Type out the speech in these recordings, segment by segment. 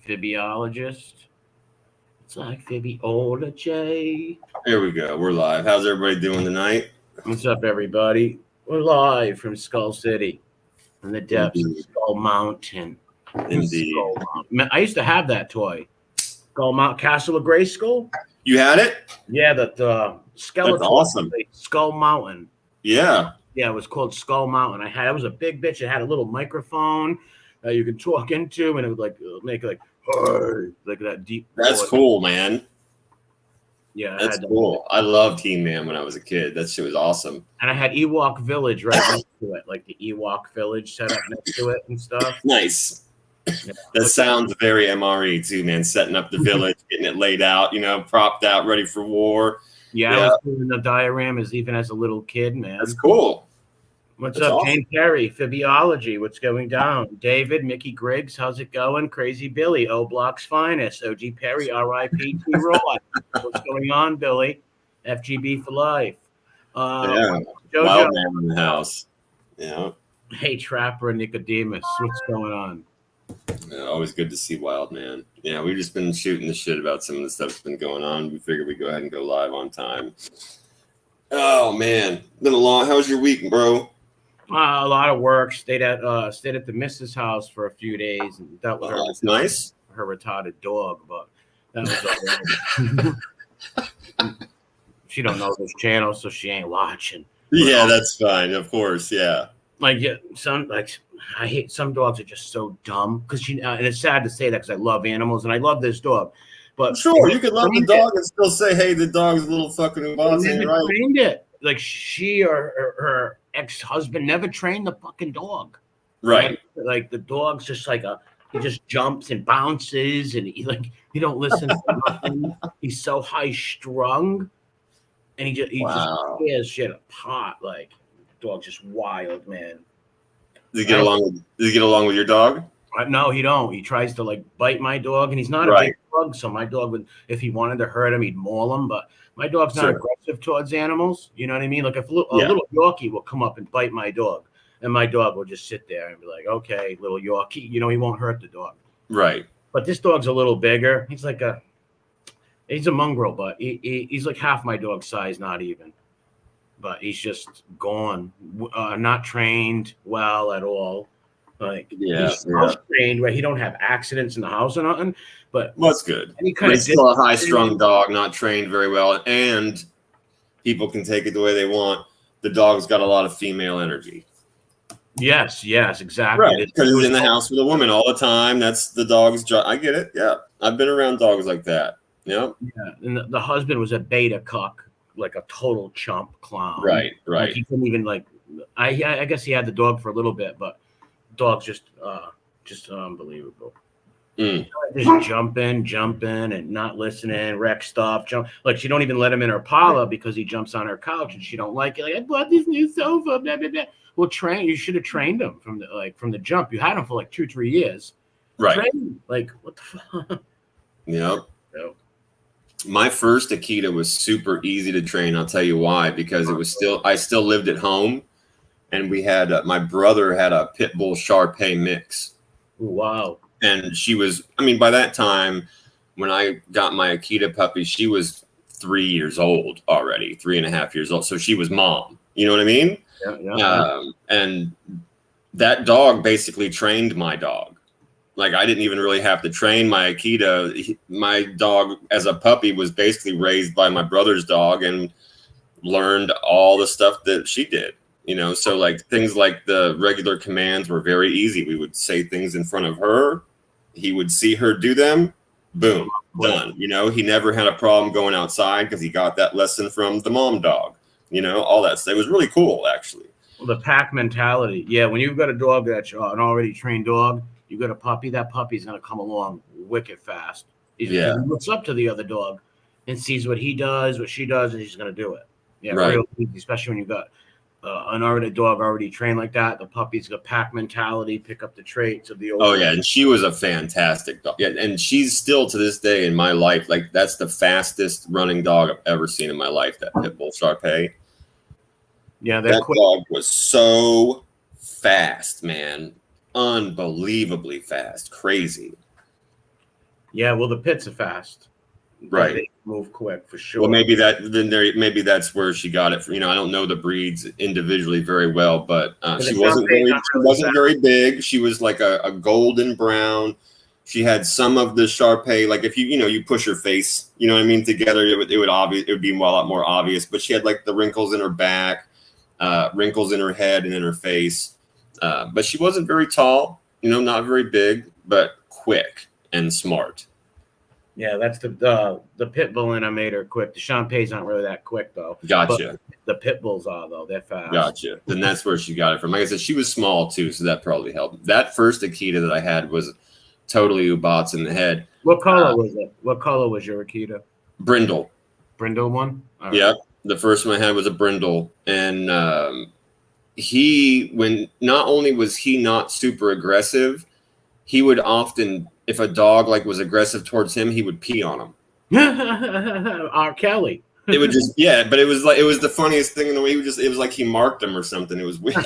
Phybiologist. It's like phybiology. Here we go. We're live. How's everybody doing tonight? What's up, everybody? We're live from Skull City, in the depths Indeed. of Skull Mountain. Indeed. Skull Mountain. I used to have that toy. Skull Mountain, Castle of Grayskull. You had it? Yeah, the skeleton. That's awesome. Skull Mountain. Yeah. Yeah, it was called Skull Mountain. It was a big bitch. It had a little microphone that you could talk into, and it would make like that deep. That's voice. cool, man. Yeah, that's cool. I loved He-Man when I was a kid. That shit was awesome. And I had Ewok Village right next to it, like the Ewok Village set up next to it and stuff. Nice. Yeah. That sounds very MRE too, man. Setting up the village, getting it laid out, propped out, ready for war. Yeah, I was doing the dioramas even as a little kid, man. That's cool. What's up, awesome. Jane Perry? Phybiology, what's going down? David, Mickey Griggs, how's it going? Crazy Billy, O Block's finest. OG Perry, R.I.P. T. Roy. What's going on, Billy? FGB for life. Jojo. Wild man in the house. Yeah. Hey, Trapper and Nicodemus, what's going on? Yeah, always good to see Wild Man. Yeah, we've just been shooting the shit about some of the stuff that's been going on. We figured we'd go ahead and go live on time. Oh man, been a long. How was your week, bro? A lot of work. Stayed at the missus' house for a few days, and that was that's nice. Her retarded dog, but that was she don't know this channel, so she ain't watching. Yeah, that's fine. Of course, yeah. I hate some dogs are just so dumb because and it's sad to say that because I love animals and I love this dog, but sure you could love the dog and still say, hey, the dog's a little fucking boss. Right? Trained it like she or her ex-husband never trained the fucking dog. Right. Like the dog's just like he just jumps and bounces and he don't listen to nothing. He's so high strung, and he just tears shit apart. Like the dog's just wild, man. Does he get along with your dog? No, he don't. He tries to bite my dog, and he's not a big dog. So my dog would, if he wanted to hurt him, he'd maul him. But my dog's not aggressive towards animals. You know what I mean? Like if a little Yorkie will come up and bite my dog, and my dog will just sit there and be like, "Okay, little Yorkie," he won't hurt the dog. Right. But this dog's a little bigger. He's a mongrel, but he's like half my dog's size, not even. But he's just gone, not trained well at all. He's trained where he don't have accidents in the house or nothing. But that's good. He's still a high-strung dog, not trained very well, and people can take it the way they want. The dog's got a lot of female energy. Yes, exactly. Right, because he's in the house with a woman all the time. That's the dog's job. I get it. Yeah, I've been around dogs like that. Yep. Yeah, and the husband was a beta cuck. Like a total chump clown. Right. He couldn't even I guess he had the dog for a little bit, but dog's just unbelievable. Just jumping and not listening, wreck stuff. She don't even let him in her parlor because he jumps on her couch and she don't like it. I bought this new sofa. Blah, blah, blah. Well, you should have trained him from the jump. You had him for 2-3 years. Right. Train, what the fuck? Yep. My first Akita was super easy to train. I'll tell you why, because I still lived at home, and we had my brother had a pit bull Shar-Pei mix. Wow. And she was, by that time when I got my Akita puppy, she was 3 years old already, 3.5 years old. So she was mom. You know what I mean? Yeah. And that dog basically trained my dog. I didn't even really have to train my Akita. My dog as a puppy was basically raised by my brother's dog and learned all the stuff that she did, So things like the regular commands were very easy. We would say things in front of her. He would see her do them. Boom, done. He never had a problem going outside because he got that lesson from the mom dog, all that stuff. It was really cool, actually. Well, the pack mentality. Yeah, when you've got a dog that's an already trained dog, you got a puppy, that puppy's going to come along wicked fast. He looks up to the other dog and sees what he does, what she does, and he's going to do it. Yeah, right. Real easy, especially when you've got an dog already trained like that. The puppy's got pack mentality, pick up the traits of the old. Oh, yeah, and she was a fantastic dog. Yeah, and she's still to this day in my life, that's the fastest running dog I've ever seen in my life, that pit bull Shar-Pei. Yeah, that dog was so fast, man. Unbelievably fast. Crazy. Yeah, well, the pits are fast. Right. They move quick for sure. Well, maybe that's where she got it from. I don't know the breeds individually very well, but she wasn't very big. She was like a golden brown. She had some of the Shar-Pei, like if you push her face, together, it would be a lot more obvious. But she had like the wrinkles in her back, wrinkles in her head and in her face. But she wasn't very tall, not very big, but quick and smart. Yeah, that's the pit bull, and I made her quick. The Shar-Pei's aren't really that quick though. Gotcha. But the pit bulls are though; they're fast. Gotcha. Then that's where she got it from. Like I said, she was small too, so that probably helped. That first Akita that I had was totally Ubats in the head. What color was it? What color was your Akita? Brindle. Brindle one? Right. Yeah. The first one I had was a brindle. And not only was he not super aggressive, he would often, if a dog was aggressive towards him, he would pee on him. R. Kelly. It would just, but it was the funniest thing in the way it was like he marked him or something. It was weird.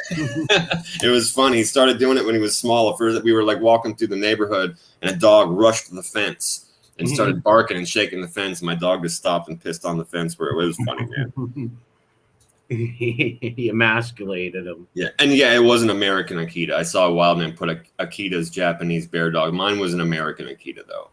It was funny. He started doing it when he was small. At first, we were walking through the neighborhood, and a dog rushed to the fence and started barking and shaking the fence. My dog just stopped and pissed on the fence where it was funny, man. He emasculated him. Yeah, and it was an American Akita. I saw a wild man put Akita's Japanese bear dog. Mine was an American Akita though.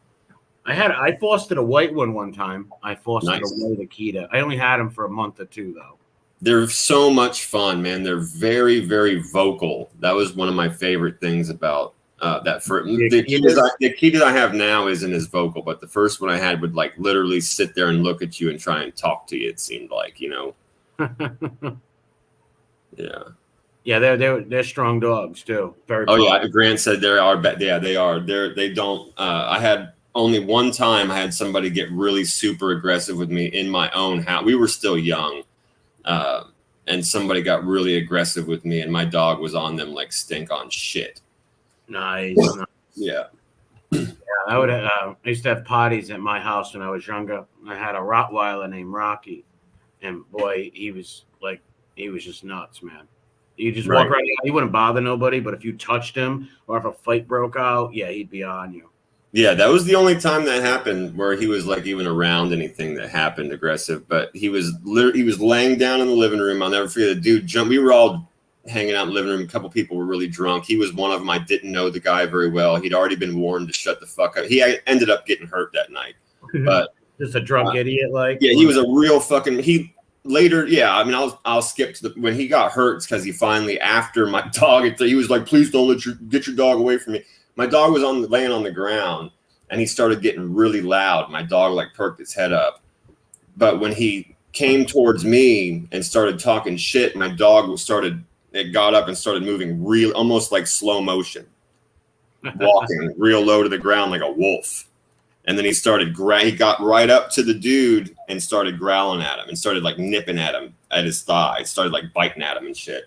I fostered a white one time. I fostered a white Akita. I only had him for a month or two though. They're so much fun, man. They're very, very vocal. That was one of my favorite things about that. The Akita I have now isn't as vocal, but the first one I had would literally sit there and look at you and try and talk to you. It seemed like, Yeah. Yeah, they're strong dogs too. Very. Oh yeah, Grant said they are. Yeah, they are. They don't. I had. Only one time I had somebody get really super aggressive with me in my own house. We were still young, and somebody got really aggressive with me, and my dog was on them like stink on shit. Nice. Yeah. Yeah, I used to have parties at my house when I was younger. I had a Rottweiler named Rocky, and boy, he was just nuts, man. You just walk right out. He wouldn't bother nobody, but if you touched him or if a fight broke out, yeah, he'd be on you. Yeah, that was the only time that happened where he was even around anything that happened aggressive. But he was laying down in the living room. I'll never forget the dude jumped. We were all hanging out in the living room. A couple people were really drunk. He was one of them. I didn't know the guy very well. He'd already been warned to shut the fuck up. He ended up getting hurt that night. But just a drunk idiot, Yeah, he was a real fucking. Later, yeah. I mean, I'll skip to when he got hurt because he finally, after my dog, he was like, "Please don't get your dog away from me." My dog was laying on the ground, and he started getting really loud. My dog perked its head up, but when he came towards me and started talking shit, my dog got up and started moving almost like slow motion, walking real low to the ground like a wolf. And then he got right up to the dude and started growling at him and started nipping at him at his thigh, started biting at him and shit.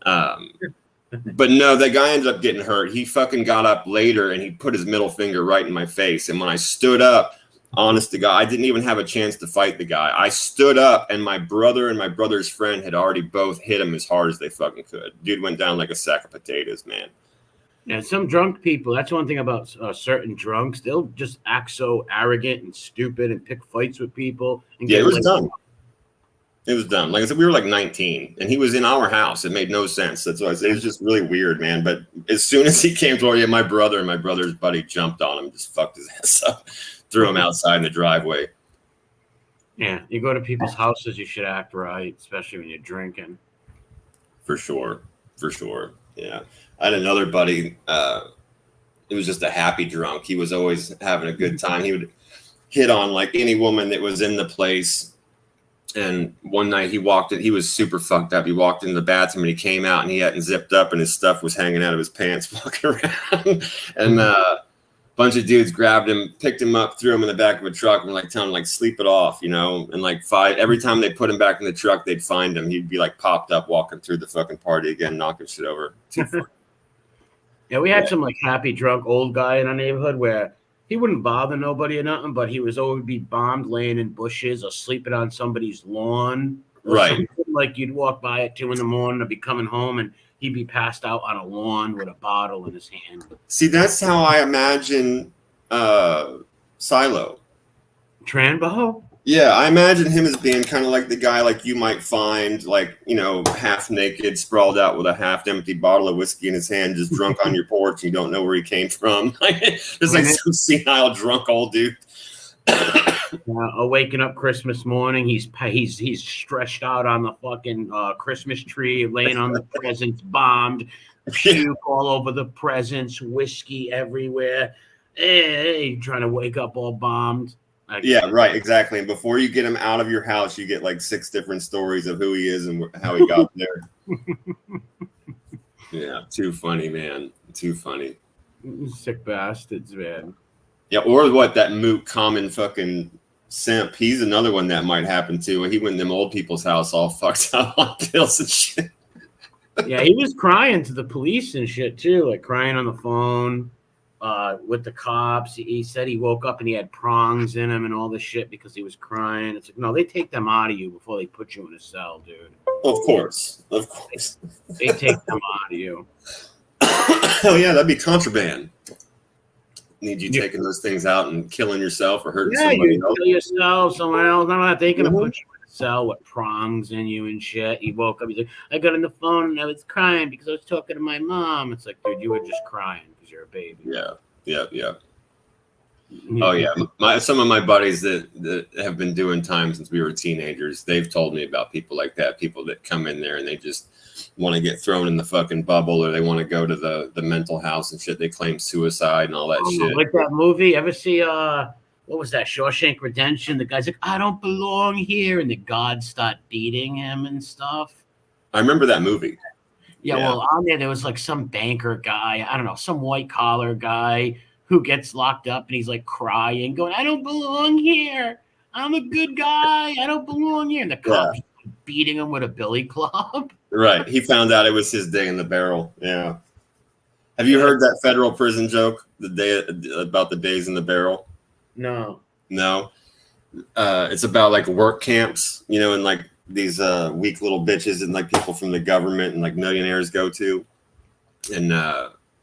But no, that guy ended up getting hurt. He fucking got up later and he put his middle finger right in my face. And when I stood up, honest to God, I didn't even have a chance to fight the guy. I stood up and my brother and my brother's friend had already both hit him as hard as they fucking could. Dude went down like a sack of potatoes, man. And some drunk people, that's one thing about certain drunks. They'll just act so arrogant and stupid and pick fights with people. And it was dumb. It was dumb. Like I said, we were 19, and he was in our house. It made no sense. That's why I said it was just really weird, man. But as soon as he came toward my brother and my brother's buddy jumped on him, just fucked his ass up, threw him outside in the driveway. Yeah, you go to people's houses, you should act right, especially when you're drinking. For sure. Yeah. I had another buddy. It was just a happy drunk. He was always having a good time. He would hit on any woman that was in the place. And one night he was super fucked up. He walked into the bathroom and he came out and he hadn't zipped up and his stuff was hanging out of his pants walking around. And a bunch of dudes grabbed him, picked him up, threw him in the back of a truck and telling him sleep it off, and every time they put him back in the truck, they'd find him. He'd be popped up walking through the fucking party again, knocking shit over. Yeah, we had some happy drunk old guy in our neighborhood where he wouldn't bother nobody or nothing, but he was always be bombed laying in bushes or sleeping on somebody's lawn. Right. You'd walk by at 2 a.m. or be coming home and he'd be passed out on a lawn with a bottle in his hand. See, that's how I imagine Silo. Trambo? Yeah, I imagine him as being kind of like the guy like you might find, like, you know, half naked, sprawled out with a half empty bottle of whiskey in his hand, just drunk on your porch. You don't know where he came from. Just like some senile drunk old dude. Waking up Christmas morning, he's stretched out on the fucking Christmas tree, laying on the presents, bombed, puke all over the presents, whiskey everywhere. Hey, trying to wake up all bombed. Yeah, right, exactly. And before you get him out of your house, you get like 6 different stories of who he is and how he got there. Yeah, too funny, man. Too funny. Sick bastards, man. Yeah, or what, that moot common fucking simp. He's another one that might happen too. He went in them old people's house all fucked up on pills and shit. Yeah, he was crying to the police and shit too, like crying on the phone with the cops. He said he woke up and he had prongs in him and all this shit because he was crying. It's like, no, they take them out of you before they put you in a cell, dude. Of course. Of course. They take them out of you. Hell yeah, that'd be contraband. Need you taking those things out and killing yourself or hurting somebody else. Kill yourself, someone else. None of that. They gonna put you in a cell with prongs in you and shit. He woke up. He's like, I got on the phone and I was crying because I was talking to my mom. It's like, dude, you were just crying because you're a baby. Yeah. Oh yeah, some of my buddies that have been doing time since we were teenagers, they've told me about people like that. People that come in there and they just want to get thrown in the fucking bubble, or they want to go to the mental house and shit. They claim suicide and all that shit. Like that movie. Ever see what was that, Shawshank Redemption? The guy's like, I don't belong here, and the gods start beating him and stuff. I remember that movie. Yeah, well, on there was like some banker guy, I don't know, some white collar guy who gets locked up and he's like crying, going, I don't belong here. I'm a good guy. I don't belong here. And the cops beating him with a billy club. Right. He found out it was his day in the barrel. Yeah. Have you heard that federal prison joke about the days in the barrel? No. It's about like work camps, you know, and like these weak little bitches and like people from the government and like millionaires go to. And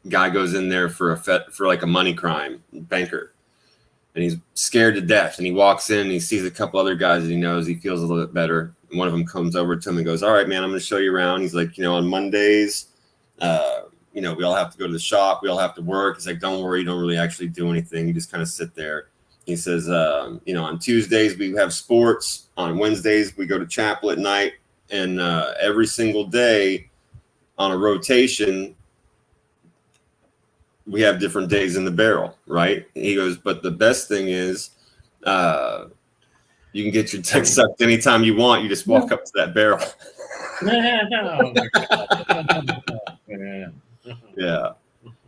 guy goes in there for like a money crime, banker. And he's scared to death. And he walks in and he sees a couple other guys that he knows. He feels a little bit better. And one of them comes over to him and goes, all right, man, I'm going to show you around. He's like, you know, on Mondays, you know, we all have to go to the shop. We all have to work. He's like, don't worry. You don't really actually do anything. You just kind of sit there. He says, you know, on Tuesdays, we have sports. On Wednesdays, we go to chapel at night. And every single day on a rotation, we have different days in the barrel, right? He goes, but the best thing is you can get your dick sucked anytime you want. You just walk up to that barrel. Yeah.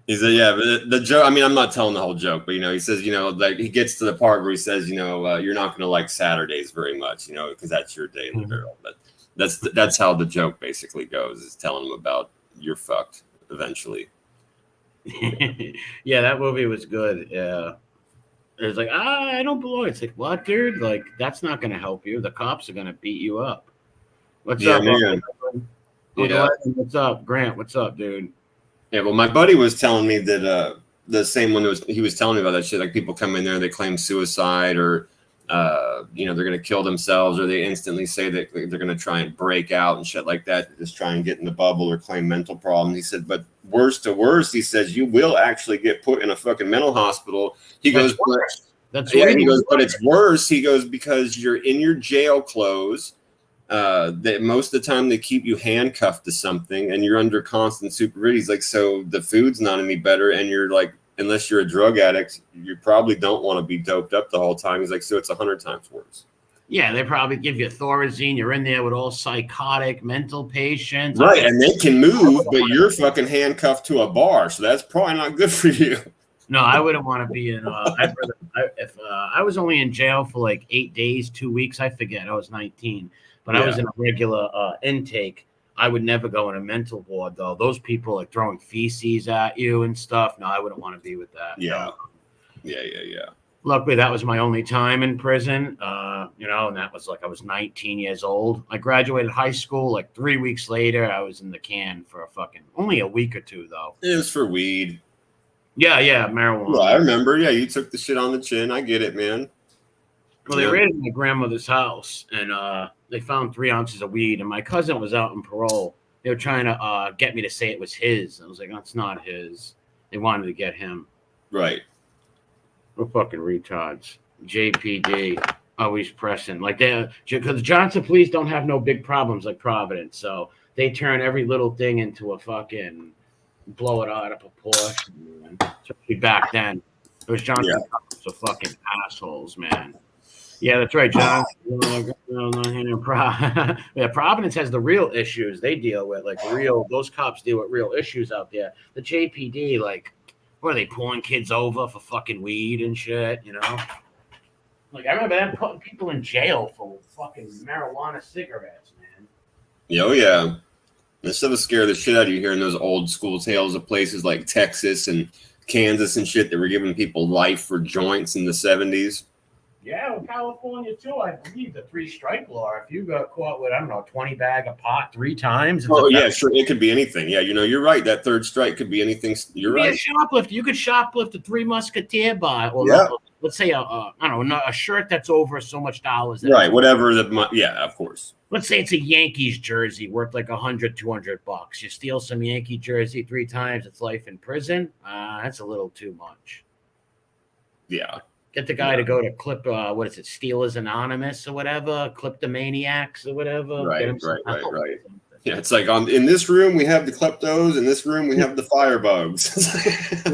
He said, yeah, but the joke, I mean, I'm not telling the whole joke, but, you know, he says, you know, like he gets to the part where he says, you know, you're not going to like Saturdays very much, you know, because that's your day in the barrel. But that's how the joke basically goes, is telling him about you're fucked eventually. Yeah, that movie was good. Yeah. It's like, I don't belong. It's like, what, dude? Like, that's not going to help you. The cops are going to beat you up. What's up, man? What's up, Grant? What's up, dude? Yeah, well, my buddy was telling me that the same one he was telling me about that shit. Like, people come in there, they claim suicide, or you know, they're going to kill themselves, or they instantly say that they're going to try and break out and shit like that, just try and get in the bubble or claim mental problems. He said, but worse to worse, he says, you will actually get put in a fucking mental hospital. He goes, he goes, but it's worse. He goes, because you're in your jail clothes. That most of the time they keep you handcuffed to something and you're under constant supervision. He's like, so the food's not any better, and you're like, unless you're a drug addict, you probably don't want to be doped up the whole time. He's like, so it's 100 times worse. Yeah, they probably give you Thorazine. You're in there with all psychotic mental patients. Right, and they can move, but you're fucking handcuffed to a bar, so that's probably not good for you. No, I wouldn't want to be in. If I was only in jail for like 8 days, 2 weeks, I forget. I was 19, but I was in a regular intake. I would never go in a mental ward, though. Those people like throwing feces at you and stuff. No, I wouldn't want to be with that. Yeah. Luckily, that was my only time in prison, you know, and that was like I was 19 years old. I graduated high school. Like 3 weeks later, I was in the can for only a week or two, though. It was for weed. Yeah, marijuana. Well, I remember. Yeah, you took the shit on the chin. I get it, man. Well, they raided my grandmother's house, and they found 3 ounces of weed, and my cousin was out on parole. They were trying to get me to say it was his. I was like, that's not his. They wanted to get him. Right. We're fucking retards. JPD, always pressing. Like, because the Johnson police don't have no big problems like Providence, so they turn every little thing into a fucking blow it out of proportion, man. Especially back then. Those Johnson cops are fucking assholes, man. Yeah, that's right, John. Yeah, Providence has the real issues they deal with, like those cops deal with real issues out there. The JPD, like, what are they pulling kids over for fucking weed and shit, you know? Like, I remember them putting people in jail for fucking marijuana cigarettes, man. Oh, yeah. That stuff would scare the shit out of you hearing those old school tales of places like Texas and Kansas and shit that were giving people life for joints in the 70s. Yeah, well, California too. I believe the 3-strike law. If you got caught with, I don't know, 20 bag of pot 3 times. Oh yeah, sure. It could be anything. Yeah, you're right. That 3rd strike could be anything. You're right. A shoplift. You could shoplift a 3 Musketeer bar, or let's say I don't know, a shirt that's over so much dollars. Right. Whatever of course. Let's say it's a Yankees jersey worth like $100-$200. You steal some Yankee jersey 3 times, it's life in prison. That's a little too much. Yeah. Get the guy to go to clip, Steelers Anonymous or whatever, Kleptomaniacs or whatever. Right. Yeah, it's like in this room we have the kleptos, in this room we have the firebugs.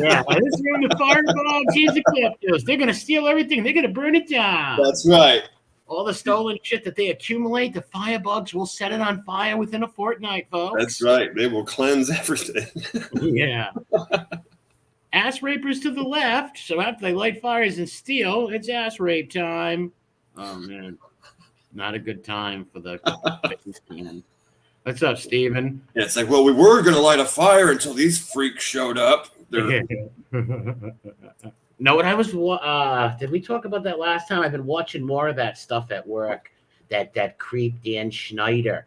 Yeah, in this room the firebugs, here's the kleptos. They're gonna steal everything. They're gonna burn it down. That's right. All the stolen shit that they accumulate, the firebugs will set it on fire within a fortnight, folks. That's right. They will cleanse everything. Yeah. Ass rapers to the left. So after they light fires and steal, it's ass rape time. Oh, man. Not a good time for the What's up, Steven? Yeah, it's like, well, we were going to light a fire until these freaks showed up. No, what I was did we talk about that last time? I've been watching more of that stuff at work. That creep Dan Schneider.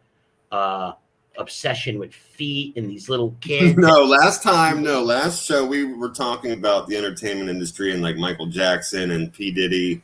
Obsession with feet and these little kids. Last show we were talking about the entertainment industry and like Michael Jackson and P. Diddy.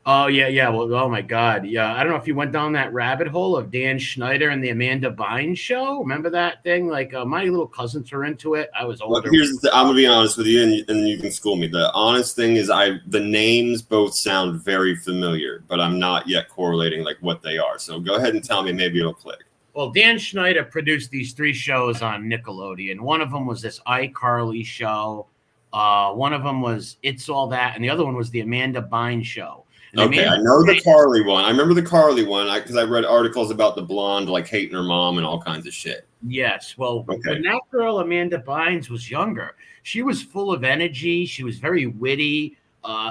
Oh yeah. Well, oh my God, yeah. I don't know if you went down that rabbit hole of Dan Schneider and the Amanda Bynes show. Remember that thing? Like my little cousins were into it. I was older. Well, I'm gonna be honest with you, and you can school me. The honest thing is, the names both sound very familiar, but I'm not yet correlating like what they are. So go ahead and tell me. Maybe it'll click. Well, Dan Schneider produced these 3 shows on Nickelodeon. One of them was this iCarly show. One of them was It's All That, and the other one was the Amanda Bynes show. And okay, I know the Carly one. I remember the Carly one because I read articles about the blonde like hating her mom and all kinds of shit. Yes, well, when that girl Amanda Bynes was younger, she was full of energy. She was very witty,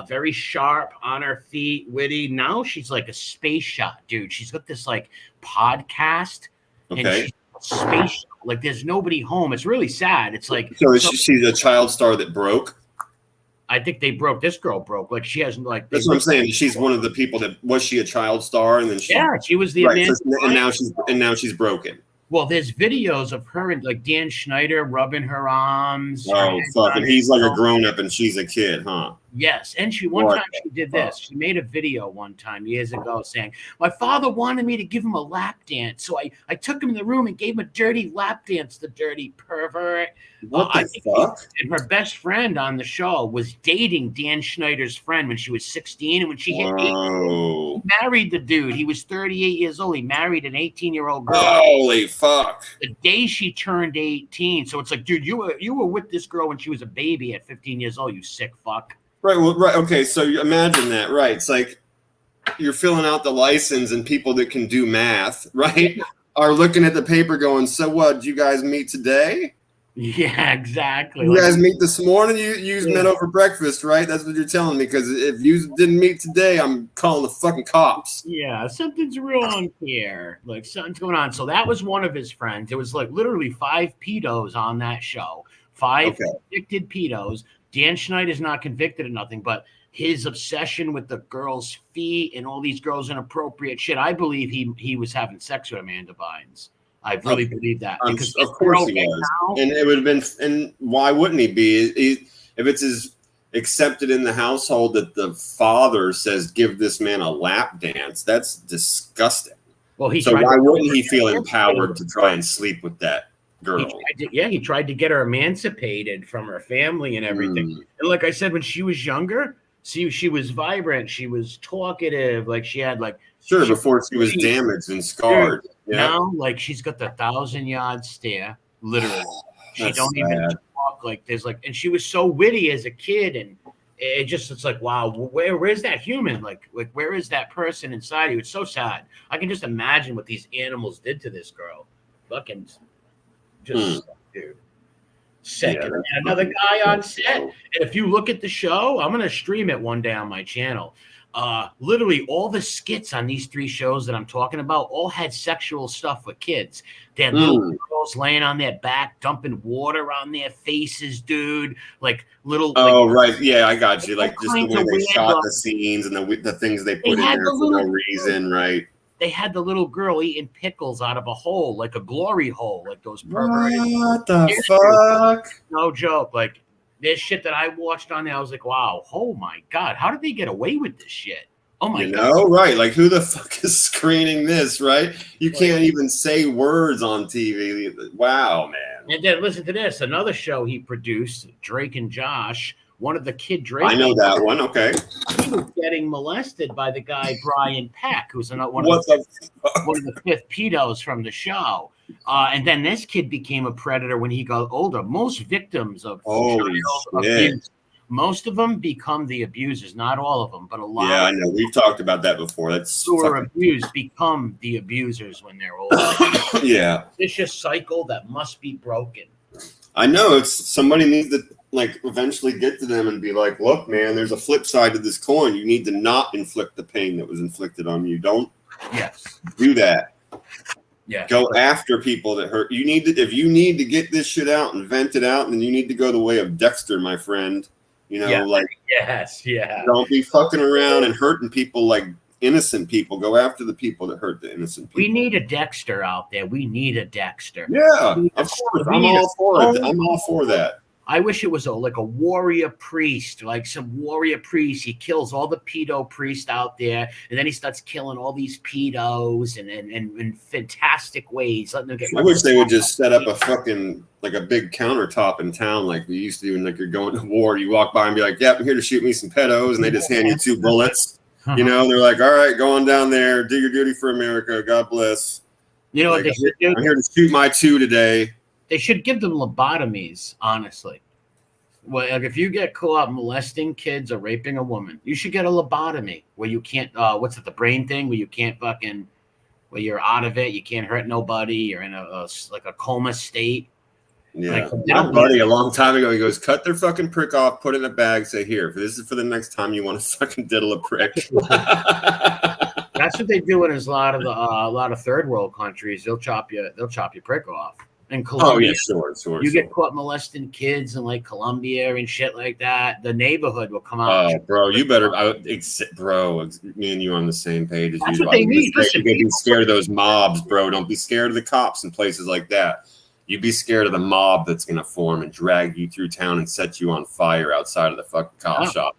very sharp on her feet, witty. Now she's like a space shot, dude. She's got this like podcast, and she's a space shot. Like there's nobody home. It's really sad. It's like she's a child star that broke. I think they broke. This girl broke. Like she has like. That's what I'm saying. She's one of the people that was she a child star, and then she was the Amanda. And now she's broken. Well, there's videos of her and like Dan Schneider rubbing her arms. Oh, fucking! He's like a grown up and she's a kid, huh? Yes, and she did this. She made a video one time years ago saying, "My father wanted me to give him a lap dance, so I took him in the room and gave him a dirty lap dance. The dirty pervert." What the fuck? And her best friend on the show was dating Dan Schneider's friend when she was 16, and when she hit 18, he married the dude. He was 38 years old. He married an 18-year-old girl. Holy fuck! The day she turned 18, so it's like, dude, you were with this girl when she was a baby at 15 years old. You sick fuck. Right. Well, right. Okay. So you imagine that, right? It's like you're filling out the license, and people that can do math, right, are looking at the paper, going, "So what? Did you guys meet today?" Yeah, exactly. You guys meet this morning? You met over breakfast, right? That's what you're telling me. Because if you didn't meet today, I'm calling the fucking cops. Yeah, something's wrong here. Like something's going on. So that was one of his friends. It was like literally 5 pedos on that show. 5 convicted pedos. Dan Schneider's not convicted of nothing, but his obsession with the girls' feet and all these girls' inappropriate shit. I believe he was having sex with Amanda Bynes. I really believe that. Because of course he was. And it would have been, and why wouldn't he be? if it's as accepted in the household that the father says, give this man a lap dance, that's disgusting. Well, so why wouldn't he feel empowered to try and sleep with that girl? He tried to get her emancipated from her family and everything. And like I said, when she was younger, she was vibrant, she was talkative, like she had like before she was damaged and scarred. Now, like she's got the 1,000-yard stare, literally. She don't even talk like there's like, and she was so witty as a kid, and it's like, wow, where's that human? Like where is that person inside you? It's so sad. I can just imagine what these animals did to this girl. Fucking just dude. Second, and another guy on set. And if you look at the show, I'm gonna stream it one day on my channel. Literally all the skits on these 3 shows that I'm talking about all had sexual stuff with kids. They had little girls laying on their back, dumping water on their faces, dude. Like little. Right, yeah, I got you. Like just the way they shot the scenes and the things they put in there for no reason, right? They had the little girl eating pickles out of a hole, like a glory hole, like those perverted. What the fuck? No joke. Like this shit that I watched on there, I was like, wow, oh my God, how did they get away with this shit? Oh my God. Right. Like who the fuck is screening this, right? You can't even say words on TV. Wow, man. And then listen to this. Another show he produced, Drake and Josh. One of the kid Drake. I know that one. Okay. He was getting molested by the guy Brian Peck, who's one of the 5th pedos from the show. And then this kid became a predator when he got older. Most victims of child abuse, most of them become the abusers. Not all of them, but a lot. Yeah, I know. We've talked about that before. That's who are abused become the abusers when they're older. Yeah. Vicious cycle that must be broken. I know. It's somebody needs to eventually get to them and be like, look, man, there's a flip side to this coin. You need to not inflict the pain that was inflicted on you. Don't do that. Yeah. Go after people that hurt. If you need to get this shit out and vent it out, then you need to go the way of Dexter, my friend. Don't be fucking around and hurting people like innocent people. Go after the people that hurt the innocent people. We need a Dexter out there. We need a Dexter. Yeah, of course. I'm all for it. I'm all for that. I wish it was like a warrior priest, like some warrior priest. He kills all the pedo priests out there, and then he starts killing all these pedos and in fantastic ways. Letting them get. I wish they would just set up a fucking a big countertop in town like we used to do when you're going to war. You walk by and be like, "Yep, I'm here to shoot me some pedos," and they just hand you 2 bullets. You know, they're like, "All right, go on down there, do your duty for America. God bless." You know what they should do? I'm here to shoot my 2 today. They should give them lobotomies, honestly. Well, if you get caught molesting kids or raping a woman, you should get a lobotomy where you can't, the brain thing where you can't where you're out of it, you can't hurt nobody, you're in a coma state. Yeah. My buddy a long time ago, he goes, cut their fucking prick off, put it in a bag, say, here, this is for the next time you want to fucking diddle a prick. That's what they do in a lot of 3rd world countries. They'll chop your prick off. In Colombia, you get caught molesting kids in Colombia and shit like that. The neighborhood will come out. Oh, bro, you better, me and you on the same page as That's you. What they need. Listen, you be scared of those mobs, bro. Don't be scared of the cops in places like that. You be scared of the mob that's gonna form and drag you through town and set you on fire outside of the fucking cop shop.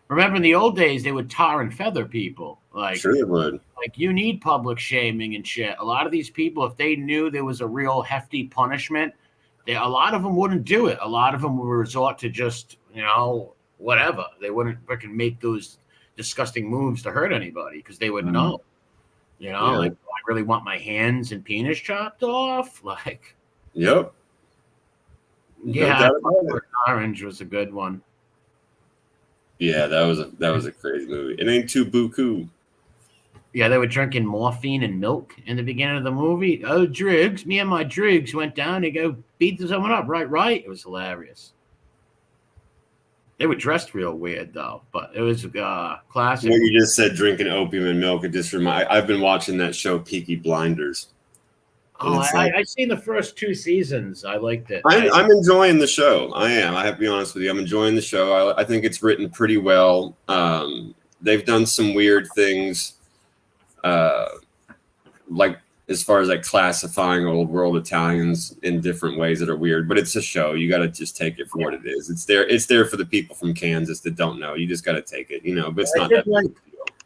Remember in the old days, they would tar and feather people. Sure they would. You need public shaming and shit. A lot of these people, if they knew there was a real hefty punishment, a lot of them wouldn't do it. A lot of them would resort to just, whatever. They wouldn't freaking make those disgusting moves to hurt anybody because they would know. Do I really want my hands and penis chopped off? Yep. Yeah, Orange was a good one. Yeah, that was a crazy movie. It ain't too buku. Yeah, they were drinking morphine and milk in the beginning of the movie. Oh, drugs. Me and my drugs went down to go beat someone up. Right. It was hilarious. They were dressed real weird, though, but it was classic. What you just said, drinking opium and milk, it just I've been watching that show, Peaky Blinders. Oh, I've seen the first 2 seasons. I liked it. I'm enjoying the show. I am. I have to be honest with you. I'm enjoying the show. I think it's written pretty well. They've done some weird things. as far as like classifying old world Italians in different ways that are weird. But it's a show. You got to just take it for what it is. It's there. It's there for the people from Kansas that don't know. You just got to take it, but it's not that big.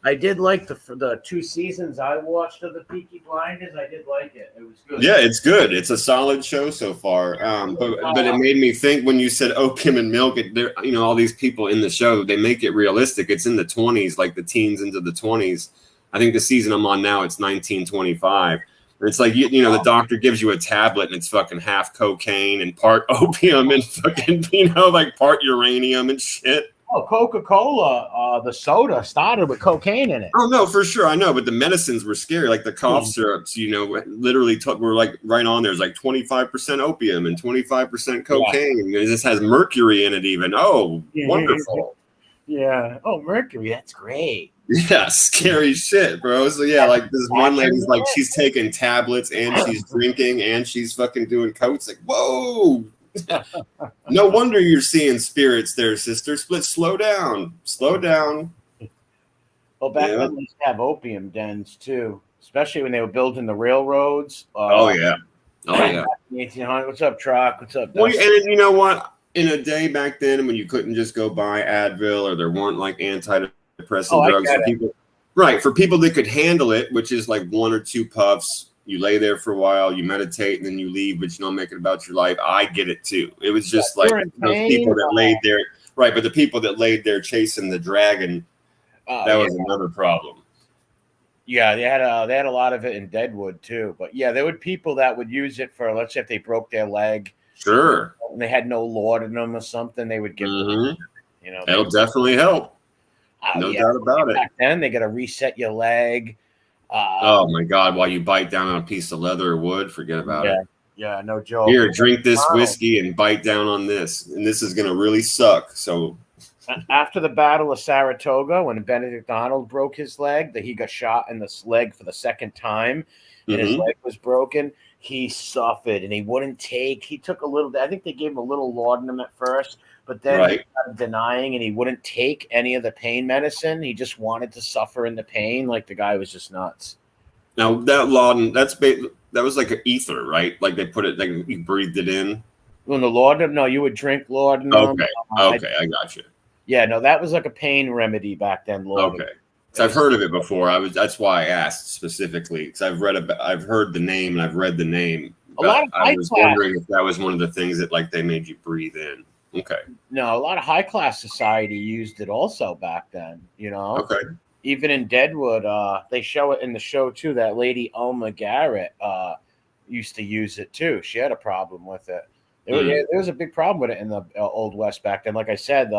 I did like the 2 seasons I watched of the Peaky Blinders. I did like it. It was good. Yeah, it's good. It's a solid show so far. But it made me think when you said opium and milk. There, all these people in the show, they make it realistic. It's in the 20s, like the teens into the 20s. I think the season I'm on now, it's 1925. And it's like the doctor gives you a tablet and it's fucking half cocaine and part opium and fucking like part uranium and shit. Oh, Coca-Cola, the soda started with cocaine in it. Oh, no, for sure. I know. But the medicines were scary. Like the cough syrups, literally were like right on there. It's like 25% opium and 25% cocaine. Yeah. This has mercury in it even. Oh, wonderful. Yeah. Oh, mercury. That's great. Yeah. Scary shit, bro. So, yeah, like this one lady's like, she's taking tablets and she's drinking and she's fucking doing coke. Like, whoa. No wonder you're seeing spirits there, sister. Slow down. Well, back then they used to have opium dens too, especially when they were building the railroads. Oh yeah. In the 1800s. What's up, Troc? What's up, Dustin? Well, and you know what? In a day back then, when you couldn't just go buy Advil or there weren't like antidepressant drugs for people, right? For people that could handle it, which is like 1 or 2 puffs. You lay there for a while, you meditate, and then you leave, but you don't make it about your life. I get it too. It was just like those people that laid there, right? But the people that laid there chasing the dragon, that was another problem. Yeah, they had a lot of it in Deadwood too. But yeah, there were people that would use it for, let's say, if they broke their leg, sure, and they had no laudanum or something, they would give them, that'll definitely help. No doubt about it. Back then, they got to reset your leg. Oh my God! While you bite down on a piece of leather or wood, forget about it. Yeah, no joke. Here, drink this whiskey and bite down on this, and this is gonna really suck. So, after the Battle of Saratoga, when Benedict Arnold broke his leg, that he got shot in the leg for the second time, and his leg was broken, he suffered, and he wouldn't take. He took a little. I think they gave him a little laudanum at first. But then he started denying, and he wouldn't take any of the pain medicine. He just wanted to suffer in the pain. Like the guy was just nuts. Now that laudanum, that was like an ether, right? Like they put it, like you breathed it in. Well, the laudanum, no, you would drink laudanum. Okay, I got you. Yeah, no, that was like a pain remedy back then. Laudanum. Okay, so I've heard of it before. That's why I asked specifically, because I've heard the name and I've read the name. I was wondering if that was one of the things that like they made you breathe in. Okay. No, a lot of high class society used it also back then, Okay. Even in Deadwood, they show it in the show too. That lady Alma Garrett used to use it too. She had a problem with it. There was a big problem with it in the Old West back then. Like I said,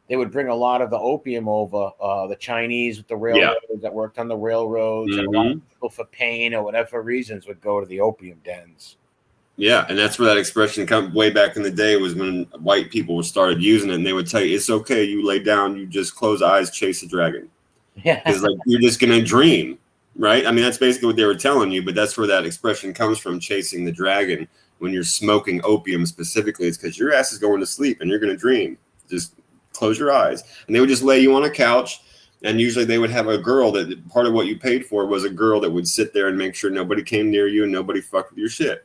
they would bring a lot of the opium over, the Chinese with the railroads that worked on the railroads, and a lot of people for pain or whatever reasons would go to the opium dens. Yeah, and that's where that expression come way back in the day was when white people started using it, and they would tell you, it's okay, you lay down, you just close eyes, chase a dragon. Yeah. Because like you're just gonna dream, right? I mean, that's basically what they were telling you, but that's where that expression comes from, chasing the dragon. When you're smoking opium specifically, it's because your ass is going to sleep and you're gonna dream. Just close your eyes. And they would just lay you on a couch, and usually they would have a girl that part of what you paid for was a girl that would sit there and make sure nobody came near you and nobody fucked with your shit.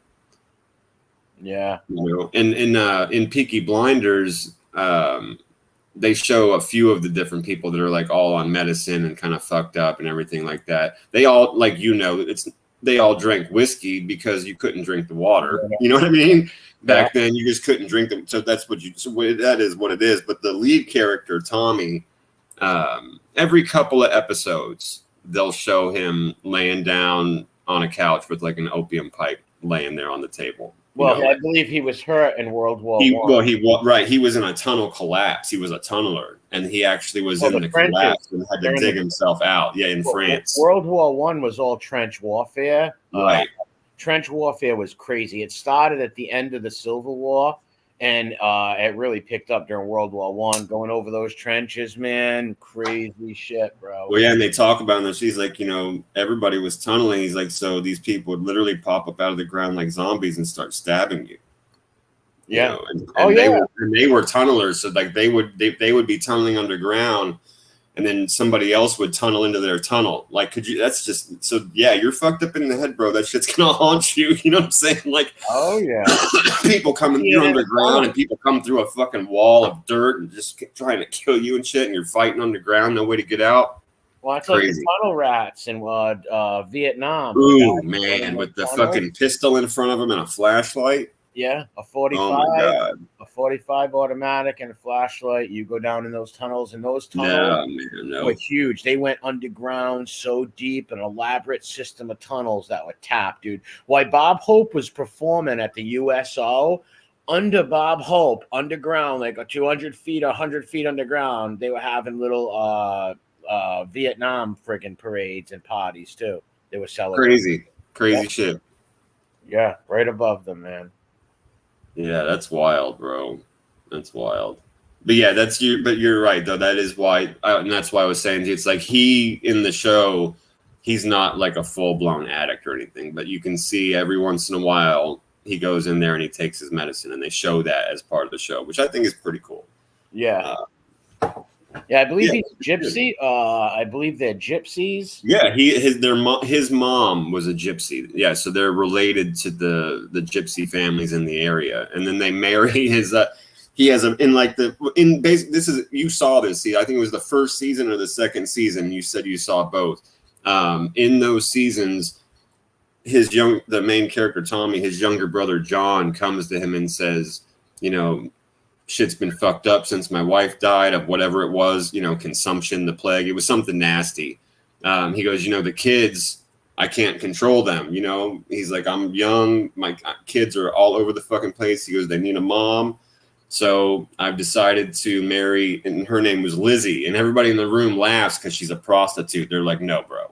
Yeah. In Peaky Blinders, they show a few of the different people that are like all on medicine and kind of fucked up and everything like that. They all they all drank whiskey because you couldn't drink the water. You know what I mean? Back then you just couldn't drink them. So that is what it is. But the lead character, Tommy, every couple of episodes, they'll show him laying down on a couch with like an opium pipe laying there on the table. Well, I believe he was hurt in World War I. He was in a tunnel collapse. He was a tunneler, and he actually was in the collapse and had to dig himself out. Yeah, in France. World War I was all trench warfare. Right. Trench warfare was crazy. It started at the end of the Civil War, and it really picked up during World War I. Going over those trenches, man, crazy shit, bro. Well, yeah, and they talk about it. She's like, everybody was tunneling. He's like, so these people would literally pop up out of the ground like zombies and start stabbing you. Yeah. They were tunnelers, so like they would be tunneling underground, and then somebody else would tunnel into their tunnel. Like, could you? That's just so. Yeah, you're fucked up in the head, bro. That shit's gonna haunt you. You know what I'm saying? Like, oh yeah, people coming through underground, and people come through a fucking wall of dirt and just trying to kill you and shit, and you're fighting underground, no way to get out. Well, it's like the tunnel rats in Vietnam. Ooh, man, with the fucking pistol in front of them and a flashlight. Yeah, a 45, oh my God. A 45 automatic and a flashlight. You go down in those tunnels, and those tunnels were huge. They went underground so deep, an elaborate system of tunnels that were tapped, dude. Why Bob Hope was performing at the USO, under Bob Hope, underground, like a 200 feet, 100 feet underground, they were having little Vietnam friggin' parades and parties too. They were celebrating. Crazy shit. Yeah, right above them, man. Yeah, that's wild, bro. That's wild. But yeah, that's you. But you're right, though. That is why, and that's why I was saying it's like he in the show, he's not like a full blown addict or anything. But you can see every once in a while he goes in there and he takes his medicine, and they show that as part of the show, which I think is pretty cool. Yeah. Yeah, I believe he's gypsy. I believe they're gypsies. Yeah, his mom was a gypsy. Yeah, so they're related to the gypsy families in the area, and then they marry his. He has this is you saw this. See, I think it was the first season or the second season. You said you saw both. In those seasons, the main character Tommy, his younger brother John, comes to him and says, you know, shit's been fucked up since my wife died of whatever it was, you know, consumption, the plague. It was something nasty. He goes, you know, the kids, I can't control them. You know, he's like, I'm young. My kids are all over the fucking place. He goes, they need a mom. So I've decided to marry, and her name was Lizzie. And everybody in the room laughs because she's a prostitute. They're like, no, bro.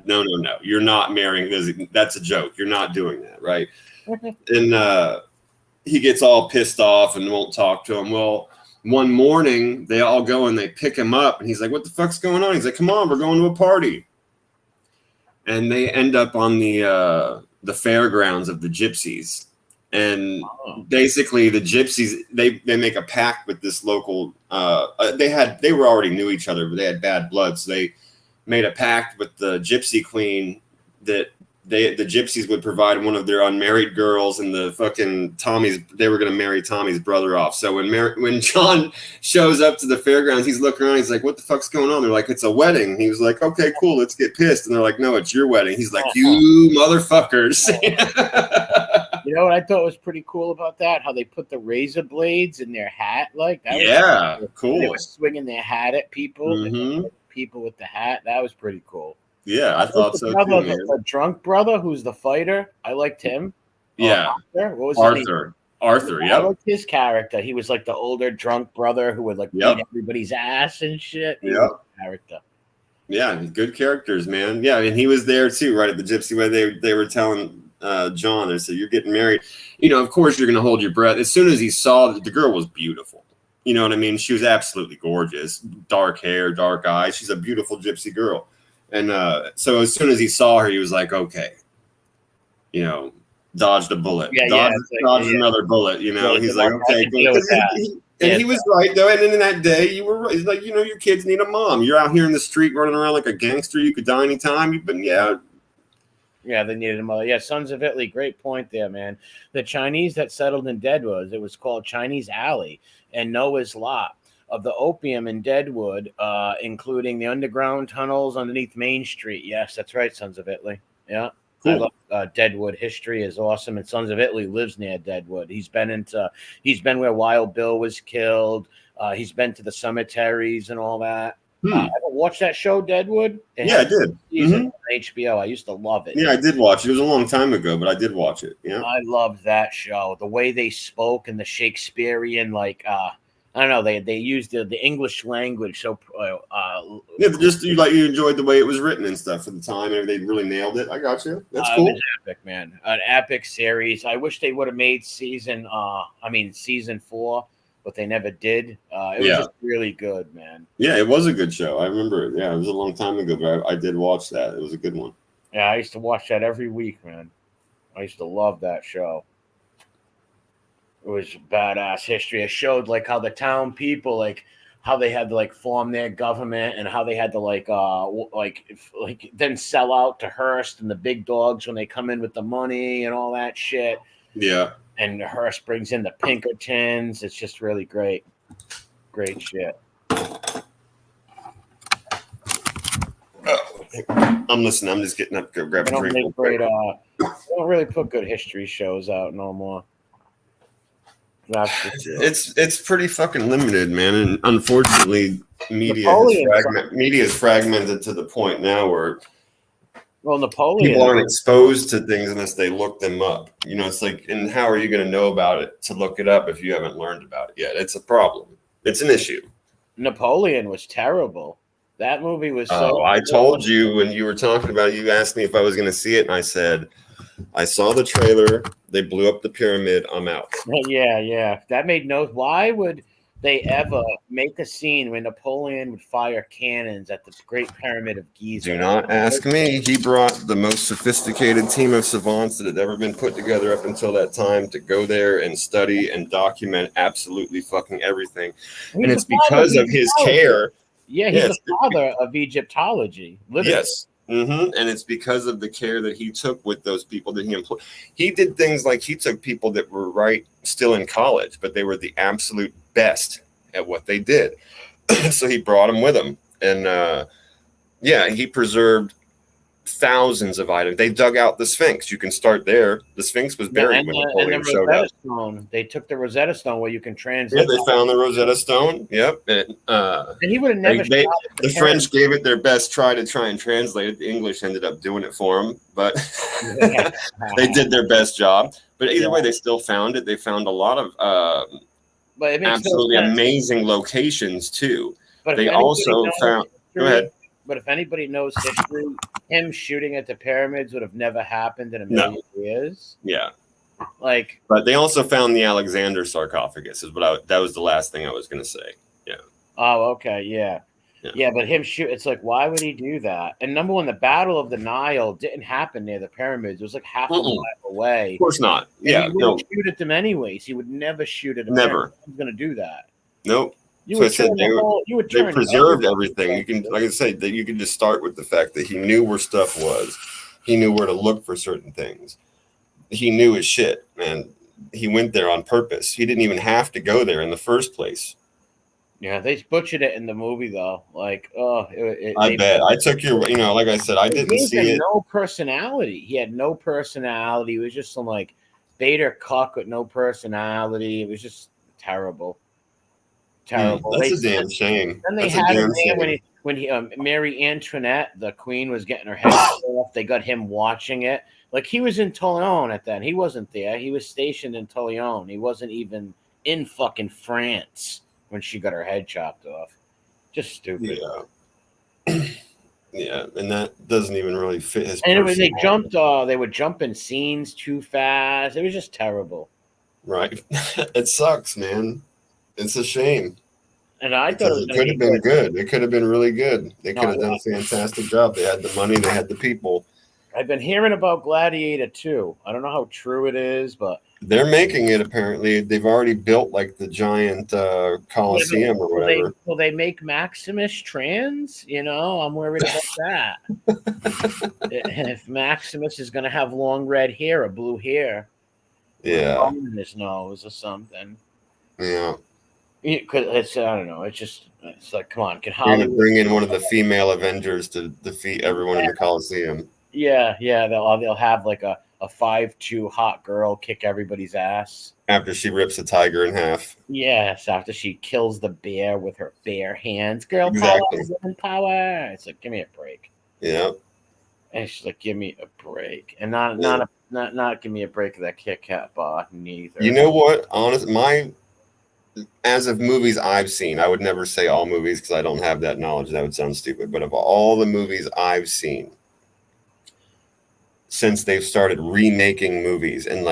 No. You're not marrying Lizzie. That's a joke. You're not doing that, right? And he gets all pissed off and won't talk to him. Well, one morning they all go and they pick him up, and he's like, what the fuck's going on? He's like, come on, we're going to a party. And they end up on the fairgrounds of the gypsies. And basically the gypsies, they make a pact with this local, they were already knew each other, but they had bad blood. So they made a pact with the gypsy queen that the gypsies would provide one of their unmarried girls, and they were going to marry Tommy's brother off. So when John shows up to the fairgrounds, he's looking around. He's like, what the fuck's going on? They're like, it's a wedding. He was like, okay, cool. Let's get pissed. And they're like, no, it's your wedding. He's like, you motherfuckers. You know what I thought was pretty cool about that? How they put the razor blades in their hat. Like that. Yeah, was cool. They were swinging their hat at people. Mm-hmm. People with the hat. That was pretty cool. Yeah, I thought so too. The drunk brother who's the fighter. I liked him. Yeah. What was Arthur? Yeah. I liked his character. He was like the older drunk brother who would like beat everybody's ass and shit. Yeah. Character. Yeah, good characters, man. Yeah, and he was there too, right at the gypsy wedding. They were telling John, they said, you're getting married. You know, of course you're going to hold your breath. As soon as he saw that the girl was beautiful. You know what I mean? She was absolutely gorgeous. Dark hair, dark eyes. She's a beautiful gypsy girl. And so as soon as he saw her, he was like, okay, you know, dodged a bullet. Dodged another bullet, you know. He's like, okay, cool. He was right, though. And in that day, you were right. He's like, you know, your kids need a mom. You're out here in the street running around like a gangster. You could die anytime. Yeah, they needed a mother. Yeah, Sons of Italy, great point there, man. The Chinese that settled in Deadwood, it was called Chinese Alley and Noah's Lot. Of the opium in Deadwood, including the underground tunnels underneath Main Street. Yes, that's right, Sons of Italy. Yeah. Cool. I love Deadwood. History is awesome, and Sons of Italy lives near Deadwood. He's been where Wild Bill was killed. He's been to the cemeteries and all that. I watched that show, Deadwood. Yeah, I did. On HBO. I used to love it. Yeah, I did watch it. It was a long time ago, but I did watch it. Yeah, I loved that show. The way they spoke and the Shakespearean, like, I don't know. They used the English language so. Just you enjoyed the way it was written and stuff for the time, and they really nailed it. I got you. That's cool. It was epic, man. An epic series. I wish they would have made season 4, but they never did. It was just really good, man. Yeah, it was a good show. I remember it. Yeah, it was a long time ago, but I did watch that. It was a good one. Yeah, I used to watch that every week, man. I used to love that show. It was badass history. It showed like how the town people, like how they had to like form their government and how they had to like then sell out to Hearst and the big dogs when they come in with the money and all that shit. Yeah. And Hearst brings in the Pinkertons. It's just really great. Great shit. I'm listening. I'm just getting up to go grab a drink. They don't really put good history shows out no more. It's pretty fucking limited, man. And unfortunately, media is fragmented to the point now where Napoleon, people aren't exposed to things unless they look them up. You know, it's like, and how are you going to know about it to look it up if you haven't learned about it yet? It's a problem. It's an issue. Napoleon was terrible. That movie was so. I told you when you were talking about it, you asked me if I was going to see it, and I said, I saw the trailer. They blew up the pyramid. I'm out. Yeah. That made no. Why would they ever make a scene where Napoleon would fire cannons at the Great Pyramid of Giza? Do not ask me. He brought the most sophisticated team of savants that had ever been put together up until that time to go there and study and document absolutely fucking everything. And it's because of his care. Yeah, he's the father of Egyptology. Literally. Yes. Mm-hmm. And it's because of the care that he took with those people that he employed. He did things like he took people that were still in college, but they were the absolute best at what they did. So he brought them with him. And he preserved thousands of items. They dug out the Sphinx. You can start there. The Sphinx was buried when Napoleon showed up. Stone. They took the Rosetta Stone where you can translate. Yeah, they found the Rosetta Stone. Yep. And he would have never. The French gave it their best try to try and translate it. The English ended up doing it for them, but they did their best job. But either way, they still found it. They found a lot of absolutely amazing locations too. But they also found. Go ahead. But if anybody knows history, him shooting at the pyramids would have never happened in a million years. Yeah. But they also found the Alexander sarcophagus. That was the last thing I was going to say. Yeah. Oh, okay. Yeah. But him it's like, why would he do that? And number one, the Battle of the Nile didn't happen near the pyramids. It was like half a mile away. Of course not. And he wouldn't shoot at them anyways. He would never shoot at them. Never. He's going to do that. Nope. They preserved everything. You can, like I said, that you can just start with the fact that he knew where stuff was. He knew where to look for certain things. He knew his shit, man. He went there on purpose. He didn't even have to go there in the first place. Yeah, they butchered it in the movie though. I bet. I took your, like I said, I didn't see it. No personality. He had no personality. He was just some Bader cuck with no personality. It was just terrible. Terrible. That's a damn shame. Then they had him there when he Mary Antoinette, the queen, was getting her head off. They got him watching it. He was in Toulon at that. He wasn't there. He was stationed in Toulon. He wasn't even in fucking France when she got her head chopped off. Just stupid. Yeah. Yeah, and that doesn't even really fit his. And they jumped. They would jump in scenes too fast. It was just terrible. Right. It sucks, man. It's a shame. And I thought it could have been good. It could have been really good. They could have done a fantastic job. They had the money. They had the people. I've been hearing about Gladiator 2. I don't know how true it is, but they're making it. Apparently, they've already built the giant Coliseum or whatever. Will they make Maximus trans? I'm worried about that. If Maximus is going to have long red hair or blue hair, on his nose or something. Yeah. It's, I don't know. It's like, come on, can Hollywood bring in one of the female Avengers to defeat everyone in the Coliseum? Yeah. They'll have a 5'2" hot girl kick everybody's ass after she rips a tiger in half. Yes, after she kills the bear with her bare hands. Girl power. It's like, give me a break. Yeah. And she's like, give me a break, and not give me a break of that Kit Kat bar neither. You know what? As of movies I've seen, I would never say all movies because I don't have that knowledge. That would sound stupid. But of all the movies I've seen, since they've started remaking movies and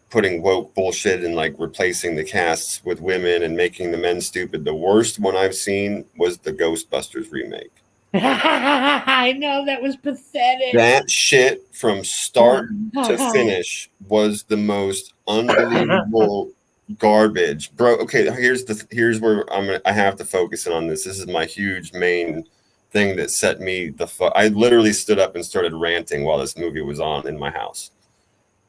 putting woke bullshit and replacing the casts with women and making the men stupid, the worst one I've seen was the Ghostbusters remake. I know, that was pathetic. That shit from start to finish was the most unbelievable garbage, bro. Okay, here's where I have to focus in on this. This is my huge main thing that set me the fuck. I literally stood up and started ranting while this movie was on in my house.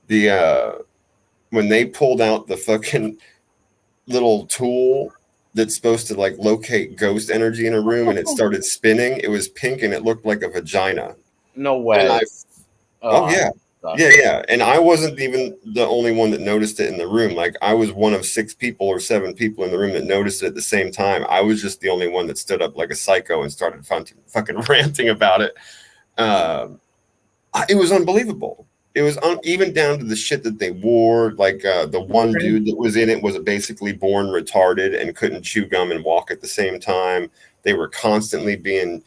When they pulled out the fucking little tool that's supposed to like locate ghost energy in a room, and it started spinning. It was pink and it looked like a vagina. No way. Oh yeah. Yeah. And I wasn't even the only one that noticed it in the room. Like I was one of 6 people or 7 people in the room that noticed it at the same time. I was just the only one that stood up like a psycho and started fucking ranting about it. It was unbelievable. It was even down to the shit that they wore. Like the one dude that was in it was basically born retarded and couldn't chew gum and walk at the same time. They were constantly being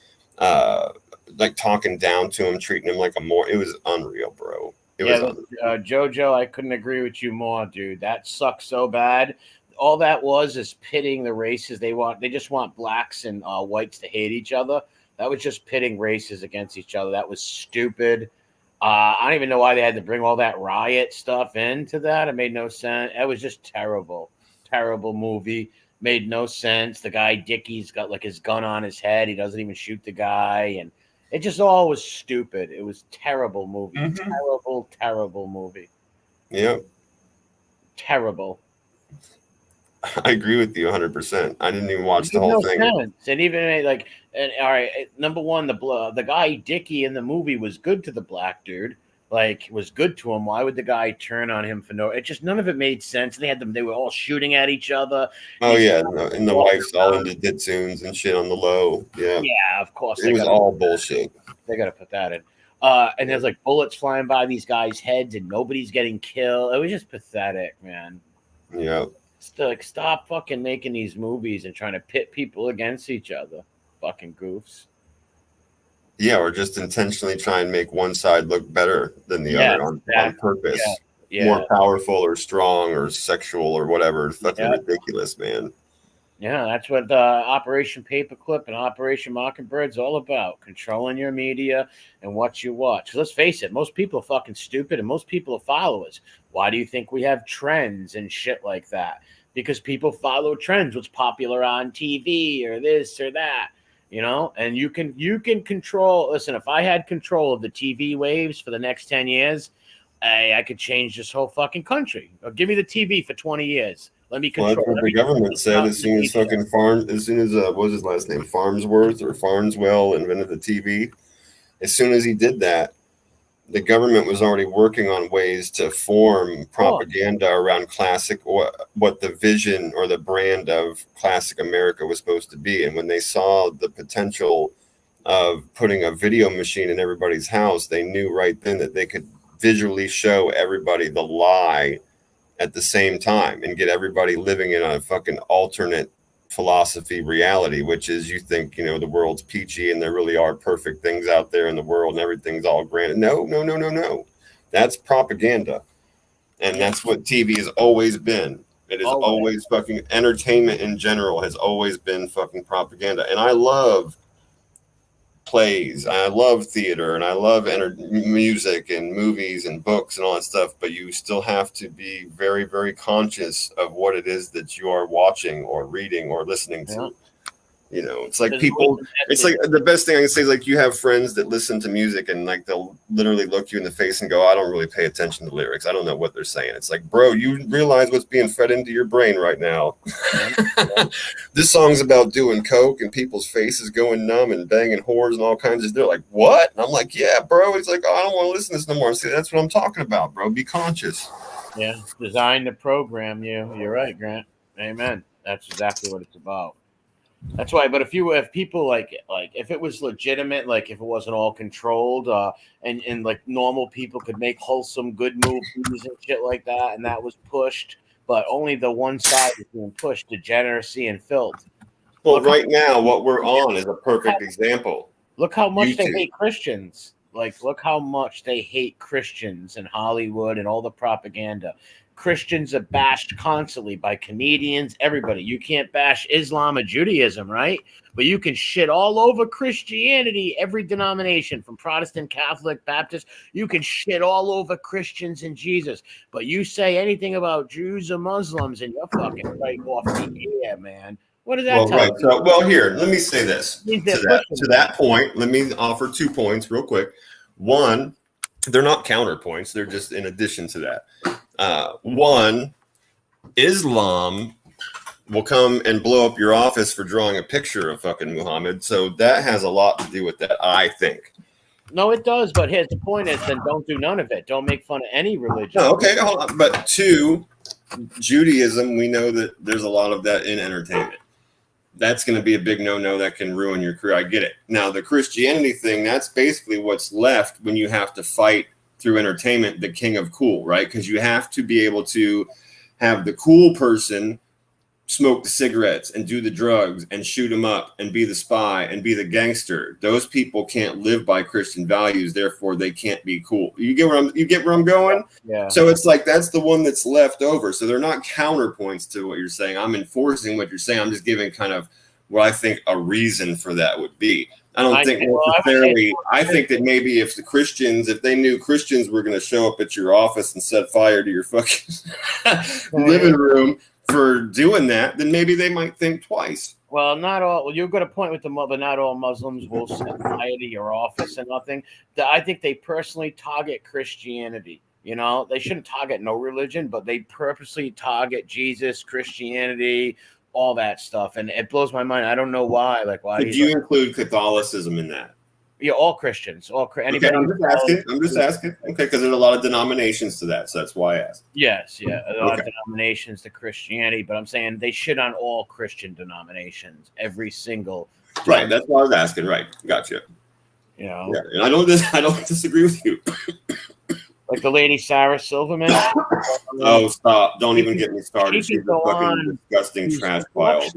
like talking down to him, treating him like a more. It was unreal, bro. Jojo, I couldn't agree with you more, dude. That sucks so bad. All that is pitting the races. They just want blacks and whites to hate each other. That was just pitting races against each other. That was stupid. I don't even know why they had to bring all that riot stuff into that. It made no sense. It was just terrible. Terrible movie. Made no sense. The guy Dickie's got like his gun on his head. He doesn't even shoot the guy, and it just all was stupid. It was terrible movie. Mm-hmm. Terrible movie. Yep. Terrible. I agree with you 100%. I didn't even watch the whole thing. Sense. And even like, all right, number one, the guy Dickie in the movie was good to the black dude. Like, was good to him. Why would the guy turn on him for no? It just none of it made sense. They were all shooting at each other. Oh yeah, and the wife's all into ditsunes and shit on the low. Yeah, yeah, of course. It was all bullshit. They got to put that in. And there's like bullets flying by these guys' heads, and nobody's getting killed. It was just pathetic, man. Yeah. Like, stop fucking making these movies and trying to pit people against each other. Fucking goofs. Yeah, or just intentionally try and make one side look better than the other on purpose. Yeah. More powerful or strong or sexual or whatever. It's fucking ridiculous, man. Yeah, that's what Operation Paperclip and Operation Mockingbird's all about. Controlling your media and what you watch. Let's face it, most people are fucking stupid and most people are followers. Why do you think we have trends and shit like that? Because people follow trends, what's popular on TV or this or that, you know? And you can control. Listen, if I had control of the TV waves for the next 10 years, I could change this whole fucking country. Or give me the TV for 20 years. Let me control. Well, that's what the government said as soon as what was his last name? Farnsworth or Farnswell invented the TV. As soon as he did that, the government was already working on ways to form propaganda around classic, what the vision or the brand of classic America was supposed to be. And when they saw the potential of putting a video machine in everybody's house, they knew right then that they could visually show everybody the lie at the same time and get everybody living in a fucking alternate philosophy reality, which is you think, the world's peachy and there really are perfect things out there in the world and everything's all grand. No. That's propaganda. And that's what TV has always been. It is always fucking entertainment in general has always been fucking propaganda. And I love plays, I love theater, and I love music and movies and books and all that stuff, but you still have to be very, very conscious of what it is that you are watching or reading or listening to. It's like it's like the best thing I can say is like you have friends that listen to music and like they'll literally look you in the face and go, I don't really pay attention to lyrics. I don't know what they're saying. It's like, bro, you realize what's being fed into your brain right now. This song's about doing coke and people's faces going numb and banging whores and all kinds of. They're like, what? And I'm like, yeah, bro. He's like, I don't want to listen to this no more. See, that's what I'm talking about, bro. Be conscious. Yeah, designed to program you. You're right, Grant. Amen. That's exactly what it's about. That's why, but if people like if it was legitimate, like if it wasn't all controlled, and like normal people could make wholesome good movies and shit like that, and that was pushed, but only the one side is being pushed, degeneracy and filth. Well, right now, what we're on is a perfect example. Look how much they hate Christians. Like, look how much they hate Christians in Hollywood and all the propaganda. Christians are bashed constantly by comedians, everybody. You can't bash Islam or Judaism, right? But you can shit all over Christianity, every denomination, from Protestant, Catholic, Baptist. You can shit all over Christians and Jesus. But you say anything about Jews or Muslims, and you're fucking right off the air, man. What does that Well, tell right. you? So, well, here, let me say this. It means they're To pushing that point, let me offer 2 points real quick. One, they're not counterpoints. They're just in addition to that. One, Islam will come and blow up your office for drawing a picture of fucking Muhammad. So that has a lot to do with that, I think. No, it does. But here's the point: is then don't do none of it. Don't make fun of any religion. No, okay, hold on. But 2, Judaism, we know that there's a lot of that in entertainment. That's going to be a big no-no that can ruin your career. I get it. Now, the Christianity thing, that's basically what's left when you have to fight through entertainment, the king of cool, right? Because you have to be able to have the cool person smoke the cigarettes and do the drugs and shoot them up and be the spy and be the gangster. Those people can't live by Christian values, therefore they can't be cool. You get where I'm going? Yeah. So it's like that's the one that's left over. So they're not counterpoints to what you're saying. I'm enforcing what you're saying. I'm just giving kind of what I think a reason for that would be. I don't think necessarily. I think that maybe if they knew Christians were going to show up at your office and set fire to your fucking living room for doing that, then maybe they might think twice. Well, not all. Well, you've got a point with the but not all Muslims will set fire to your office and nothing. I think they personally target Christianity. You know, they shouldn't target no religion, but they purposely target Jesus, Christianity, all that stuff, and it blows my mind. I don't know why. Like, why? Did you include Catholicism in that? Yeah, all Christians, anybody. Okay, I'm just asking. Okay, because there's a lot of denominations to that, so that's why I asked. Yes, yeah, a lot of denominations to Christianity, but I'm saying they shit on all Christian denominations, every single. Right, that's what I was asking. Right, gotcha. You know, yeah, and I don't disagree with you. Like the lady Sarah Silverman. Oh, stop! Don't even get me started. She's a fucking disgusting trash pile.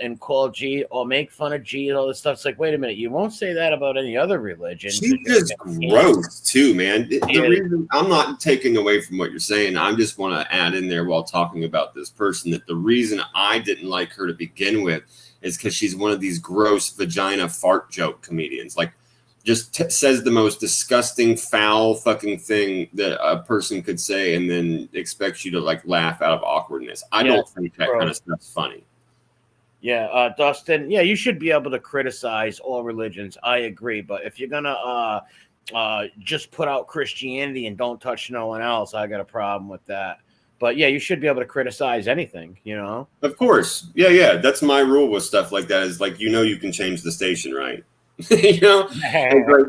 And call G or make fun of G and all this stuff. It's like, wait a minute, you won't say that about any other religion. She's just gross too, man. The reason I'm not taking away from what you're saying, I just want to add in there while talking about this person that the reason I didn't like her to begin with is because she's one of these gross vagina fart joke comedians. Like, just says the most disgusting, foul fucking thing that a person could say and then expects you to like laugh out of awkwardness. I don't think that kind of stuff's funny. Yeah, Dustin, yeah, you should be able to criticize all religions. I agree. But if you're going to just put out Christianity and don't touch no one else, I got a problem with that. But yeah, you should be able to criticize anything, you know? Of course. Yeah. That's my rule with stuff like that is like, you can change the station, right? You know,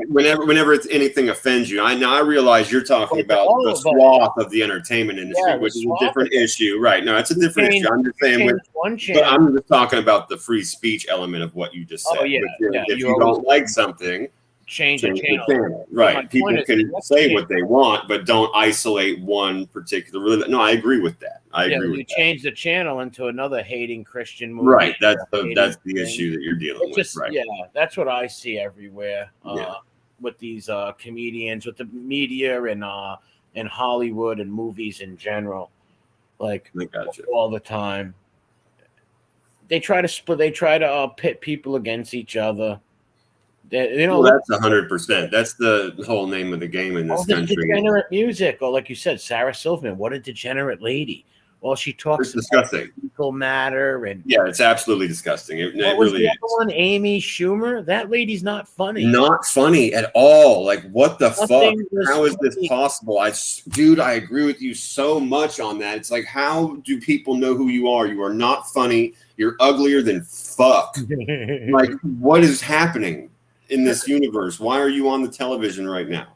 whenever it's anything offends you, I realize you're talking about the swath of the entertainment industry, which is a different issue, right? No, it's a different issue. I'm just saying, but I'm just talking about the free speech element of what you just said. If you don't like something, change the channel. Right? People can say what they want, but don't isolate one particular religion. No, I agree with that. I agree with that. You change the channel into another hating Christian movie. Right. That's the issue that you're dealing with. Right. Yeah, that's what I see everywhere with these comedians, with the media and Hollywood and movies in general. Like all the time. They try to pit people against each other. That's 100%. That's the whole name of the game in this country. Degenerate music, or like you said, Sarah Silverman. What a degenerate lady! Well, she talks about equal matter, and it's absolutely disgusting. It really is. One, Amy Schumer. That lady's not funny. Not funny at all. Like, what the fuck? How is this possible? I agree with you so much on that. It's like, how do people know who you are? You are not funny. You're uglier than fuck. Like, what is happening in this universe? Why are you on the television right now?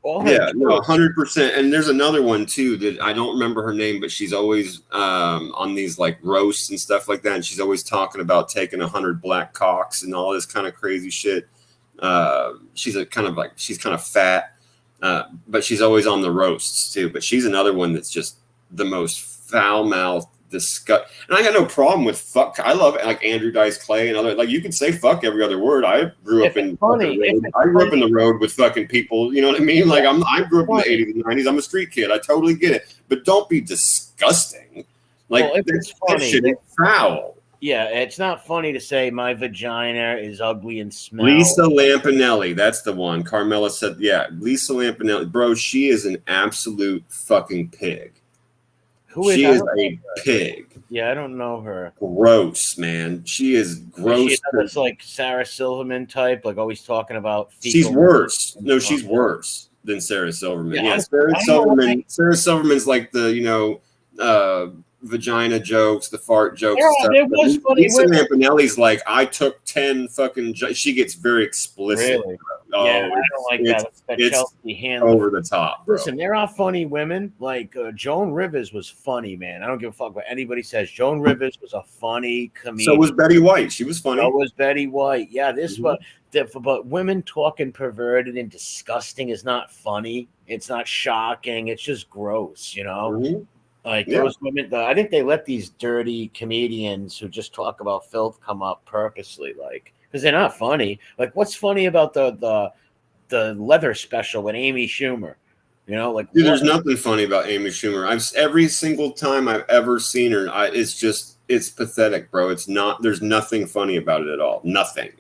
100%. And there's another one too that I don't remember her name, but she's always on these like roasts and stuff like that, and she's always talking about taking 100 black cocks and all this kind of crazy shit. She's kind of fat, but she's always on the roasts too. But she's another one that's just the most foul-mouthed, disgust. And I got no problem with fuck. I love it. Like Andrew Dice Clay and other, like you can say fuck every other word. I grew up in the road with fucking people. You know what I mean? Like I grew up in the 80s and 90s. I'm a street kid. I totally get it. But don't be disgusting. Like that shit is foul. Yeah, it's not funny to say my vagina is ugly and smells. Lisa Lampanelli, that's the one. Carmela said, yeah, Lisa Lampanelli. Bro, she is an absolute fucking pig. She is a pig. Yeah, I don't know her. Gross, man. She is gross. It's like Sarah Silverman type, like always talking about fecal. She's worse. No, she's worse than Sarah Silverman. Yeah, Sarah Silverman's like the, vagina jokes, the fart jokes. Yeah, it was funny. Lisa Lampanelli's like, I took 10 fucking. She gets very explicit. Really? Oh, yeah, I don't like that. It's over the top. Bro. Listen, there are funny women. Like Joan Rivers was funny, man. I don't give a fuck what anybody says. Joan Rivers was a funny comedian. So was Betty White. She was funny. So was Betty White. Yeah, but women talking perverted and disgusting is not funny. It's not shocking. It's just gross, Mm-hmm. Like those women, I think they let these dirty comedians who just talk about filth come up purposely, like because they're not funny. Like, what's funny about the leather special with Amy Schumer? Dude, there's nothing funny about Amy Schumer. Every single time I've ever seen her, it's pathetic, bro. It's not. There's nothing funny about it at all. Nothing.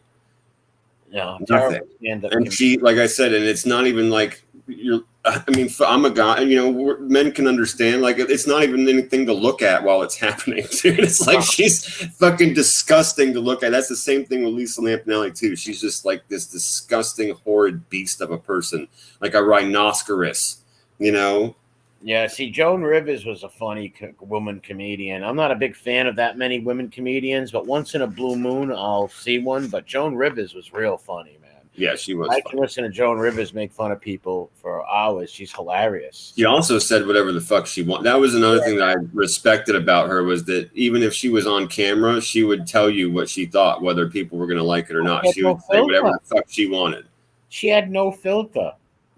No, nothing. And she, like I said, and it's not even like you're. I mean, I'm a guy, men can understand. Like, it's not even anything to look at while it's happening, dude. It's like she's fucking disgusting to look at. That's the same thing with Lisa Lampanelli, too. She's just like this disgusting, horrid beast of a person, like a rhinoceros, Yeah, see, Joan Rivers was a funny woman comedian. I'm not a big fan of that many women comedians, but once in a blue moon, I'll see one. But Joan Rivers was real funny, man. Yeah, she was. I can listen to Joan Rivers make fun of people for hours. She's hilarious. She also said whatever the fuck she wanted. That was another thing that I respected about her, was that even if she was on camera, she would tell you what she thought, whether people were going to like it or not. She would say whatever the fuck she wanted. She had no filter.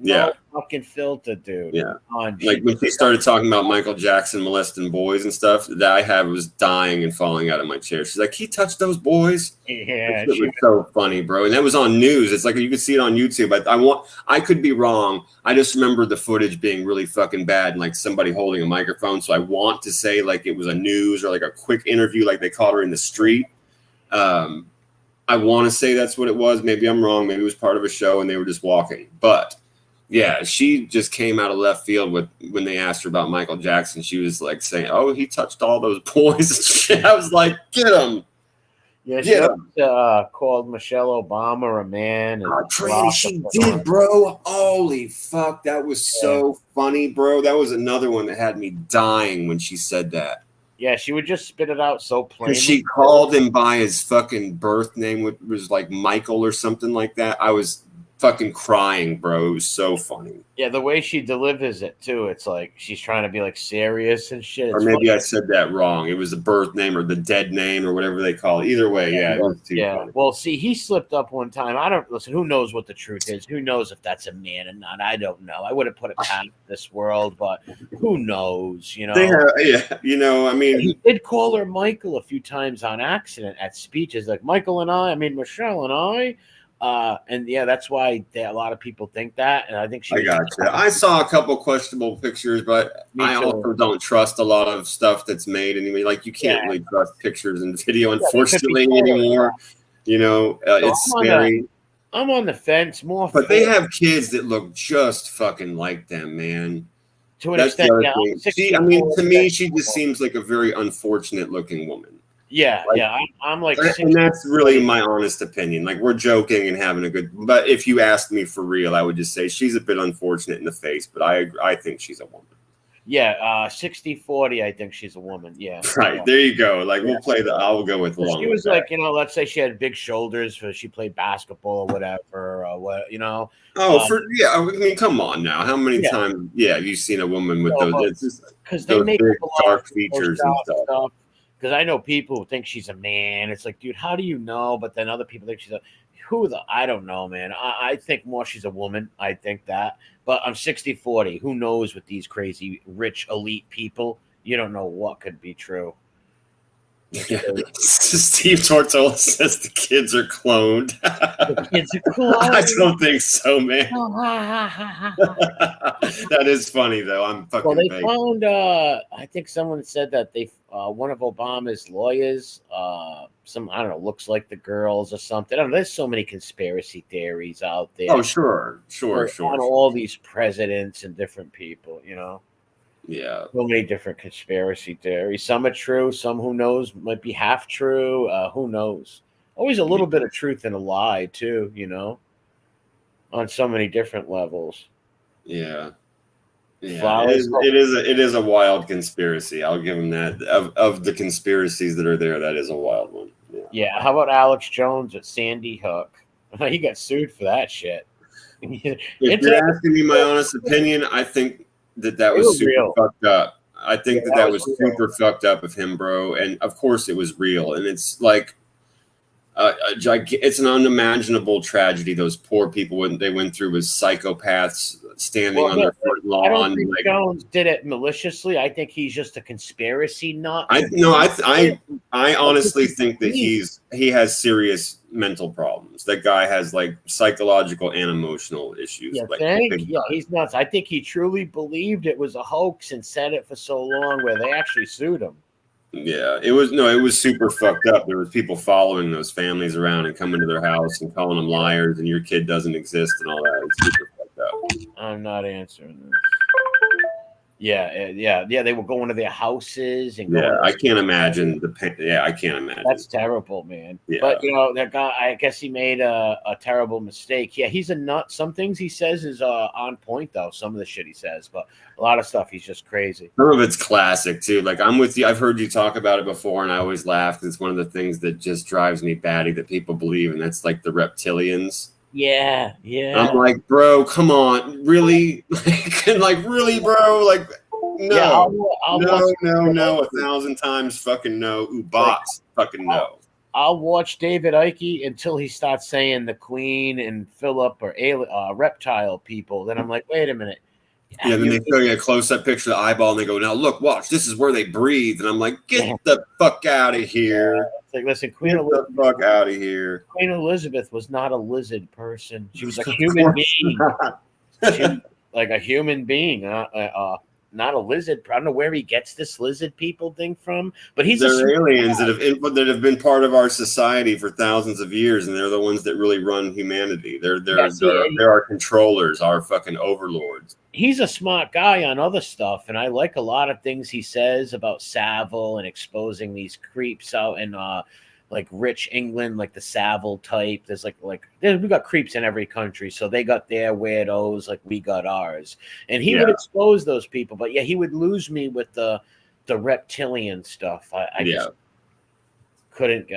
No fucking filter, dude. Yeah. Like when she started talking about Michael Jackson molesting boys and stuff, that I was dying and falling out of my chair. She's like, he touched those boys. Yeah. It was so funny, bro. And that was on news. It's like you could see it on YouTube. I could be wrong. I just remember the footage being really fucking bad and like somebody holding a microphone. So I want to say like it was a news or like a quick interview, like they caught her in the street. I want to say that's what it was. Maybe I'm wrong. Maybe it was part of a show and they were just walking. But yeah, she just came out of left field when they asked her about Michael Jackson. She was like saying, "Oh, he touched all those boys." And shit. I was like, "Get him!" Yeah, she called Michelle Obama a man. And she did, bro. Holy fuck, that was so funny, bro. That was another one that had me dying when she said that. Yeah, she would just spit it out so plainly. She called him by his fucking birth name, which was like Michael or something like that. I was fucking crying, bro. It was so funny. Yeah, the way she delivers it too, it's like she's trying to be like serious and shit. It's or maybe funny. I said that wrong. It was the birth name or the dead name or whatever they call it. Either way, yeah, it was too funny. Well, see, he slipped up one time. I don't listen. Who knows what the truth is? Who knows if that's a man or not? I don't know. I wouldn't put it past this world, but who knows? I mean, he did call her Michael a few times on accident at speeches, like Michael and I. I mean, Michelle and I. And yeah, that's why a lot of people think that. And I think I got you. I saw a couple questionable pictures, but I also don't trust a lot of stuff that's made anyway. Like you can't really trust pictures and video, unfortunately, anymore. It's scary. I'm on the fence more. But they have kids that look just fucking like them, man. To an extent, yeah. To me, she just seems like a very unfortunate looking woman. Yeah, I'm like, and that's really my honest opinion. Like we're joking and having a good, but if you asked me for real, I would just say she's a bit unfortunate in the face, but I think she's a woman. Yeah, 60-40, I think she's a woman. Yeah, right. There you go. Like we'll play I'll go with long. She was like, let's say she had big shoulders for she played basketball or whatever, Oh, I mean, come on now. How many times? Yeah, have you seen a woman with those? Because they make big dark features and stuff. Because I know people who think she's a man. It's like, dude, how do you know? But then other people think she's I don't know, man. I think more she's a woman. I think that. But I'm 60-40. Who knows with these crazy, rich, elite people? You don't know what could be true. Steve Tortola says the kids are cloned. The kids are cloned. I don't think so, man. That is funny though. I'm fucking. Well, they baked. found. I think someone said that they one of Obama's lawyers. Some I don't know. Looks like the girls or something. I don't know. There's so many conspiracy theories out there. Oh, sure. On all these presidents and different people. You know. Yeah. So many different conspiracy theories. Some are true. Some, who knows, might be half true. Who knows? Always a little bit of truth in a lie too. You know. On so many different levels. Yeah. Yeah, it is a wild conspiracy. I'll give him that. Of the conspiracies that are there, that is a wild one. Yeah. How about Alex Jones at Sandy Hook? He got sued for that shit. If you're asking me my honest opinion, I think that was super real. Fucked up. I think that was super fucked up of him, bro. And of course, it was real. And it's like it's an unimaginable tragedy. Those poor people when they went through with psychopaths standing on their front lawn. I don't think Jones did it maliciously. I think he's just a conspiracy nut. I honestly think that he has serious mental problems. That guy has like psychological and emotional issues. Yeah, he's nuts. I think he truly believed it was a hoax and said it for so long where they actually sued him. Yeah, it was super fucked up. There was people following those families around and coming to their house and calling them liars and your kid doesn't exist and all that. It's super fucked up. I'm not answering this. Yeah. They were going to their houses and I can't imagine the pain. Yeah, I can't imagine. That's terrible, man. Yeah. But that guy, I guess he made a terrible mistake. Yeah, he's a nut. Some things he says is on point though. Some of the shit he says, but a lot of stuff he's just crazy. Some of it's classic too. Like I'm with you. I've heard you talk about it before, and I always laugh. It's one of the things that just drives me batty that people believe, and that's like the reptilians. Yeah. I'm like, bro, come on, really? like really, bro? Like, no, no, 1,000 times, fucking no. Bots, fucking no. I'll watch David Icke until he starts saying the Queen and Philip or reptile people. Then I'm like, wait a minute. Yeah, then they show you a close-up picture of the eyeball, and they go, "Now look, watch. This is where they breathe." And I'm like, "Get the fuck out of here!" It's like, listen, Get the fuck out of here. Queen Elizabeth was not a lizard person. She was a human being. She was like a human being, not a lizard. I don't know where he gets this lizard people thing from, but they're aliens that have been part of our society for thousands of years, and they're the ones that really run humanity. They're our controllers, our fucking overlords. He's a smart guy on other stuff, and I like a lot of things he says about Savile and exposing these creeps out in like rich England, like the Savile type. There's we got creeps in every country, so they got their weirdos like we got ours. And he would expose those people, but he would lose me with the reptilian stuff. I just couldn't.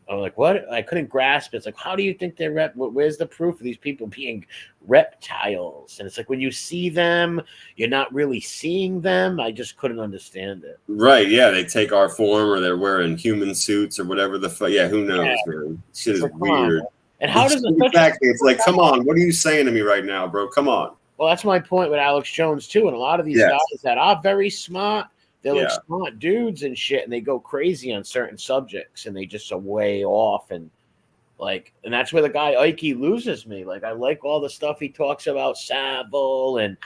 I'm like, what? I couldn't grasp it. It's like, how do you think they're where's the proof of these people being reptiles? And it's like, when you see them, you're not really seeing them. I just couldn't understand it. Right. Yeah. They take our form, or they're wearing human suits or whatever the fuck. Yeah. Who knows, man? Shit is weird. And how does it's like, come on. What are you saying to me right now, bro? Come on. Well, that's my point with Alex Jones too. And a lot of these guys that are very smart, they're like smart dudes and shit, and they go crazy on certain subjects, and they just are way off. And that's where the guy Ike loses me. Like, I like all the stuff he talks about Savile and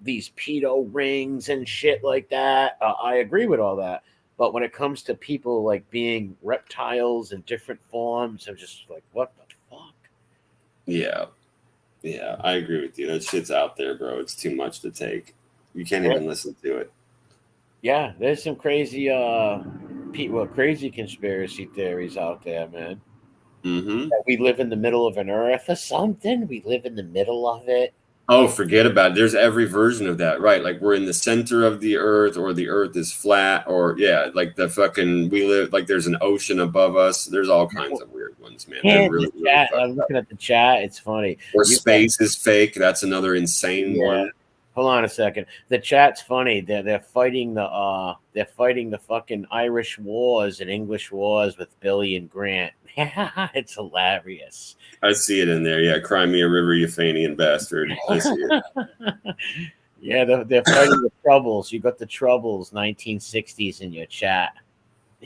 these pedo rings and shit like that. I agree with all that. But when it comes to people like being reptiles in different forms, I'm just like, what the fuck? Yeah. Yeah, I agree with you. That shit's out there, bro. It's too much to take. You can't even listen to it. Yeah, there's some crazy crazy conspiracy theories out there, man. Mm-hmm. That we live in the middle of an earth or something. We live in the middle of it. Oh, forget about it. There's every version of that, right? Like, we're in the center of the earth, or the earth is flat, or like the fucking we live like there's an ocean above us. There's all kinds of weird ones, man. Really I'm looking at the chat. It's funny. Or space is fake. That's another insane one. Hold on a second. The chat's funny. They're fighting the fucking Irish wars and English wars with Billy and Grant. It's hilarious. I see it in there. Yeah, cry me a river, you Fenian bastard. I see it. Yeah, they're fighting the troubles. You got the troubles, 1960s in your chat.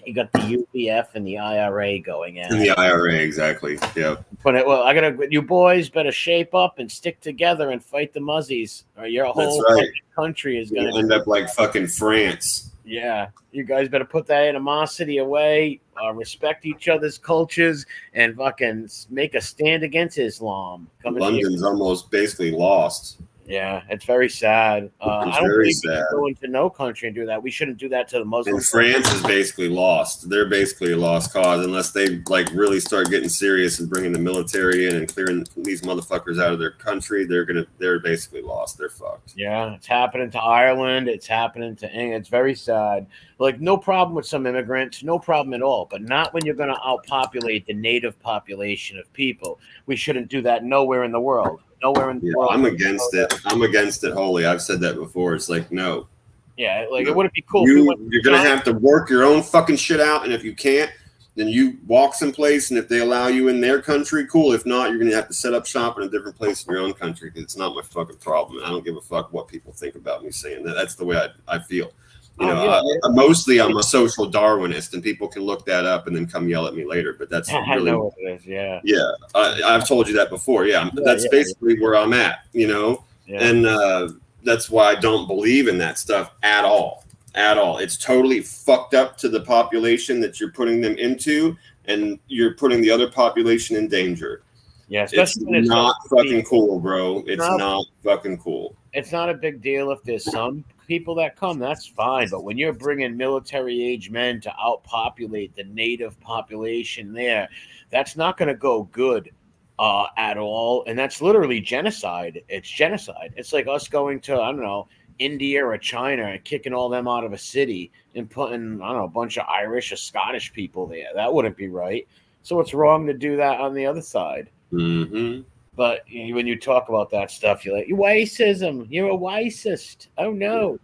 You got the UPF and the IRA going at In the it. IRA, exactly. Yeah. But I gotta. You boys better shape up and stick together and fight the muzzies, or your whole right. country is You're gonna end up like fucking France. Yeah, you guys better put that animosity away. Respect each other's cultures and fucking make a stand against Islam. London's almost basically lost. Yeah, it's very sad. It's I don't very think we sad. should go into no country and do that. We shouldn't do that to the Muslims. And France is basically lost. They're basically a lost cause unless they like really start getting serious and bringing the military in and clearing these motherfuckers out of their country. They're basically lost. They're fucked. Yeah, it's happening to Ireland. It's happening to England. It's very sad. Like, no problem with some immigrants, no problem at all, but not when you're going to outpopulate the native population of people. We shouldn't do that nowhere in the world. Nowhere in the world. I'm against it. I'm against it wholly. I've said that before. It's like, no. Yeah, like, it wouldn't be cool. You're going to have to work your own fucking shit out, and if you can't, then you walk someplace, and if they allow you in their country, cool. If not, you're going to have to set up shop in a different place in your own country because it's not my fucking problem. I don't give a fuck what people think about me saying that. That's the way I feel. Mostly I'm a social Darwinist, and people can look that up and then come yell at me later. But that's really, I know what it is. Yeah. Yeah. I've told you that before. Yeah. That's basically where I'm at, and that's why I don't believe in that stuff at all. It's totally fucked up to the population that you're putting them into, and you're putting the other population in danger. Yeah. It's not fucking cool, bro. It's not fucking cool. It's not a big deal if there's some people that come, that's fine. But when you're bringing military age men to outpopulate the native population there, that's not going to go good at all. And that's literally genocide. It's genocide. It's like us going to, I don't know, India or China and kicking all them out of a city and putting, I don't know, a bunch of Irish or Scottish people there. That wouldn't be right. So it's wrong to do that on the other side. Mm-hmm. But when you talk about that stuff, you're like, racism. You're a racist. Oh, no.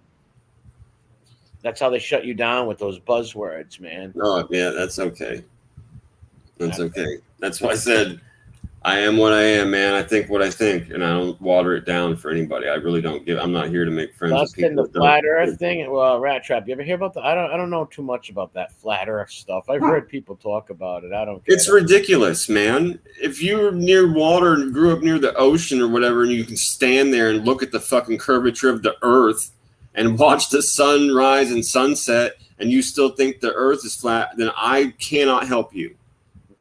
That's how they shut you down with those buzzwords, man. Oh, yeah, that's okay. That's okay. That's why I said I am what I am, man. I think what I think, and I don't water it down for anybody. I really don't give. I'm not here to make friends with people. The flat Earth thing. Well, Rat Trap. You ever hear about that? I don't know too much about that flat Earth stuff. I've heard people talk about it. I don't. It's ridiculous, man. If you're near water and grew up near the ocean or whatever, and you can stand there and look at the fucking curvature of the Earth and watch the sun rise and sunset, and you still think the Earth is flat, then I cannot help you.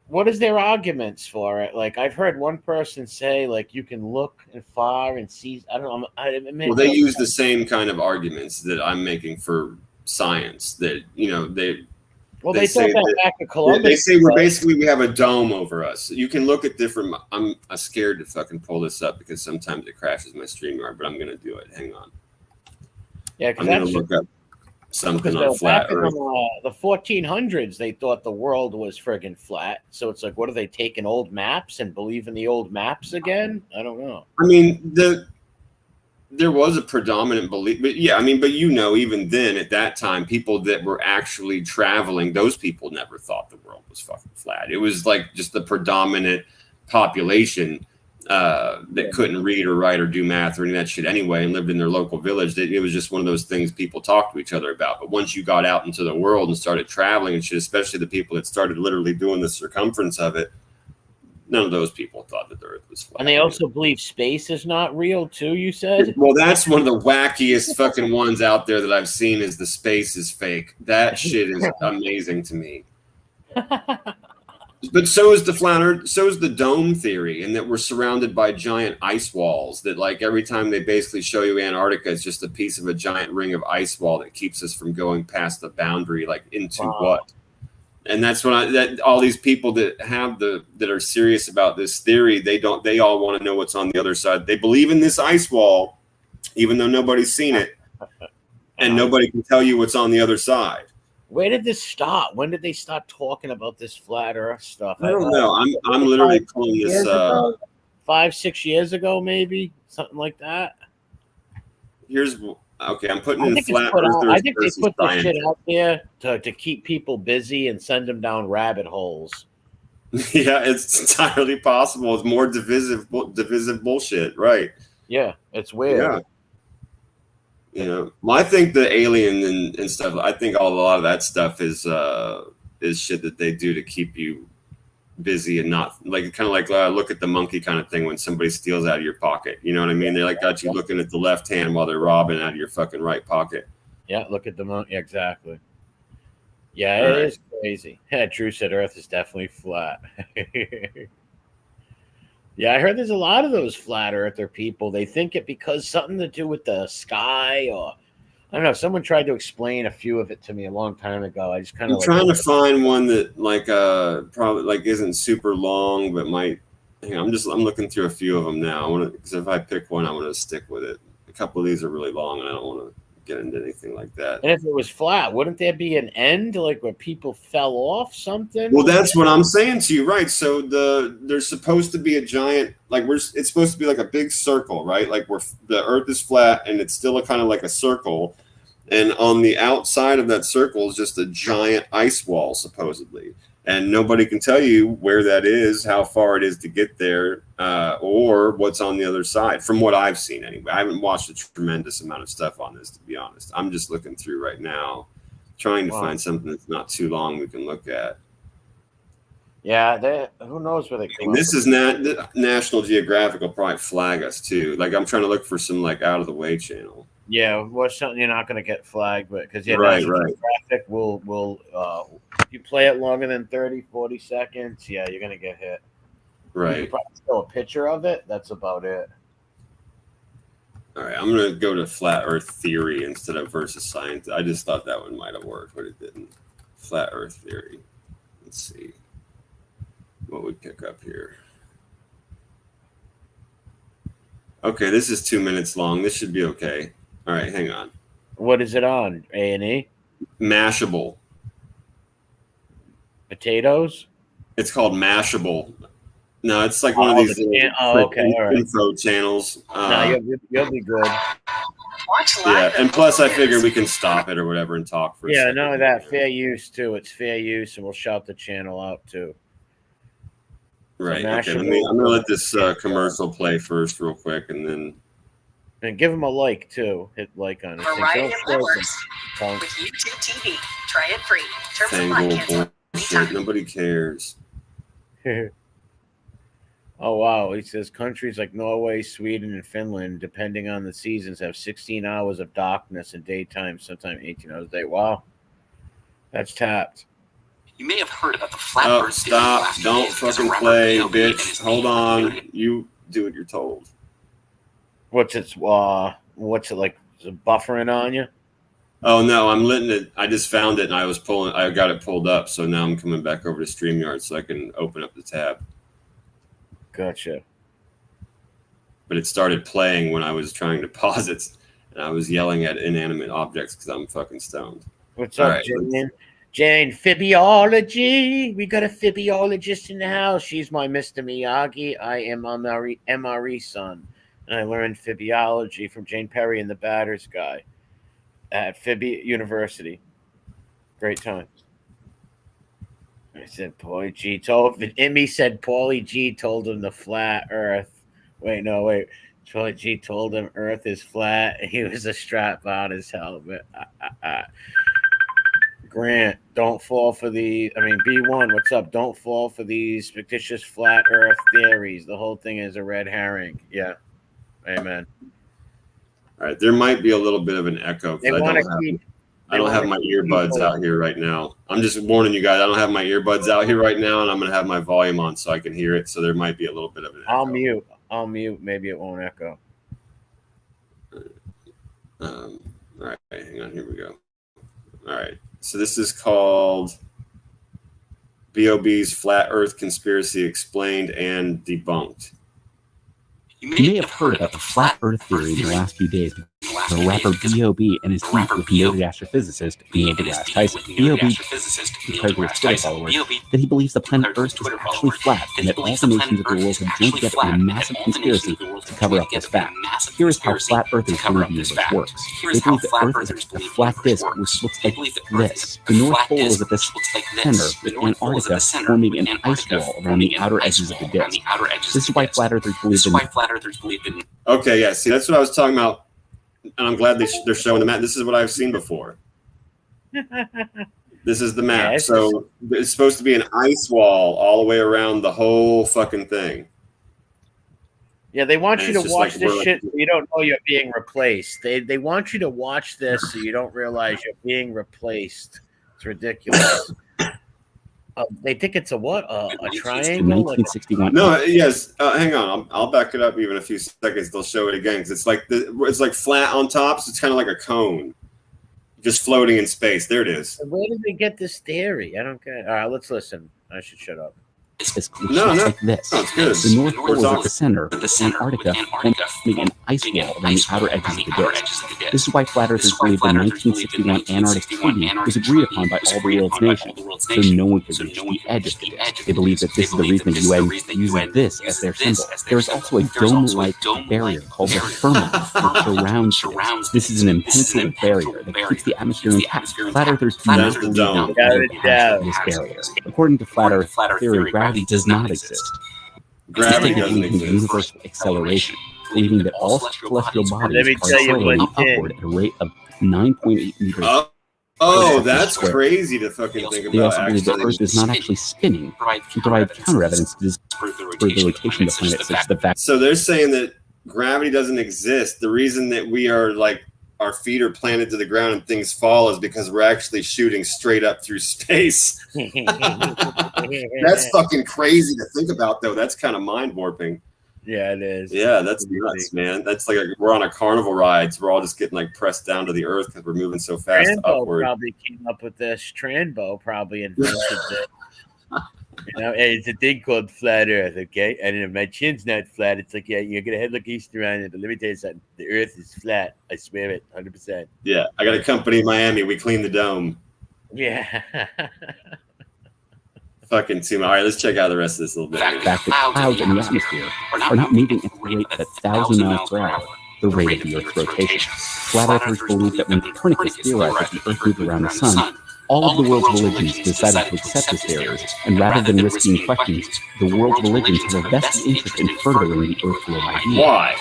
What is their arguments for it? Like, I've heard one person say, like, you can look far and see. I don't know. Well, they use the same kind of arguments that I'm making for science. That they say that back in Columbus. They say we have a dome over us. You can look at different. I'm scared to fucking pull this up because sometimes it crashes my StreamYard, but I'm gonna do it. Hang on. Yeah, because I'm gonna look up something on flat Earth. The 1400s, they thought the world was friggin' flat. So it's like, what are they taking old maps and believe in the old maps again? I don't know. I mean, there was a predominant belief, but yeah, I mean, but even then at that time, people that were actually traveling, those people never thought the world was fucking flat. It was like just the predominant population that couldn't read or write or do math or any of that shit anyway and lived in their local village. It was just one of those things people talked to each other about. But once you got out into the world and started traveling and shit, especially the people that started literally doing the circumference of it, none of those people thought that the Earth was flat. And they also believe space is not real too, you said? Well, that's one of the wackiest fucking ones out there that I've seen is the space is fake. That shit is amazing to me. But so is the flat Earth, so is the dome theory, and that we're surrounded by giant ice walls. That like every time they basically show you Antarctica, it's just a piece of a giant ring of ice wall that keeps us from going past the boundary, like into what? And that's when all these people that are serious about this theory, they all want to know what's on the other side. They believe in this ice wall, even though nobody's seen it, and nobody can tell you what's on the other side. Where did this start? When did they start talking about this flat Earth stuff? I don't know. I'm literally calling this 5-6 years ago, maybe something like that. I'm putting in flat Earthers. I think they put this shit out there to keep people busy and send them down rabbit holes. Yeah, it's entirely possible. It's more divisive bullshit, right? Yeah, it's weird. You know, well, I think the alien and stuff. I think a lot of that stuff is shit that they do to keep you busy and not like kind of like look at the monkey kind of thing when somebody steals out of your pocket. You know what I mean? They like got you looking at the left hand while they're robbing out of your fucking right pocket. Yeah, look at the monkey. Exactly. Yeah, it is crazy. Yeah, Drew said Earth is definitely flat. Yeah, I heard there's a lot of those flat earther people. They think it because something to do with the sky, or I don't know. Someone tried to explain a few of it to me a long time ago. I just kind of trying to find one that like probably like isn't super long, but might. Hang on, I'm looking through a few of them now. I want to because if I pick one, I want to stick with it. A couple of these are really long, and I don't want to get into anything like that. And if it was flat, wouldn't there be an end, like where people fell off something? Well, that's what I'm saying to you, right? So there's supposed to be a giant, like it's supposed to be like a big circle, right? Like where the Earth is flat and it's still a kind of like a circle, and on the outside of that circle is just a giant ice wall, supposedly. And nobody can tell you where that is, how far it is to get there, or what's on the other side, from what I've seen anyway. I haven't watched a tremendous amount of stuff on this, to be honest. I'm just looking through right now, trying to find something that's not too long we can look at. Yeah, who knows where they come from. This is National Geographic will probably flag us, too. Like, I'm trying to look for some, like, out-of-the-way channel. Yeah, well, something you're not going to get flagged with, because right. Geographic will you play it longer than 30, 40 seconds, yeah, you're going to get hit. Right. You can probably show a picture of it. That's about it. All right, I'm going to go to Flat Earth Theory instead of versus science. I just thought that one might have worked, but it didn't. Flat Earth Theory. Let's see what we pick up here. Okay, this is 2 minutes long. This should be okay. All right, hang on. What is it on? A&E? Mashable. Potatoes? It's called Mashable. No, it's like one of these info channels. No, you'll be good. Yeah, and plus I figured we can stop it or whatever and talk for a second. Yeah, no, that fair use too. It's fair use, and we'll shout the channel out too. Right. Okay. I'm gonna let this commercial play first, real quick, and then. And give them a like too. Hit like on it. Variety of networks with YouTube TV. Try it free. Terms apply. Bullshit. Nobody cares. Oh wow! He says countries like Norway, Sweden, and Finland, depending on the seasons, have 16 hours of darkness in daytime, sometimes 18 hours a day. Wow, that's tapped. You may have heard about the flat Earth. Stop! Don't fucking play, bitch. Hold on. You do what you're told. What's it like? Is it buffering on you? Oh no, I'm letting it. I just found it and I got it pulled up, so now I'm coming back over to StreamYard so I can open up the tab. Gotcha. But it started playing when I was trying to pause it, and I was yelling at inanimate objects because I'm fucking stoned. What's up, right, Jane? Jane, phybiology. We got a phybiologist in the house. She's my Mr. Miyagi. I am a MRE son. And I learned phybiology from Jane Perry and the Batters guy at Phoebe University. Great times. I said, Paulie G told Emmy said Paulie G told him the flat Earth. Wait. Paulie G told him Earth is flat. And he was a strap on his helmet. Grant, don't fall for B1, what's up? Don't fall for these fictitious flat Earth theories. The whole thing is a red herring. Yeah. Amen. All right, there might be a little bit of an echo because I don't have my earbuds out here right now. I'm just warning you guys. I don't have my earbuds out here right now, and I'm going to have my volume on so I can hear it. So there might be a little bit of an echo. I'll mute. Maybe it won't echo. All right, hang on. Here we go. All right. So this is called BOB's Flat Earth Conspiracy Explained and Debunked. You may have heard about the flat Earth theory in the last few days. The rapper B.O.B. and his beef with noted astrophysicist Neil deGrasse Tyson. B.O.B. declared to his Twitter followers that he believes the planet Earth is actually flat and that all the nations of the world have joined together in a massive conspiracy to cover up this fact. Here is how flat Earthers believe the universe works. They believe that Earth is a flat disk which looks like this. The North Pole is at the center, with Antarctica forming an ice wall around the outer edges of the disk. This is why flat Earthers believe in. Okay, yeah, see, that's what I was talking about. I'm glad they're showing the map. This is what I've seen before. This is the map. So it's supposed to be an ice wall all the way around the whole fucking thing. Yeah, they want you to watch this like, shit so you don't know you're being replaced. They want you to watch this so you don't realize you're being replaced. It's ridiculous. They think it's a what? A triangle? 1961. No, yes. Hang on. I'll back it up even a few seconds. They'll show it again because it's like flat on top. So it's kind of like a cone, just floating in space. There it is. Where did they get this theory? I don't get it. All right, let's listen. I should shut up. It's like this. No, it's good. The North Pole is at the center, Antarctica forming an ice wall around the outer edges of the disk. This is why flat earthers believe the 1961 Antarctic Treaty was agreed upon by all the world's nations, so no one could reach the edge of the disk. They believe that this is the reason the UN uses this as their symbol. There is also a dome-like barrier called the firmament that surrounds this. This is an impenetrable barrier that keeps the atmosphere intact. Flat earthers do not believe in this barrier. According to flat earth theory, gravity does not exist. Gravity doesn't exist. Universal acceleration, believing that all celestial bodies are accelerating upward at a rate of 9.8 meters. Oh, that's crazy to fucking think about. They also believe that Earth is not actually spinning. To provide counter evidence to this further rotation of the planet, such as the fact. So they're saying that gravity doesn't exist. The reason that we are like our feet are planted to the ground and things fall is because we're actually shooting straight up through space. That's fucking crazy to think about, though. That's kind of mind warping. Yeah, it is. Yeah, that's nuts, man. That's like we're on a carnival ride, so we're all just getting like pressed down to the earth because we're moving so fast upward. Probably came up with this. Tranbo probably invented it. You know, hey, it's a thing called flat Earth, okay? And if my chin's not flat, it's like, yeah, you're gonna head look east around it. But let me tell you something: the Earth is flat. I swear it, 100%. Yeah, I got a company in Miami. We clean the dome. Yeah. Fucking too much. All right, let's check out the rest of this a little bit. The fact that clouds in the atmosphere are not moving at the rate of 1,000 miles per hour, the rate of the Earth's rotation. Flat earthers believe that when Copernicus theorized that the Earth moved around the sun, all of the world's religions decided to accept this theory, and rather than risking questions, the world's religions have a vested interest in furthering the Earth world idea. Why?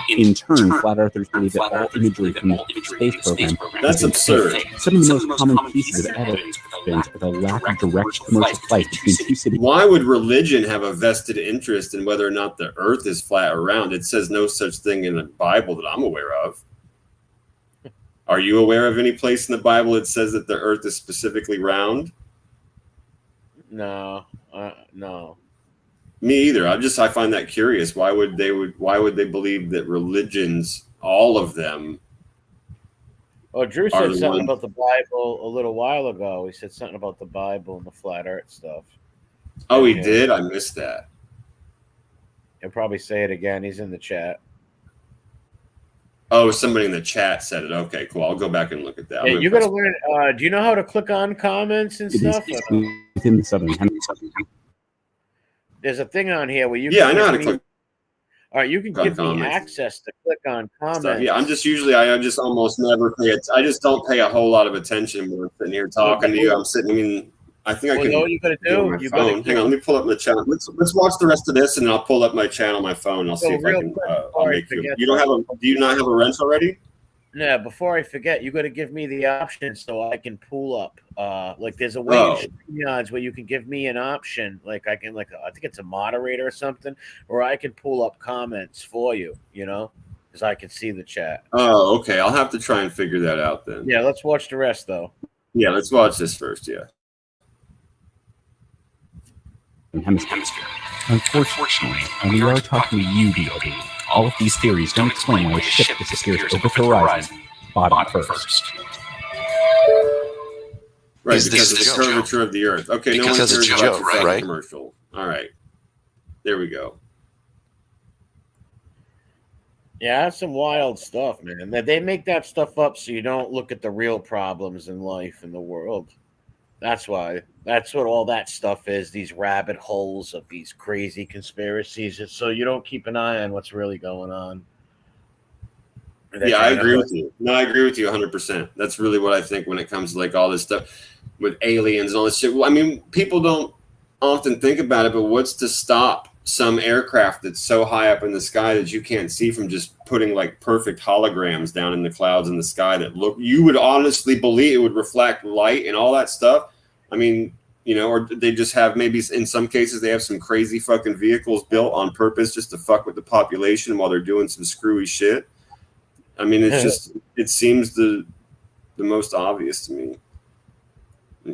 In turn, flat earthers believe that all imagery from the space program That's absurd. Some of the most common pieces of evidence are the lack of direct commercial flights between two cities. Why would religion have a vested interest in whether or not the Earth is flat or round? It says no such thing in the Bible that I'm aware of. Are you aware of any place in the Bible that says that the Earth is specifically round? No, no. Me either. I find that curious. Why would they believe that religions, all of them? Well, Drew said something about the Bible a little while ago. He said something about the Bible and the flat Earth stuff. Oh, he did? I missed that. He'll probably say it again. He's in the chat. Oh, somebody in the chat said it. Okay, cool. I'll go back and look at that. Yeah, you got to learn. Do you know how to click on comments and stuff? Within the Southern Hemisphere. There's a thing on here where you. Yeah, I know how to click. All right, you can give me access to click on comments. Stuff. Yeah, I just almost never pay it. I just don't pay a whole lot of attention when I'm sitting here talking to you. I'm sitting. I mean, I think I can. You know what you got to do? You phone. Hang on, let me pull up my channel. Let's watch the rest of this, and then I'll pull up my channel, my phone. I'll see if I can. I'll make you. You don't have a? Do you not have a wrench already? Yeah. Before I forget, you got to give me the option so I can pull up. Like there's a way in StreamYards where you can give me an option. Like I can, I think it's a moderator or something, or I can pull up comments for you. You know, because I can see the chat. Oh, okay. I'll have to try and figure that out then. Yeah. Let's watch the rest though. Yeah. Let's watch this first. Yeah. Hemisphere. Unfortunately, and we are talking to you, DLD, all of these theories don't explain why a ship disappears over the horizon, bottom first. Right, because of the curvature of the Earth. Okay, no one cares about your fucking commercial. All right. There we go. Yeah, that's some wild stuff, man. They make that stuff up so you don't look at the real problems in life and the world. That's why. That's what all that stuff is, these rabbit holes of these crazy conspiracies. It's so you don't keep an eye on what's really going on. Yeah, I agree with you. No, I agree with you 100%. That's really what I think when it comes to like all this stuff with aliens and all this shit. Well, I mean, people don't often think about it, but what's to stop some aircraft that's so high up in the sky that you can't see from just putting like perfect holograms down in the clouds in the sky that look, you would honestly believe it would reflect light and all that stuff. I mean, you know, or they just have, maybe in some cases they have some crazy fucking vehicles built on purpose just to fuck with the population while they're doing some screwy shit. I mean, it's just, it seems the most obvious to me.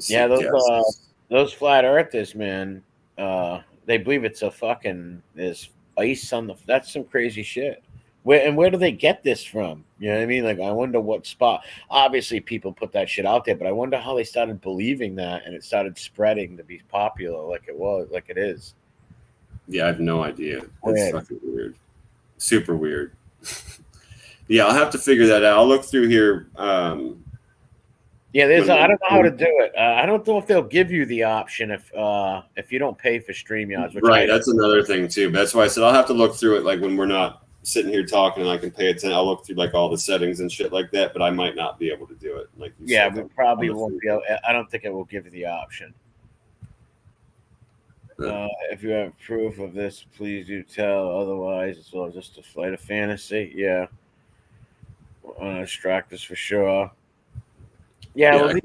Yeah, those flat earthers, man, they believe it's a fucking, there's ice on the, that's some crazy shit. Where do they get this from? You know what I mean? Like, I wonder what spot. Obviously, people put that shit out there, but I wonder how they started believing that and it started spreading to be popular like it was, like it is. Yeah, I have no idea. It's fucking weird. Super weird. Yeah, I'll have to figure that out. I'll look through here. Yeah, I don't know how to do it. I don't know if they'll give you the option if you don't pay for StreamYards. Right, that's another thing too. But that's why I said I'll have to look through it, like when we're not sitting here talking and I can pay attention. I'll look through like all the settings and shit like that, but I might not be able to do it. Like you yeah, said, we probably won't be able. I don't think it will give you the option. If you have proof of this, please do tell. Otherwise, it's all just a flight of fantasy. Yeah, distract us for sure. Yeah, well,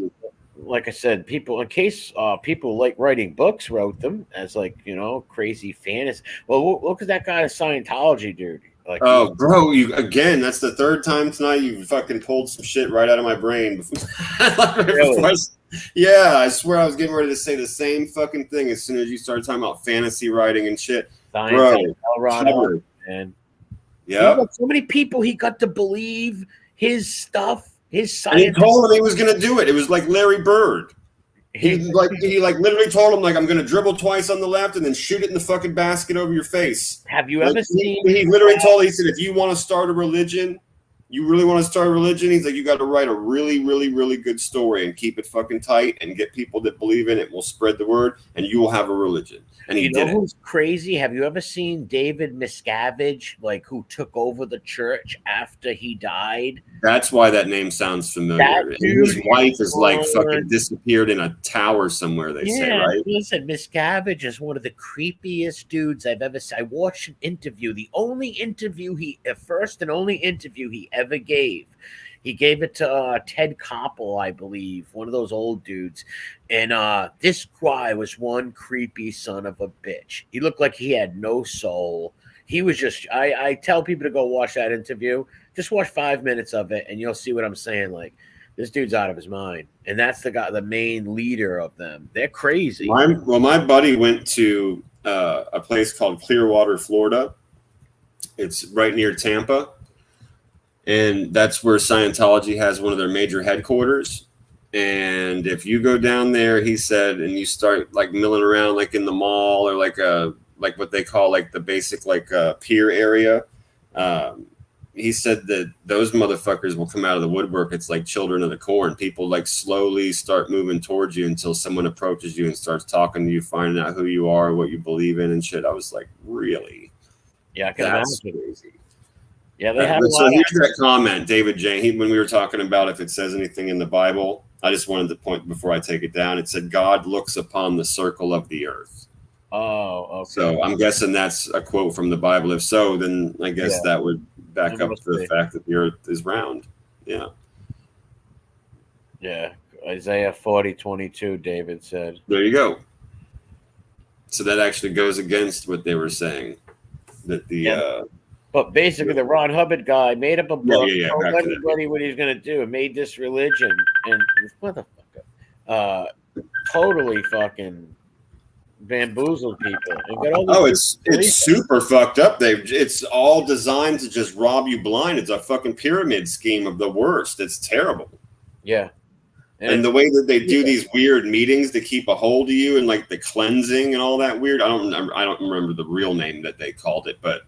like I said, people, in case people like writing books, wrote them as like, you know, crazy fantasy. Well, look at that guy, Scientology dude. Like, oh, bro, you again? That's the third time tonight you fucking pulled some shit right out of my brain. Really? Yeah, I swear I was getting ready to say the same fucking thing as soon as you started talking about fantasy writing and shit, bro. And yeah, so many people he got to believe his stuff. His science. And he told him he was going to do it. It was like Larry Bird. He literally told him, like, I'm going to dribble twice on the left and then shoot it in the fucking basket over your face. Have you ever seen? He literally told. He said, if you want to start a religion, you really want to start a religion. He's like, you got to write a really, really, really good story and keep it fucking tight and get people that believe in it. Will spread the word, and you will have a religion. And he did it. Who's crazy? Have you ever seen David Miscavige, like who took over the church after he died? That's why that name sounds familiar. His wife is like fucking disappeared in a tower somewhere. They say, right? Listen, Miscavige is one of the creepiest dudes I've ever seen. I watched an interview, the only interview first and only interview he ever gave. He gave it to Ted Koppel, I believe, one of those old dudes. And this guy was one creepy son of a bitch. He looked like he had no soul. He was just, I tell people to go watch that interview. Just watch 5 minutes of it, and you'll see what I'm saying. Like, this dude's out of his mind. And that's the guy, the main leader of them. They're crazy. My buddy went to a place called Clearwater, Florida. It's right near Tampa. And that's where Scientology has one of their major headquarters. And if you go down there, he said, and you start like milling around like in the mall or like what they call like the basic like pier area, he said that those motherfuckers will come out of the woodwork. It's like children of the corn. People like slowly start moving towards you until someone approaches you and starts talking to you, finding out who you are, what you believe in and shit. I was like, really? Yeah, I can imagine. Crazy. Yeah, they have. So here's that comment, David J. When we were talking about if it says anything in the Bible, I just wanted to point before I take it down. It said God looks upon the circle of the earth. Oh, okay. So I'm guessing that's a quote from the Bible. If so, then I guess that would back up the fact that the earth is round. Yeah. Yeah. Isaiah 40:22, David said. There you go. So that actually goes against what they were saying. That the but basically, the Ron Hubbard guy made up a book, told back everybody what he's going to do, and made this religion, and this motherfucker totally fucking bamboozled people. And got all it's super fucked up. It's all designed to just rob you blind. It's a fucking pyramid scheme of the worst. It's terrible. Yeah. And the way that they do these weird meetings to keep a hold of you and like the cleansing and all that weird. I don't remember the real name that they called it, but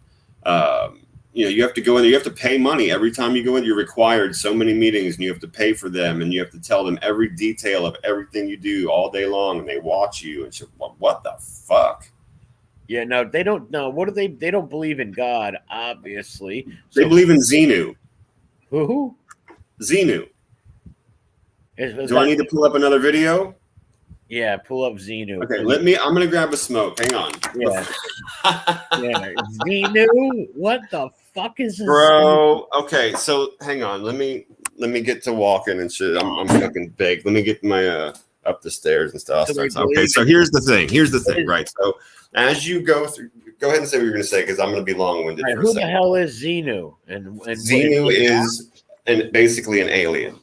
you have to go in there. You have to pay money every time you go in. You're required so many meetings, and you have to pay for them, and you have to tell them every detail of everything you do all day long, and they watch you. And what the fuck? Yeah, no, they don't. No, what do they? They don't believe in God, obviously. They believe in Xenu. Who? Xenu. Do I need to pull up another video? Yeah, pull up Xenu. Okay, I'm gonna grab a smoke. Hang on. Yeah. Yeah. Xenu? What the fuck is a Bro, okay, so hang on. Let me get to walking and shit. I'm fucking big. Let me get my up the stairs and stuff. Okay, so here's the thing, right? So as you go through, go ahead and say what you're gonna say because I'm gonna be long-winded for a who second. the hell is Xenu? And Xenu is basically an alien.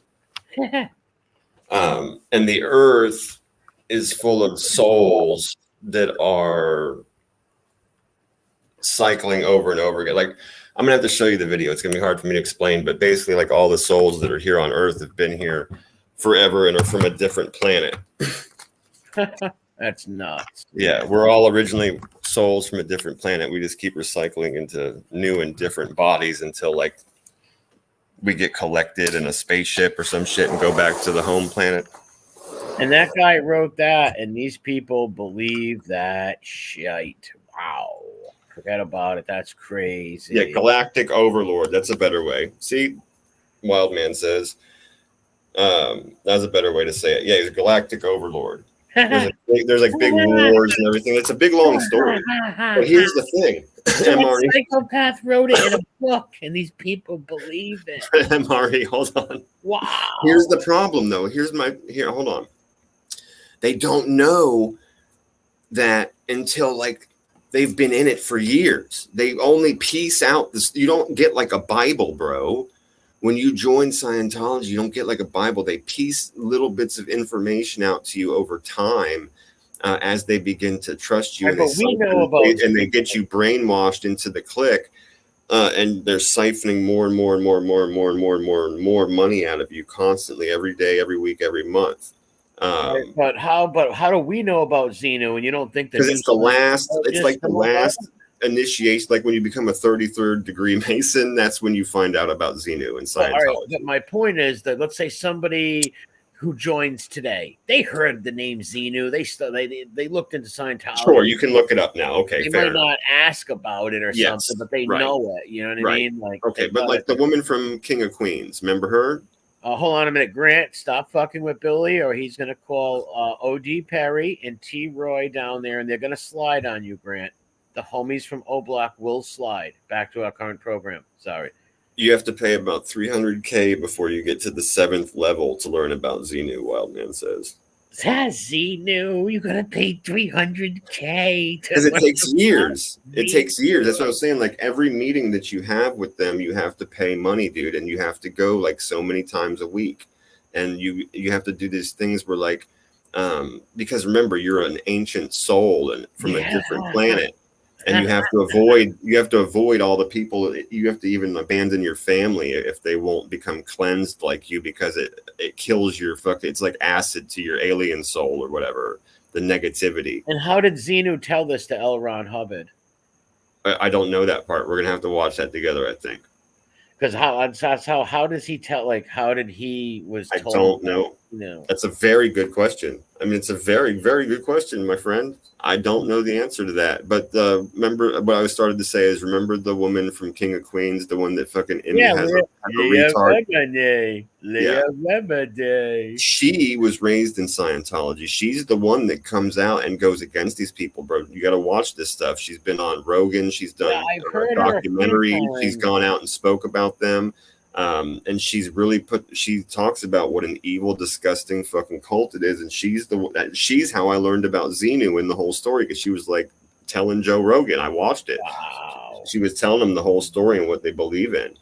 And the earth is full of souls that are cycling over and over again. Like, I'm gonna have to show you the video. It's gonna be hard for me to explain, but basically, like, all the souls that are here on Earth have been here forever and are from a different planet. That's nuts. Yeah, we're all originally souls from a different planet. We just keep recycling into new and different bodies until, like, we get collected in a spaceship or some shit and go back to the home planet. And that guy wrote that, and these people believe that shit. Wow. Forget about it. That's crazy. Yeah, galactic overlord. That's a better way. See, Wildman says. That's a better way to say it. Yeah, he's a galactic overlord. There's like big wars and everything. It's a big long story. But here's the thing. MRE. Psychopath wrote it in a book, and these people believe it. MRE, hold on. Wow. Here's the problem, though. Hold on. They don't know that until, like, they've been in it for years. They only piece out this. You don't get like a Bible, bro. When you join Scientology, you don't get like a Bible. They piece little bits of information out to you over time as they begin to trust you. Right, And they get you brainwashed into the clique. And they're siphoning more and more and more and more and more and more and more and more money out of you constantly, every day, every week, every month. But how do we know about Xenu? And you don't think that because it's like the last initiation, like when you become a 33rd degree Mason, that's when you find out about Xenu and Scientology. All right, but my point is that let's say somebody who joins today, they heard the name Xenu, they looked into Scientology. Sure, you can look it up now. Okay, they might not ask about it or something, but they know it. You know what I mean? Like, okay, but like the woman from King of Queens, remember her? Hold on a minute, Grant. Stop fucking with Billy, or he's gonna call O.D. Perry and T. Roy down there, and they're gonna slide on you, Grant. The homies from O Block will slide. Back to our current program. Sorry. You have to pay about $300K before you get to the 7th level to learn about Xenu, Wildman says. That's Xenu. You gotta pay $300K. Because it takes years. It takes years. That's what I was saying. Like every meeting that you have with them, you have to pay money, dude, and you have to go like so many times a week. And you have to do these things where like because remember, you're an ancient soul and from a different planet. And you have to avoid all the people. You have to even abandon your family if they won't become cleansed like you, because it kills your it's like acid to your alien soul or whatever, the negativity. And how did Xenu tell this to L. Ron Hubbard? I don't know that part. We're gonna have to watch that together, I think. Because how does he tell? Like, how did he was told? I don't know. No, that's a very good question. I mean, it's a very, very good question, my friend. I don't know the answer to that. But remember what I started to say is, remember the woman from King of Queens, the one that fucking has a retard. She was raised in Scientology. She's the one that comes out and goes against these people, bro. You got to watch this stuff. She's been on Rogan. She's done a documentary. She's gone out and spoke about them. And she's really she talks about what an evil, disgusting fucking cult it is. And she's how I learned about Xenu in the whole story, because she was like telling Joe Rogan. I watched it. Wow. She was telling him the whole story and what they believe in.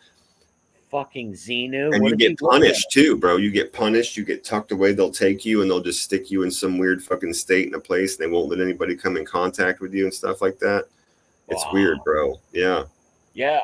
Fucking Xenu. And you get punished too, bro. You get punished. You get tucked away. They'll take you and they'll just stick you in some weird fucking state in a place. And they won't let anybody come in contact with you and stuff like that. It's weird, bro. Yeah. Yeah,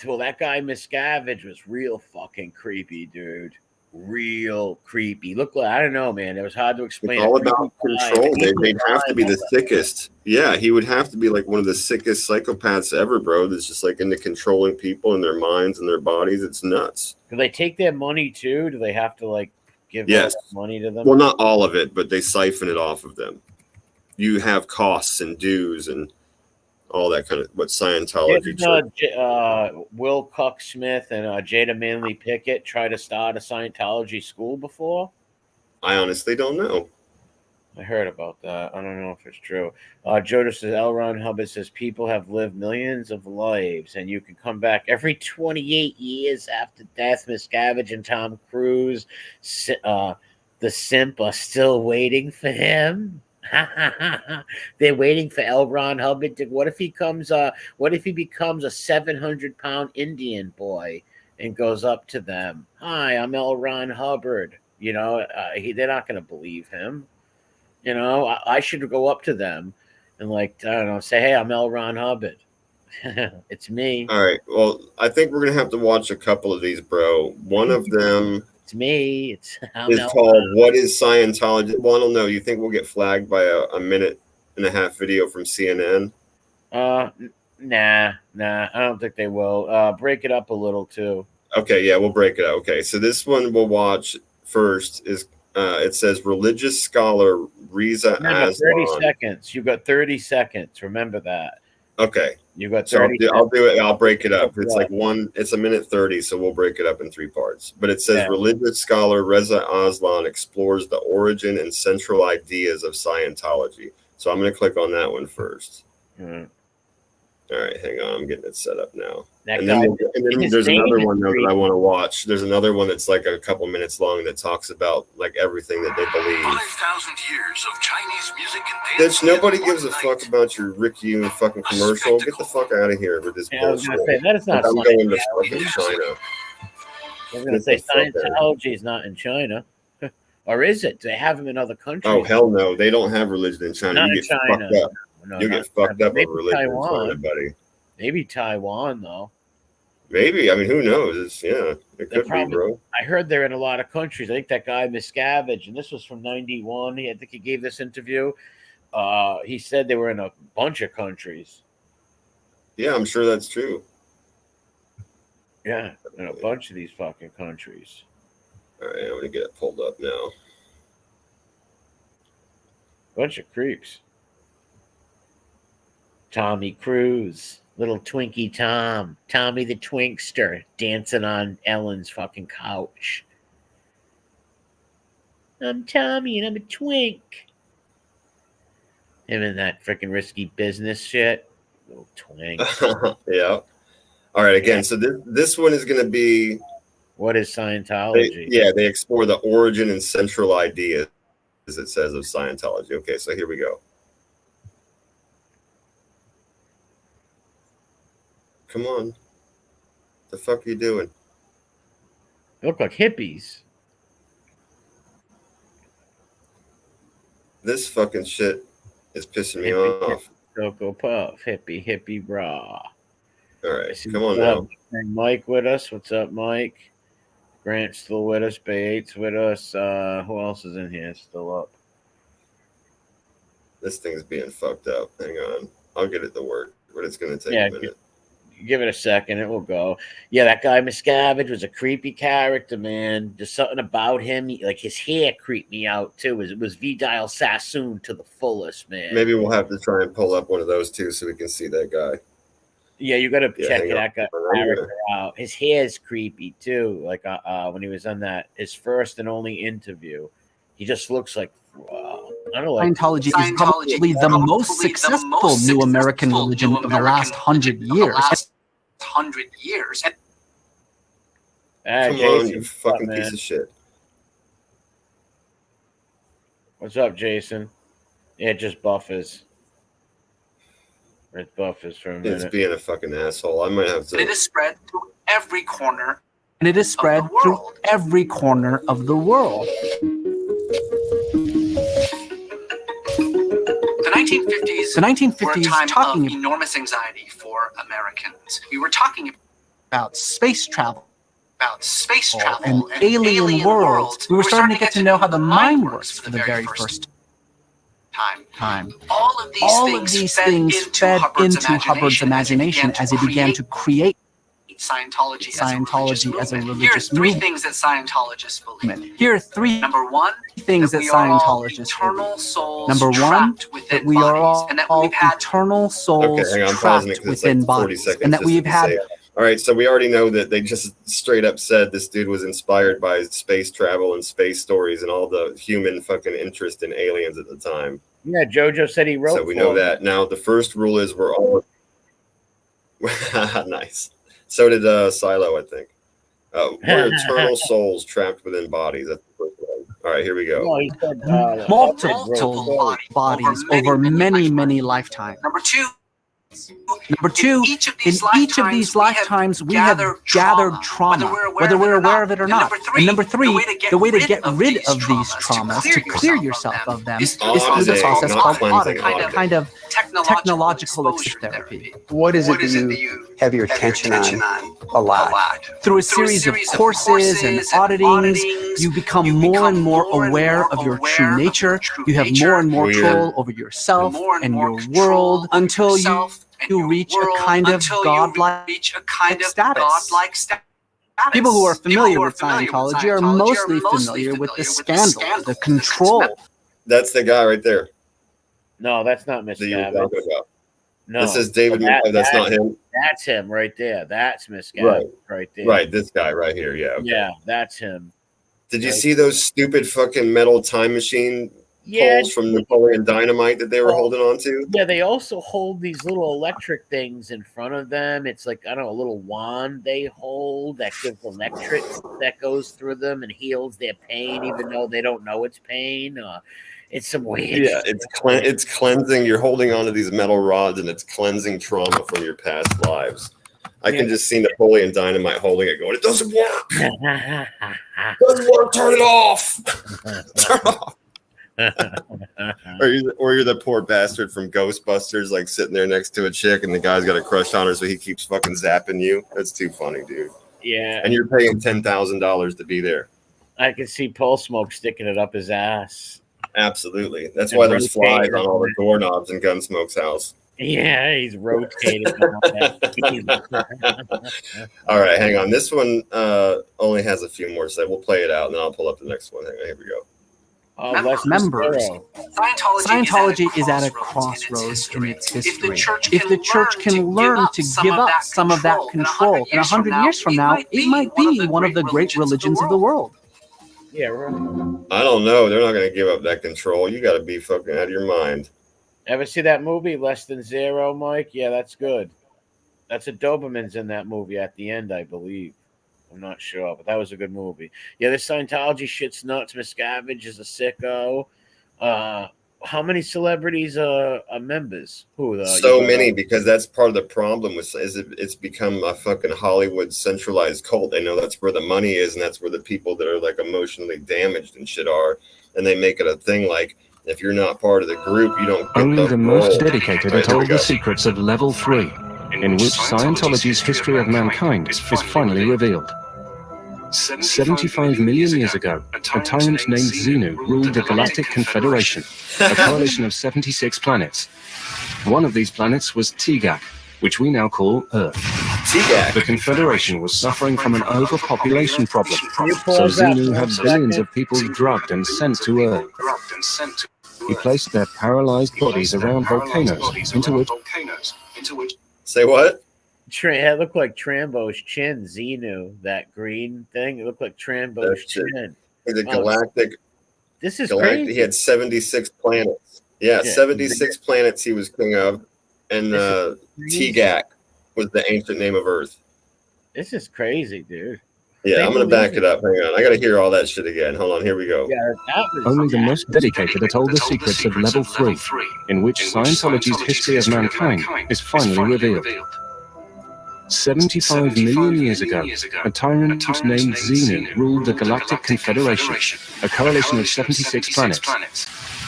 well, that guy Miscavige was real fucking creepy, dude. Real creepy. Look, I don't know, man. It was hard to explain. It's all about control. They'd have to be the sickest. Yeah, he would have to be like one of the sickest psychopaths ever, bro. That's just like into controlling people and their minds and their bodies. It's nuts. Do they take their money too? Do they have to like give money to them? Well, not all of it, but they siphon it off of them. You have costs and dues and all that kind of what Scientology. Will Cuck Smith and Jada Manley Pickett try to start a Scientology school before? I honestly don't know. I heard about that. I don't know if it's true. Joda says, L. Ron Hubbard says, people have lived millions of lives, and you can come back every 28 years after death. Miscavige and Tom Cruise, the simp, are still waiting for him. They're waiting for L. Ron Hubbard. What if he becomes a 700-pound Indian boy and goes up to them? Hi, I'm L. Ron Hubbard. You know, they're not going to believe him. You know, I should go up to them and, like, I don't know, say, hey, I'm L. Ron Hubbard. It's me. All right. Well, I think we're going to have to watch a couple of these, bro. One of them It's me. It's is called What is Scientology? Well, I don't know. You think we'll get flagged by a minute and a half video from CNN? Nah. I don't think they will. Break it up a little, too. Okay, yeah, we'll break it out. Okay, so this one we'll watch first is it says religious scholar Reza Remember, Aslan. 30 seconds. You got 30 seconds. Remember that. Okay. You got So 30 I'll do it. I'll break it up. It's Yeah. like it's a minute 30, so we'll break it up in 3 parts. But it says Yeah. religious scholar Reza Aslan explores the origin and central ideas of Scientology. So I'm going to click on that one first. Mhm. All right, hang on. I'm getting it set up now. That And guy, then his there's name another is one though that I creepy. want to watch. There's another one that's like a couple minutes long that talks about like everything that they believe. 5,000 years of Chinese music and dance. Bitch, nobody gives a fuck about your Rick Yoon fucking commercial. Get the fuck out of here with this Yeah, I was bullshit. going to say, that is not I'm going to Scientology. fucking China. I was going to say, Get the fuck out. Scientology is not in China. Or is it? Do they have them in other countries? Oh, hell no. They don't have religion in China. Not You in get China. fucked up. No, You not get in fucked China. up Maybe over religion in Taiwan. China, buddy. Maybe Taiwan, though. Maybe. I mean, who knows? It could be, probably- bro. I heard they're in a lot of countries. I think that guy Miscavige, and this was from '91. I think he gave this interview. He said they were in a bunch of countries. Yeah, I'm sure that's true. Yeah, in a bunch of these fucking countries. All right, I'm going to get it pulled up now. Bunch of creeps. Tommy Cruise, little Twinkie Tom, Tommy the Twinkster, dancing on Ellen's fucking couch. I'm Tommy and I'm a twink. Him and that freaking risky business shit. Little twink. Yeah. All right, again, so this one is going to be... What is Scientology? They explore the origin and central ideas, as it says, of Scientology. Okay, so here we go. Come on. The fuck are you doing? They look like hippies. This fucking shit is pissing me Hippie, off. Cocoa Puff, hippie bra. All right, come on now. Mike with us. What's up, Mike? Grant's still with us. Bay 8's with us. Who else is in here still up? This thing's being fucked up. Hang on. I'll get it to work, but it's going to take a minute. Give it a second. It will go. Yeah, that guy Miscavige was a creepy character, man. There's something about him. Like his hair creeped me out, too. It was Vidal Sassoon to the fullest, man. Maybe we'll have to try and pull up one of those, too, so we can see that guy. Yeah, you got to check hang that guy character out. His hair is creepy, too. Like when he was on his first and only interview. He just looks like, I don't know. Like, Scientology is probably the most successful new American religion of the last 100 years. Come Jason, on, you fucking piece of shit. What's up, Jason? Yeah, just buffers. It buffers for a minute. It's being a fucking asshole. I might have to. It is spread to every corner. And it is spread through every corner of the world. The 1950s were a time of enormous anxiety for Americans. We were talking About space travel and alien worlds. We were starting to get to know how the mind works for the very first time. All of these things fed into Hubbard's imagination as he began to create Scientology as a religious movement. Here are 3 things that Scientologists believe. Here are 3 Number 1, things that Scientologists believe. Number 1, that we are all eternal souls trapped within bodies, and that we've had All right, so we already know that they just straight up said this dude was inspired by space travel and space stories and all the human fucking interest in aliens at the time. Yeah, JoJo said he wrote. So we know that. Now the first rule is we're all nice. So did Silo, I think. We're eternal souls trapped within bodies. That's the first one. All right, here we go. No, he said, multiple bodies over many lifetimes. Number two, in each of these lifetimes, we have gathered trauma, whether we're aware of it or not. And number three, the way to get rid of these traumas, to clear yourself of them, is through the process called auditing, kind of technological exit therapy. What is it that you have your attention on a lot? Through a series of courses and auditings, you become more and more aware of your true nature. You have more and more control over yourself and your world until you reach a kind of godlike status. People who are familiar with Scientology are mostly familiar with the scandal, the control. That's the guy right there. No, that's not Miscavige. No, this is David. That's not him. That's him right there. That's Miscavige right there. Right, this guy right here. Yeah. Okay. Yeah, that's him. Did you see those stupid fucking metal time machine poles from Napoleon Dynamite that they were holding on to? Yeah, they also hold these little electric things in front of them. It's like, I don't know, a little wand they hold that gives electric that goes through them and heals their pain, even though they don't know it's pain. It's some weird. Yeah, it's cleansing. You're holding onto these metal rods, and it's cleansing trauma from your past lives. I can just see Napoleon Dynamite holding it, going, "It doesn't work. It doesn't work. Turn it off. Turn it off." or you're the poor bastard from Ghostbusters, like sitting there next to a chick, and the guy's got a crush on her, so he keeps fucking zapping you. That's too funny, dude. Yeah, and you're paying $10,000 to be there. I can see Paul Smoke sticking it up his ass. Absolutely. That's why there's flies on all the doorknobs in Gunsmoke's house. Yeah, he's rotating. All right, hang on. This one only has a few more, so we'll play it out, and then I'll pull up the next one. Hang on, here we go. Members, Scientology is at a crossroads in its history. If the church can learn to give up some of that control, in 100 years from now, it might be one of the great religions of the world. Yeah, right. I don't know. They're not going to give up that control. You got to be fucking out of your mind. Ever see that movie, Less Than Zero, Mike? Yeah, that's good. That's a Doberman's in that movie at the end, I believe. I'm not sure, but that was a good movie. Yeah, this Scientology shit's nuts. Miscavige is a sicko. How many celebrities are members? So many, because that's part of the problem with it's become a fucking Hollywood centralized cult. They know that's where the money is, and that's where the people that are like emotionally damaged and shit are, and they make it a thing like, if you're not part of the group, you don't get only the most dedicated are told the secrets of level 3, in which Scientology's history of mankind is finally revealed. 75 million years ago, a tyrant named Xenu ruled the Galactic Confederation, a coalition of 76 planets. One of these planets was Tigak, which we now call Earth. Tigak. The Confederation was suffering from an overpopulation problem, so Xenu had billions of people drugged and sent to Earth. He placed their paralyzed bodies around volcanoes, into which... Say what? It looked like Trambo's chin, Xenu, that green thing. It looked like Trambo's chin. The galactic. This is crazy. He had 76 planets. Yeah, 76 planets he was king of. And Tigak was the ancient name of Earth. This is crazy, dude. Yeah, I'm going to back it up. Hang on. I got to hear all that shit again. Hold on. Here we go. Yeah, only the most dedicated are told the secrets of level 3, in which Scientology's history of mankind is finally revealed. 75 million years ago, a tyrant named Xenu ruled the Galactic Confederation, a coalition of 76 planets.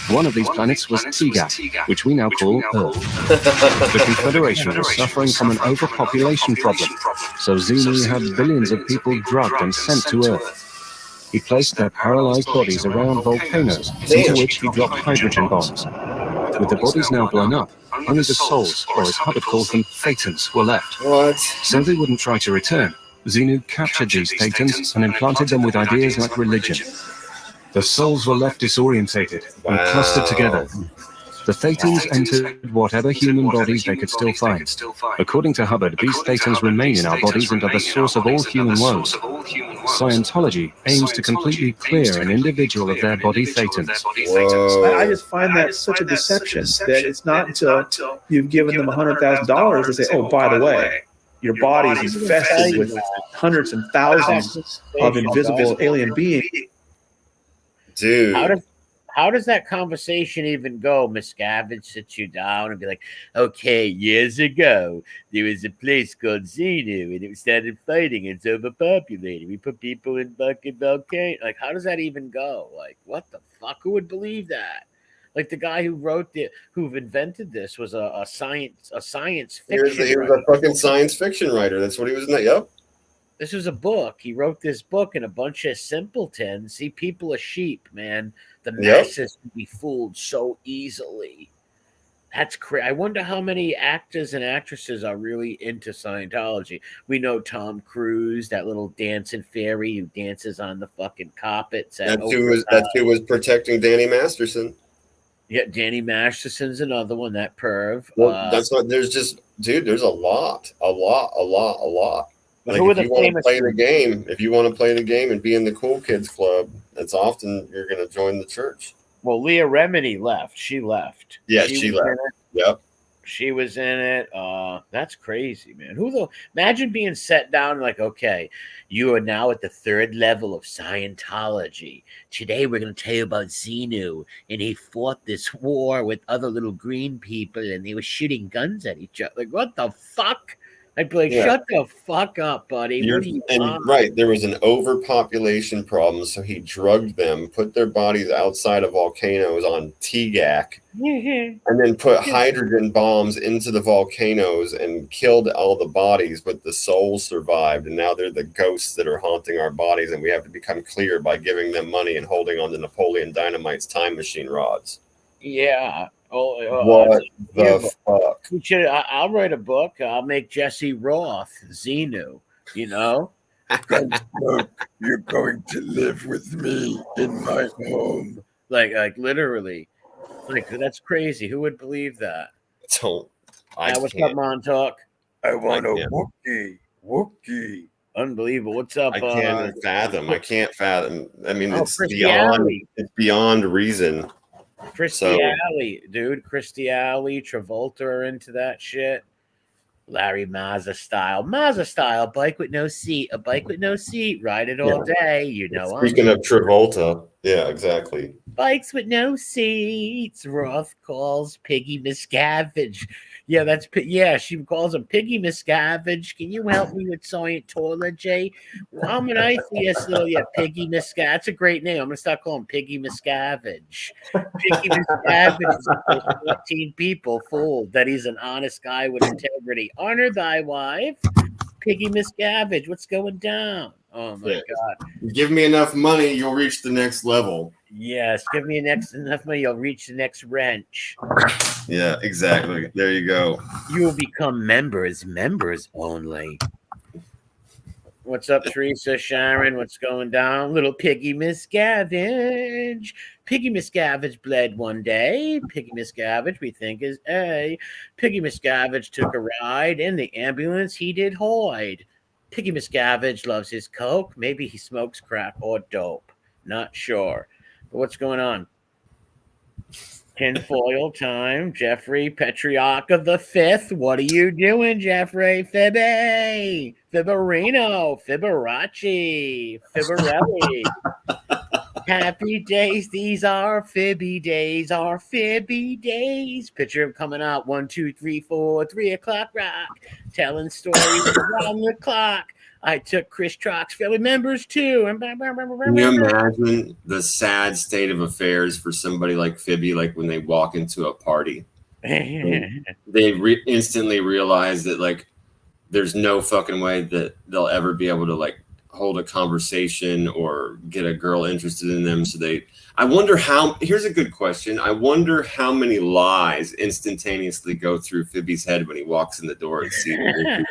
One of these planets was Tigak, which we now call Earth. The Confederation was suffering from an overpopulation problem, so Xenu had billions of people drugged and sent to Earth. He placed their paralyzed bodies around volcanoes, into which he dropped hydrogen bombs. With the bodies now blown up, only the souls, or as Hubbard calls them, thetans, were left. What? So they wouldn't try to return. Xenu captured these thetans and implanted them with ideas like religion. The souls were left disorientated and clustered together. The Thetans entered whatever human bodies they could still find. According to Hubbard, these Thetans remain in our bodies and are the source of all human woes. Scientology aims to completely clear an individual of their body Thetans. I just find that such a deception that it's not until you've given them $100,000 they say, oh, by the way, your body is infested with hundreds and thousands of invisible alien beings. Dude. How does that conversation even go? Miscavige sits you down and be like, okay, years ago, there was a place called Xenu and it started fighting. It's overpopulated. We put people in fucking volcanoes. Like, how does that even go? Like, what the fuck? Who would believe that? Like, the guy who invented this was a science fiction. He was a fucking science fiction writer. That's what he was. Yep. This was a book. He wrote this book, and a bunch of simpletons. See, people are sheep, man. The masses can be fooled so easily. That's crazy. I wonder how many actors and actresses are really into Scientology. We know Tom Cruise, that little dancing fairy who dances on the fucking carpets. That's who was protecting Danny Masterson. Yeah, Danny Masterson's another one. That perv. Well, that's what. There's just, dude. There's a lot. Like, who are if the you want to famous? play the game, if you want to play the game and be in the cool kids club, that's often you're going to join the church. Well, Leah Remini left. She left. Yeah, she left. Yep. She was in it. That's crazy, man. Imagine being set down like, okay, you are now at the 3rd level of Scientology. Today we're going to tell you about Xenu, and he fought this war with other little green people, and they were shooting guns at each other. Like, what the fuck? I'd be like, shut the fuck up, buddy. Right, there was an overpopulation problem, so he drugged them, put their bodies outside of volcanoes on TGAC, and then put hydrogen bombs into the volcanoes and killed all the bodies, but the souls survived, and now they're the ghosts that are haunting our bodies, and we have to become clear by giving them money and holding on to Napoleon Dynamite's time machine rods. Yeah. What the fuck? I'll write a book. I'll make Jesse Roth Xenu. You know, you're going to live with me in my home. Like literally, like that's crazy. Who would believe that? What's up, Montauk? I want a Wookiee. Unbelievable. What's up? I can't fathom. I mean, it's beyond reason. Alley, dude. Christy Alley, Travolta are into that shit. Larry Mazza style, bike with no seat, a bike with no seat, ride it all day. You know. Speaking of Travolta, yeah, exactly. Bikes with no seats. Roth calls Piggy Miscavige. Yeah, she calls him Piggy Miscavige. Can you help me with Scientology? Well, I'm an atheist, though. Yeah, Piggy Miscavige. That's a great name. I'm going to start calling Piggy Miscavige. Piggy Miscavige is 14 people fooled that he's an honest guy with integrity. Honor thy wife. Piggy Miscavige. What's going down? Oh, my God. Give me enough money, you'll reach the next level. Yes, give me enough money, you'll reach the next wrench. Yeah, exactly. There you go. You will become members only. What's up, Teresa, Sharon? What's going down? Little Piggy Miscavige. Piggy Miscavige bled one day. Piggy Miscavige, we think, is A. Piggy Miscavige took a ride in the ambulance. He did hoid. Piggy Miscavige loves his coke. Maybe he smokes crack or dope. Not sure. But what's going on? Tinfoil time. Jeffrey Petriarca the Fifth. What are you doing, Jeffrey? Fibby. Fibberino. Fiberace. Fibberelli. Happy days. These are Fibby days. Our Fibby days. Picture of coming out. 1, 2, 3, 4. 3 o'clock rock. Telling stories around the clock. I took Chris Trock's family members too. Can you imagine the sad state of affairs for somebody like Fibby, like when they walk into a party? They instantly realize that, like, there's no fucking way that they'll ever be able to, like, hold a conversation or get a girl interested in them. So I wonder here's a good question. I wonder how many lies instantaneously go through Phoebe's head when he walks in the door and sees her.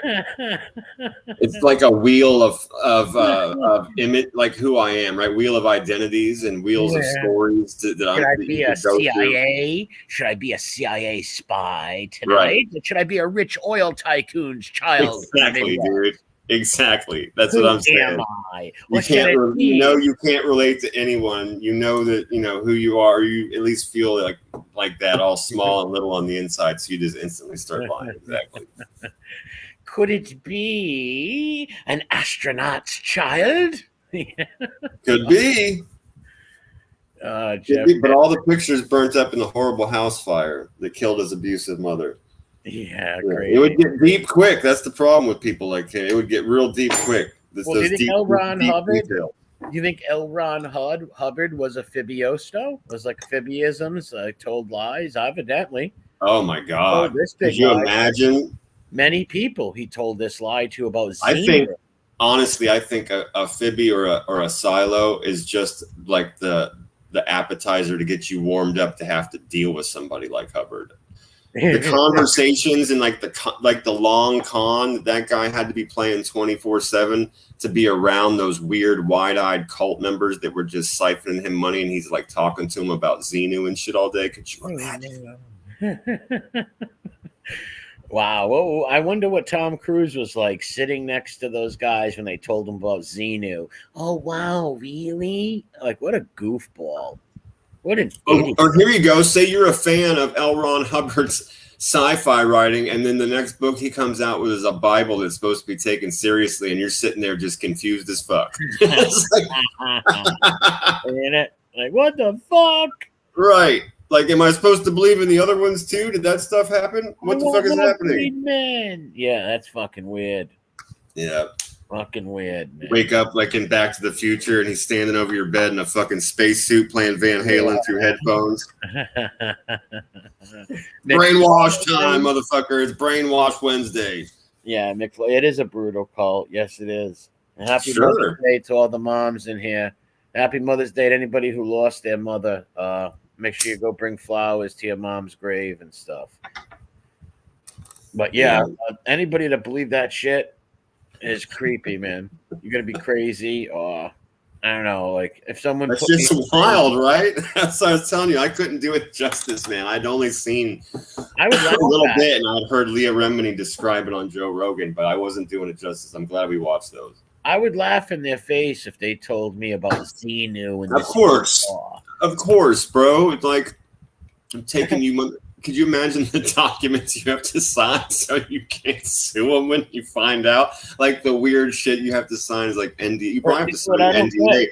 It's like a wheel of image, like who I am, right? Wheel of identities and wheels of stories Should I be a CIA? Should I be a CIA spy tonight? Right. Should I be a rich oil tycoon's child? Exactly, dude. Exactly. That's what I'm saying. Am I? You can't relate to anyone. You know that who you are. You at least feel like that, all small and little on the inside. So you just instantly start lying. Exactly. Could it be an astronaut's child? Could be. But all the pictures burnt up in the horrible house fire that killed his abusive mother. Yeah, great. It would get deep quick. That's the problem with people like him. It would get real deep quick. Do you think L. Ron Hubbard? Do you think L. Ron Hubbard was a fibiosto? Was like fibisms, told lies? Evidently. Oh my God! Could you imagine? Many people he told this lie to about Xenu. I think a fibby or a silo is just like the appetizer to get you warmed up to have to deal with somebody like Hubbard. The conversations and like the long con that guy had to be playing 24/7 to be around those weird wide-eyed cult members that were just siphoning him money, and he's like talking to him about Xenu and shit all day. Could you imagine? Wow. Well, I wonder what Tom Cruise was like sitting next to those guys when they told him about Xenu. Oh wow, really? Like, what a goofball. What an idiot. Or here you go. Say you're a fan of L. Ron Hubbard's sci-fi writing, and then the next book he comes out with is a Bible that's supposed to be taken seriously, and you're sitting there just confused as fuck. Like, what the fuck? Right. Like, am I supposed to believe in the other ones too? Did that stuff happen? What the fuck is happening? Man. Yeah, that's fucking weird. Yeah. Fucking weird, man. Wake up like in Back to the Future, and he's standing over your bed in a fucking spacesuit playing Van Halen through headphones. Brainwash time, motherfucker. It's Brainwash Wednesday. Yeah, it is a brutal cult. Yes, it is. And happy Mother's Day to all the moms in here. Happy Mother's Day to anybody who lost their mother. Make sure you go bring flowers to your mom's grave and stuff. But yeah. Anybody that believe that shit is creepy, man. You're gonna be crazy, or I don't know. Like if someone that's just wild, right? That's what I was telling you. I couldn't do it justice, man. I'd only seen a little bit, and I'd heard Leah Remini describe it on Joe Rogan, but I wasn't doing it justice. I'm glad we watched those. I would laugh in their face if they told me about Xenu and of course, bro. It's like I'm taking you. Could you imagine the documents you have to sign so you can't sue them when you find out? Like the weird shit you have to sign is like NDA. You probably have to sign an NDA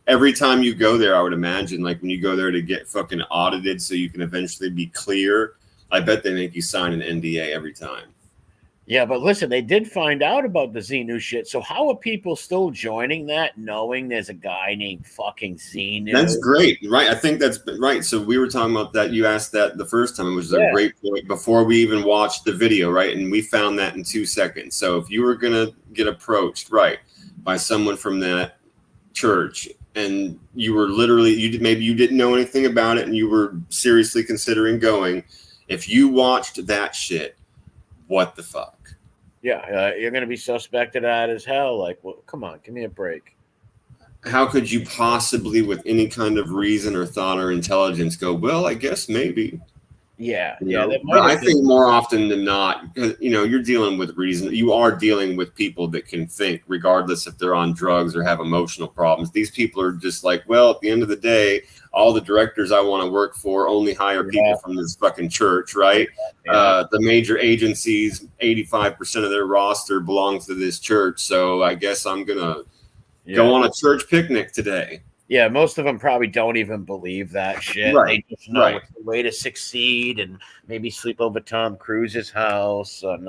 every time you go there. I would imagine, like when you go there to get fucking audited so you can eventually be clear. I bet they make you sign an NDA every time. Yeah, but listen, they did find out about the Xenu shit. So how are people still joining that, knowing there's a guy named fucking Xenu? That's great, right? I think that's right. So we were talking about that. You asked that the first time, which was a great point before we even watched the video, right? And we found that in 2 seconds. So if you were gonna get approached, right, by someone from that church, and you were literally, maybe you didn't know anything about it, and you were seriously considering going, if you watched that shit, what the fuck? Yeah, you're going to be suspected at as hell. Like, well, come on, give me a break. How could you possibly, with any kind of reason or thought or intelligence, go, well, I guess maybe. Yeah. I think more often than not, you're dealing with reason. You are dealing with people that can think, regardless if they're on drugs or have emotional problems. These people are just like, well, at the end of the day, all the directors I want to work for only hire people from this fucking church, right? Yeah. The major agencies, 85% of their roster belongs to this church. So I guess I'm going to go on a church picnic today. Yeah, most of them probably don't even believe that shit. Right. They just know it's the way to succeed, and maybe sleep over Tom Cruise's house and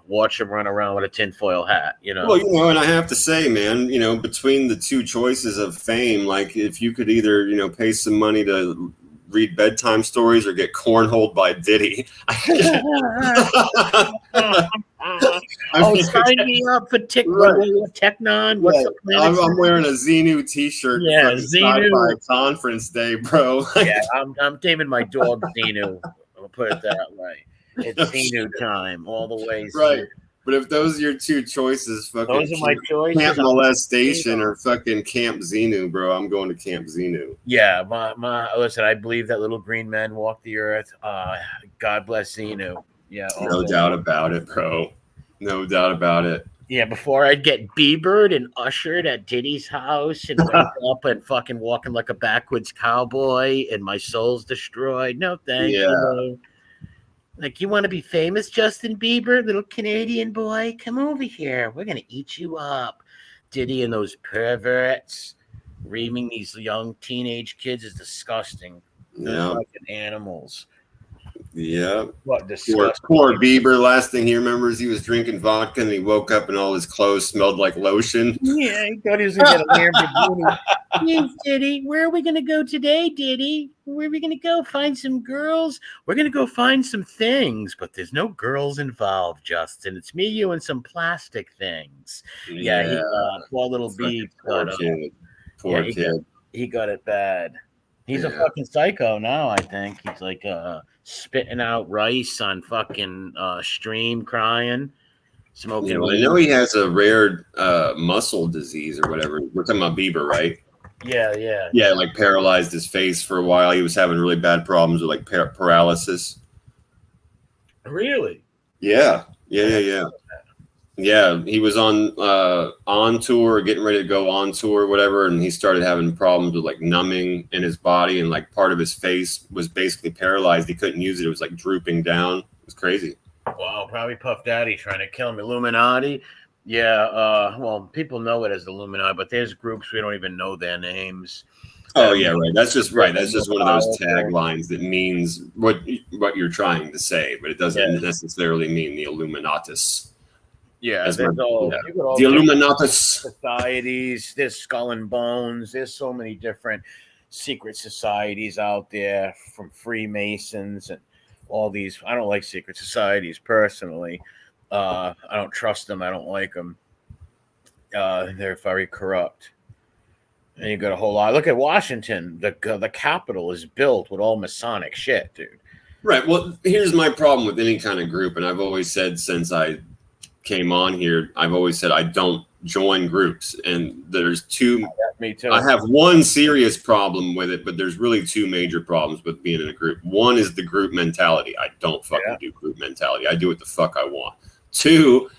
watch him run around with a tinfoil hat, Well, and I have to say, man, between the two choices of fame, like if you could either, pay some money to read bedtime stories or get cornholed by Diddy. Oh, sign me up for Technon. What's the planet? I'm wearing a Xenu t-shirt. Yeah, for the Xenu. Sci-Fi conference day, bro. Yeah, I'm naming my dog Xenu. I'll put it that way. It's Xenu time all the way. Right. But if those are your two choices, fucking Those are my choices. Camp Molestation or fucking Camp Xenu, bro, I'm going to Camp Xenu. Yeah, my listen, I believe that little green men walk the earth. God bless Xenu. Yeah, no doubt about it, bro. No doubt about it. Yeah, before I'd get Biebered and ushered at Diddy's house and wake up and fucking walking like a backwoods cowboy and my soul's destroyed. No, thank you. Like, you want to be famous, Justin Bieber, little Canadian boy? Come over here. We're going to eat you up. Diddy and those perverts reaming these young teenage kids is disgusting. They're fucking animals. Yeah. What poor Bieber. Last thing he remembers, he was drinking vodka and he woke up and all his clothes smelled like lotion. Yeah, he thought he was going to get a Lamborghini. Yes, Diddy. Where are we going to go today, Diddy? Where are we going to go? Find some girls? We're going to go find some things, but there's no girls involved, Justin. It's me, you, and some plastic things. Yeah, poor little Beeb. Poor kid. Poor kid. He got it bad. He's a fucking psycho now, I think. He's like spitting out rice on fucking stream, crying, smoking. I know he has a rare muscle disease or whatever. We're talking about Bieber, right? Yeah, like paralyzed his face for a while. He was having really bad problems with like paralysis. Really? Yeah. Yeah, he was on tour, getting ready to go on tour, whatever, and he started having problems with like numbing in his body, and like part of his face was basically paralyzed. He couldn't use it; it was like drooping down. It was crazy. Wow, probably Puff Daddy trying to kill him. Illuminati. Yeah, well, people know it as the Illuminati, but there's groups we don't even know their names. Oh yeah, right. That's just one of those taglines that means what you're trying to say, but it doesn't necessarily mean the Illuminatus. Yeah, there's the Illuminatus societies. There's Skull and Bones. There's so many different secret societies out there, from Freemasons and all these. I don't like secret societies personally. I don't trust them. I don't like them. They're very corrupt. And you got a whole lot. Look at Washington. The Capitol is built with all Masonic shit, dude. Right. Well, here's my problem with any kind of group, and I've always said since I came on here, I've always said I don't join groups, and there's two. Me too. I have one serious problem with it, but there's really two major problems with being in a group. One is the group mentality. I don't fucking do group mentality. I do what the fuck I want. Two,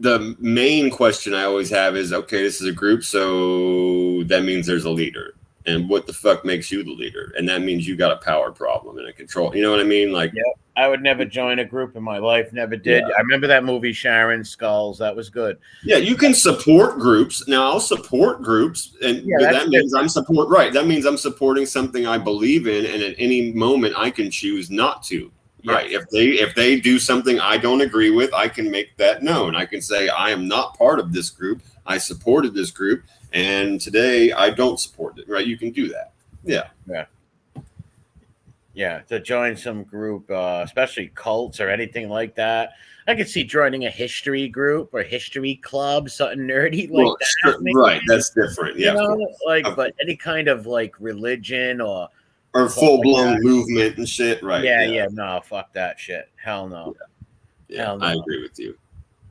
the main question I always have is, okay, this is a group, so that means there's a leader. And what the fuck makes you the leader? And that means you got a power problem and a control. You know what I mean? Like, I would never join a group in my life. Never did. I remember that movie Sharon Skulls. That was good. Yeah, you can support groups. Now I'll support groups, and that means That means I'm supporting something I believe in, and at any moment I can choose not to. Yeah. Right. If they do something I don't agree with, I can make that known. I can say I am not part of this group. I supported this group, and today I don't support it. Right? You can do that. Yeah. To join some group, especially cults or anything like that, I could see joining a history group or history club, something nerdy like that. Right. That's different. Yeah. But any kind of like religion or full-blown movement and shit, right? Yeah. No, fuck that shit. Hell no. Hell no. I agree with you.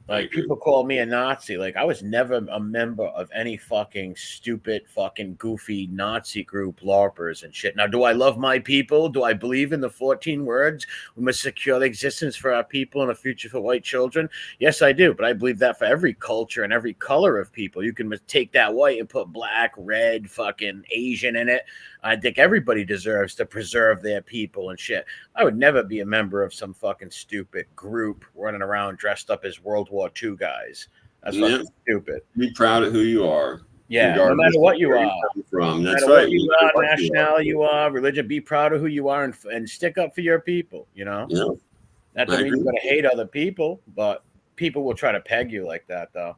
Like, people call me a Nazi. Like, I was never a member of any fucking stupid, fucking goofy Nazi group, LARPers and shit. Now, do I love my people? Do I believe in the 14 words? We must secure the existence for our people and a future for white children. Yes, I do. But I believe that for every culture and every color of people. You can take that white and put black, red, fucking Asian in it. I think everybody deserves to preserve their people and shit. I would never be a member of some fucking stupid group running around dressed up as World War II guys. That's fucking stupid. Be proud of who you are. Yeah, no matter what you are. From. That's no matter right. What you are, nationality you are, religion, be proud of who you are and stick up for your people, you know? Yeah. That doesn't mean you're going to hate other people, but people will try to peg you like that, though.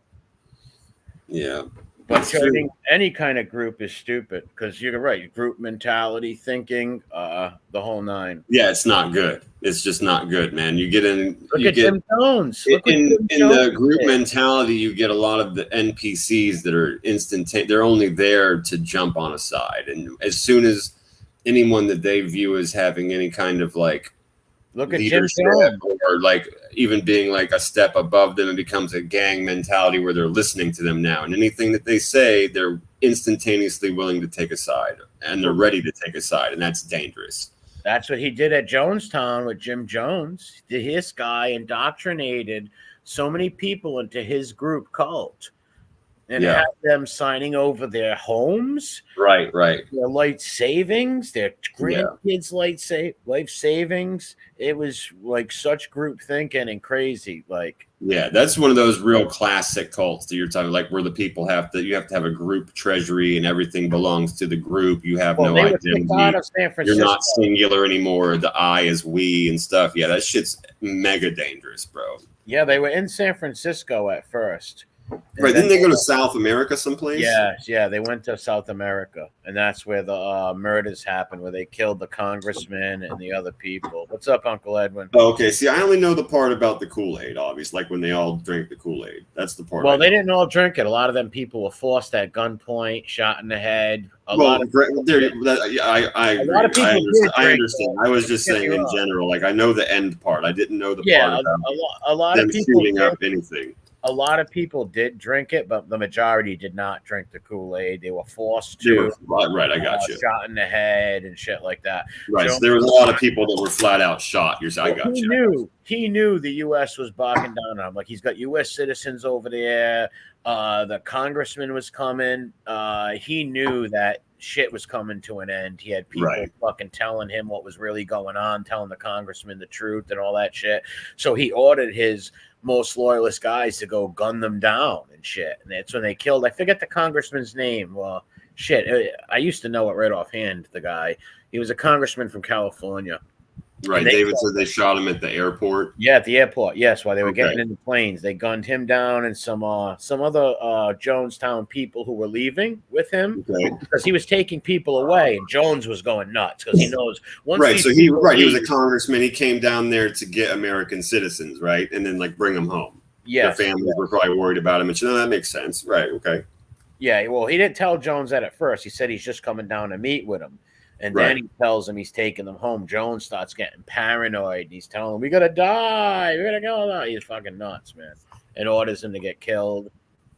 Yeah. But joining any kind of group is stupid because you're right. Group mentality, thinking, the whole nine. Yeah, it's not good. It's just not good, man. You get in. Look at Jim Jones. In the group mentality, you get a lot of the NPCs that are instantaneous. They're only there to jump on a side, and as soon as anyone that they view as having any kind of like look at Jim Jones, or like even being like a step above them, it becomes a gang mentality where they're listening to them now, and anything that they say, they're instantaneously willing to take a side, and they're ready to take a side, and that's dangerous. That's what he did at Jonestown with Jim Jones. His guy indoctrinated so many people into his group cult and had them signing over their homes, right, their life savings, their grandkids' life savings. It was like such group thinking and crazy. Like, yeah, that's one of those real classic cults that you're talking like where the people you have to have a group treasury and everything belongs to the group. You have no identity. You're not singular anymore. The I is we and stuff. Yeah, that shit's mega dangerous, bro. Yeah, they were in San Francisco at first. Right, didn't they go to South America someplace? Yeah, they went to South America, and that's where the murders happened, where they killed the congressman and the other people. What's up, Uncle Edwin? Oh, okay, see, I only know the part about the Kool-Aid, obviously, like when they all drink the Kool-Aid. That's the part. Well, they didn't all drink it. A lot of them people were forced at gunpoint, shot in the head. A lot of people I understand. I was just saying in general, like I know the end part. I didn't know the part about a lot them of people shooting up anything. A lot of people did drink it, but the majority did not drink the Kool-Aid. They were forced to. Right, I got you. Shot in the head and shit like that. Right, so there was a lot of people that were flat out shot. I got you. He knew the U.S. was bogging down on him. Like he's got U.S. citizens over there. The congressman was coming. He knew that shit was coming to an end. He had people fucking telling him what was really going on, telling the congressman the truth and all that shit. So he ordered his most loyalist guys to go gun them down and shit. And that's when they killed. I forget the congressman's name. Well, shit. I used to know it right offhand, the guy. He was a congressman from California. Right. David said they shot him at the airport. Yeah, at the airport. Yes, while they were getting in the planes. They gunned him down and some other Jonestown people who were leaving with him because he was taking people away, and Jones was going nuts because he knows once he was a congressman. He came down there to get American citizens, right? And then like bring them home. Yeah. Their families were probably worried about him, and that makes sense. Right, okay. Yeah, well, he didn't tell Jones that at first. He said he's just coming down to meet with him. And then he tells him he's taking them home. Jones starts getting paranoid. He's telling him, we got to die. We got to go. He's fucking nuts, man. And orders him to get killed.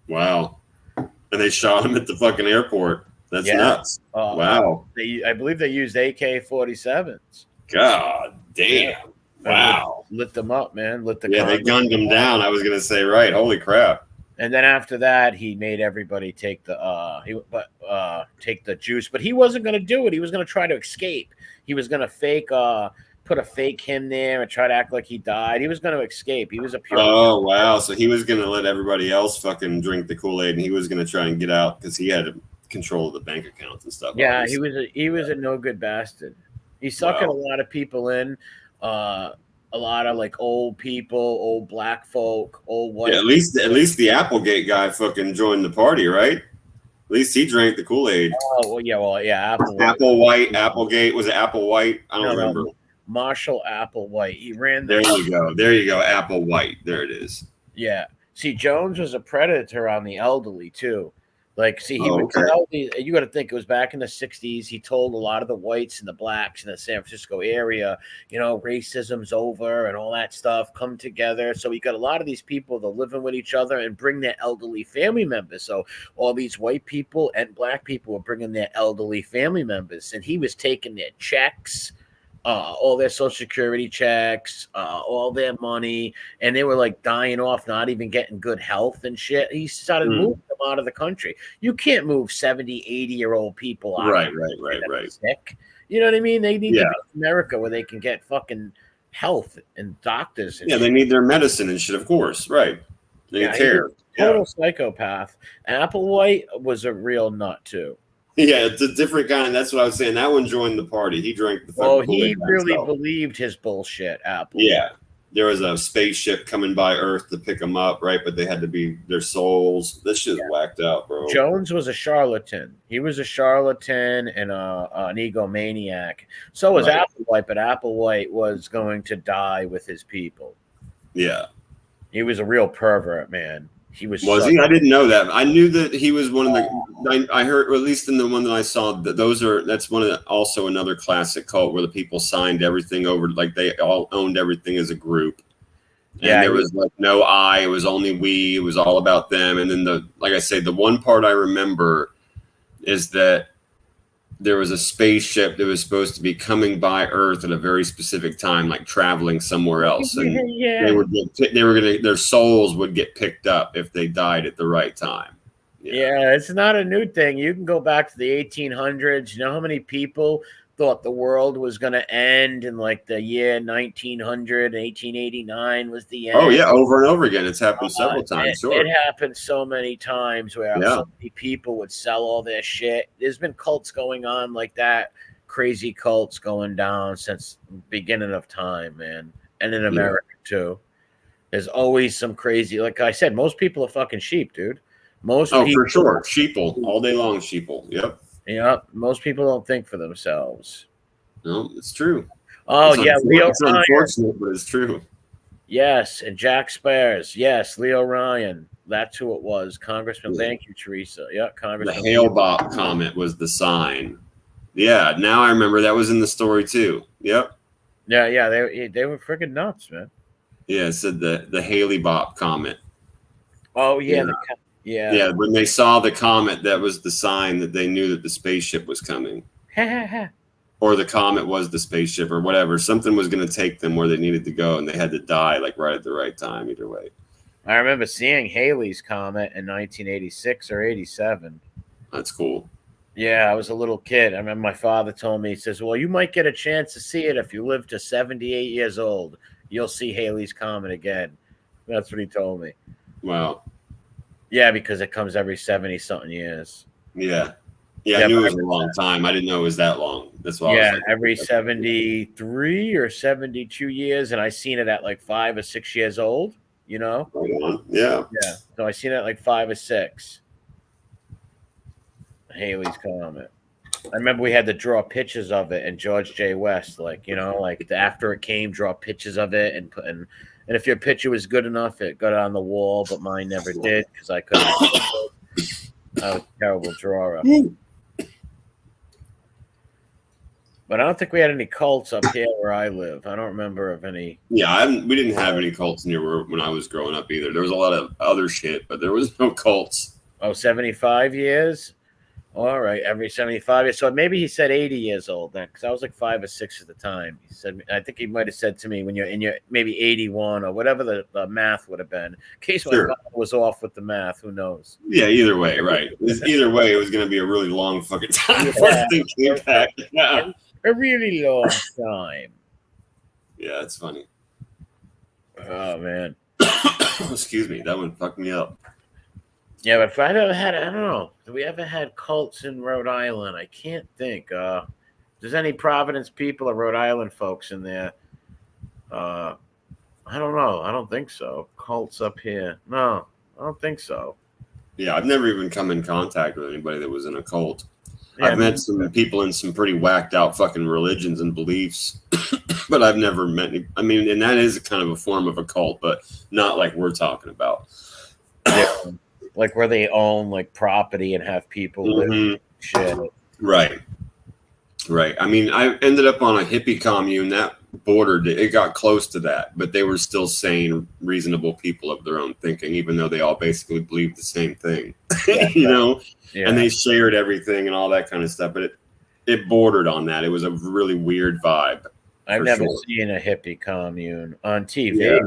Wow. And they shot him at the fucking airport. That's nuts. Wow. I believe they used AK-47s. God damn. Wow. Lit them up, man. They gunned him down. I was going to say, right. Holy crap. And then after that, he made everybody take the juice, but he wasn't going to do it. He was going to try to escape. He was going to put a fake him there and try to act like he died. He was going to escape. He was a pure. Oh wow! So he was going to let everybody else fucking drink the Kool-Aid, and he was going to try and get out because he had control of the bank accounts and stuff. Yeah, obviously. he was a no good bastard. He sucked a lot of people in. A lot of like old people, old black folk, old white. Yeah, at least the Applegate guy fucking joined the party, right? At least he drank the Kool-Aid. Oh yeah, Applegate. Was it Applewhite? I don't remember. Marshall Applewhite. He ran. There you go. Applewhite. There it is. Yeah. See, Jones was a predator on the elderly too. Like, see, he would tell these, you got to think it was back in the 60s. He told a lot of the whites and the blacks in the San Francisco area, racism's over and all that stuff, come together. So we got a lot of these people that are living with each other and bring their elderly family members. So all these white people and black people were bringing their elderly family members, and he was taking their checks, all their social security checks, all their money, and they were like dying off, not even getting good health and shit. He started moving them out of the country. You can't move 70, 80-year-old people out. Right. Sick. You know what I mean? They need to be in America where they can get fucking health and doctors. And they need their medicine and shit, of course. Right. They need care. Total psychopath. Applewhite was a real nut too. Yeah, it's a different kind. That's what I was saying. That one joined the party. He drank the. He really believed his bullshit. Apple. Yeah, there was a spaceship coming by Earth to pick them up, right? But they had to be their souls. This shit's whacked out, bro. Jones was a charlatan. He was a charlatan and an egomaniac. So was Applewhite, but Applewhite was going to die with his people. Yeah. He was a real pervert, man. He was he? I didn't know that. I knew that he was one of the. I heard, or at least in the one that I saw, that that's one of the, also another classic cult where the people signed everything over, like they all owned everything as a group. And there was like no I, it was only we. It was all about them. And then like I say, the one part I remember is that there was a spaceship that was supposed to be coming by Earth at a very specific time, like traveling somewhere else, and their souls would get picked up if they died at the right time. Yeah, it's not a new thing. You can go back to the 1800s. You know how many people thought the world was going to end in like the year 1900, 1889 was the end. Oh yeah, over and over again. It's happened several times. It happened so many times where so many people would sell all their shit. There's been cults going on like that, crazy cults going down since the beginning of time, man. And in America too. There's always some crazy, like I said, most people are fucking sheep, dude. Most people, for sure. Sheeple. All day long, sheeple. Yep. Yeah, most people don't think for themselves. No, it's true. Oh, Leo it's Ryan. Unfortunate, but it's true. Yes, and Jack Spears. Yes, Leo Ryan. That's who it was. Congressman. Thank you, Teresa. Yeah, Congressman. The Hale-Bopp comet was the sign. Yeah, now I remember that was in the story too. Yep. Yeah, they were freaking nuts, man. Yeah, it said the Halley-Bopp comet. Oh, yeah. Yeah, when they saw the comet, that was the sign that they knew that the spaceship was coming. Or the comet was the spaceship or whatever. Something was going to take them where they needed to go, and they had to die like right at the right time either way. I remember seeing Halley's Comet in 1986 or 87. That's cool. Yeah, I was a little kid. I remember my father told me, he says, well, you might get a chance to see it if you live to 78 years old. You'll see Halley's Comet again. That's what he told me. Wow. Yeah, because it comes every 70-something years. Yeah. Yeah, I knew it was a long time. I didn't know it was that long. That's why. Yeah, every 73 or 72 years, and I seen it at like 5 or 6 years old. You know? Yeah. Yeah. So I seen it at like 5 or 6. Haley's Comet. I remember we had to draw pictures of it, and George J. West, like, you know, like after it came, draw pictures of it and put in. And if your picture was good enough, it got on the wall, but mine never did because I couldn't. I was a terrible drawer. But I don't think we had any cults up here where I live. I don't remember of any. Yeah, we didn't have any cults near when I was growing up either. There was a lot of other shit, but there was no cults. Oh, 75 years? All right, every 75 years. So maybe he said 80 years old then, because I was like 5 or 6 at the time. He said, I think he might have said to me when you're in your maybe 81 or whatever the math would have been. In case my father was off with the math, who knows? Yeah, either way, right. Either way, it was going to be a really long fucking time before the thing came back. Yeah. A really long time. Yeah, it's funny. Oh, man. Excuse me. That one fucked me up. Yeah, but if I ever had, I don't know. Have we ever had cults in Rhode Island? I can't think. There's any Providence people or Rhode Island folks in there? I don't know. I don't think so. Cults up here. No, I don't think so. Yeah, I've never even come in contact with anybody that was in a cult. Yeah, I've met some people in some pretty whacked out fucking religions and beliefs, but I've never met any. I mean, and that is kind of a form of a cult, but not like we're talking about. Yeah. Like where they own like property and have people live shit. Right. I mean, I ended up on a hippie commune that bordered it. It got close to that, but they were still sane, reasonable people of their own thinking, even though they all basically believed the same thing, you know? Yeah. And they shared everything and all that kind of stuff, but it bordered on that. It was a really weird vibe. I've never seen a hippie commune on TV. Yeah.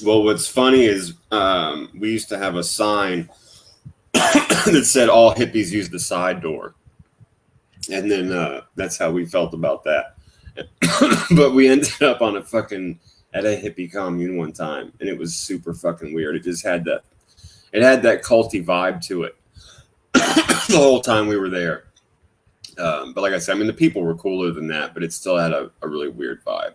Well, what's funny is we used to have a sign that said all hippies use the side door. And then that's how we felt about that. But we ended up on at a hippie commune one time, and it was super fucking weird. It just had that culty vibe to it the whole time we were there. But like I said, I mean, the people were cooler than that, but it still had a really weird vibe.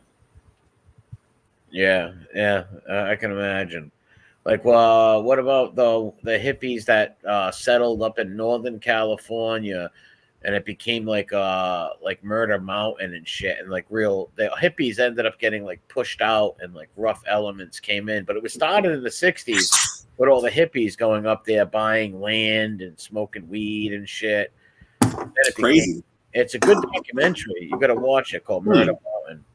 Yeah, yeah, I can imagine. Like, well, what about the hippies that settled up in Northern California, and it became like Murder Mountain and shit, and like the hippies ended up getting like pushed out, and like rough elements came in, but it was started in the '60s with all the hippies going up there buying land and smoking weed and shit. It's crazy. It's a good documentary. You got to watch it called Murder Mountain.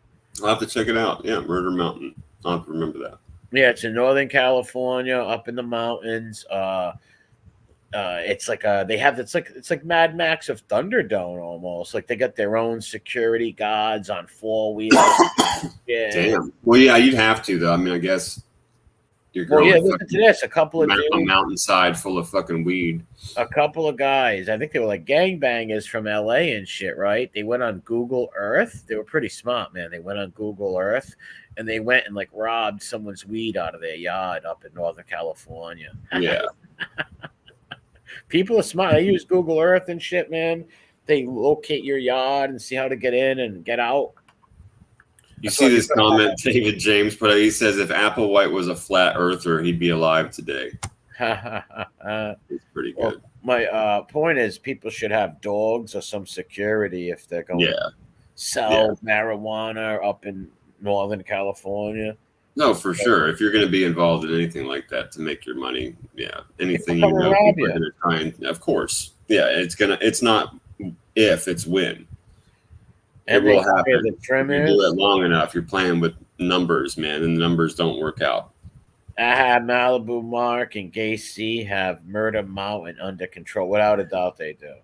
I'll have to check it out. Yeah, Murder Mountain. I'll have to remember that. Yeah, it's in Northern California, up in the mountains. It's like it's like Mad Max of Thunderdome almost. Like they got their own security guards on 4-wheelers. Yeah. Damn. Well, yeah, you'd have to though. I mean, I guess you're going listen to this. A couple of a mountainside full of fucking weed. A couple of guys, I think they were like gangbangers from LA and shit, right? They went on Google Earth. They were pretty smart, man. They went on Google Earth and they went and like robbed someone's weed out of their yard up in Northern California. Yeah. People are smart. They use Google Earth and shit, man. They locate your yard and see how to get in and get out. You see this comment David James put out. He says, if Applewhite was a flat earther, he'd be alive today. It's pretty good. Well, my point is people should have dogs or some security if they're going to sell marijuana up in Northern California. No, for sure. If you're going to be involved in anything like that to make your money, anything you know people are going to try and, of course, it's not if, it's when. It will happen. If you do it long enough, you're playing with numbers, man, and the numbers don't work out. I have Malibu Mark and Gay C have Murder Mountain under control. Without a doubt, they do.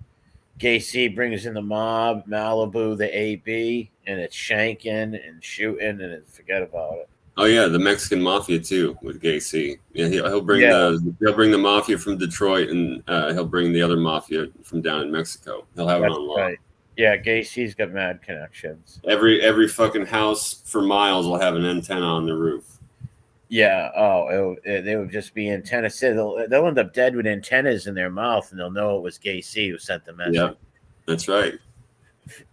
Gay C brings in the mob, Malibu the AB, and it's shanking and shooting, and forget about it. Oh yeah, the Mexican mafia too with Gay C. Yeah, he'll bring the mafia from Detroit, and he'll bring the other mafia from down in Mexico. He'll have it on lock. Right. Yeah, Gay C's got mad connections. Every fucking house for miles will have an antenna on the roof. Yeah. Oh, they would just be antennas. They'll end up dead with antennas in their mouth, and they'll know it was Gay C who sent the message. Yeah, that's right.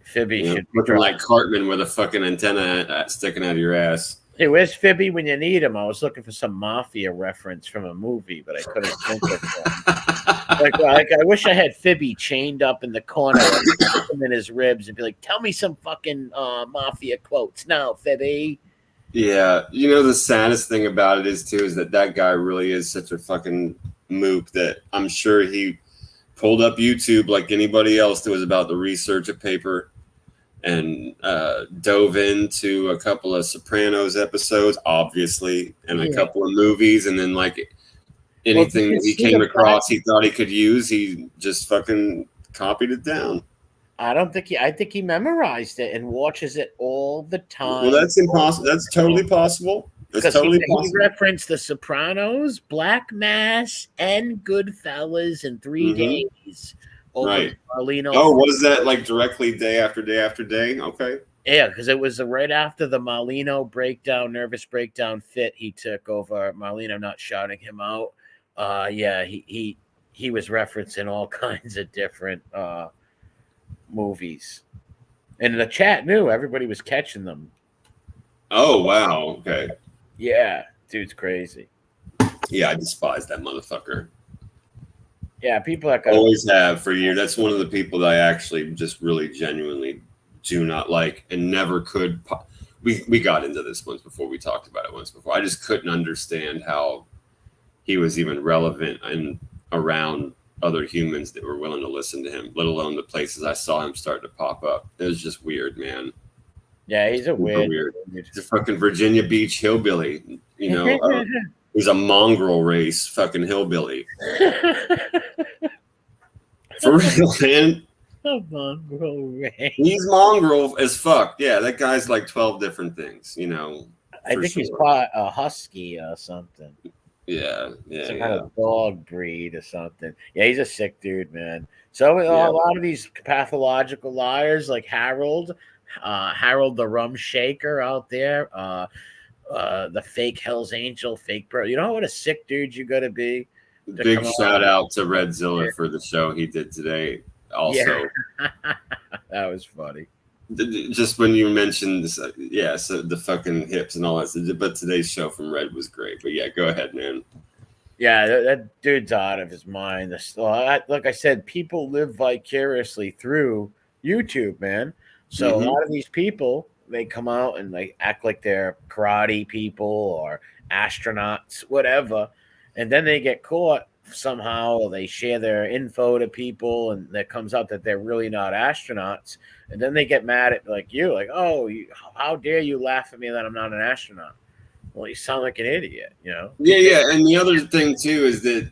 Fibby should be looking like Cartman with a fucking antenna sticking out of your ass. Hey, where's Fibby when you need him? I was looking for some mafia reference from a movie, but I couldn't think of one. Like I wish I had Fibby chained up in the corner, him in his ribs, and be like, "Tell me some fucking mafia quotes now, Fibby." Yeah, you know the saddest thing about it is that guy really is such a fucking mook that I'm sure he pulled up YouTube like anybody else that was about to research a paper. And dove into a couple of Sopranos episodes, obviously, and a couple of movies, and then like anything that he came across he thought he could use, he just fucking copied it down. I think he memorized it and watches it all the time. Well, that's impossible. That's totally possible. That's totally possible. He referenced The Sopranos, Black Mass, and Goodfellas in 3 days. Right. Marlino. Oh, was that like directly day after day after day? Okay. Yeah, because it was right after the Marlino nervous breakdown fit he took over. Marlino not shouting him out. He was referencing all kinds of different movies. And the chat knew everybody was catching them. Oh, wow. Okay. Yeah, dude's crazy. Yeah, I despise that motherfucker. Yeah, people that always have for years. That's one of the people that I actually just really genuinely do not like and never could. We got into this once before. We talked about it once before. I just couldn't understand how he was even relevant and around other humans that were willing to listen to him, let alone the places I saw him start to pop up. It was just weird, man. Yeah, he's a weird. He's a fucking Virginia Beach hillbilly, you know. He's a mongrel race fucking hillbilly. For real, man. A mongrel race. He's mongrel as fuck. Yeah, that guy's like 12 different things, you know. I think he's quite a husky or something. Yeah. Some kind of dog breed or something. Yeah, he's a sick dude, man. So a lot of these pathological liars like Harold the Rum Shaker out there, the fake Hell's Angel, fake bro. You know what a sick dude you gotta be. Big shout out to Redzilla for the show he did today. Also, that was funny. Just when you mentioned this, so the fucking hips and all that. But today's show from Red was great. But yeah, go ahead, man. Yeah, that dude's out of his mind. Like I said, people live vicariously through YouTube, man. So a lot of these people, they come out and they act like they're karate people or astronauts, whatever, and then they get caught somehow. They share their info to people, and it comes out that they're really not astronauts, and then they get mad at oh, how dare you laugh at me that I'm not an astronaut? Well, you sound like an idiot, you know? Yeah. And the other thing, too, is that,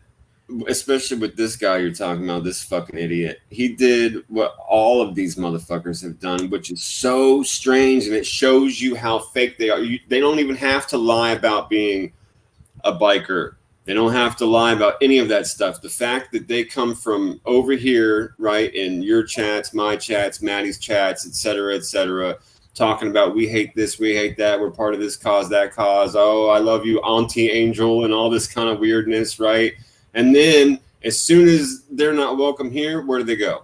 especially with this guy you're talking about, this fucking idiot, he did what all of these motherfuckers have done, which is so strange, and it shows you how fake they are. They don't even have to lie about being a biker. They don't have to lie about any of that stuff. The fact that they come from over here, right, in your chats, my chats, Maddie's chats, et cetera, talking about we hate this, we hate that, we're part of this cause, that cause, oh, I love you, Auntie Angel, and all this kind of weirdness, right? And then as soon as they're not welcome here, where do they go?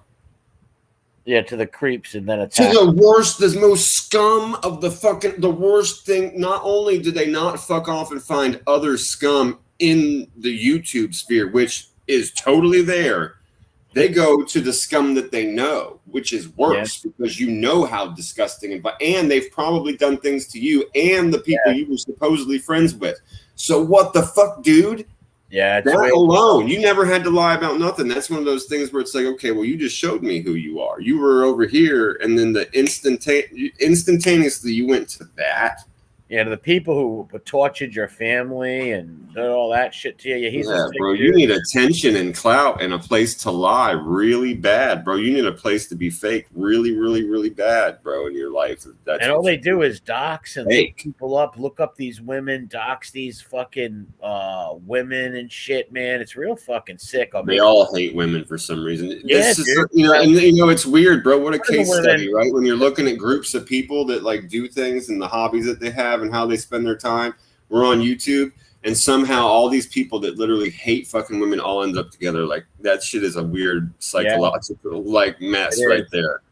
Yeah, to the creeps and then attack. To the worst, the most scum of the worst thing. Not only do they not fuck off and find other scum in the YouTube sphere, which is totally there, they go to the scum that they know, which is worse because you know how disgusting and they've probably done things to you and the people you were supposedly friends with. So what the fuck, dude? Yeah, that alone, you never had to lie about nothing. That's one of those things where it's like, okay, well, you just showed me who you are. You were over here, and then instantaneously you went to that. Yeah, to the people who tortured your family and did all that shit to you. Yeah, bro, you need attention and clout and a place to lie really bad, bro. You need a place to be fake really, really, really bad, bro, in your life. And all they do is dox and look people up, look up these women, dox these fucking women and shit, man. It's real fucking sick. They all hate women for some reason. Yeah, dude. It's weird, bro. What a case study, right? When you're looking at groups of people that like do things and the hobbies that they have and how they spend their time. We're on YouTube, and somehow all these people that literally hate fucking women all end up together. Like that shit is a weird psychological mess right there.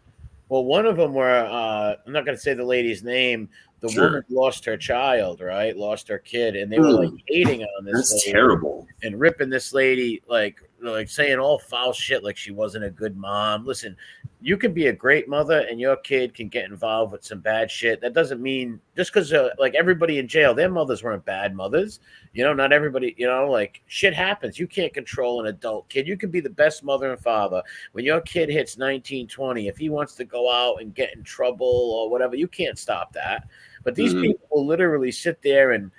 Well, one of them were I'm not going to say the lady's name. The woman lost her child, right? Lost her kid, and they were like hating on this. That's terrible. And ripping this lady, like saying all foul shit, like she wasn't a good mom. Listen, you can be a great mother, and your kid can get involved with some bad shit. That doesn't mean just because like everybody in jail, their mothers weren't bad mothers. You know, not everybody. You know, like shit happens. You can't control an adult kid. You can be the best mother and father. When your kid hits 19, 20, if he wants to go out and get in trouble or whatever, you can't stop that. But these people will literally sit there and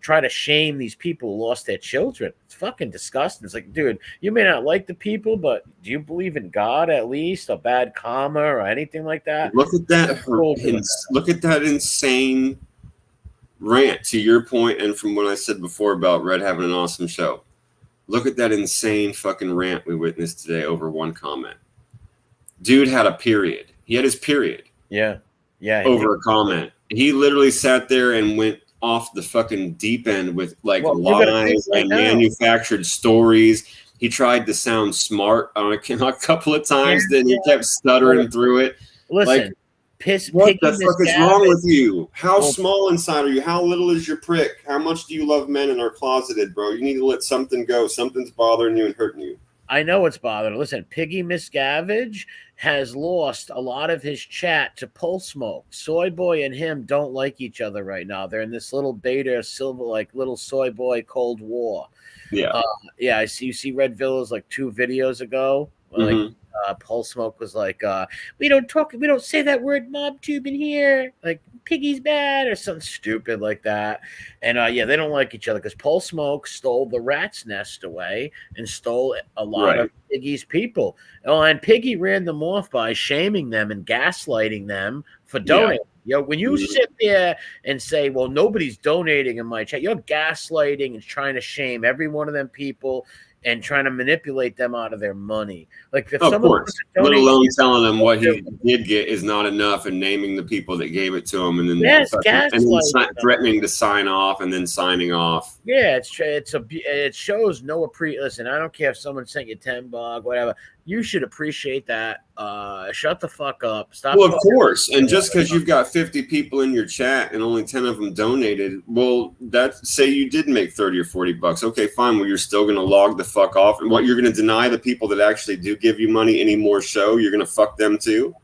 try to shame these people who lost their children. It's fucking disgusting. It's like, dude, you may not like the people, but do you believe in God at least, or bad karma or anything like that? Look at that. Look at that insane rant, to your point, and from what I said before about Red having an awesome show. Look at that insane fucking rant we witnessed today over one comment. Dude had a period. He had his period. Yeah. Over a comment. He literally sat there and went off the fucking deep end with lies and manufactured stories. He tried to sound smart on a couple of times, then he kept stuttering through it. Listen, what the fuck is wrong with you? How small inside are you? How little is your prick? How much do you love men and are closeted, bro? You need to let something go. Something's bothering you and hurting you. I know it's bothering. Listen, Piggy Miscavige has lost a lot of his chat to Pulse Smoke. Soy Boy and him don't like each other right now. They're in this little beta silver, like little Soy Boy Cold War. Yeah. I see. You see Red Villas like 2 videos ago. Pulse Smoke was like, we don't say that word mob tube in here. Like Piggy's bad or something stupid like that. And they don't like each other because Pulse Smoke stole the rat's nest away and stole a lot of Piggy's people. Oh, and Piggy ran them off by shaming them and gaslighting them for donating. Yo, when you sit there and say, well, nobody's donating in my chat, you're gaslighting and trying to shame every one of them people and trying to manipulate them out of their money. Like if Of someone course, wants to let donate alone to you, telling them what he did get is not enough, and naming the people that gave it to him, and then threatening to sign off, and then signing off. Yeah, it shows no listen, I don't care if someone sent you $10, whatever. You should appreciate that. Shut the fuck up. Stop. Well, of course. And just because you've got 50 people in your chat and only 10 of them donated, well, say you did make 30 or 40 bucks. Okay, fine. Well, you're still going to log the fuck off. And what, you're going to deny the people that actually do give you money any more show? You're going to fuck them too?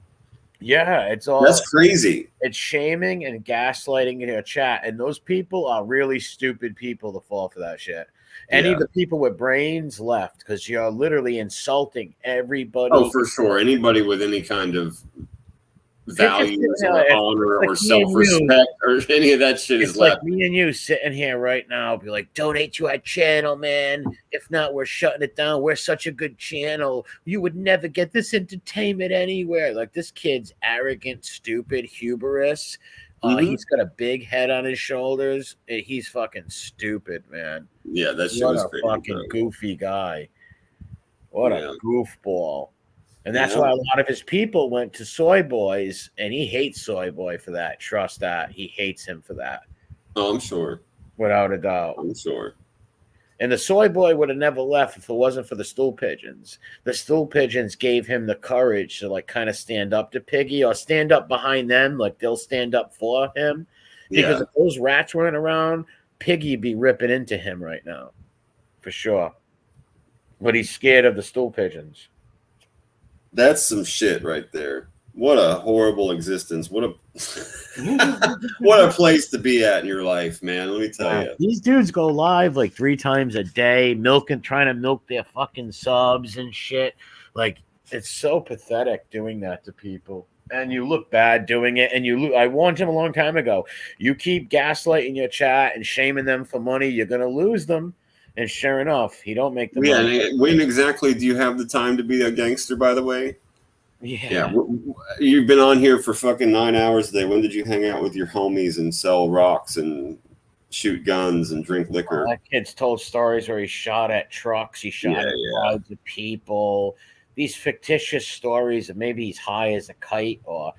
Yeah, that's crazy. It's shaming and gaslighting in your chat, and those people are really stupid people to fall for that shit. Any of the people with brains left, because you're literally insulting everybody. Oh, for sure. Anybody with any kind of values or honor or self-respect or any of that shit is left. Like me and you sitting here right now, be like, donate to our channel, man. If not, we're shutting it down. We're such a good channel. You would never get this entertainment anywhere. Like, this kid's arrogant, stupid, hubris. He's got a big head on his shoulders. He's fucking stupid, man. Yeah, that shit was crazy. What a fucking goofy guy. What a goofball. And that's why a lot of his people went to Soy Boys, and he hates Soy Boy for that. Trust that. He hates him for that. Oh, I'm sure. Without a doubt. I'm sure. And the Soy Boy would have never left if it wasn't for the stool pigeons. The stool pigeons gave him the courage to, like, kind of stand up to Piggy or stand up behind them. Like, they'll stand up for him. Because if those rats weren't around, Piggy'd be ripping into him right now. For sure. But he's scared of the stool pigeons. That's some shit right there. What a horrible existence. What a what a place to be at in your life, man. Let me tell you. These dudes go live like 3 times a day, trying to milk their fucking subs and shit. Like, it's so pathetic doing that to people. And you look bad doing it. And I warned him a long time ago. You keep gaslighting your chat and shaming them for money, you're gonna lose them. And sure enough, he don't make the money. And when exactly do you have the time to be a gangster, by the way? Yeah. You've been on here for fucking 9 hours a day. When did you hang out with your homies and sell rocks and shoot guns and drink liquor? That kid's told stories where he shot at trucks. He shot at crowds of people. These fictitious stories of maybe he's high as a kite, or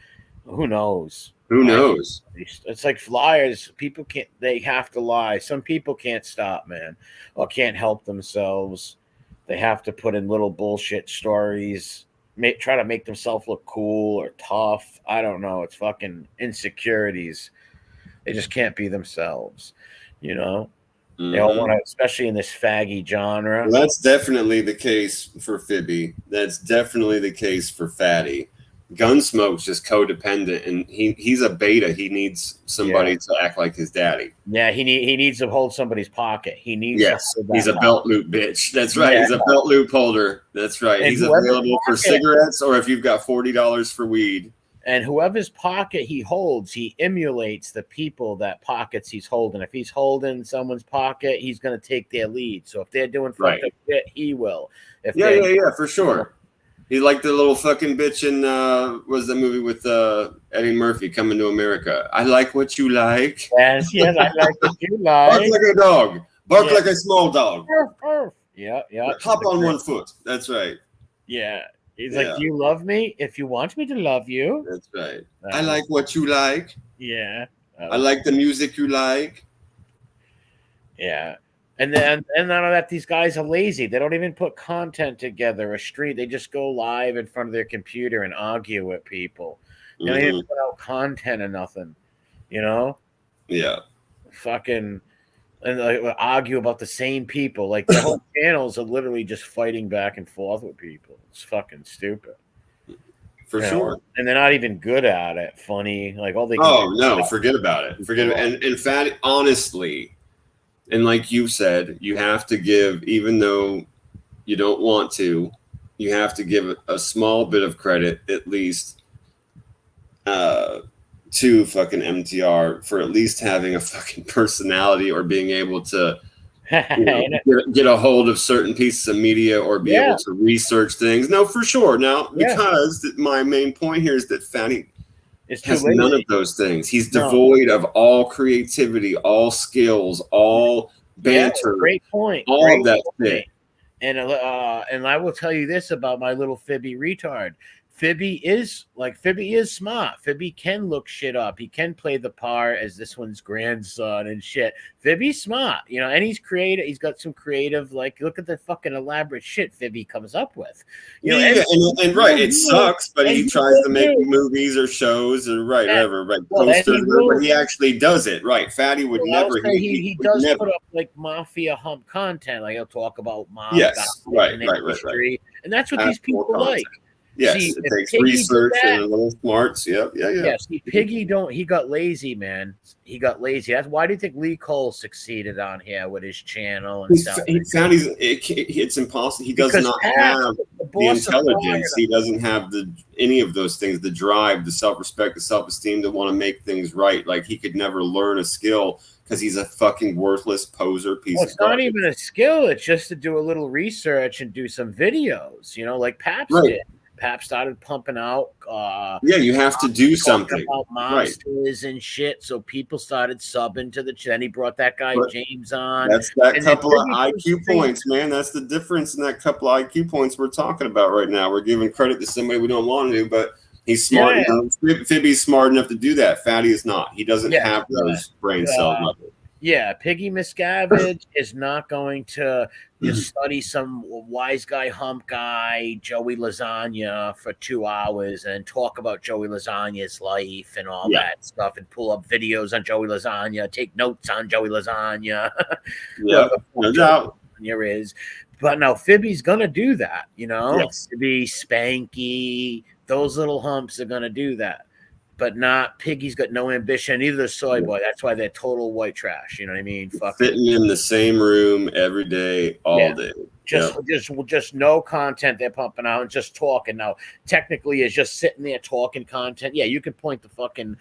who knows. Who knows? It's like flyers. People they have to lie. Some people can't stop, man, or can't help themselves. They have to put in little bullshit stories, try to make themselves look cool or tough. I don't know. It's fucking insecurities. They just can't be themselves, you know? They all want to, especially in this faggy genre. Well, that's definitely the case for Fibby. That's definitely the case for Fatty. Gunsmoke's just codependent, and he's a beta. He needs somebody to act like his daddy. Yeah, he needs to hold somebody's pocket. He needs. Yes, he's a belt loop bitch. That's right. Yeah. He's a belt loop holder. That's right. And he's available for cigarettes, or if you've got $40 for weed. And whoever's pocket he holds, he emulates the people that pockets he's holding. If he's holding someone's pocket, he's going to take their lead. So if they're doing fucked up shit, he will. Yeah, for sure. He's like the little fucking bitch in was the movie with Eddie Murphy, Coming to America. I like what you like. Yes, I like what you like. Bark like a dog. Bark like a small dog. Yeah. Hop on one foot. That's right. Yeah. He's like, do you love me? If you want me to love you. That's right. I like what you like. Yeah. I like the music you like. Yeah. And then none of that, these guys are lazy. They don't even put content together, a stream. They just go live in front of their computer and argue with people. They don't even put out content or nothing, you know? Yeah. Fucking, and like, argue about the same people. Like, the whole channels are literally just fighting back and forth with people. It's fucking stupid. For sure. And they're not even good at it. Funny. Like, all they can Oh, no, forget about it. Forget it. And in fact, honestly, and like you said, you have to give, even though you don't want to, you have to give a small bit of credit, at least, to fucking MTR for at least having a fucking personality or being able to get a hold of certain pieces of media or be able to research things. No, for sure. Now, because my main point here is that Fatty has none of those things. He's devoid of all creativity, all skills, all banter. Great point. All of that shit. And I will tell you this about my little Fibby retard. Fibby is smart. Fibby can look shit up. He can play the part as this one's grandson and shit. Fibby's smart, and he's creative. He's got some creative, look at the fucking elaborate shit Fibby comes up with. And right, it sucks, but he tries to make movies or shows or whatever, posters, but he actually does it. Right, Fatty would never. He does put up mafia hump content, he'll talk about mob. Yes, right. And that's what these people like. Yes, it takes research and a little smarts. Yeah. See, Piggy he got lazy, man. He got lazy. Why do you think Lee Cole succeeded on here with his channel and stuff? He found it's impossible. He does not have the intelligence. He doesn't have any of those things, the drive, the self-respect, the self-esteem to want to make things right. Like, he could never learn a skill because he's a fucking worthless poser piece of it's not even a skill. It's just to do a little research and do some videos, like Paps did. Pap started pumping out. You have to do something about Mobsters and shit. So people started subbing to then he brought that guy James on. That's that couple of IQ points, man. That's the difference in that couple of IQ points we're talking about right now. We're giving credit to somebody we don't want to, but he's smart enough. Fibby's smart enough to do that. Fatty is not. He doesn't have those brain cell levels. Yeah, Piggy Miscavige is not going to study some wise guy, hump guy, Joey Lasagna for 2 hours and talk about Joey Lasagna's life and all that stuff and pull up videos on Joey Lasagna, take notes on Joey Lasagna. No doubt. But now Fibby's going to do that, Fibby, Spanky, those little humps are going to do that. But not Piggy's got no ambition. Neither does Soy Boy. That's why they're total white trash. You know what I mean? Sitting in the same room every day, all day. Just no content they're pumping out and just talking. Now, technically, is just sitting there talking content. Yeah, you can point the fucking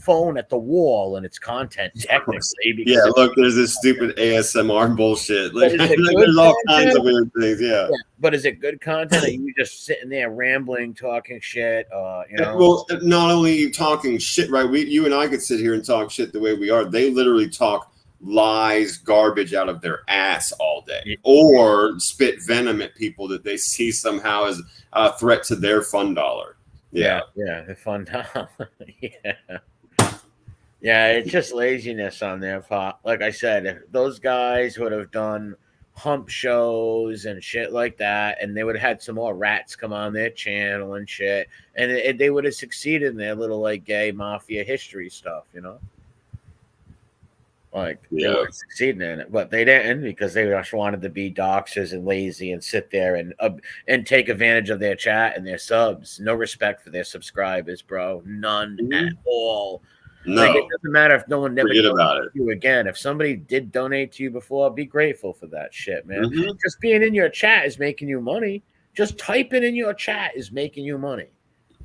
phone at the wall and it's content technically. Look, there's this stupid ASMR bullshit. There's all kinds of weird things. Yeah. But is it good content? Or you just sitting there rambling, talking shit? Well, not only talking shit, right? You and I could sit here and talk shit the way we are. They literally talk lies, garbage out of their ass all day, or spit venom at people that they see somehow as a threat to their fund dollar. The fund dollar. It's just laziness on their part. Like I said, if those guys would have done hump shows and shit like that, and they would have had some more rats come on their channel and shit, and they would have succeeded in their little gay mafia history stuff, They were succeeding in it, but they didn't because they just wanted to be doxers and lazy and sit there and take advantage of their chat and their subs. No respect for their subscribers, bro. None at all. No, it doesn't matter if no one never forget about it. You again. If somebody did donate to you before, be grateful for that shit, man. Just being in your chat is making you money. Just typing in your chat is making you money.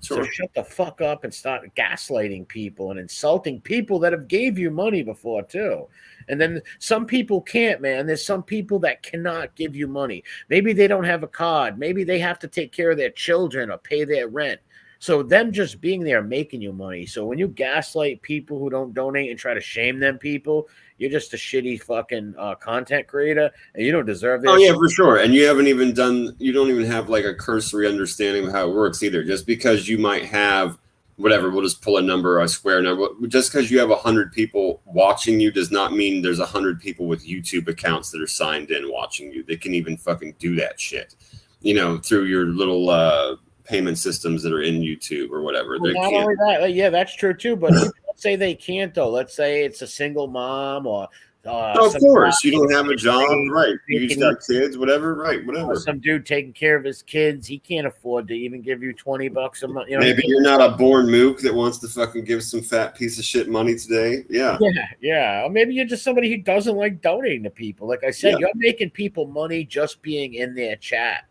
Sure. So shut the fuck up and start gaslighting people and insulting people that have gave you money before too. And then some people can't, man. There's some people that cannot give you money. Maybe they don't have a card. Maybe they have to take care of their children or pay their rent. So them just being there making you money. So when you gaslight people who don't donate and try to shame them people, you're just a shitty fucking content creator and you don't deserve that. Oh yeah, for sure. And you don't even have a cursory understanding of how it works either. Just because you might have whatever, we'll just pull a number, a square number. Just because you have 100 people watching you does not mean there's 100 people with YouTube accounts that are signed in watching you. They can even fucking do that shit, through your little payment systems that are in YouTube or whatever. Well, not only that, that's true too. But let's say they can't though. Let's say it's a single mom or. Of course, you don't have a job, right? You just got kids, whatever, right? Whatever. Some dude taking care of his kids, he can't afford to even give you $20 a month. Maybe you're not a born mook that wants to fucking give some fat piece of shit money today. Yeah. Or maybe you're just somebody who doesn't like donating to people. Like I said, you're making people money just being in their chat.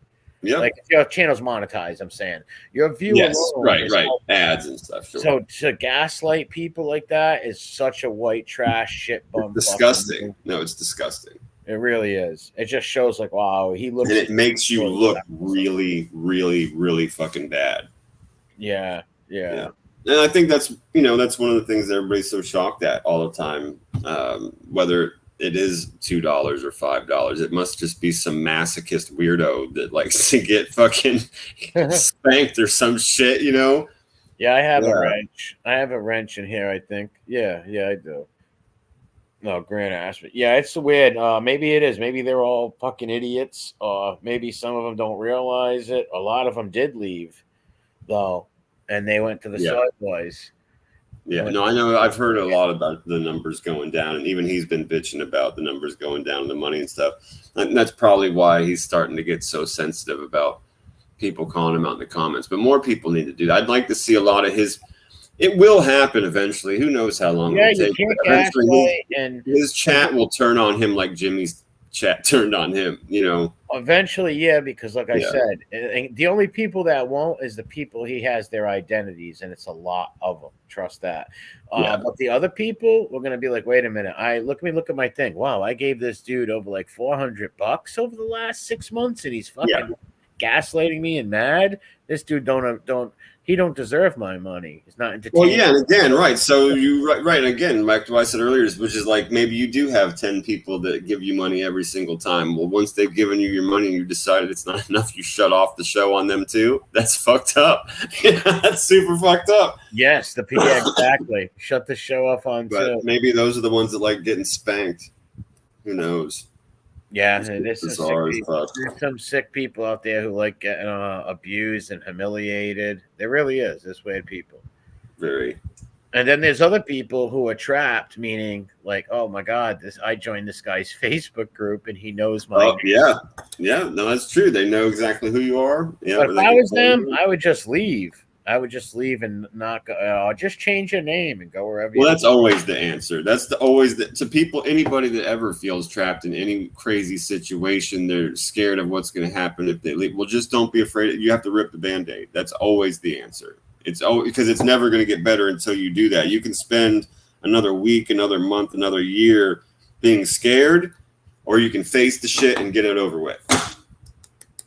Yeah, like if your channel's monetized, I'm saying your view. Yes, right, ads and stuff. Sure. So to gaslight people like that is such a white trash shit bum. It's disgusting. No, it's disgusting. It really is. It just shows wow, he looks. And it makes you look really, really, really fucking bad. Yeah. And I think that's one of the things everybody's so shocked at all the time. Whether it is $2 or $5. It must just be some masochist weirdo that likes to get fucking spanked or some shit, you know? Yeah, I have a wrench. I have a wrench in here, I think. Yeah, I do. No, Grant asked me. Yeah, it's weird. Maybe it is. Maybe they're all fucking idiots. Maybe some of them don't realize it. A lot of them did leave, though, and they went to the sideways. Yeah, no, I know. I've heard a lot about the numbers going down, and even he's been bitching about the numbers going down, the money and stuff. And that's probably why he's starting to get so sensitive about people calling him out in the comments. But more people need to do that. I'd like to see a lot of his. It will happen eventually. Who knows how long it will take? Eventually, his chat will turn on him like Jimmy's chat turned on him. You know. Eventually, yeah, because like I said, the only people that won't is the people he has their identities, and it's a lot of them. Trust that. But the other people, we're gonna be like, wait a minute. Look at my thing. Wow, I gave this dude over like $400 over the last 6 months, and he's fucking gaslighting me and mad. This dude don't deserve my money. It's not entertaining. Well, yeah, and again, right. So right again, back to what I said earlier, which is like maybe you do have 10 people that give you money every single time. Well, once they've given you your money and you decided it's not enough, you shut off the show on them too. That's fucked up. That's super fucked up. Yes, exactly. Shut the show off on too. Maybe those are the ones that like getting spanked. Who knows? Yeah, there's some sick people out there who like getting abused and humiliated. There really is. There's weird people. Very. And then there's other people who are trapped, meaning like, oh my God, I joined this guy's Facebook group and he knows my name. Yeah, no, that's true. They know exactly who you are. Yeah, but if I was them, I would just leave. I would just leave and not go. Just change your name and go wherever. Well, that's always the answer. That's to people. Anybody that ever feels trapped in any crazy situation, they're scared of what's going to happen if they leave. Well, just don't be afraid. You have to rip the Band-Aid. That's always the answer. It's because it's never going to get better until you do that. You can spend another week, another month, another year being scared, or you can face the shit and get it over with.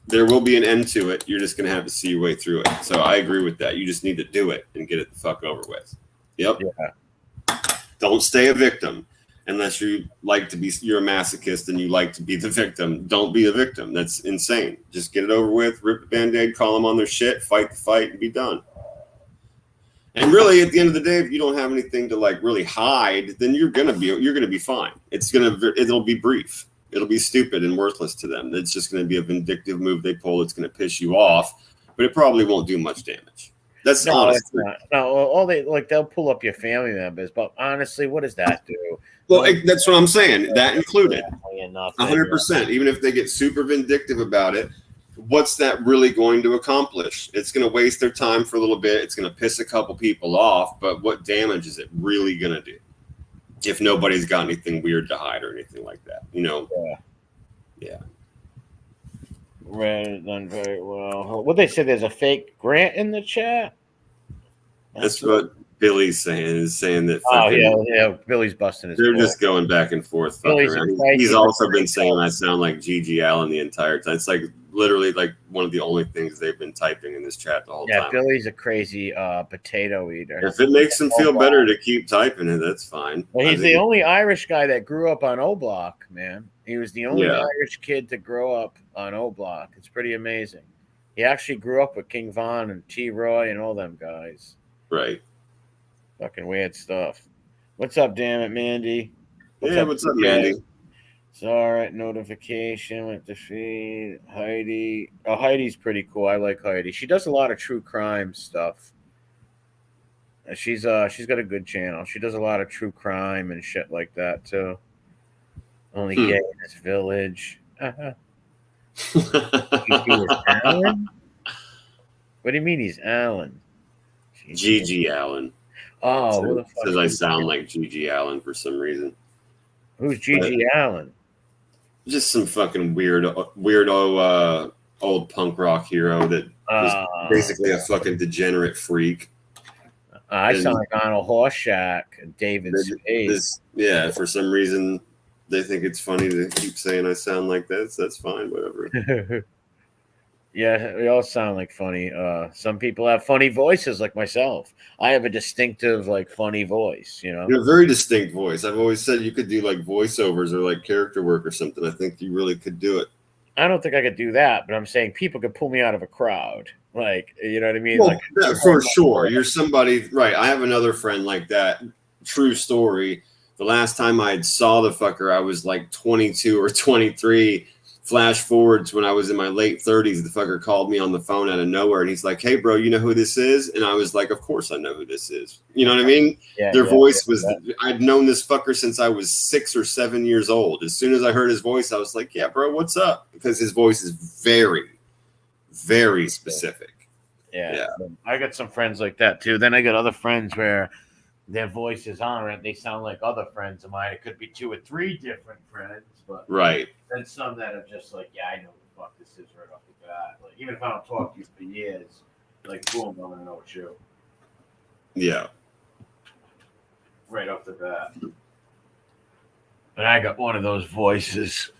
There will be an end to it. You're just going to have to see your way through it. So I agree with that. You just need to do it and get it the fuck over with. Yep. Yeah. Don't stay a victim unless you like to be, you're a masochist and you like to be the victim. Don't be a victim. That's insane. Just get it over with, rip the Band-Aid, call them on their shit, fight the fight, and be done. And really, at the end of the day, if you don't have anything to like really hide, then you're gonna be fine. It'll be brief. It'll be stupid and worthless to them. It's just going to be a vindictive move they pull. It's going to piss you off, but it probably won't do much damage. That's honest. They'll pull up your family members, but honestly, what does that do? Well, that's what I'm saying. That included 100%. Even if they get super vindictive about it, what's that really going to accomplish? It's going to waste their time for a little bit. It's going to piss a couple people off, but what damage is it really going to do? If nobody's got anything weird to hide or anything like that, you know? Yeah. Read done very well. What they said, there's a fake Grant in the chat. That's what Billy's saying. Is saying that. Billy's busting his. They're just going back and forth. He's also been saying I sound like G.G. Allen the entire time. It's like literally like one of the only things they've been typing in this chat the whole time. Yeah, Billy's a crazy potato eater. If it makes him feel better to keep typing it, that's fine. Well, he's the only Irish guy that grew up on O Block, man. He was the only Irish kid to grow up on O Block. It's pretty amazing. He actually grew up with King Von and T. Roy and all them guys. Right. Fucking weird stuff. What's up, damn it, Mandy? What's up, Mandy? All right, notification with the feed. Heidi. Oh, Heidi's pretty cool. I like Heidi. She does a lot of true crime stuff. She's got a good channel. She does a lot of true crime and shit like that too. Only gay in this village. He is Alan? What do you mean he's Alan? G.G. Allen. Oh, who the fuck says I sound like G.G. Allen for some reason. Who's G.G. Allen? Just some fucking weirdo old punk rock hero that was basically a fucking degenerate freak. I sound like Arnold Horseshack and David Spade. For some reason they think it's funny to keep saying I sound like that. So that's fine, whatever. Yeah, we all sound like funny. Some people have funny voices, like myself. I have a distinctive, like, funny voice. You know, You have a very distinct voice. I've always said you could do like voiceovers or like character work or something. I think you really could do it. I don't think I could do that, but I'm saying people could pull me out of a crowd. Like, you know what I mean? Well, Like, for sure. You're somebody, right? I have another friend like that. True story. The last time I saw the fucker, I was like 22 or 23. Flash forward to when I was in my late 30s. The fucker called me on the phone out of nowhere, and he's like, "Hey, bro, you know who this is?" And I was like, "Of course I know who this is." You know what I mean? Yeah, Their voice was. Yeah. I'd known this fucker since I was 6 or 7 years old. As soon as I heard his voice, I was like, "Yeah, bro, what's up?" Because his voice is very, very specific. Yeah. I got some friends like that too. Then I got other friends where their voices aren't. They sound like other friends of mine. It could be 2 or 3 different friends, but Right. then some that are just like, yeah, I know what the fuck this is right off the bat. Like, even if I don't talk to you for years, like, boom, I'm gonna know it's you Yeah. right off the bat. And I got one of those voices.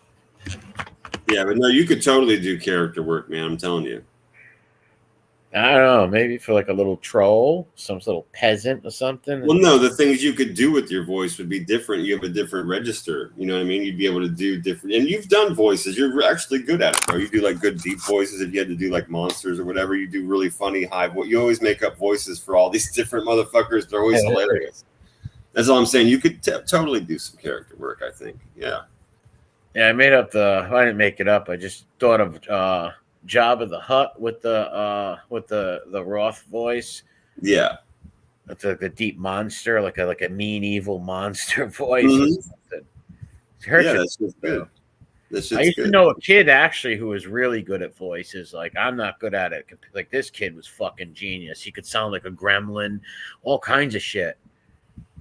Yeah, but no, you could totally do character work, man. I'm telling you. I don't know, maybe for like a little troll, some little peasant or something. Well, no, the things you could do with your voice would be different. You have a different register. You know what I mean? You'd be able to do different. And you've done voices. You're actually good at it, bro. You do like good deep voices. If you had to do like monsters or whatever, you do really funny high voice. You always make up voices for all these different motherfuckers. They're always hilarious. That's all I'm saying. You could totally do some character work, I think. Yeah. Yeah, I made up I didn't make it up. I just thought of Jabba the Hutt with the Roth voice. Yeah. It's like a deep monster, like a mean evil monster voice. Mm-hmm. Yeah, that's just good. I used to know a kid actually who was really good at voices. Like, I'm not good at it. Like, this kid was fucking genius. He could sound like a gremlin, all kinds of shit.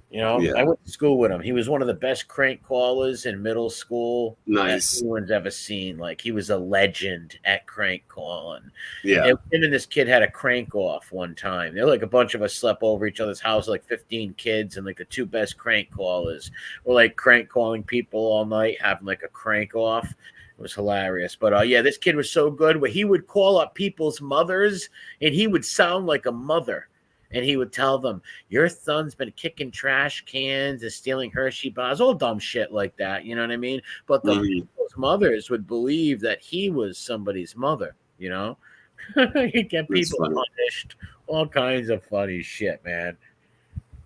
You know, I went to school with him. He was one of the best crank callers in middle school. Nice. Anyone's ever seen. Like, he was a legend at crank calling. Yeah. And him and this kid had a crank off one time. They're like a bunch of us slept over each other's house, like 15 kids, and like the 2 best crank callers were like crank calling people all night, having like a crank off. It was hilarious. But yeah, this kid was so good where he would call up people's mothers and he would sound like a mother. And he would tell them, your son's been kicking trash cans and stealing Hershey bars, all dumb shit like that. You know what I mean? But the people's mothers would believe that he was somebody's mother, you know? He'd get people punished, all kinds of funny shit, man.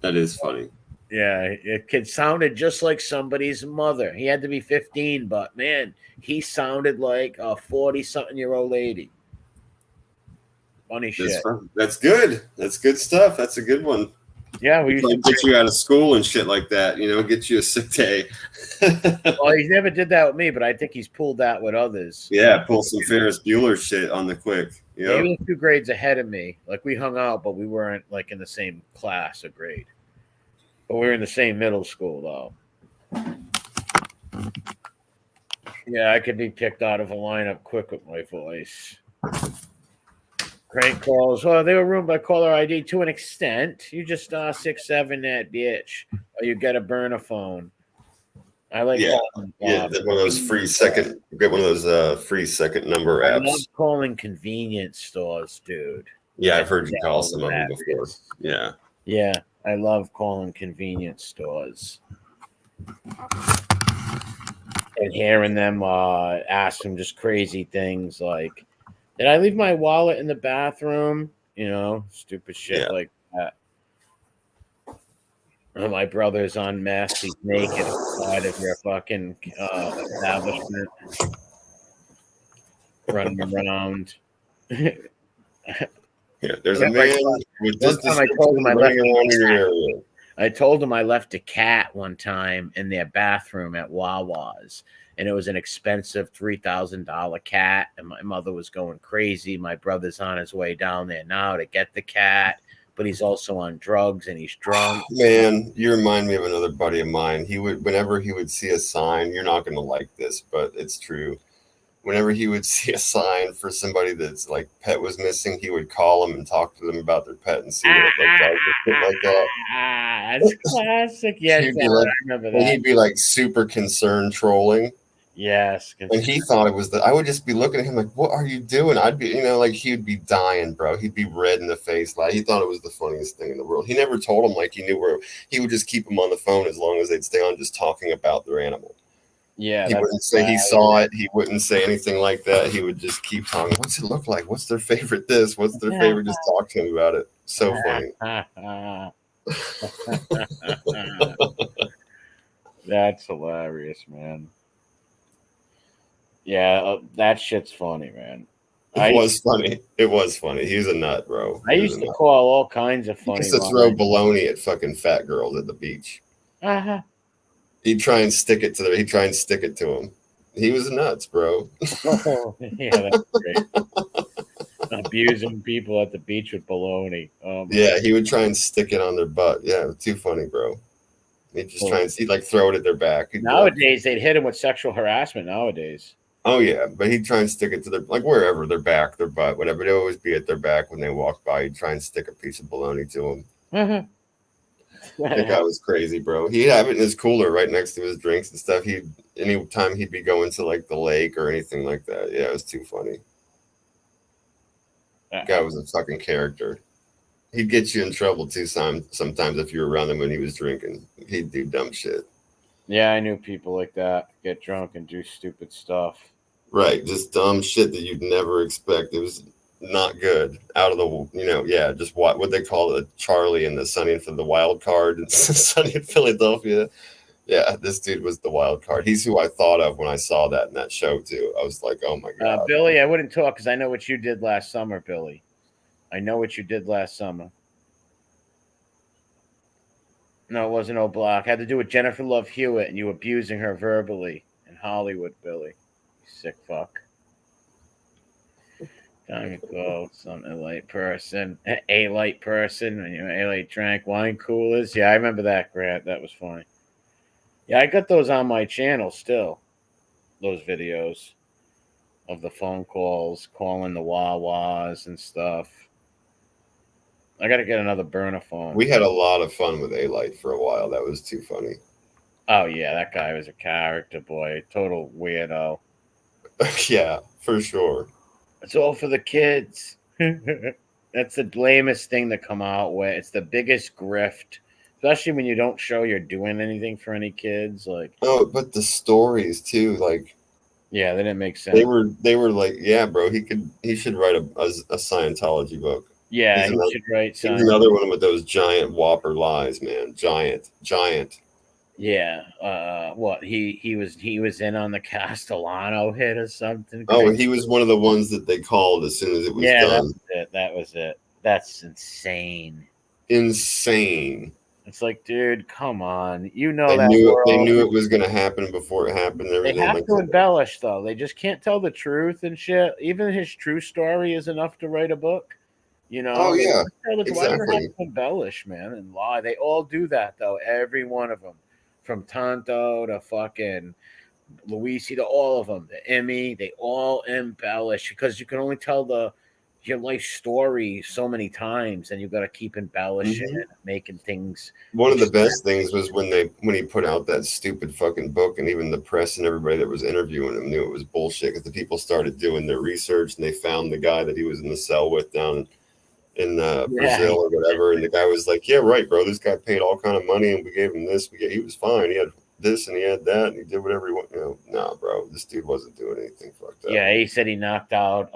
That is funny. Yeah, it kid sounded just like somebody's mother. He had to be 15, but man, he sounded like a 40-something-year-old lady. Funny shit. That's good. That's good stuff. That's a good one. Yeah, we used to get you out of school and shit like that. You know, get you a sick day. Well, he never did that with me, but I think he's pulled that with others. Yeah, pull some Ferris Bueller shit on the quick. Yeah, he was 2 grades ahead of me. Like, we hung out, but we weren't like in the same class or grade. But we were in the same middle school, though. Yeah, I could be picked out of a lineup quick with my voice. Crank calls. Well, they were ruined by caller ID to an extent. You just 6-7 that bitch, or you get a burner phone. I like one of those free second. Get one of those free second number apps. I love calling convenience stores, dude. Yeah, I've heard you call some of them before. Yeah. Yeah, I love calling convenience stores and hearing them ask them just crazy things like, did I leave my wallet in the bathroom? You know, stupid shit like that. My brother's on meth. He's naked outside of your fucking establishment, running around. Yeah, there's a man with one time I told him I told him I left a cat one time in their bathroom at Wawa's. And it was an expensive $3,000 cat. And my mother was going crazy. My brother's on his way down there now to get the cat. But he's also on drugs and he's drunk. Man, you remind me of another buddy of mine. He would, whenever he would see a sign, you're not going to like this, but it's true. Whenever he would see a sign for somebody that's like pet was missing, he would call them and talk to them about their pet and see what it looked like, shit like that. That's classic. Yes, I remember that. He'd be like super concerned trolling. Yes. And he thought it was I would just be looking at him like, what are you doing? I'd be, like he'd be dying, bro. He'd be red in the face. Like he thought it was the funniest thing in the world. He never told him like he knew where he would just keep him on the phone as long as they'd stay on just talking about their animal. Yeah. He wouldn't say he saw it. He wouldn't say anything like that. He would just keep talking. What's it look like? What's their favorite this? What's their favorite? Just talk to him about it. So funny. That's hilarious, man. Yeah, that shit's funny, man. It was funny. It was funny. He's a nut, bro. I used to call all kinds of funny. He used to throw baloney at fucking fat girls at the beach. Uh-huh. He'd try and stick it to him. He was nuts, bro. Oh, yeah, that's great. Abusing people at the beach with baloney. Yeah, he would try and stick it on their butt. Yeah, too funny, bro. He'd just try and like throw it at their back. Nowadays, they'd hit him with sexual harassment. Nowadays. Oh yeah, but he'd try and stick it to their wherever, their back, their butt, whatever. They'd always be at their back when they walked by. He'd try and stick a piece of bologna to them. Mm-hmm. That guy was crazy, bro. He'd have it in his cooler right next to his drinks and stuff. Anytime he'd be going to like the lake or anything like that. Yeah, it was too funny. That guy was a fucking character. He'd get you in trouble too sometimes if you were around him when he was drinking. He'd do dumb shit. Yeah, I knew people like that. Get drunk and do stupid stuff. Right, just dumb shit that you'd never expect. It was not good. Out of the, just what they call it, Charlie and the Sunny for the wild card and Sunny in Philadelphia. Yeah, this dude was the wild card. He's who I thought of when I saw that in that show too. I was like, oh my god. Billy, I wouldn't talk because I know what you did last summer, Billy. I know what you did last summer. No, it wasn't O'Block. It had to do with Jennifer Love Hewitt and you abusing her verbally in Hollywood, Billy. You sick fuck. Time to go. Something light person. A light person. When you're A-light drank wine coolers. Yeah, I remember that, Grant. That was funny. Yeah, I got those on my channel still. Those videos of the phone calls, calling the Wawas and stuff. I got to get another burner phone. We had a lot of fun with A-Light for a while. That was too funny. Oh, yeah. That guy was a character, boy. Total weirdo. Yeah, for sure. It's all for the kids. That's the lamest thing to come out with. It's the biggest grift. Especially when you don't show you're doing anything for any kids. Like, oh, but the stories, too, like... Yeah, they didn't make sense. They were like, yeah, bro, he should write a Scientology book. Yeah, he should write something. He's another one with those giant whopper lies, man. Giant. Yeah. What he was in on the Castellano hit or something. Oh, and he was one of the ones that they called as soon as it was done. That was it. That's insane. Insane. It's like, dude, come on. They knew it was going to happen before it happened. And everything. They have to embellish, though. They just can't tell the truth and shit. Even his true story is enough to write a book. You know? Oh, yeah. Exactly. Why do they have to embellish, man, and lie? They all do that, though. Every one of them. From Tonto to fucking Luisi to all of them. The Emmy, they all embellish because you can only tell your life story so many times, and you've got to keep embellishing and making things. One of the best things was when he put out that stupid fucking book, and even the press and everybody that was interviewing him knew it was bullshit because the people started doing their research and they found the guy that he was in the cell with down in Brazil or whatever, and the guy was like, "Yeah, right, bro. This guy paid all kind of money, and we gave him this. He was fine. He had this and he had that, and he did whatever he wanted." Nah, bro. This dude wasn't doing anything fucked up. Yeah, he said he knocked out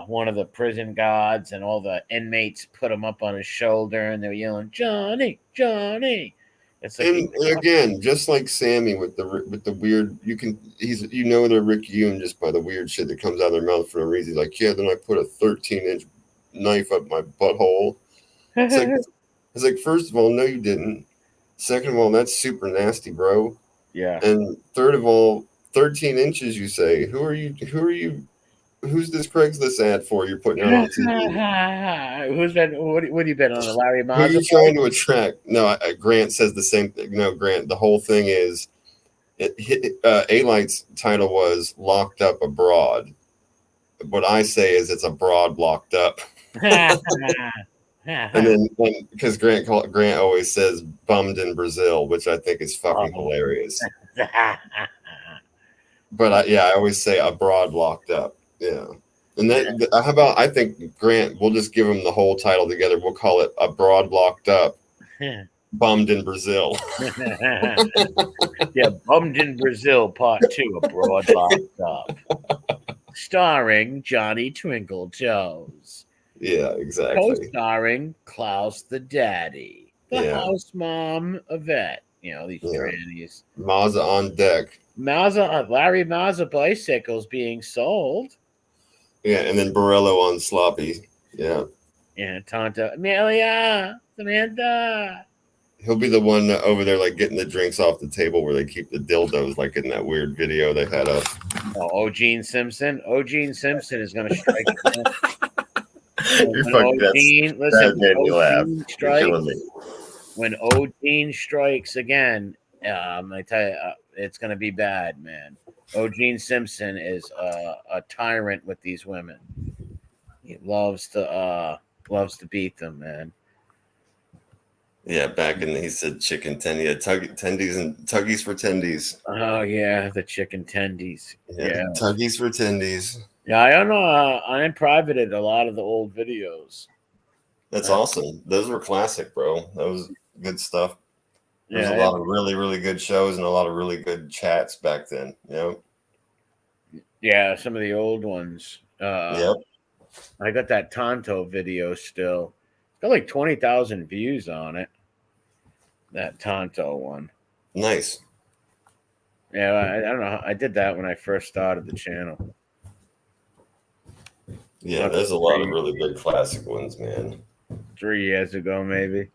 one of the prison guards, and all the inmates put him up on his shoulder, and they were yelling, "Johnny, Johnny." It's like, and again, just like Sammy with the weird, they're Rick Yoon just by the weird shit that comes out of their mouth for no reason. Like, yeah, then I put a 13-inch knife up my butthole. It's like, first of all, no, you didn't. Second of all, that's super nasty, bro. Yeah. And third of all, 13 inches, you say. Who are you? Who's this Craigslist ad for you're putting out on TV? What have you been on, the Larry Mazza? Who are you trying to attract? No, Grant says the same thing. No, Grant, the whole thing is, A-Light's title was Locked Up Abroad. What I say is it's abroad locked up. And then because Grant always says bummed in Brazil, which I think is fucking hilarious. But I always say abroad locked up. Yeah. And then how about, I think, Grant, we'll just give him the whole title together. We'll call it Abroad Locked Up, Bummed in Brazil. Yeah, Bummed in Brazil, Part 2, Abroad Locked Up. Starring Johnny Twinkle Toes. Yeah, exactly. Co-starring Klaus the Daddy. The house mom, Yvette. You know, these trannies. Mazza on deck. Larry Mazza bicycles being sold. Yeah, and then Borello on sloppy. Yeah. Yeah, Tonto. Amelia, Samantha. He'll be the one over there, like, getting the drinks off the table where they keep the dildos, like in that weird video they had up. Oh, O'Gene Simpson. O'Gene Simpson is going to strike. You're fucking When O'Gene strikes again, I tell you, it's going to be bad, man. O'Gene Simpson is a tyrant with these women. He loves to beat them, man. Yeah, back in he said chicken tendies, tendies and tuggies for tendies. Oh yeah, the chicken tendies. Yeah, tuggies for tendies. Yeah, I don't know. I unprivated a lot of the old videos. That's awesome. Those were classic, bro. That was good stuff. There's a lot of really, really good shows and a lot of really good chats back then. You know? Yeah, some of the old ones. Yep. I got that Tonto video still. It's got like 20,000 views on it. That Tonto one. Nice. Yeah, I don't know. I did that when I first started the channel. Yeah, there's a lot of really good classic ones, man. 3 years ago, maybe.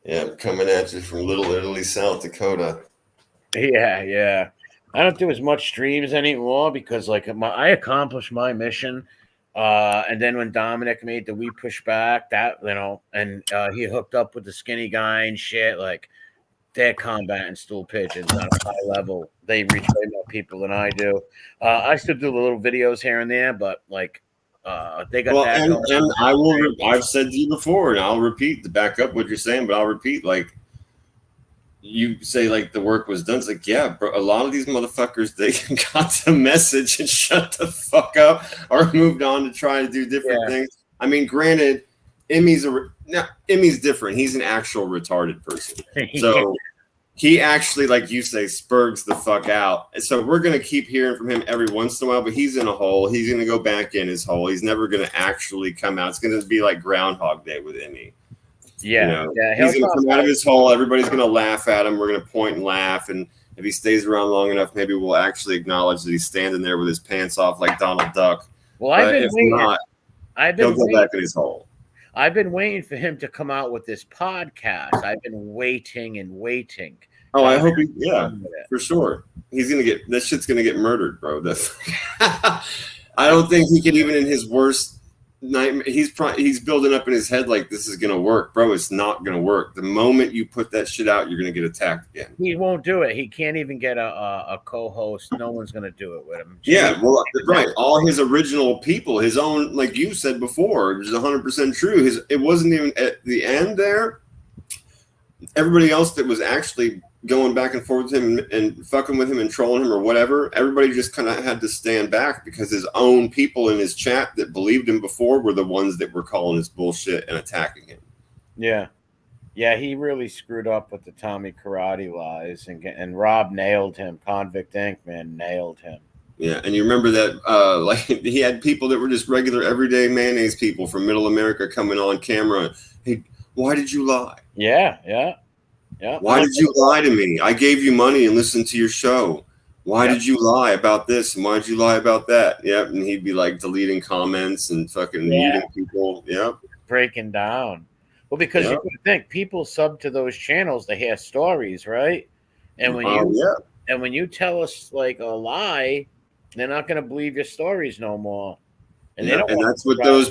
Yeah, coming at you from Little Italy, South Dakota. Yeah. I don't do as much streams anymore because, like, I accomplished my mission. And then when Dominic made the We Push Back, that, you know, and he hooked up with the skinny guy and shit, like, they're combating stool pigeons on a high level. They reach way more people than I do. I still do the little videos here and there, but, like, they got that. And I will. I've said to you before, and I'll repeat to back up what you're saying, but I'll repeat. Like, you say, like, the work was done. It's like, yeah, bro. A lot of these motherfuckers, they got the message and shut the fuck up, or moved on to try to do different things. I mean, granted, Emmy's different. He's an actual retarded person, so. He actually, like you say, spurgs the fuck out. So we're going to keep hearing from him every once in a while, but he's in a hole. He's going to go back in his hole. He's never going to actually come out. It's going to be like Groundhog Day with Emmy. Yeah. You know? He's going to come out of his hole. Everybody's going to laugh at him. We're going to point and laugh. And if he stays around long enough, maybe we'll actually acknowledge that he's standing there with his pants off like Donald Duck. Well, I've been waiting. He'll go back in his hole. I've been waiting for him to come out with this podcast. I've been waiting and waiting. Oh, I hope for sure. He's gonna get that shit's gonna get murdered, bro. I don't think he can even in his worst nightmare. He's building up in his head like this is gonna work, bro. It's not gonna work. The moment you put that shit out, you're gonna get attacked again. He won't do it. He can't even get a co-host. No one's gonna do it with him. Yeah, well, right. All his original people, his own, like you said before, it was 100% true. It wasn't even at the end there. Everybody else that was actually going back and forth with him and fucking with him and trolling him or whatever, everybody just kind of had to stand back because his own people in his chat that believed him before were the ones that were calling his bullshit and attacking him. Yeah. Yeah, he really screwed up with the Tommy Karate lies, and Rob nailed him. Convict Inc., man, nailed him. Yeah, and you remember that like he had people that were just regular everyday mayonnaise people from Middle America coming on camera. Hey, why did you lie? Yeah. Why did you lie to me? I gave you money and listened to your show. Why did you lie about this? And why did you lie about that? Yep. And he'd be like deleting comments and fucking muting people. Yep. Breaking down. Well, because you would think people sub to those channels, they hear stories, right? And when when you tell us like a lie, they're not going to believe your stories no more. And that's what those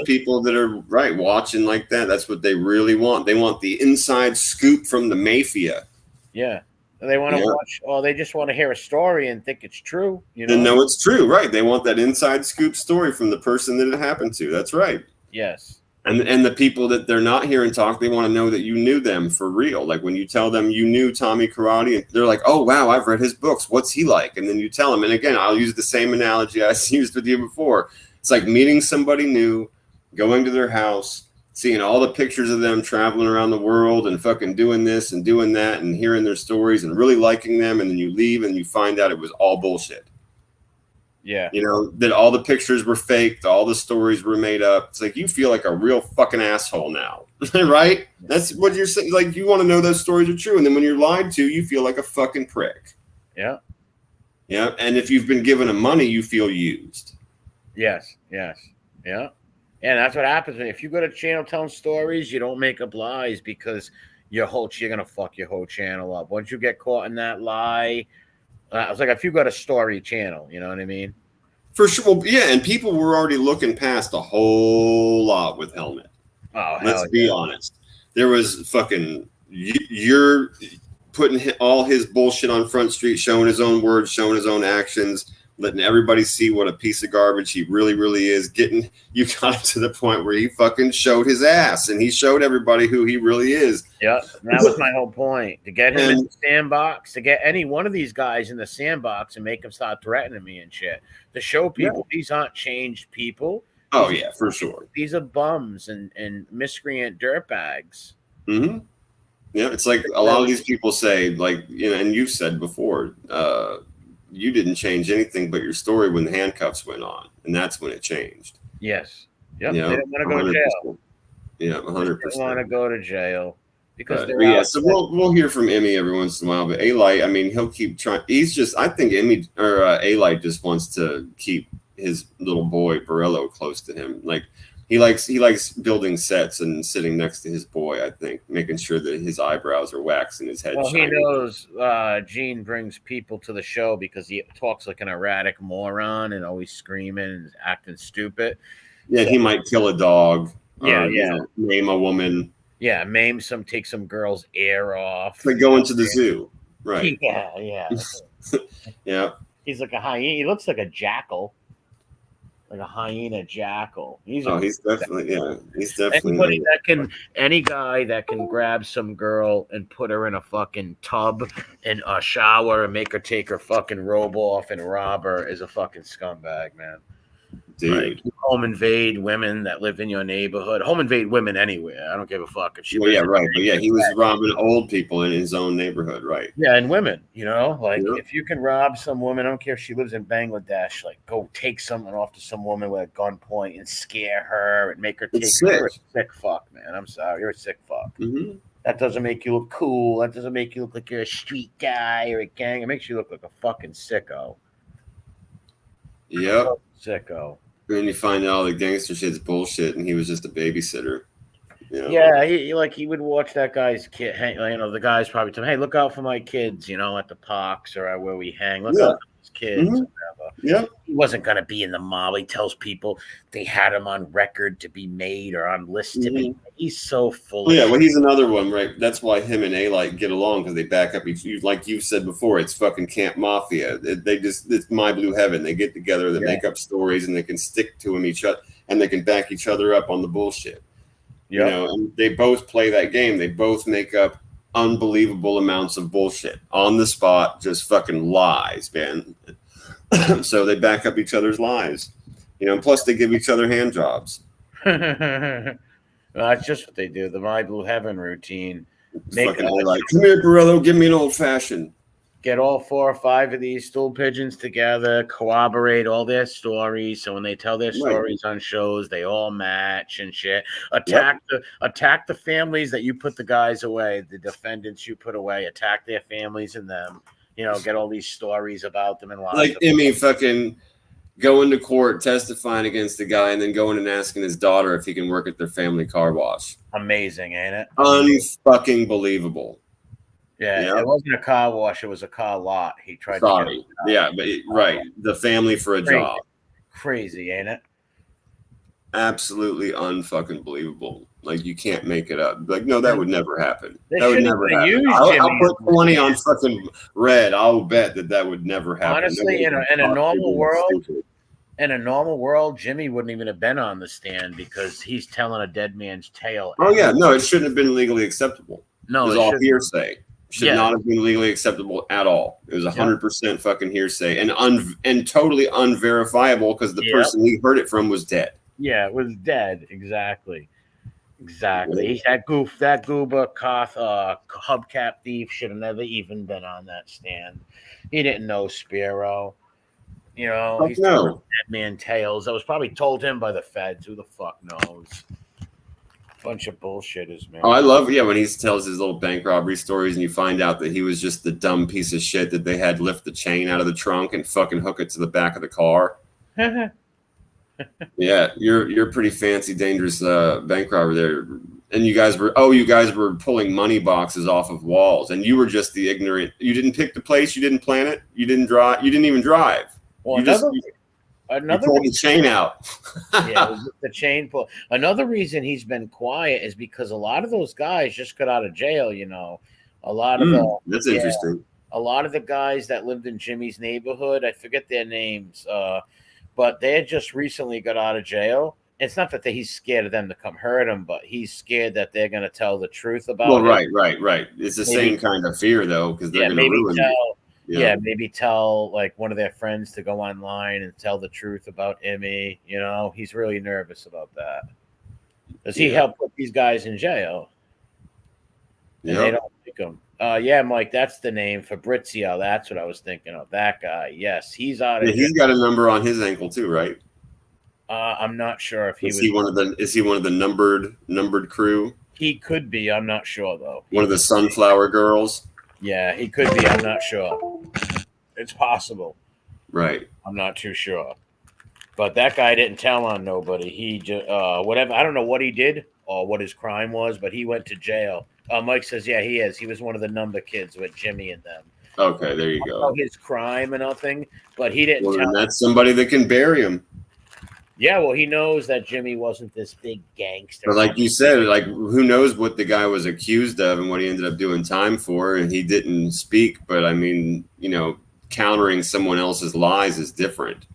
people that are watching like that. That's what they really want. They want the inside scoop from the mafia. Yeah, they want to watch. Or they just want to hear a story and think it's true. You know, and know it's true, right? They want that inside scoop story from the person that it happened to. That's right. Yes. And the people that they're not hearing talk, they want to know that you knew them for real. Like when you tell them you knew Tommy Karate, and they're like, oh, wow, I've read his books. What's he like? And then you tell them. And again, I'll use the same analogy I used with you before. It's like meeting somebody new, going to their house, seeing all the pictures of them traveling around the world and fucking doing this and doing that and hearing their stories and really liking them. And then you leave and you find out it was all bullshit. Yeah. You know, that all the pictures were faked, all the stories were made up. It's like you feel like a real fucking asshole now, right? That's what you're saying. Like you want to know those stories are true. And then when you're lied to, you feel like a fucking prick. Yeah. Yeah. And if you've been given money, you feel used. Yes. Yeah. And that's what happens if you go to channel telling stories, you don't make up lies because you're going to fuck your whole channel up. Once you get caught in that lie, it's like if you got a story channel, you know what I mean? For sure. Well, yeah, and people were already looking past a whole lot with Helmet. Oh, let's be honest. There was fucking you're putting all his bullshit on Front Street, showing his own words, showing his own actions, letting everybody see what a piece of garbage he really, really is. You got it to the point where he fucking showed his ass, and he showed everybody who he really is. Yeah, that was my whole point. To get him in the sandbox, to get any one of these guys in the sandbox and make them start threatening me and shit. To show people these aren't changed people. Oh, yeah, for sure. These are bums and miscreant dirtbags. Mm-hmm. Yeah, it's like a lot of these people say, like, you know, and you've said before, you didn't change anything but your story when the handcuffs went on, and that's when it changed. Yes. Yep. You know, they don't want to go to jail. Yeah, 100%. They want to go to jail because so we'll hear from Emmy every once in a while, but A-Light, I mean, he'll keep trying. I think Emmy or A-Light just wants to keep his little boy Borello close to him. Like he likes building sets and sitting next to his boy. I think making sure that his eyebrows are waxed and his head. Well, shining. he knows Gene brings people to the show because he talks like an erratic moron and always screaming and acting stupid. Yeah, so, he might kill a dog. Yeah, you know, maim a woman. Yeah, take some girl's ear off. Like going to the zoo, right? Yeah. Yeah. He's like a hyena. He looks like a jackal. Like a hyena jackal. He's definitely any guy that can grab some girl and put her in a fucking tub in a shower and make her take her fucking robe off and rob her is a fucking scumbag, man. Dude. Like, home invade women that live in your neighborhood. Home invade women anywhere. I don't give a fuck if she. Well, yeah, right. But yeah, he was robbing old people in his own neighborhood, right? Yeah, and women. You know, like if you can rob some woman, I don't care if she lives in Bangladesh. Like, go take someone off to some woman with a gunpoint and scare her and make her take. You're a sick fuck, man. I'm sorry, you're a sick fuck. Mm-hmm. That doesn't make you look cool. That doesn't make you look like you're a street guy or a gang. It makes you look like a fucking sicko. Yep. Sicko. And you find out all the gangster shit's bullshit, and he was just a babysitter. You know? Yeah, he would watch that guy's kid. You know, the guy's probably telling him, "Hey, look out for my kids," you know, at the parks or where we hang. Look out for these kids. Mm-hmm. Yeah, he wasn't gonna be in the mob. He tells people they had him on record to be made or on list to be. He's so full. Yeah, well, he's another one, right? That's why him and A-Light get along because they back up each. Like you said before, it's fucking Camp Mafia. It's My Blue Heaven. They get together, they make up stories, and they can stick to each other, and they can back each other up on the bullshit. You know, and they both play that game. They both make up unbelievable amounts of bullshit on the spot, just fucking lies, man. So they back up each other's lies, you know. And plus, they give each other hand jobs. That's just what they do. The My Blue Heaven routine. Fucking like, come here, Borello, give me an old fashioned. Get all 4 or 5 of these stool pigeons together, corroborate all their stories. So when they tell their stories on shows, they all match and shit. Attack the families that you put the guys away, the defendants you put away. Attack their families and them. You know, get all these stories about them and lies. Like Emmy fucking going to court, testifying against the guy, and then going and asking his daughter if he can work at their family car wash. Amazing, ain't it? Unfucking believable. Yeah, it wasn't a car wash; it was a car lot. He tried. Sorry, the family for a job. Crazy, ain't it? Absolutely unfucking believable. Like you can't make it up. Like no, that would never happen. That would never happen. I'll put 20 on fucking red. I'll bet that would never happen. Honestly, in a normal world, In a normal world, Jimmy wouldn't even have been on the stand because he's telling a dead man's tale. Oh yeah, no, it shouldn't have been legally acceptable. No, it was all hearsay. Should Yeah. not have been legally acceptable at all. It was 100% fucking hearsay and totally unverifiable because the person he heard it from was dead. Yeah, it was dead. Exactly. He's that goober Koth hubcap thief should have never even been on that stand. He didn't know Spiro. You know, he's telling dead man tales that was probably told him by the feds. Who the fuck knows? Bunch of bullshitters, man. Oh, I love when he tells his little bank robbery stories and you find out that he was just the dumb piece of shit that they had lift the chain out of the trunk and fucking hook it to the back of the car. Yeah, you're a pretty fancy, dangerous bank robber there. And you guys were pulling money boxes off of walls, and you were just the ignorant. You didn't pick the place, you didn't plan it, you didn't even drive. Well, you pulled the chain out. Yeah, it was the chain pull. Another reason he's been quiet is because a lot of those guys just got out of jail. You know, a lot of that's interesting. A lot of the guys that lived in Jimmy's neighborhood, I forget their names, but they had just recently got out of jail. It's not that he's scared of them to come hurt him, but he's scared that they're going to tell the truth about it. Right. It's the same kind of fear, though, because they're going to ruin it. Yeah, maybe tell like one of their friends to go online and tell the truth about Emmy. You know, he's really nervous about that. Does he help put these guys in jail? And they don't like him. Yeah, Mike, that's the name. Fabrizio. That's what I was thinking of. That guy. Yes, he's out of jail. He's got a number on his ankle too, right? I'm not sure if is he one of the numbered crew? He could be. I'm not sure though. One of the sunflower girls. Yeah, he could be. I'm not sure. It's possible. Right. I'm not too sure. But that guy didn't tell on nobody. He just whatever. I don't know what he did or what his crime was, but he went to jail. Mike says, yeah, he is. He was one of the number kids with Jimmy and them. Okay, there you go. His crime and nothing, but he didn't tell. That's somebody that can bury him. Yeah, well, he knows that Jimmy wasn't this big gangster. But like you said, like who knows what the guy was accused of and what he ended up doing time for, and he didn't speak. But I mean, you know, countering someone else's lies is different.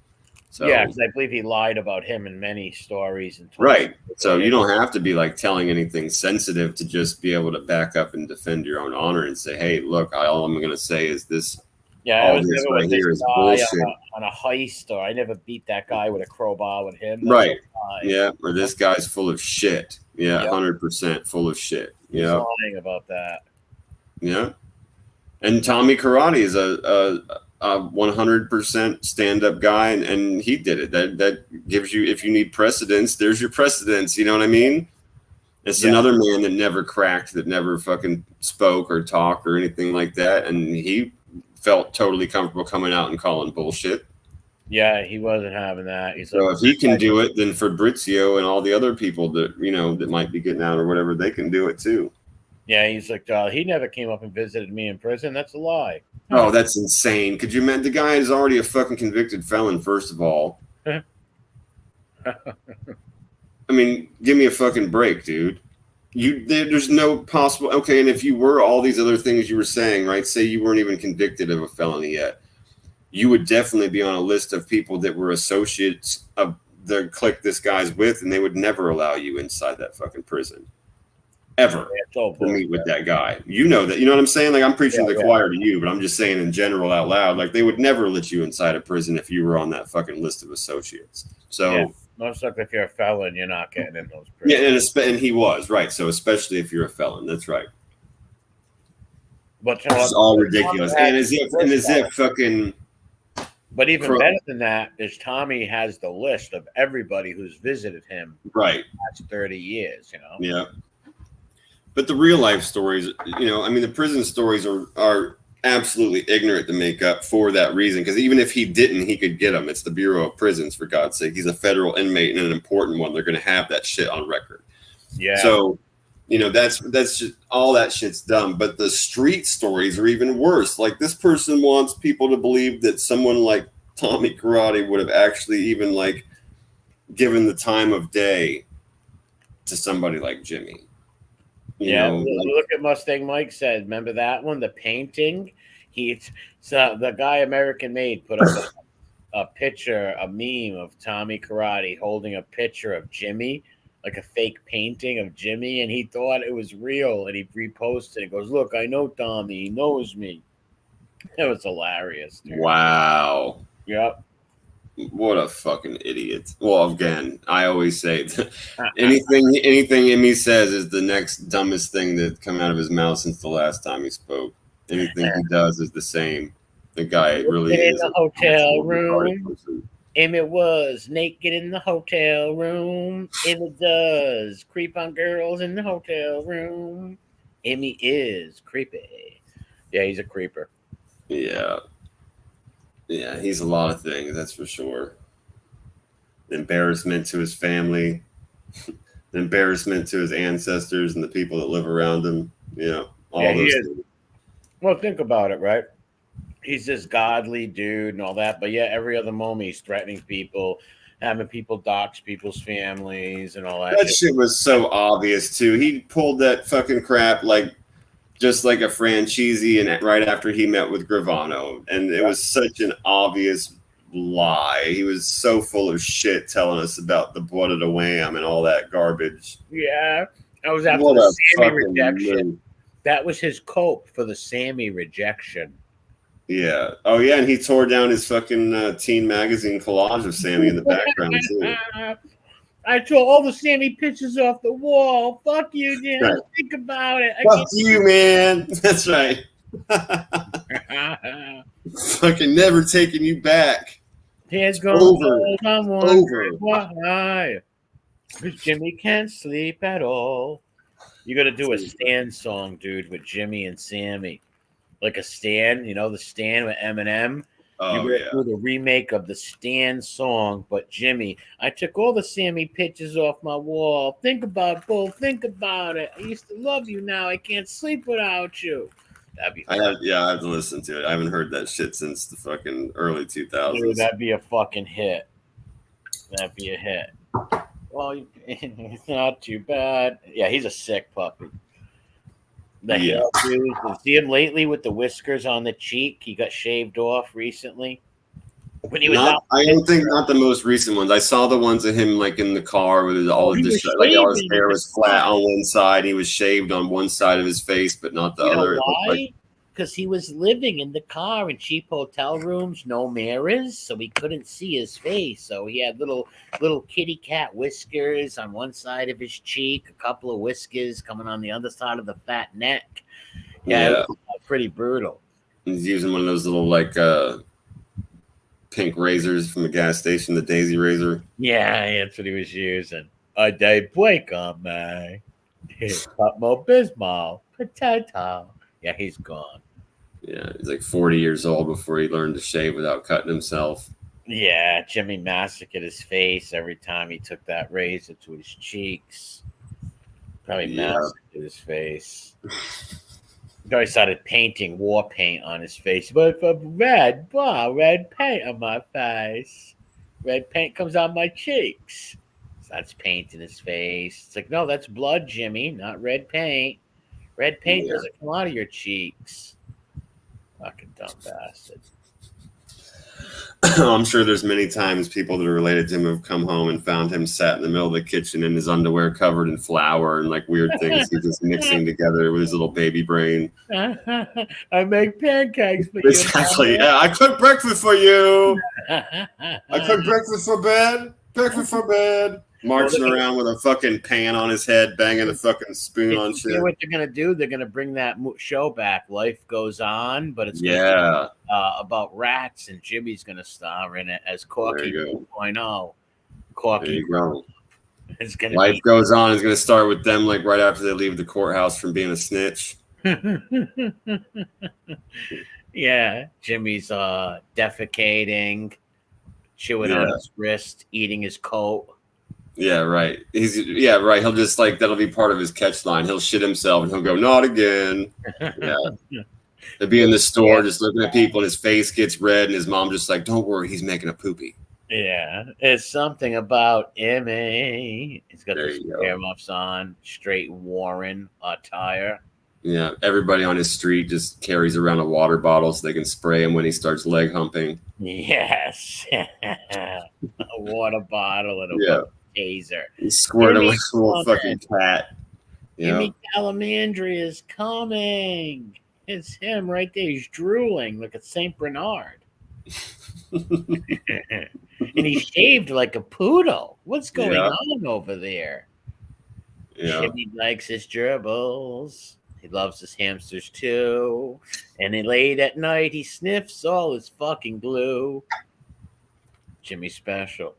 So yeah, because I believe he lied about him in many stories. And right. So you don't have to be like telling anything sensitive to just be able to back up and defend your own honor and say, hey, look, all I'm going to say is this. Yeah, I was this never right with here this is guy bullshit. on a heist, or I never beat that guy with a crowbar with him. Right. Yeah. Or this guy's full of shit. Yeah. 100% full of shit. Yeah. Lying about that. Yeah. And Tommy Karate is a 100% stand-up guy, and he did it. That gives you, if you need precedence, there's your precedence. You know what I mean? It's another man that never cracked, that never fucking spoke or talked or anything like that, and he felt totally comfortable coming out and calling bullshit. Yeah, he wasn't having that. He's so like, if he can do it, then Fabrizio and all the other people that, you know, that might be getting out or whatever, they can do it too. Yeah, he's like, he never came up and visited me in prison. That's a lie. Oh, that's insane. Could you imagine? The guy is already a fucking convicted felon, first of all. I mean, give me a fucking break, dude. There's no possible. Okay, and if you were all these other things you were saying, right? Say you weren't even convicted of a felony yet, you would definitely be on a list of people that were associates of the clique this guy's with, and they would never allow you inside that fucking prison. Ever to meet with that guy. You know that. You know what I'm saying? Like, I'm preaching to the choir to you, but I'm just saying in general out loud. Like, they would never let you inside a prison if you were on that fucking list of associates. So, most likely if you're a felon, you're not getting in those prisons. Yeah, and he was, right. So, especially if you're a felon. That's right. But it's all ridiculous. And as if fucking. But even better than that is Tommy has the list of everybody who's visited him. Right. That's 30 years, you know? Yeah. But the real life stories, you know, I mean, the prison stories are absolutely ignorant to make up for that reason. Because even if he didn't, he could get them. It's the Bureau of Prisons, for God's sake. He's a federal inmate and an important one. They're going to have that shit on record. Yeah. So, you know, that's just all that shit's dumb. But the street stories are even worse. Like, this person wants people to believe that someone like Tommy Karate would have actually even like given the time of day to somebody like Jimmy. You know, look at Mustang Mike said. Remember that one? The painting. The guy American Made put up a picture, a meme of Tommy Karate holding a picture of Jimmy, like a fake painting of Jimmy, and he thought it was real, and he reposted it. Goes, look, I know Tommy. He knows me. It was hilarious, dude. Wow. Yep. What a fucking idiot. Well, again, I always say anything Emmy says is the next dumbest thing that come out of his mouth since the last time he spoke. Anything he does is the same. The guy really in is the hotel room. Emmett was naked in the hotel room. Emmett does creep on girls in the hotel room. Emmy is creepy. Yeah, he's a creeper. Yeah. Yeah, he's a lot of things, that's for sure. Embarrassment to his family, embarrassment to his ancestors and the people that live around him. Yeah, all those things. Well, think about it, right? He's this godly dude and all that, but yeah, every other moment he's threatening people, having people dox people's families and all that. That shit was so obvious too. He pulled that fucking crap like just like a Franchise, and right after he met with Gravano, and it was such an obvious lie. He was so full of shit telling us about the blood of the Wham and all that garbage. Yeah, that was after the Sammy rejection. Move. That was his cope for the Sammy rejection. Yeah. Oh yeah, and he tore down his fucking teen magazine collage of Sammy in the background too. I tore all the Sammy pictures off the wall. Fuck you, Jim. Right. Think about it. Fuck you, man. That's right. Fucking never taking you back. Here's going over. Why? Because Jimmy can't sleep at all. You got to do a Stan song, dude, with Jimmy and Sammy. Like a Stan, you know, the Stan with Eminem. Oh, you do the remake of the Stan song, but Jimmy, I took all the Sammy pictures off my wall. Think about it, Bull. Think about it. I used to love you. Now I can't sleep without you. That'd be. I have to listen to it. I haven't heard that shit since the fucking early 2000s. Dude, that'd be a fucking hit. That'd be a hit. Well, it's not too bad. Yeah, he's a sick puppy. Hell, dude. You see him lately with the whiskers on the cheek? He got shaved off recently. When he was I don't think not the most recent ones. I saw the ones of him like in the car with all his hair was flat on one side. He was shaved on one side of his face, but not the other. Why? Because he was living in the car in cheap hotel rooms, no mirrors, so we couldn't see his face. So he had little kitty cat whiskers on one side of his cheek, a couple of whiskers coming on the other side of the fat neck. Yeah. It was pretty brutal. He's using one of those little like pink razors from the gas station, the Daisy razor. Yeah, that's what he was using. A day break on me. Pepto Bismol, potato. Yeah, he's gone. Yeah, he's like 40 years old before he learned to shave without cutting himself. Yeah, Jimmy massacred his face every time he took that razor to his cheeks. Probably massacred his face. He already started painting war paint on his face. But red paint on my face. Red paint comes on my cheeks. Starts painting his face. It's like, no, that's blood, Jimmy, not red paint. Red paint doesn't come out of your cheeks. Fucking dumb bastard. I'm sure there's many times people that are related to him have come home and found him sat in the middle of the kitchen in his underwear covered in flour and like weird things he's just mixing together with his little baby brain. I make pancakes for you. Exactly. Yeah, I cook breakfast for you. I cook breakfast for bed. Breakfast for bed. Marching around with a fucking pan on his head, banging a fucking spoon on shit. What they're gonna do? They're gonna bring that show back. Life Goes On, but it's gonna be, about rats, and Jimmy's gonna star in it as Corky 2.0. Corky. There you go. It's gonna Life Goes On is gonna start with them like right after they leave the courthouse from being a snitch. Yeah, Jimmy's defecating, chewing on his wrist, eating his coat. Yeah, right. Right. He'll just like that'll be part of his catch line. He'll shit himself and he'll go, not again. Yeah. He'll be in the store just looking at people and his face gets red and his mom just like, don't worry, he's making a poopy. Yeah. It's something about Emmy. He's got the earmuffs on, straight Warren attire. Yeah, everybody on his street just carries around a water bottle so they can spray him when he starts leg humping. Yes. A water bottle and a Yeah. fucking taser. He squirt him Jimmy like a little fucking cat. Jimmy Calamandri is coming. It's him right there. He's drooling like a Saint Bernard. And he's shaved like a poodle. What's going on over there? Yeah. Jimmy likes his gerbils. He loves his hamsters too. And then late at night, he sniffs all his fucking glue. Jimmy special.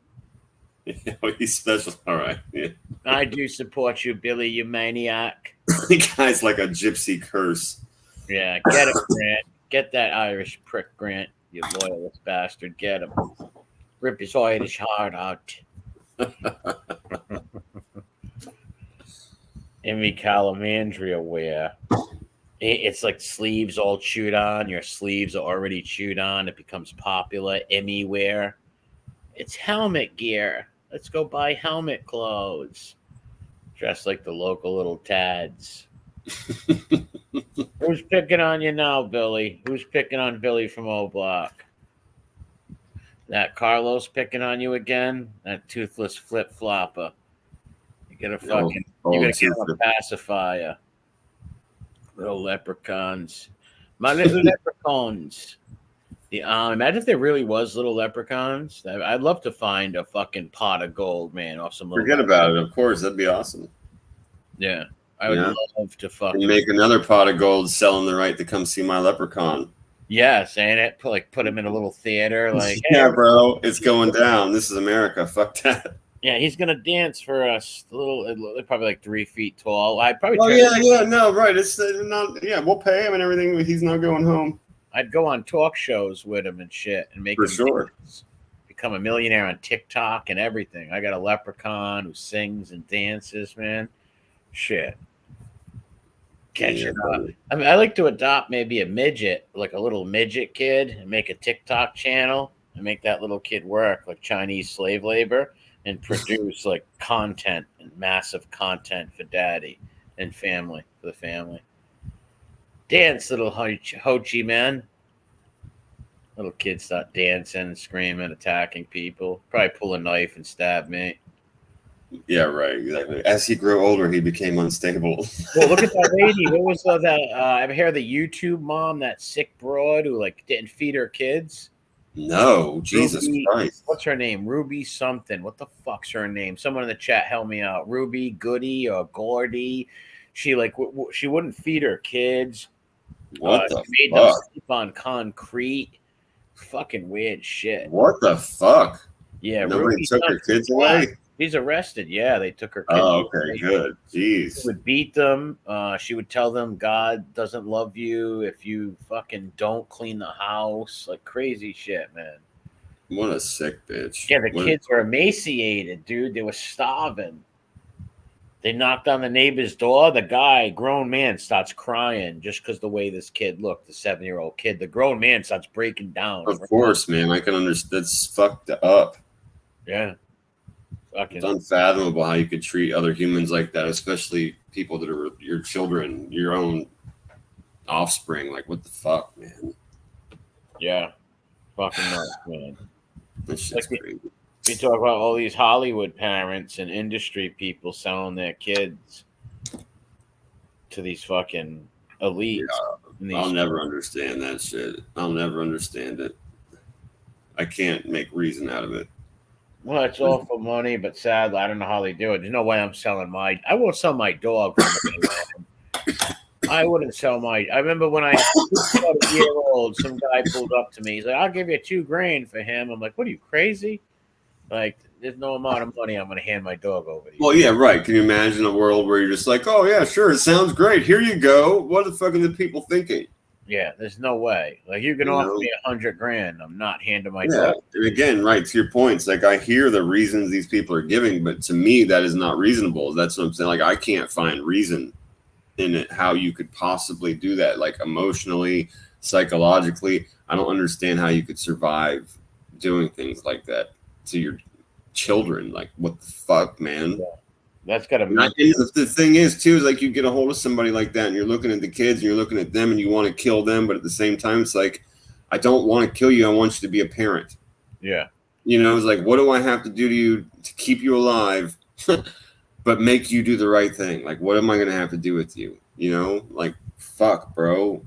He's special. All right. Yeah. I do support you, Billy, you maniac. The guy's like a gypsy curse. Yeah, get him, Grant. Get that Irish prick, Grant. You loyalist bastard. Get him. Rip his Irish heart out. Emmy Calamandria wear. It's like sleeves all chewed on. Your sleeves are already chewed on. It becomes popular. Emmy wear. It's helmet gear. Let's go buy helmet clothes. Dress like the local little tads. Who's picking on you now, Billy? Who's picking on Billy from O Block? That Carlos picking on you again? That toothless flip flopper. You gotta fucking you gotta get him a pacifier. Little leprechauns. My little leprechauns. Imagine if there really was little leprechauns. I'd love to find a fucking pot of gold, man, off some little. Forget about it. Of course, that'd be awesome. Yeah, I would love to fucking make another pot of gold, selling the right to come see my leprechaun. Yeah, saying it. Put him in a little theater. Like, yeah, bro, it's going down. This is America. Fuck that. Yeah, he's gonna dance for us. Probably like 3 feet tall. I'd probably. No, right. It's not. Yeah, we'll pay him and everything, but he's not going home. I'd go on talk shows with him and shit, and make him become a millionaire on TikTok and everything. I got a leprechaun who sings and dances, man. Shit. Catch it up. I mean, I like to adopt maybe a midget, like a little midget kid, and make a TikTok channel and make that little kid work like Chinese slave labor and produce like content and massive content for daddy and family, for the family. Dance, little Ho-Chi man. Little kids start dancing, screaming, attacking people. Probably pull a knife and stab me. Yeah, right. Exactly. As he grew older, he became unstable. Well, look at that lady. What was that? Ever hear of the YouTube mom, that sick broad who like didn't feed her kids? No, Jesus Christ. What's her name? Ruby something. What the fuck's her name? Someone in the chat help me out. Ruby Goody or Gordy. She like she wouldn't feed her kids. What the made fuck? them sleep on concrete. Fucking weird shit. What the fuck? Yeah, nobody took her kids away. She's arrested. Yeah, they took her kids. Oh, okay, good. Jeez. She would beat them. She would tell them God doesn't love you if you fucking don't clean the house. Like crazy shit, man. What a sick bitch. Yeah, the kids were emaciated, dude. They were starving. They knocked on the neighbor's door. The guy, grown man, starts crying just because the way this kid looked, the 7-year-old kid. The grown man starts breaking down. Of course, man. I can understand. That's fucked up. Yeah. It's unfathomable how you could treat other humans like that, especially people that are your children, your own offspring. Like, what the fuck, man? Yeah. Fucking nuts, man. That's just crazy. We talk about all these Hollywood parents and industry people selling their kids to these fucking elites. Yeah, I'll never understand that shit. I'll never understand it. I can't make reason out of it. Well, it's all for money, but sadly, I don't know how they do it. There's no way I'm selling I won't sell my dog. I wouldn't sell I remember when I was about a year old, some guy pulled up to me. He's like, I'll give you $2,000 for him. I'm like, what are you, crazy? Like, there's no amount of money I'm going to hand my dog over to you. Well, yeah, right. Can you imagine a world where you're just like, oh, yeah, sure, it sounds great. Here you go. What the fuck are the people thinking? Yeah, there's no way. Like, you can offer me $100,000. I'm not handing my dog. And again, right, to your points, like, I hear the reasons these people are giving, but to me, that is not reasonable. That's what I'm saying. Like, I can't find reason in it how you could possibly do that. Like, emotionally, psychologically, I don't understand how you could survive doing things like that to your children. Like, what the fuck, man? That's got to be. The thing is, too, is like you get a hold of somebody like that and you're looking at the kids and you're looking at them and you want to kill them. But at the same time, it's like, I don't want to kill you. I want you to be a parent. Yeah. You know, it's like, what do I have to do to you to keep you alive, but make you do the right thing? Like, what am I going to have to do with you? You know, like, fuck, bro.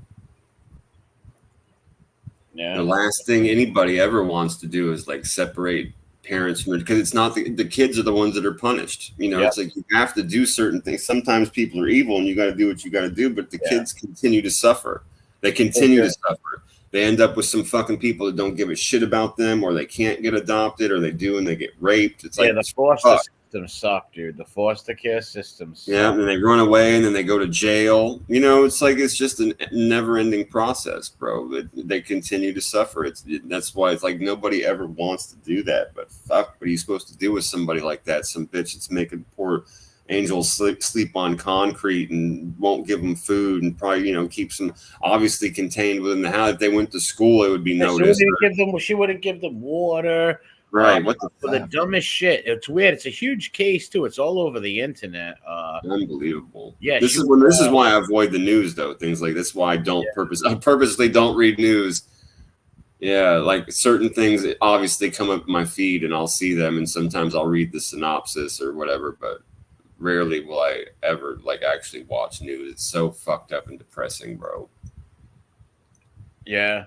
Yeah. The last thing anybody ever wants to do is like separate parents from it, because it's not the kids are the ones that are punished. You know, It's like you have to do certain things. Sometimes people are evil and you got to do what you got to do, but the kids continue to suffer. They continue to suffer. They end up with some fucking people that don't give a shit about them, or they can't get adopted, or they do and they get raped. It's like, the foster systems suck, dude. The foster care systems suck. Yeah, and they run away and then they go to jail. You know, it's like it's just a never-ending process, bro. They continue to suffer. That's why it's like nobody ever wants to do that. But fuck, what are you supposed to do with somebody like that? Some bitch that's making poor angels sleep on concrete and won't give them food and probably, you know, keeps them obviously contained within the house. If they went to school, it would be noticed. She wouldn't give them water. Right. What the dumbest shit. It's weird. It's a huge case too. It's all over the internet. Unbelievable. Yeah. This is why I avoid the news though. Things like this. Why I purposely don't read news. Yeah, like certain things obviously come up in my feed and I'll see them, and sometimes I'll read the synopsis or whatever, but rarely will I ever like actually watch news. It's so fucked up and depressing, bro. Yeah.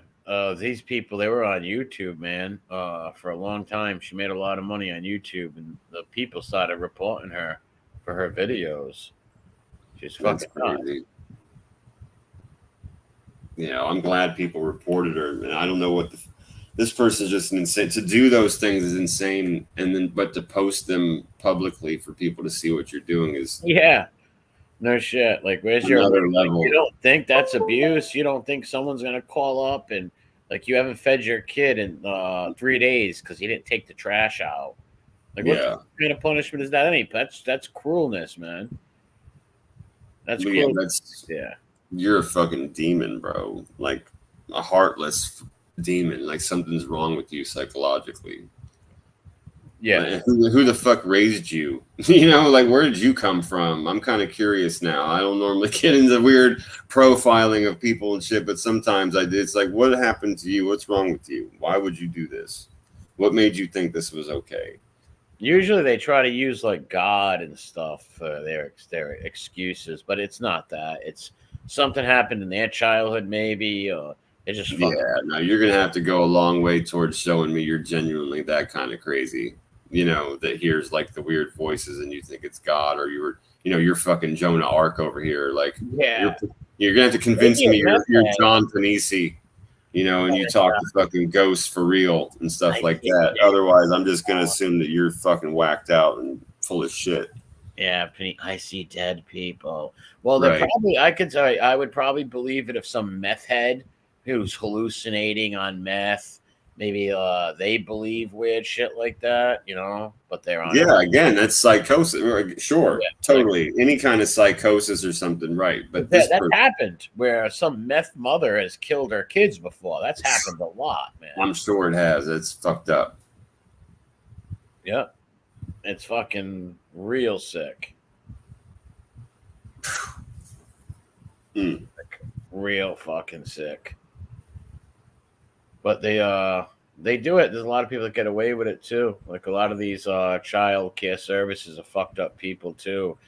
These people, they were on YouTube, man, for a long time. She made a lot of money on YouTube, and the people started reporting her for her videos. She's fucking crazy. Yeah, I'm glad people reported her, and I don't know what this person's just insane. To do those things is insane, but to post them publicly for people to see what you're doing is no shit. Like, where's your level? You don't think that's abuse? You don't think someone's gonna call up and like you haven't fed your kid in 3 days because you didn't take the trash out? Like, what kind of punishment is that? That's cruelness, man. That's cruel. You're a fucking demon, bro. Like a heartless demon. Like something's wrong with you psychologically. Yeah. Like, who the fuck raised you? You know, like where did you come from? I'm kind of curious now. I don't normally get into weird profiling of people and shit, but sometimes I did. It's like, what happened to you? What's wrong with you? Why would you do this? What made you think this was okay? Usually they try to use like God and stuff for their excuses, but it's not that. It's something happened in their childhood, maybe, or it just no, you're gonna have to go a long way towards showing me you're genuinely that kind of crazy. You know, that hears like the weird voices and you think it's God, or you're fucking Jonah Ark over here. Like, you're gonna have to convince me you're John Panisi, you know, and you talk to fucking ghosts for real and stuff like that. Otherwise, I'm just gonna assume that you're fucking whacked out and full of shit. Yeah, I see dead people. Well, I would probably believe it if some meth head who's hallucinating on meth, maybe they believe weird shit like that, you know, but they're on again, that's psychosis. Sure, totally. Any kind of psychosis or something, right? But that happened where some meth mother has killed her kids before. That's happened a lot, man. I'm sure it has. It's fucked up. Yeah. It's fucking real sick. Like, real fucking sick. But they do it. There's a lot of people that get away with it too. Like a lot of these child care services are fucked up people too,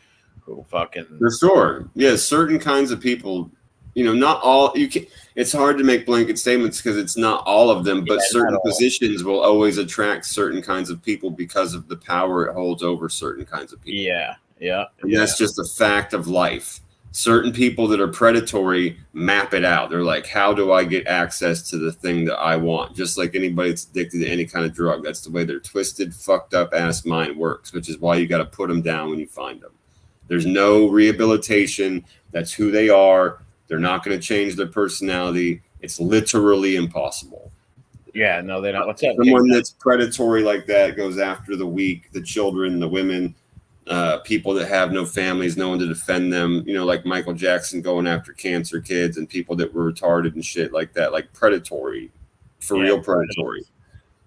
who fucking for sure. Yeah, certain kinds of people. You know, not all. It's hard to make blanket statements because it's not all of them. But certain positions will always attract certain kinds of people because of the power it holds over certain kinds of people. And that's just a fact of life. Certain people that are predatory map it out. They're like, how do I get access to the thing that I want? Just like anybody that's addicted to any kind of drug. That's the way their twisted, fucked up ass mind works, which is why you got to put them down when you find them. There's no rehabilitation. That's who they are. They're not going to change their personality. It's literally impossible. Yeah, no, they're not. What's up? Someone that's predatory like that goes after the weak, the children, the women, people that have no families, no one to defend them. You know, like Michael Jackson going after cancer kids and people that were retarded and shit like that. Like predatory, for real predatory.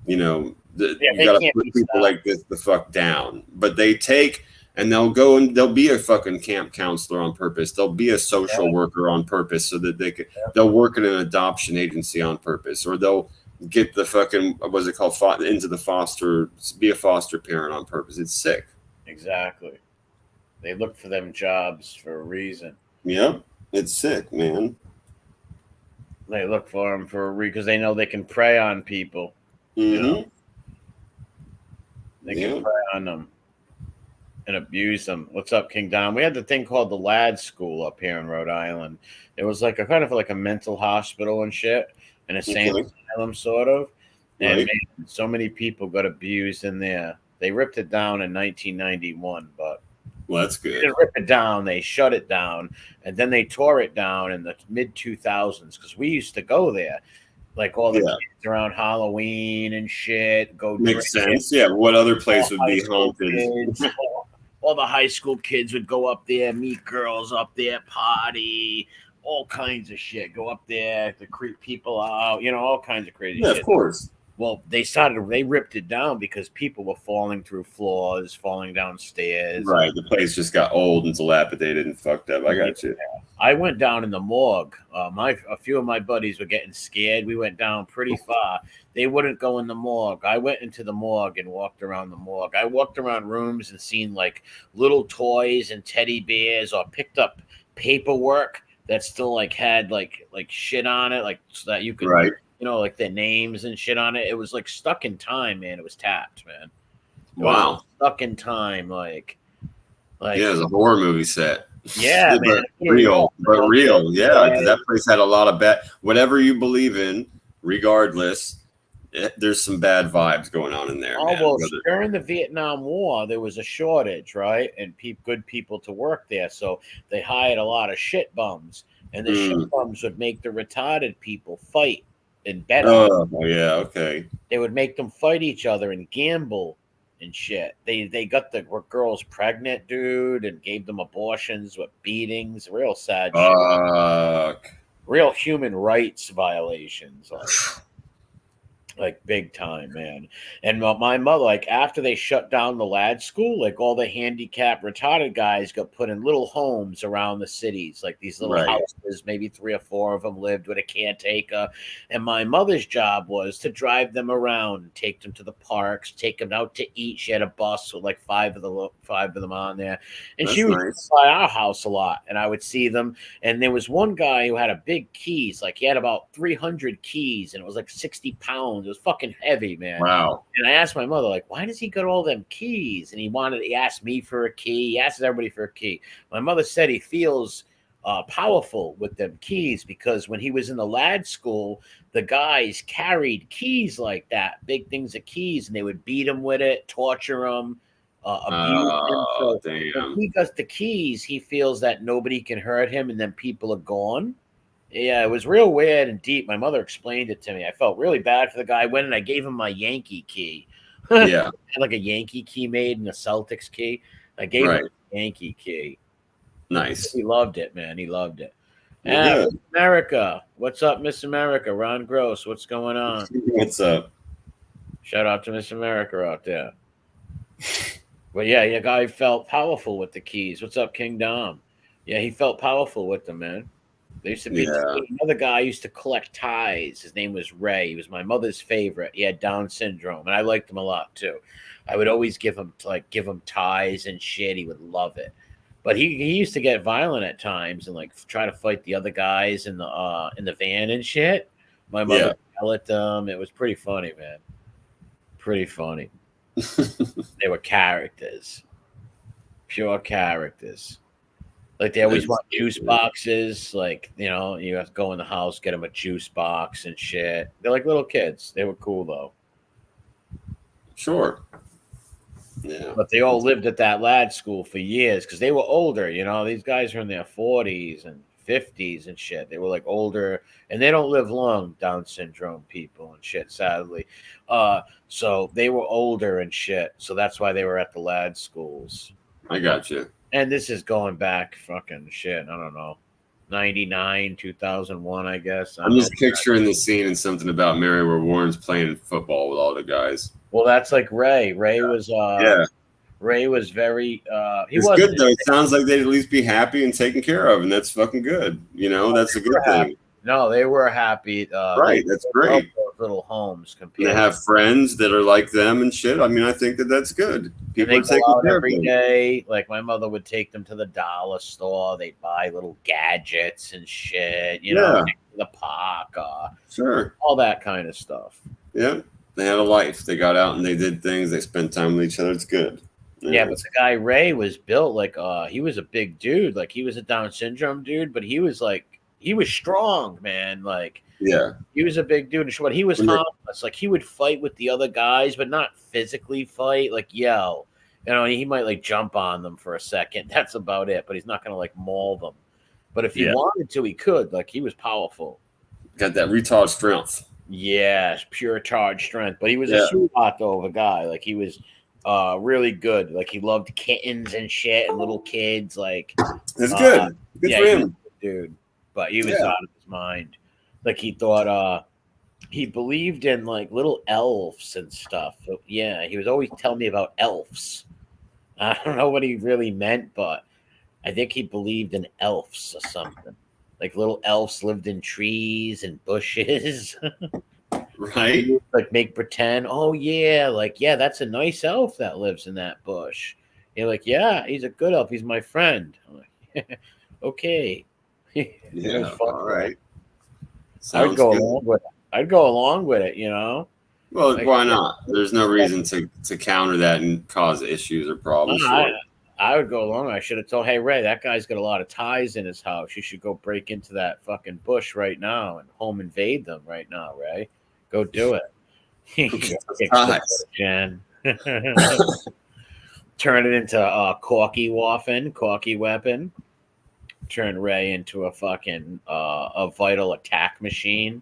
You know, you got to put people like this the fuck down. But they take And they'll go and they'll be a fucking camp counselor on purpose. They'll be a social worker on purpose so that they'll work in an adoption agency on purpose, or they'll get the fucking, what's it called, into the be a foster parent on purpose. It's sick. Exactly. They look for them jobs for a reason. Yep. It's sick, man. They look for them for a reason because they know they can prey on people. Mm-hmm. You know? They can prey on them and abuse them. What's up, King Dom? We had the thing called the Lad School up here in Rhode Island. It was like a kind of like a mental hospital and shit, and a sane asylum sort of. And man, so many people got abused in there. They ripped it down in 1991, but well, that's good. They didn't rip it down. They shut it down, and then they tore it down in the mid 2000s because we used to go there. Like all the kids around Halloween and shit. Makes sense. Yeah. What other place would be haunted? All the high school kids would go up there, meet girls up there, party, all kinds of shit. Go up there to creep people out, all kinds of crazy shit. Yeah, of course. Well, they ripped it down because people were falling through floors, falling downstairs. Right. The place just got old and dilapidated and fucked up. I got you. I went down in the morgue. A few of my buddies were getting scared. We went down pretty far. They wouldn't go in the morgue. I went into the morgue and walked around the morgue. I walked around rooms and seen like little toys and teddy bears, or picked up paperwork that still like had like shit on it, like so that you could, like their names and shit on it. It was like stuck in time, man. It was tapped, man. Wow. Stuck in time, like yeah, it's a horror movie set. Yeah, man. Real. Yeah, because that place had a lot of bad. Whatever you believe in, regardless, there's some bad vibes going on in there. Oh, well, during the Vietnam War, there was a shortage, right? And good people to work there. So they hired a lot of shit bums. And the shit bums would make the retarded people fight and bet on them. Oh, yeah, okay. They would make them fight each other and gamble and shit. They got the girls pregnant, dude, and gave them abortions with beatings. Real sad shit. Real human rights violations. Like big time, man. And my mother, like after they shut down the lad school, like all the handicapped retarded guys got put in little homes around the cities, like these little houses, maybe 3 or 4 of them lived with a caretaker. And my mother's job was to drive them around, take them to the parks, take them out to eat. She had a bus with like 5 of them on there. And she would by our house a lot, and I would see them. And there was one guy who had a big keys, like he had about 300 keys, and it was like 60 pounds. It was fucking heavy, man. Wow. And I asked my mother, like, why does he got all them keys? And he asked me for a key. He asked everybody for a key. My mother said he feels powerful with them keys because when he was in the lad school, the guys carried keys like that, big things of keys, and they would beat him with it, torture him, abuse him. So when he got the keys, he feels that nobody can hurt him, and then people are gone. Yeah, it was real weird and deep. My mother explained it to me. I felt really bad for the guy. I went and I gave him my Yankee key. Yeah. I had like a Yankee key made and a Celtics key. I gave him a Yankee key. Nice. He loved it, man. He loved it. Yeah. Miss America. What's up, Miss America? Ron Gross, what's going on? What's up? Shout out to Miss America out there. But yeah, your guy felt powerful with the keys. What's up, King Dom? Yeah, he felt powerful with them, man. There used to be another guy used to collect ties. His name was Ray. He was my mother's favorite. He had Down syndrome, and I liked him a lot too. I would always give him ties and shit. He would love it. But he used to get violent at times and like try to fight the other guys in the van and shit. My mother would yell at them. It was pretty funny, man. Pretty funny. They were characters, pure characters. Like they always want juice boxes. Like, you have to go in the house, get them a juice box and shit. They're like little kids. They were cool though. Sure. Yeah. But they all lived at that lad school for years because they were older. These guys are in their 40s and 50s and shit. They were like older, and they don't live long, Down syndrome people and shit, sadly. So they were older and shit. So that's why they were at the lad schools. I got you. And this is going back fucking shit. I don't know. 99, 2001, I guess. I'm just picturing the scene and something about Mary where Warren's playing football with all the guys. Well, that's like Ray. Ray was Ray was very. He It's was good though. It sounds like they'd at least be happy and taken care of, and that's fucking good. You know, that's a good thing. No, they were happy. Right, that's great. Those little homes compared. They have friends that are like them and shit. I mean, I think that that's good. People are taking care of every them. day. Like my mother would take them to the dollar store. They'd buy little gadgets and shit. You know, the park, sure, all that kind of stuff. Yeah, they had a life. They got out and they did things. They spent time with each other. It's good. Yeah, but the guy Ray was built like he was a big dude. Like he was a Down syndrome dude, but he was strong, man. Like he was a big dude. But he was harmless. Like he would fight with the other guys, but not physically fight. Like yell, you know. He might like jump on them for a second. That's about it. But he's not gonna like maul them. But if he wanted to, he could. Like he was powerful. Got that retard strength. Yes, pure charge strength. But he was a sweetheart though of a guy. Like he was really good. Like he loved kittens and shit and little kids. Like it's good. Good for him, dude. But he was out of his mind. Like he thought he believed in like little elves and stuff. So, yeah, he was always telling me about elves. I don't know what he really meant, but I think he believed in elves or something. Like little elves lived in trees and bushes. Right? Like make pretend, oh yeah, like yeah, that's a nice elf that lives in that bush. You're like, yeah, he's a good elf. He's my friend. I'm like, okay. Yeah, all right. I'd go along with it. I'd go along with it, you know. Well, like, why not? There's no reason to counter that and cause issues or problems. I would go along. I should have told, hey Ray, that guy's got a lot of ties in his house. You should go break into that fucking bush right now and home invade them right now, Ray. Go do it. Jen. Turn it into a corky weapon. Turn Ray into a fucking a vital attack machine.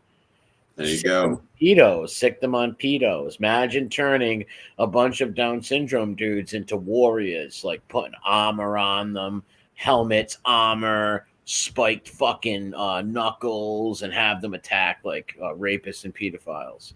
There you go. Pedos, sick them on pedos. Imagine turning a bunch of Down syndrome dudes into warriors, like putting armor on them, helmets, armor, spiked fucking knuckles, and have them attack like rapists and pedophiles.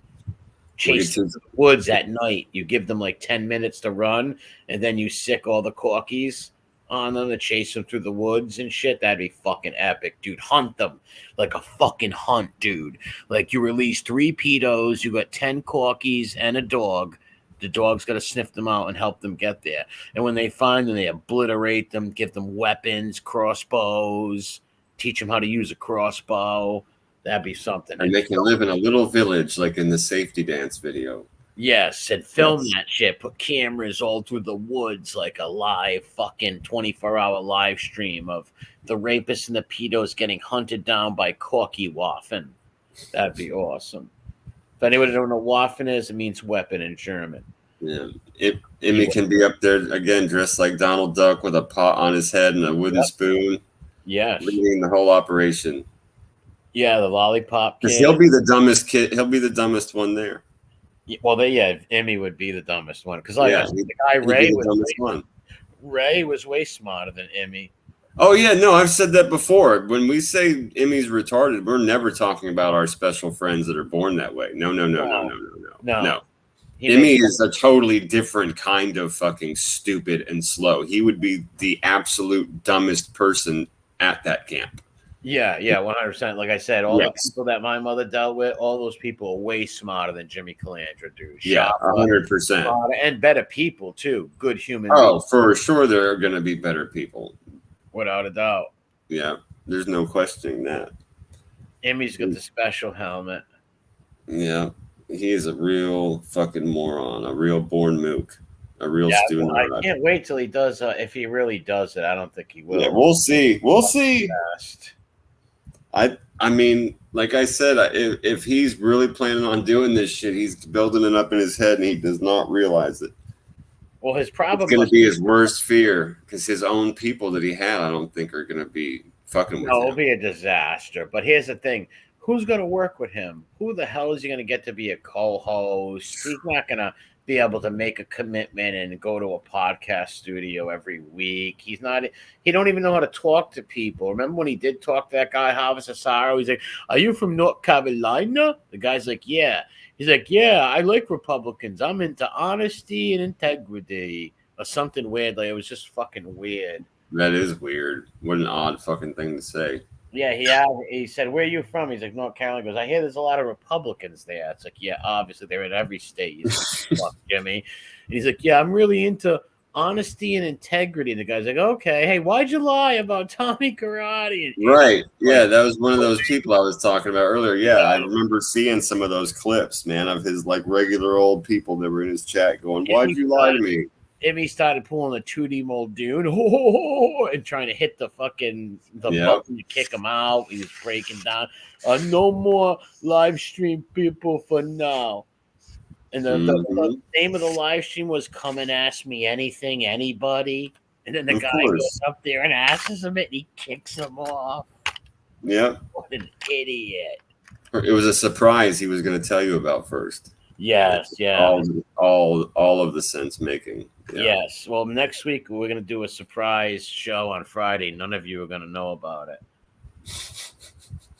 Chase them to the woods at night. You give them like 10 minutes to run, and then you sick all the corkies on them to chase them through the woods and shit. That'd be fucking epic, dude. Hunt them like a fucking hunt, dude. Like you release 3 pedos, you got 10 corkies and a dog. The dog's got to sniff them out and help them get there. And when they find them, they obliterate them, give them weapons, crossbows, teach them how to use a crossbow. That'd be something. And they can live in a little village like in the safety dance video. Yes, and film that shit. Put cameras all through the woods like a live fucking 24-hour live stream of the rapists and the pedos getting hunted down by Corky Waffen. That'd be awesome. If anyone don't know what Waffen is, it means weapon in German. Yeah. Emmy can be up there again dressed like Donald Duck with a pot on his head and a wooden spoon. Yes. Leading the whole operation. Yeah, the lollipop kid. Because he'll be the dumbest kid. He'll be the dumbest one there. Well, Emmy would be the dumbest one because the guy Ray was way smarter than Emmy. Oh yeah, no, I've said that before. When we say Emmy's retarded, we're never talking about our special friends that are born that way. No. Emmy is a totally different kind of fucking stupid and slow. He would be the absolute dumbest person at that camp. Yeah, 100%. Like I said, all the people that my mother dealt with, all those people are way smarter than Jimmy Calandra, dude. Yeah, 100%. And better people, too. Good human beings. For sure there are going to be better people. Without a doubt. Yeah, there's no questioning that. Emmy's got the special helmet. Yeah, he is a real fucking moron, a real born mook. A real student. I can't wait till he does. If he really does it, I don't think he will. Yeah, we'll see. We'll see. I mean, like I said, if he's really planning on doing this shit, he's building it up in his head and he does not realize it. Well, his problem is going to be his worst fear because his own people that he had, I don't think are going to be fucking with him. It'll be a disaster. But here's the thing. Who's going to work with him? Who the hell is he going to get to be a co-host? He's not going to be able to make a commitment and go to a podcast studio every week. He don't even know how to talk to people. Remember when he did talk to that guy, Harvest Asaro? He's like, are you from North Carolina? The guy's like, yeah. He's like, yeah, I like Republicans. I'm into honesty and integrity. or something weird. Like it was just fucking weird. That is weird. What an odd fucking thing to say. Yeah, he said, "Where are you from?" He's like, "North Carolina." He goes, "I hear there's a lot of Republicans there." It's like, yeah, obviously they're in every state. He's like, fuck, Jimmy. And he's like, "Yeah, I'm really into honesty and integrity." And the guy's like, "Okay, hey, why'd you lie about Tommy Karate?" And Right. Yeah, that was one of those people I was talking about earlier. Yeah, I remember seeing some of those clips, man, of his like regular old people that were in his chat going, "Why'd you lie to me?" Emmy started pulling the 2D Muldoon and trying to hit the fucking button to kick him out. He was breaking down. No more live stream people for now. And the name of the live stream was "Come and Ask Me Anything, Anybody." And then the guy goes up there and asks him it, and he kicks him off. Yep. What an idiot! It was a surprise he was going to tell you about first. Yes, yeah. All of the sense making. Yeah. Yes. Well, next week we're going to do a surprise show on Friday. None of you are going to know about it.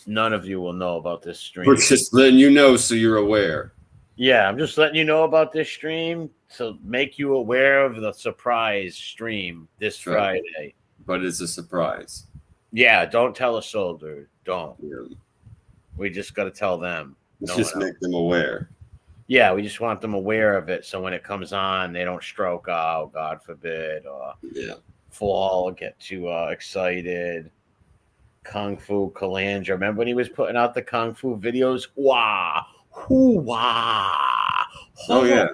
None of you will know about this stream. We're just letting you know so you're aware. Yeah, I'm just letting you know about this stream to make you aware of the surprise stream this Friday. But it's a surprise. Yeah, don't tell a soldier. Don't. Yeah. We just got to tell them. Just make them aware. Yeah, we just want them aware of it, so when it comes on, they don't stroke out, God forbid, or fall, get too excited. Kung Fu Calandra. Remember when he was putting out the Kung Fu videos? Wah, wah. Oh yeah,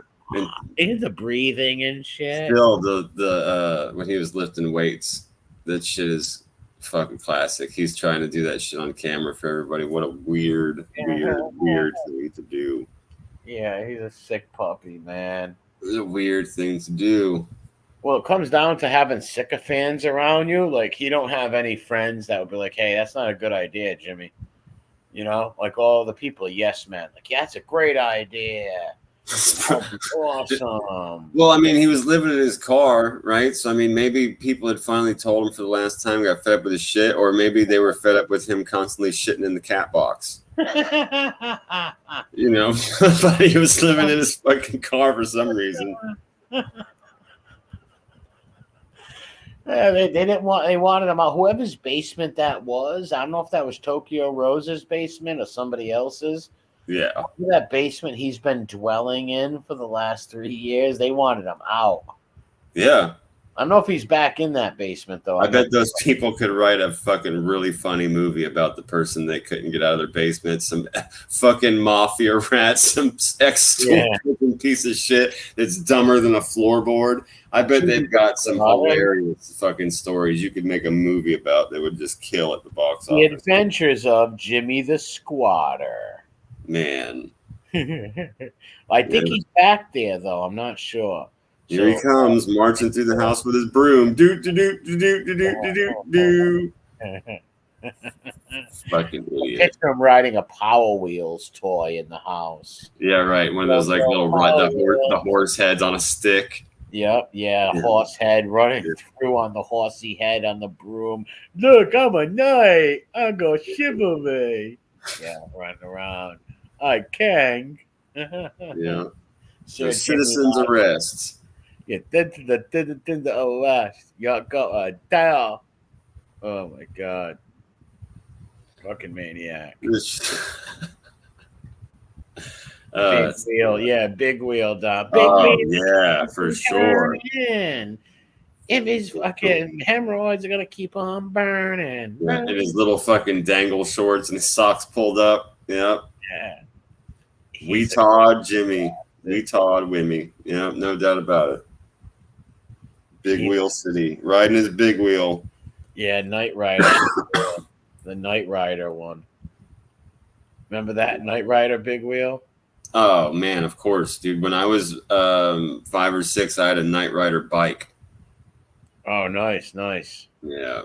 and the breathing and shit. Still, the when he was lifting weights, that shit is fucking classic. He's trying to do that shit on camera for everybody. What a weird thing to do. Yeah, he's a sick puppy, man. It's a weird thing to do. Well, it comes down to having sycophants around you. Like, you don't have any friends that would be like, "Hey, that's not a good idea, Jimmy." You know, like all the people, yes, man. Like, yeah, that's a great idea. Awesome. Well, I mean, he was living in his car, right? So, I mean, maybe people had finally told him for the last time, got fed up with his shit, or maybe they were fed up with him constantly shitting in the cat box. You know, but he was living in his fucking car for some reason. Yeah, they didn't want. They wanted him out. Whoever's basement that was, I don't know if that was Tokyo Rose's basement or somebody else's. Yeah, that basement he's been dwelling in for the last 3 years. They wanted him out. Yeah. I don't know if he's back in that basement, though. I bet those people could write a fucking really funny movie about the person that couldn't get out of their basement. Some fucking mafia rat, some ex-stupid piece of shit that's dumber than a floorboard. I bet they've got some hilarious fucking stories you could make a movie about that would just kill at the box office. The Adventures of Jimmy the Squatter. Man. I think he's back there, though. I'm not sure. Here he comes, marching through the house with his broom. Do do do do do do do do do. Fucking idiot. Picture him riding a Power Wheels toy in the house. Yeah, right. One of those like little the horse heads on a stick. Yep, yeah, horse head running through on the horsey head on the broom. Look, I'm a knight. I go shiver me. Yeah, running around. I can. Yeah. So citizens arrests. Yeah, the arrest. You got a dial. Oh my god. Fucking maniac. Big wheel, yeah, big wheel, dog. Big wheel. Yeah, for sure. If his fucking hemorrhoids are gonna keep on burning. Yeah, and his little fucking dangle shorts and his socks pulled up. Yep. Yeah. Weetard Jimmy. Weetard Wimmy. Yeah, no doubt about it. Big Wheel City. Riding his big wheel. Yeah, Knight Rider. The Knight Rider one. Remember that Knight Rider big wheel? Oh man, of course, dude. When I was 5 or 6, I had a Knight Rider bike. Oh, nice. Yeah.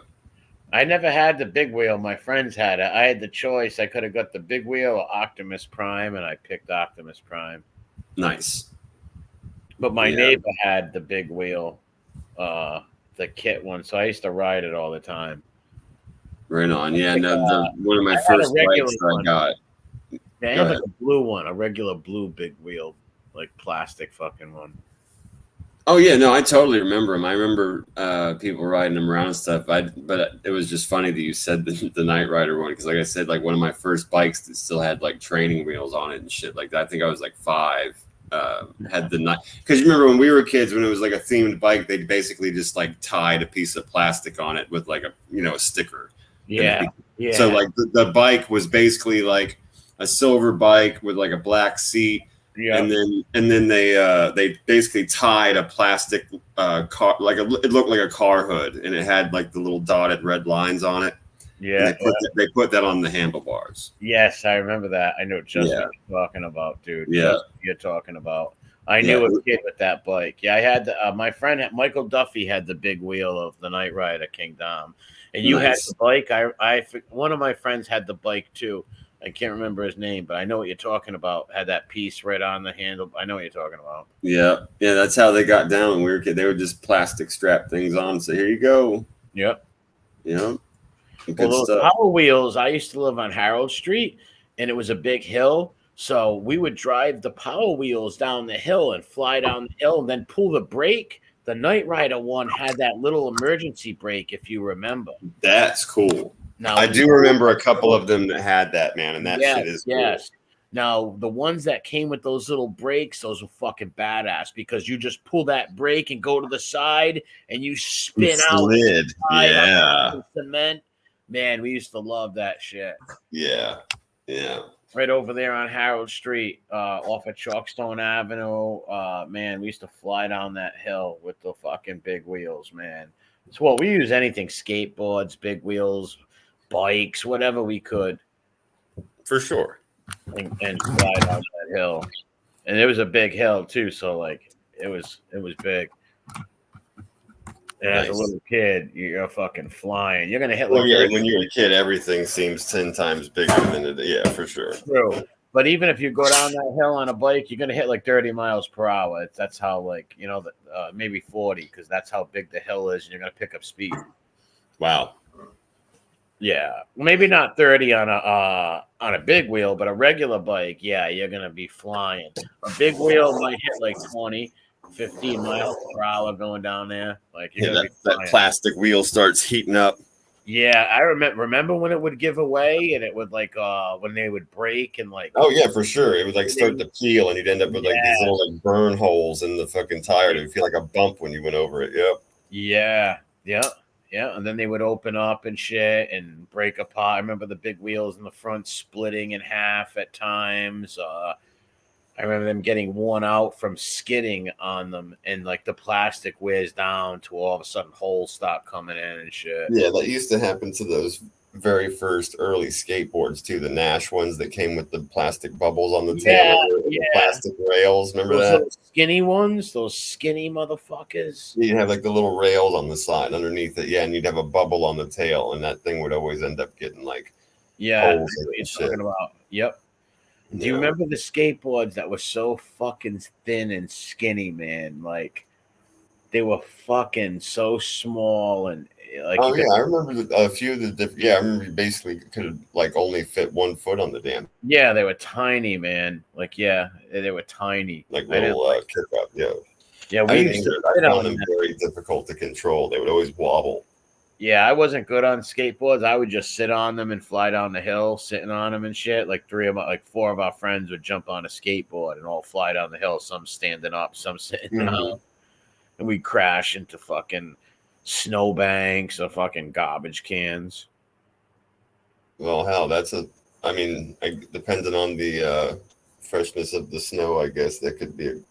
I never had the big wheel. My friends had it. I had the choice. I could have got the big wheel or Optimus Prime, and I picked Optimus Prime. Nice. But my neighbor had the big wheel, the kit one, so I used to ride it all the time. Right on. Yeah, one of my first bikes I got. They had like a blue one, a regular blue big wheel, like plastic fucking one. Oh yeah, no, I totally remember them. I remember people riding them around and stuff. But it was just funny that you said the Knight Rider one because, like I said, like one of my first bikes that still had like training wheels on it and shit like that. I think I was like 5. Had the night because you remember when we were kids when it was like a themed bike, they basically just like tied a piece of plastic on it with like a sticker. Yeah. Yeah. So like the bike was basically like a silver bike with like a black seat. Yeah. And then they basically tied a plastic car, like it looked like a car hood, and it had like the little dotted red lines on it. Yeah, they put that on the handlebars. Yes, I remember that. I know just what you're talking about, dude. Yeah, just what you're talking about. I knew a kid with that bike. Yeah, I had my friend Michael Duffy had the big wheel of the Knight Rider King Dom, and you had the bike. I one of my friends had the bike too. I can't remember his name, but I know what you're talking about. Had that piece right on the handle. I know what you're talking about. Yeah, yeah, that's how they got down when we were kids. They would just plastic strap things on and say, "Here you go." Yep. Yeah. Well, those Power Wheels. I used to live on Harold Street, and it was a big hill. So we would drive the Power Wheels down the hill and fly down the hill, and then pull the brake. The Knight Rider one had that little emergency brake, if you remember. That's cool. Now, I do remember a couple of them that had that, man, and that shit is cool. Now, the ones that came with those little brakes, those were fucking badass because you just pull that brake and go to the side and you spin out. Yeah. Cement. Man, we used to love that shit. Yeah. Yeah. Right over there on Harold Street, off of Chalkstone Avenue. Man, we used to fly down that hill with the fucking big wheels, man. So, well, we use anything, skateboards, big wheels, bikes, whatever we could. For sure. And fly down that hill. And it was a big hill too, so like it was big. And as a little kid, you're fucking flying. You're gonna hit like when you're a kid, everything seems 10 times bigger than it. Yeah, for sure. True. But even if you go down that hill on a bike, you're gonna hit like 30 miles per hour. That's how maybe 40, because that's how big the hill is, and you're gonna pick up speed. Wow. Yeah, maybe not 30 on a big wheel, but a regular bike, yeah, you're gonna be flying. A big wheel might hit like 20, 15 miles per hour going down there. Like you're gonna be flying. That plastic wheel starts heating up. Yeah, I remember when it would give away, and it would like when they would break and like. Oh yeah, for sure. It would like start to peel, and you'd end up with like these little like burn holes in the fucking tire. It would feel like a bump when you went over it. Yep. Yeah. Yeah, and then they would open up and shit and break apart. I remember the big wheels in the front splitting in half at times. I remember them getting worn out from skidding on them, and like the plastic wears down to all of a sudden holes stop coming in and shit. Yeah, that used to happen to those very first early skateboards too. The Nash ones that came with the plastic bubbles on the tail, the plastic rails. Remember those skinny ones, those skinny motherfuckers. You'd have like the little rails on the side underneath it, and you'd have a bubble on the tail, and that thing would always end up getting like holes what you're talking about. Yep. Do you remember the skateboards that were so fucking thin and skinny, man? Like they were fucking so small and like. Oh yeah, I remember a few of the different. Yeah, I remember you basically could like only fit 1 foot on the damn. Yeah, they were tiny, man. Like they were tiny. Like little kick up. Yeah. Yeah, I found them very difficult to control. They would always wobble. Yeah, I wasn't good on skateboards. I would just sit on them and fly down the hill, sitting on them and shit. Like 4 of our friends would jump on a skateboard and all fly down the hill. Some standing up, some sitting down, and we'd crash into fucking snowbanks or fucking garbage cans. Well, hell, depending on the freshness of the snow, I guess that could be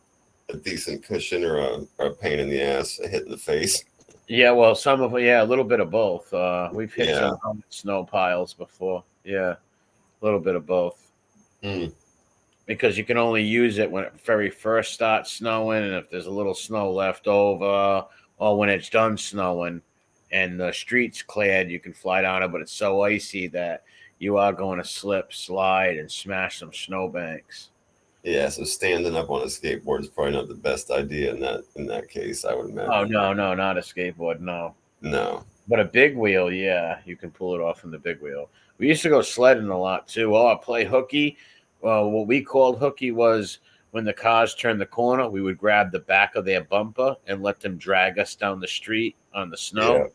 a decent cushion or a pain in the ass, a hit in the face. Yeah, well, a little bit of both. We've hit some snow piles before. Yeah, a little bit of both. Because you can only use it when it very first starts snowing, and if there's a little snow left over, or when it's done snowing and the street's cleared, you can fly down it, but it's so icy that you are going to slip, slide, and smash some snowbanks. Yeah, so standing up on a skateboard is probably not the best idea in that case, I would imagine. Oh no, not a skateboard, no. No. But a big wheel, yeah, you can pull it off from the big wheel. We used to go sledding a lot too. Oh, I play hooky. What we called hooky was when the cars turned the corner, we would grab the back of their bumper and let them drag us down the street on the snow.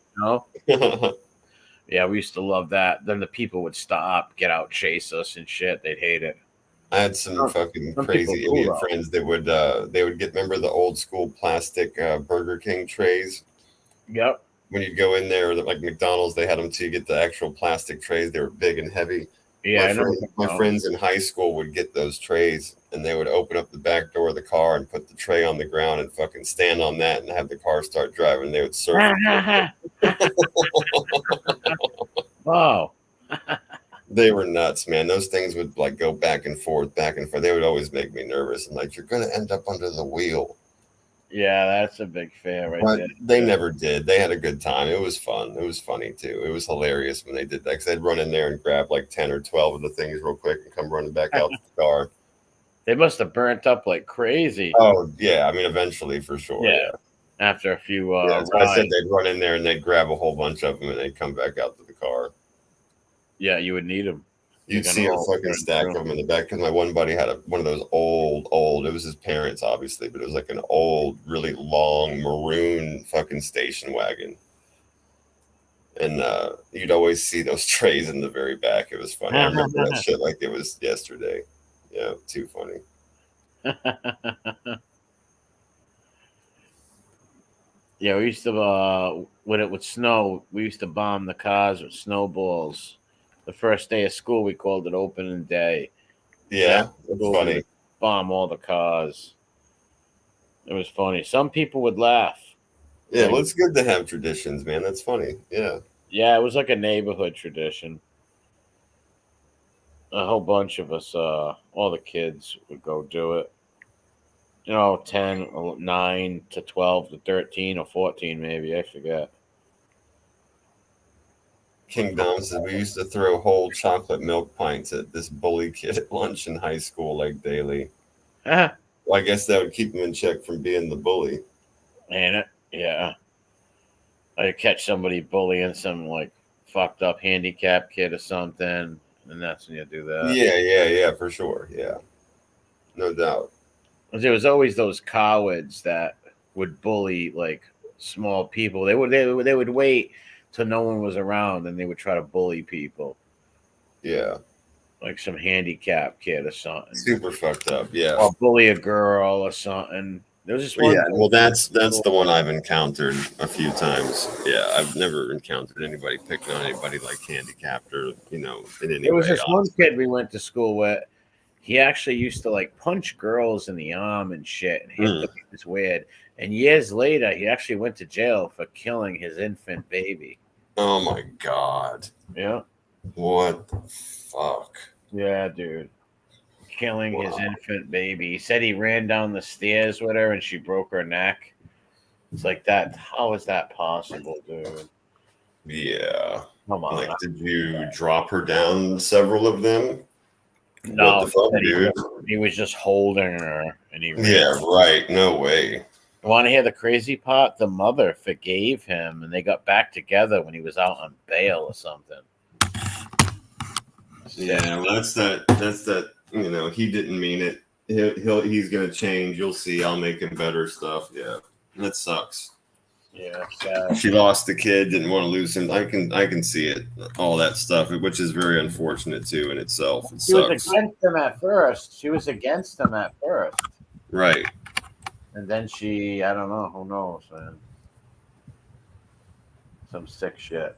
Yeah, we used to love that. Then the people would stop, get out, chase us and shit. They'd hate it. I had some fucking crazy Indian friends that would get, remember the old school plastic Burger King trays? Yep. When you'd go in there, like McDonald's, they had them to get the actual plastic trays. They were big and heavy. Yeah, my friends in high school would get those trays, and they would open up the back door of the car and put the tray on the ground and fucking stand on that and have the car start driving. They would surf. Wow. They were nuts, man. Those things would like go back and forth, back and forth. They would always make me nervous. I'm like, you're going to end up under the wheel. Yeah, that's a big fan right But there. they never did. They had a good time. It was fun. It was funny too. It was hilarious when they did that, because they'd run in there and grab like 10 or 12 of the things real quick and come running back out to the car. They must have burnt up like crazy. Oh, yeah. I mean, eventually, for sure. Yeah. After a few I said they'd run in there and they'd grab a whole bunch of them and they'd come back out to the car. Yeah, you would need them. You'd see a fucking stack of them in the back, because my one buddy had one of those old, it was his parents, obviously, but it was like an old, really long maroon fucking station wagon. And you'd always see those trays in the very back. It was funny. I remember that shit like it was yesterday. Yeah, too funny. Yeah, we used to, when it would snow, we used to bomb the cars with snowballs. The first day of school, we called it opening day. Yeah, it's funny. Bomb all the cars. It was funny. Some people would laugh. Yeah, well, it's good to have traditions, man. That's funny. Yeah. Yeah, it was like a neighborhood tradition. A whole bunch of us, all the kids would go do it. 10, 9 to 12 to 13 or 14 maybe. I forget. King Dom said we used to throw whole chocolate milk pints at this bully kid at lunch in high school, like daily. Well, I guess that would keep him in check from being the bully. Ain't it? Yeah. I'd catch somebody bullying some like fucked up handicapped kid or something, and that's when you do that. Yeah, for sure. Yeah. No doubt. There was always those cowards that would bully like small people. They would wait till no one was around, and they would try to bully people. Yeah. Like some handicapped kid or something. Super fucked up, yeah. Or bully a girl or something. There was just one. Yeah, well, that's the one I've encountered a few times. Yeah, I've never encountered anybody picking on anybody like handicapped or, in any way. There was this one kid we went to school with. He actually used to like punch girls in the arm and shit and hit them. It was weird. And years later, he actually went to jail for killing his infant baby. Oh my God. Yeah. What the fuck? Yeah, dude. Killing his infant baby. He said he ran down the stairs with her and she broke her neck. It's like that. How is that possible, dude? Yeah. Come on. Like, did you drop her down, several of them? No, what the fuck, dude? He was just holding her, and he. Yeah, right. No way. You want to hear the crazy part? The mother forgave him, and they got back together when he was out on bail or something. Yeah, well, that's that. He didn't mean it. He's gonna change. You'll see. I'll make him better stuff. Yeah, that sucks. Yeah, she lost the kid, didn't want to lose him. I can see it, all that stuff, which is very unfortunate too in itself. It she sucks. was against him at first. Right. And then I don't know, who knows, man. Some sick shit.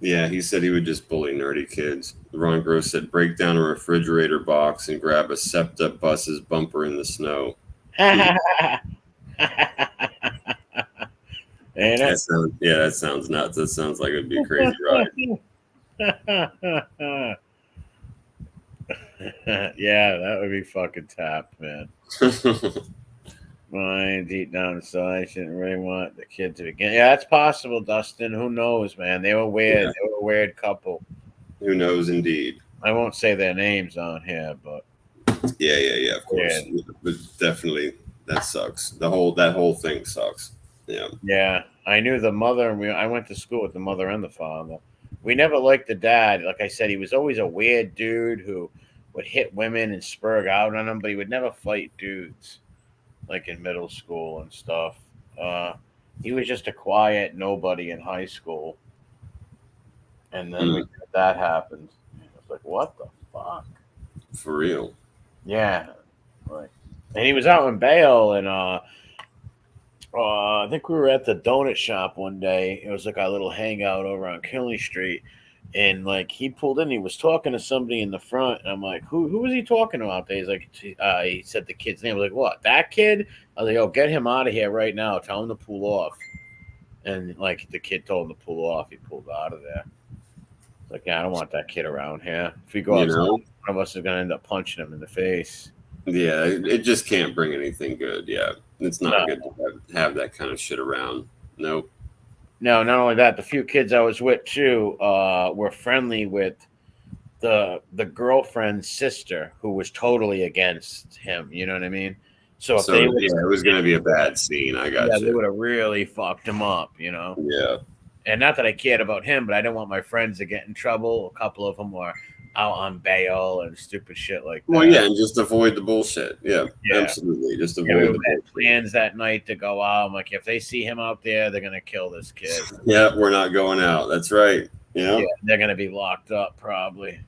Yeah, he said he would just bully nerdy kids. Ron Gross said break down a refrigerator box and grab a SEPTA bus's bumper in the snow. That sounds nuts. That sounds like it'd be a crazy ride. Yeah, that would be fucking top, man. Mine deep down inside, I shouldn't really want the kid to begin. Yeah, that's possible, Dustin. Who knows, man? They were weird. Yeah. They were a weird couple. Who knows, indeed. I won't say their names on here, but yeah, of course. Yeah. But definitely, that sucks. That whole thing sucks. Yeah. Yeah, I knew the mother. I went to school with the mother and the father. We never liked the dad. Like I said, he was always a weird dude who would hit women and spurg out on them, but he would never fight dudes like in middle school and stuff. He was just a quiet nobody in high school. And then that happened. I was like, what the fuck? For real. Yeah. Right. And he was out in bail, and I think we were at the donut shop one day. It was like our little hangout over on Kinley Street. And like he pulled in, he was talking to somebody in the front, and I'm like, who was he talking about? He's like, he said the kid's name. I was like, what, that kid? I was like, oh, get him out of here right now. Tell him to pull off. And like the kid told him to pull off. He pulled out of there. Like, yeah, I don't want that kid around here. If we go outside, one of us is gonna end up punching him in the face. Yeah, it just can't bring anything good. Yeah, it's not good to have that kind of shit around. Nope. No, not only that, the few kids I was with too were friendly with the girlfriend's sister, who was totally against him. You know what I mean? So if they would, it was going to be a bad scene. I got you. They would have really fucked him up. You know? Yeah. And not that I cared about him, but I didn't want my friends to get in trouble. A couple of them were out on bail and stupid shit like that. Well, yeah, and just avoid the bullshit. Yeah, absolutely. Just avoid the bullshit. Plans that night to go out. I'm like, if they see him out there, they're gonna kill this kid. Yeah, we're not going out. That's right. Yeah, they're gonna be locked up probably.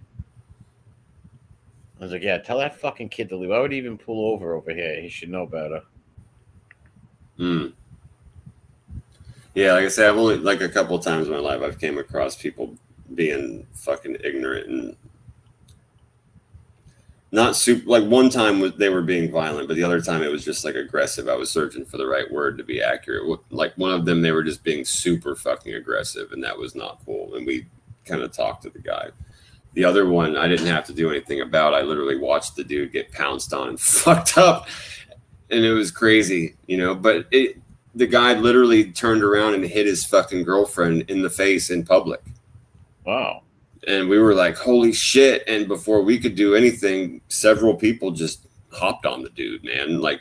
I was like, yeah, tell that fucking kid to leave. Why would he even pull over here? He should know better. Yeah, like I said, I've only like a couple of times in my life I've came across people being fucking ignorant and not super. Like one time they were being violent, but the other time it was just like aggressive. I was searching for the right word to be accurate. Like one of them, they were just being super fucking aggressive, and that was not cool. And we kind of talked to the guy. The other one, I didn't have to do anything about. I literally watched the dude get pounced on and fucked up, and it was crazy, you know. But the guy literally turned around and hit his fucking girlfriend in the face in public. Wow. And we were like, holy shit. And before we could do anything, several people just hopped on the dude, man. Like,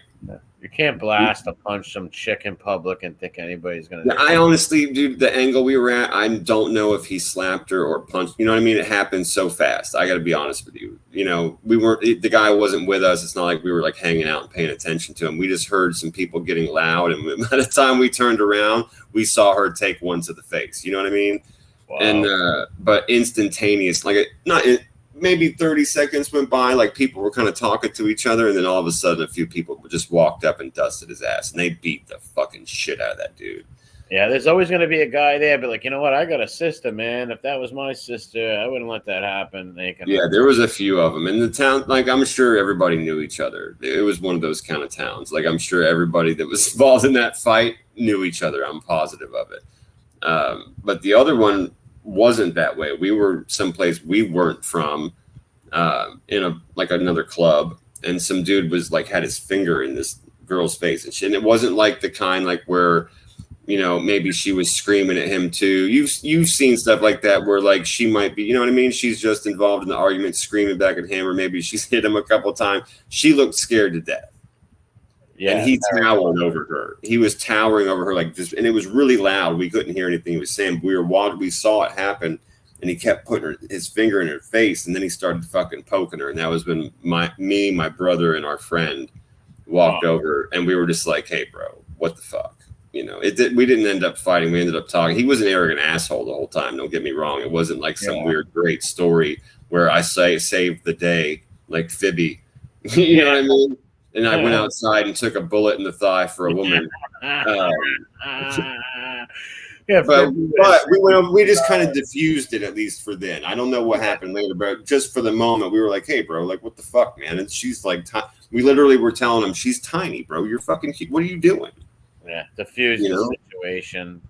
you can't blast or punch some chick in public and think anybody's going to. I honestly, dude, the angle we were at, I don't know if he slapped her or punched. You know what I mean? It happened so fast. I got to be honest with you. You know, the guy wasn't with us. It's not like we were like hanging out and paying attention to him. We just heard some people getting loud. And by the time we turned around, we saw her take one to the face. You know what I mean? Wow. And, but instantaneous, like maybe 30 seconds went by, like people were kind of talking to each other, and then all of a sudden a few people just walked up and dusted his ass, and they beat the fucking shit out of that dude. Yeah, there's always going to be a guy there, but like, you know what? I got a sister, man. If that was my sister, I wouldn't let that happen. Yeah, there was a few of them in the town. Like, I'm sure everybody knew each other. It was one of those kind of towns. Like, I'm sure everybody that was involved in that fight knew each other. I'm positive of it. But the other one wasn't that way. We were someplace we weren't from, in another club, and some dude was like had his finger in this girl's face and shit. And it wasn't like the kind like where, you know, maybe she was screaming at him too. You've seen stuff like that where like she might be, you know what I mean? She's just involved in the argument, screaming back at him, or maybe she's hit him a couple times. She looked scared to death. Yeah, and he towered over her. He was towering over her like this, and it was really loud. We couldn't hear anything he was saying. We saw it happen, and he kept putting his finger in her face, and then he started fucking poking her. And that was when my brother, and our friend walked over, and we were just like, "Hey, bro, what the fuck?" You know, we didn't end up fighting. We ended up talking. He was an arrogant asshole the whole time. Don't get me wrong. It wasn't like some weird great story where I saved the day like Phoebe. You know what I mean? And I went outside and took a bullet in the thigh for a woman. But we just kind of diffused it, at least for then. I don't know what happened later, but just for the moment, we were like, "Hey, bro, like, what the fuck, man?" And she's like, we literally were telling him, "She's tiny, bro. You're fucking. What are you doing?" Yeah, diffuse the situation.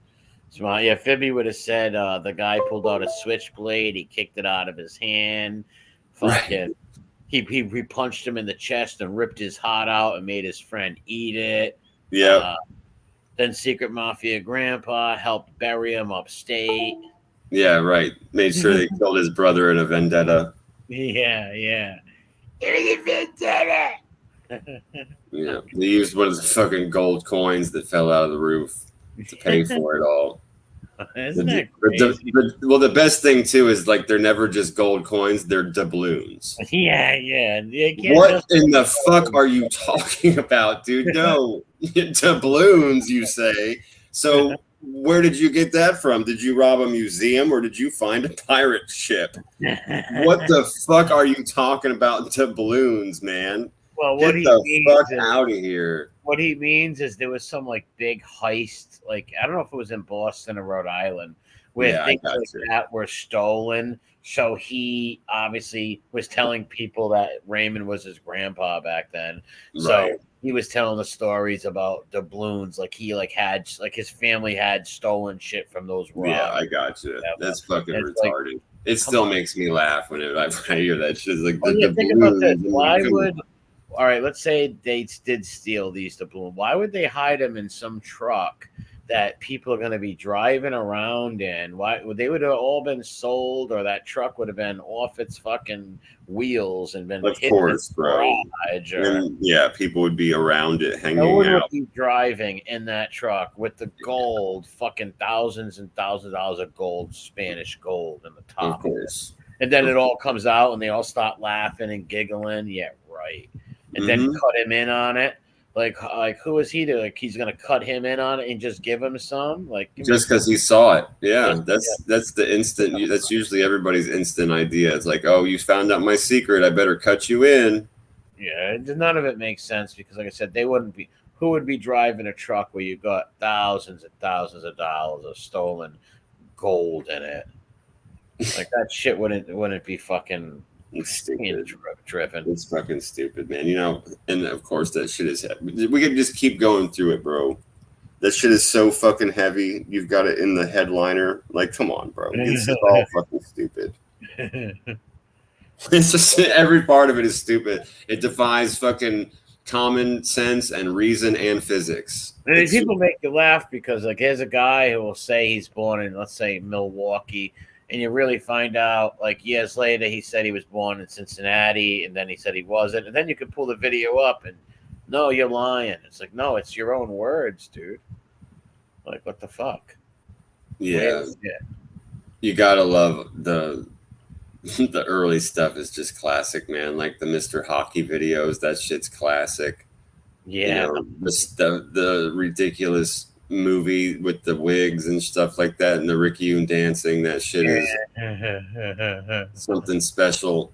So, yeah, Phoebe would have said the guy pulled out a switchblade. He kicked it out of his hand. Fucking. Right. He punched him in the chest and ripped his heart out and made his friend eat it. Yeah. Then Secret Mafia Grandpa helped bury him upstate. Yeah, right. Made sure they killed his brother in a vendetta. Yeah. Yeah. They used one of the fucking gold coins that fell out of the roof to pay for it all. Isn't that crazy? Well, the best thing too is like they're never just gold coins; they're doubloons. Yeah. What in the fuck are you talking about, dude? No, doubloons, you say. So where did you get that from? Did you rob a museum or did you find a pirate ship? What the fuck are you talking about, doubloons, man? Well, what Get the fuck out of here. What he means is there was some like big heist, like I don't know if it was in Boston or Rhode Island, where things like that were stolen. So he obviously was telling people that Raymond was his grandpa back then. So he was telling the stories about doubloons, like he had his family had stolen shit from those robbers. Yeah, I got you. That's fucking retarded. Like, it still makes me laugh when I hear that shit. It's like think about this. Why would all right, let's say they did steal these doubloons. Why would they hide them in some truck that people are going to be driving around in? Why they would have all been sold, or that truck would have been off its fucking wheels and been of course, bro. And yeah, people would be around it hanging out. No one would be driving in that truck with the gold, fucking thousands and thousands of dollars of gold, Spanish gold in the top. Of course. And then it all comes out and they all start laughing and giggling. Yeah, right. And then cut him in on it. Like who is he to he's gonna cut him in on it and just give him some? Like just because he saw it. Yeah, that's the instant. That's usually everybody's instant idea. It's like, oh, you found out my secret. I better cut you in. Yeah, none of it makes sense because, like I said, they wouldn't be. Who would be driving a truck where you got thousands and thousands of dollars of stolen gold in it? Like that shit wouldn't be fucking. Driven. It's fucking stupid, man. You know, and of course that shit is heavy. We can just keep going through it, bro. That shit is so fucking heavy. You've got it in the headliner. Like, come on, bro. It's just all fucking stupid. It's just every part of it is stupid. It defies fucking common sense and reason and physics. And people make you laugh because, like, here's a guy who will say he's born in, let's say, Milwaukee. And you really find out, like, years later, he said he was born in Cincinnati, and then he said he wasn't. And then you can pull the video up, and no, you're lying. It's like, no, it's your own words, dude. Like, what the fuck? Yeah. You gotta love the early stuff is just classic, man. Like the Mr. Hockey videos, that shit's classic. Yeah. You know, the ridiculous movie with the wigs and stuff like that and the Rickyune dancing, that shit is something special.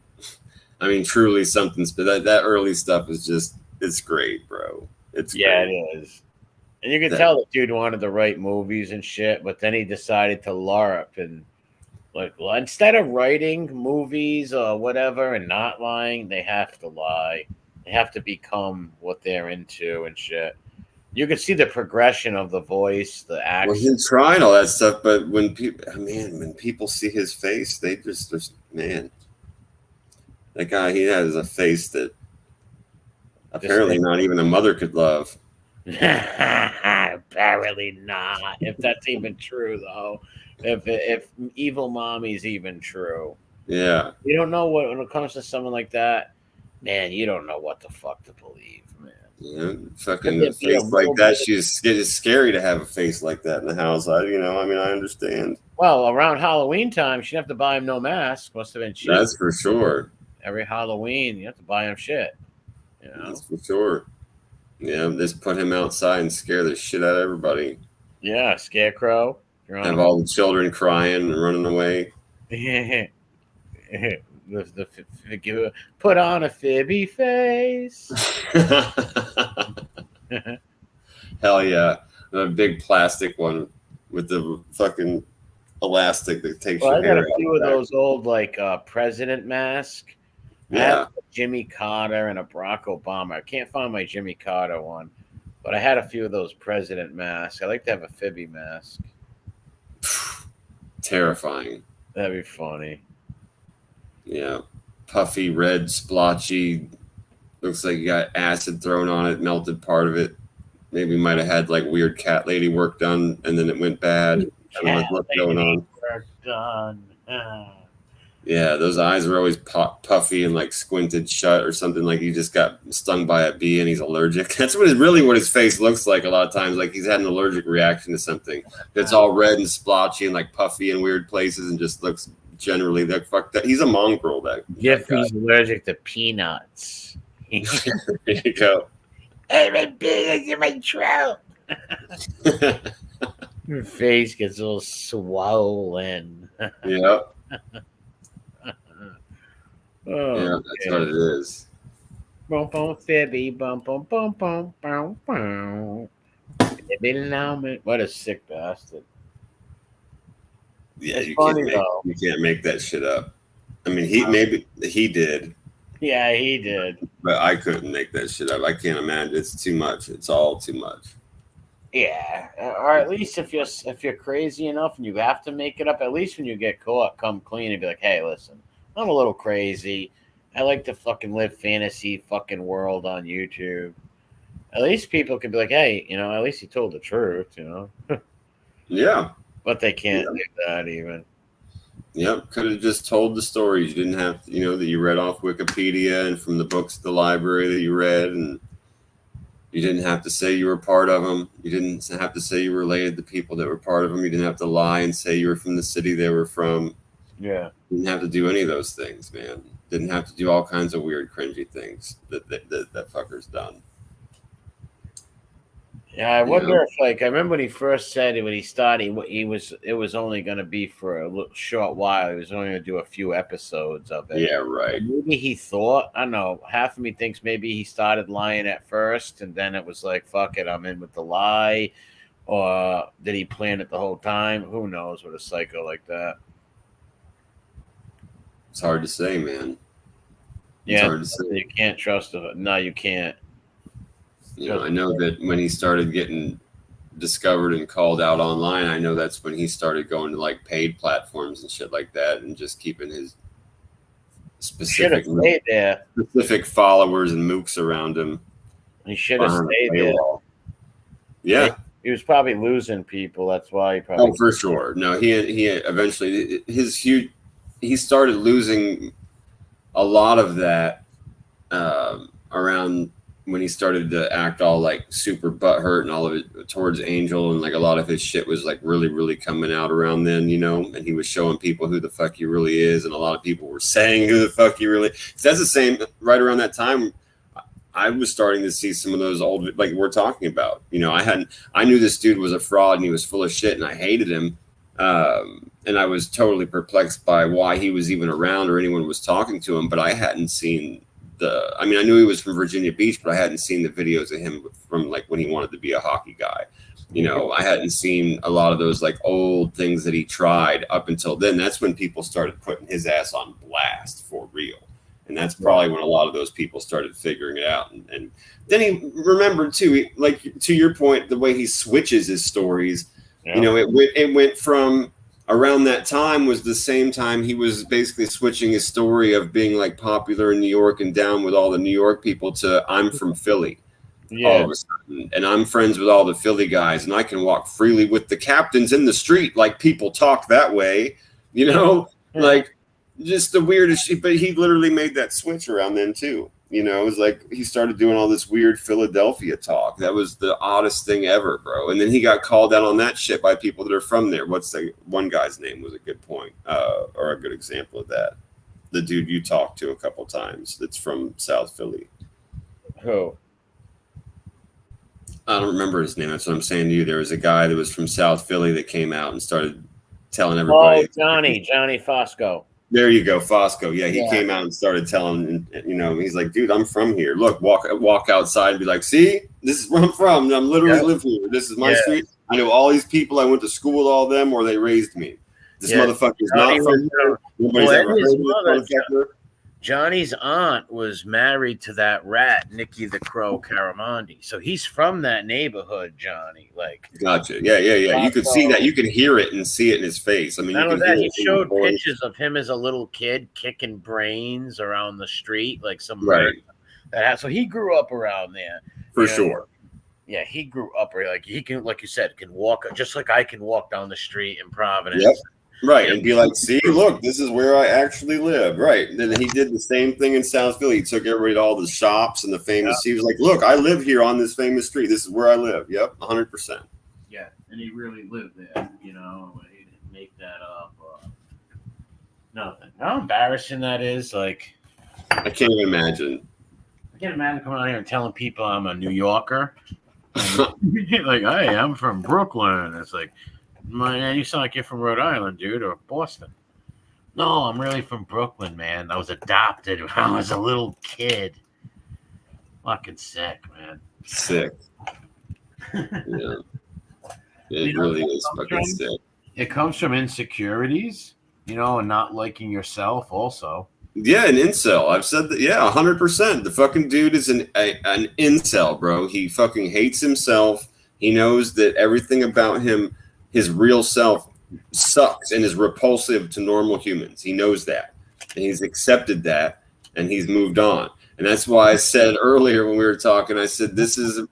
I mean, truly something that early stuff is just, it's great, bro. It's great. It is. And you can tell the dude wanted to write movies and shit, but then he decided to LARP and like, well, instead of writing movies or whatever and not lying, they have to lie. They have to become what they're into and shit. You can see the progression of the voice, the accent. Well, he tried all that stuff, but when people see his face, they just man, that guy, he has a face that apparently not even a mother could love. Apparently not. If that's even true, though, if Evil Mommy's even true, yeah, you don't know what when it comes to someone like that, man. You don't know what the fuck to believe. Yeah, fucking a face like that. It's scary to have a face like that in the house. I understand. Well, around Halloween time, she'd have to buy him no mask. Must have been cheap. That's for sure. Every Halloween, you have to buy him shit. You know? That's for sure. Yeah, just put him outside and scare the shit out of everybody. Yeah, scarecrow. Have all the children crying and running away. Put on a fibby face. Hell yeah. A big plastic one with the fucking elastic that takes your hair out. I got a few of those old like president mask. Yeah. I had Jimmy Carter and a Barack Obama. I can't find my Jimmy Carter one, but I had a few of those president masks. I like to have a fibby mask. Terrifying. That'd be funny. Yeah. Puffy, red, splotchy. Looks like you got acid thrown on it, melted part of it. Maybe might have had like weird cat lady work done and then it went bad. I don't know what's going on. Work done. Yeah, those eyes were always puffy and like squinted shut or something, like he just got stung by a bee and he's allergic. That's what his face looks like a lot of times, like he's had an allergic reaction to something. It's all red and splotchy and like puffy in weird places and just looks generally that fucked up. He's a mongrel. Jeffrey's allergic to peanuts. There you go. Hey, my peanuts in my throat. Your face gets all swollen. Yeah. Oh, yeah, that's what it is. Bum bum fibby bum bum bum bum bum bum. What a sick bastard. Yeah, it's you funny, can't make that shit up. I mean, he did. Yeah, he did. But I couldn't make that shit up. I can't imagine. It's too much. It's all too much. Yeah, or at least if you're crazy enough and you have to make it up, at least when you get caught, come clean and be like, hey, listen, I'm a little crazy. I like to fucking live fantasy fucking world on YouTube. At least people can be like, hey, at least he told the truth, Yeah. But they can't do that even. Yep, could have just told the stories. You didn't have to, that you read off Wikipedia and from the books at the library that you read, and you didn't have to say you were part of them. You didn't have to say you were related to people that were part of them. You didn't have to lie and say you were from the city they were from. Yeah. You didn't have to do any of those things, man. Didn't have to do all kinds of weird, cringy things that fucker's done. Yeah, I wonder if, I remember when he first said it, when he started, it was only going to be for a short while. He was only going to do a few episodes of it. Yeah, right. Maybe he thought, I don't know, half of me thinks maybe he started lying at first, and then it was like, fuck it, I'm in with the lie. Or did he plan it the whole time? Who knows with a psycho like that? It's hard to say, man. It's hard to say. You can't trust him. No, you can't. I know that when he started getting discovered and called out online, I know that's when he started going to like paid platforms and shit like that, and just keeping his specific followers and mooks around him. He should have stayed there. Yeah, he was probably losing people. That's why he probably. Oh, for sure. No, he eventually he started losing a lot of that around when he started to act all like super butthurt and all of it towards Angel, and like a lot of his shit was like really, really coming out around then, and he was showing people who the fuck he really is, and a lot of people were saying who the fuck he really is. That's the same right around that time. I was starting to see some of those old, like we're talking about, I knew this dude was a fraud and he was full of shit and I hated him. And I was totally perplexed by why he was even around or anyone was talking to him, but I hadn't seen I knew he was from Virginia Beach, but I hadn't seen the videos of him from like when he wanted to be a hockey guy. I hadn't seen a lot of those like old things that he tried up until then. That's when people started putting his ass on blast for real. And that's probably when a lot of those people started figuring it out. And then he remembered too, like to your point, the way he switches his stories, it went from around that time was the same time he was basically switching his story of being like popular in New York and down with all the New York people to I'm from Philly. Yeah. All of a sudden. And I'm friends with all the Philly guys and I can walk freely with the captains in the street. Like people talk that way, like just the weirdest shit. But he literally made that switch around then too. It was like he started doing all this weird Philadelphia talk. That was the oddest thing ever, bro. And then he got called out on that shit by people that are from there. What's the one guy's name was a good point or a good example of that. The dude you talked to a couple times that's from South Philly. Who? I don't remember his name. That's what I'm saying to you. There was a guy that was from South Philly that came out and started telling everybody. Oh, Johnny Fosco. There you go, Fosco. Yeah, he came out and started telling, he's like, dude, I'm from here. Look, walk outside and be like, see, this is where I'm from. I'm literally live here. This is my street. I know all these people. I went to school with all of them, or they raised me. This motherfucker's not from here. Nobody's ever heard of this motherfucker. Johnny's aunt was married to that rat, Nicky the Crow Caramondi. So he's from that neighborhood, Johnny. Like, gotcha. Yeah. You could see that. You could hear it and see it in his face. I mean, not only that, he showed pictures of him as a little kid kicking brains around the street, like some right. So he grew up around there for sure. Yeah, he grew up like he can, like you said, can walk just like I can walk down the street in Providence. Yep. Right, and be like, see, look, this is where I actually live. Right. And then he did the same thing in Southfield. He took everybody to all the shops and the famous. He was like, look, I live here on this famous street. This is where I live. Yep, 100%. Yeah, and he really lived there. You know, he didn't make that up. Nothing. How embarrassing that is. Like, I can't even imagine. I can't imagine coming out here and telling people I'm a New Yorker. Like, hey, I'm from Brooklyn. It's like, man, you sound like you're from Rhode Island, dude, or Boston. No, I'm really from Brooklyn, man. I was adopted when I was a little kid. Fucking sick, man. Sick. Yeah. It really is fucking sick. It comes from insecurities, you know, and not liking yourself also. Yeah, an incel. I've said that. Yeah, 100%. The fucking dude is an incel, bro. He fucking hates himself. He knows that everything about him, his real self, sucks and is repulsive to normal humans. He knows that. And he's accepted that, and he's moved on. And that's why I said earlier when we were talking, I said,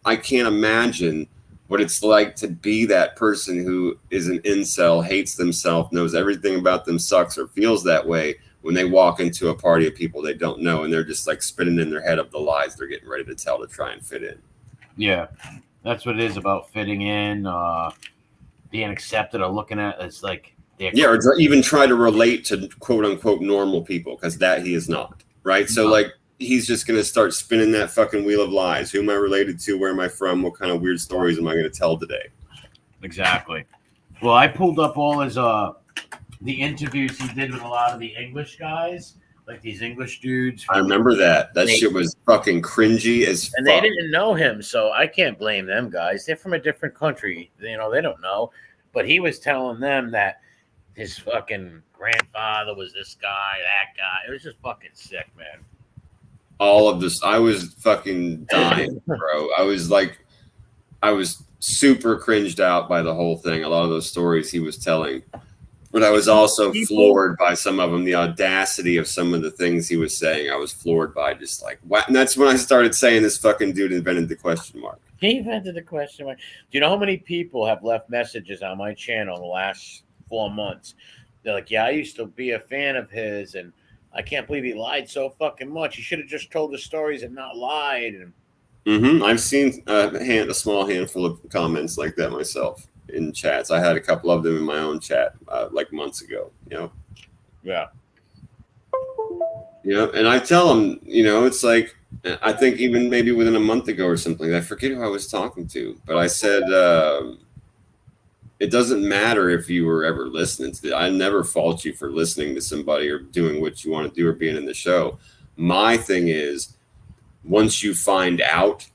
I can't imagine what it's like to be that person who is an incel, hates themselves, knows everything about them sucks or feels that way when they walk into a party of people they don't know and they're just like spinning in their head of the lies they're getting ready to tell to try and fit in. Yeah, that's what it is about fitting in, being accepted or looking at. It's like, yeah, or even try to relate to quote unquote normal people, because that he is not, right? So like he's just going to start spinning that fucking wheel of lies. Who am I related to? Where am I from? What kind of weird stories am I going to tell today? Exactly. Well, I pulled up all his the interviews he did with a lot of the English guys, like these English dudes. I remember that. That shit was fucking cringy as fuck. And they didn't know him, so I can't blame them guys. They're from a different country. You know, they don't know. But he was telling them that his fucking grandfather was this guy, that guy. It was just fucking sick, man. All of this, I was fucking dying, bro. I was super cringed out by the whole thing. A lot of those stories he was telling. But I was also floored by some of them, the audacity of some of the things he was saying. I was floored by, just like, what? And that's when I started saying this fucking dude invented the question mark. He invented the question mark. Do you know how many people have left messages on my channel in the last 4 months? They're like, yeah, I used to be a fan of his, and I can't believe he lied so fucking much. He should have just told the stories and not lied. And I've seen a small handful of comments like that myself in chats. I had a couple of them in my own chat like months ago, you know? Yeah. Yeah, and I tell them, you know, it's like, I think even maybe within a month ago or something, I forget who I was talking to, but I said, it doesn't matter if you were ever listening to it. I never fault you for listening to somebody or doing what you want to do or being in the show. My thing is, once you find out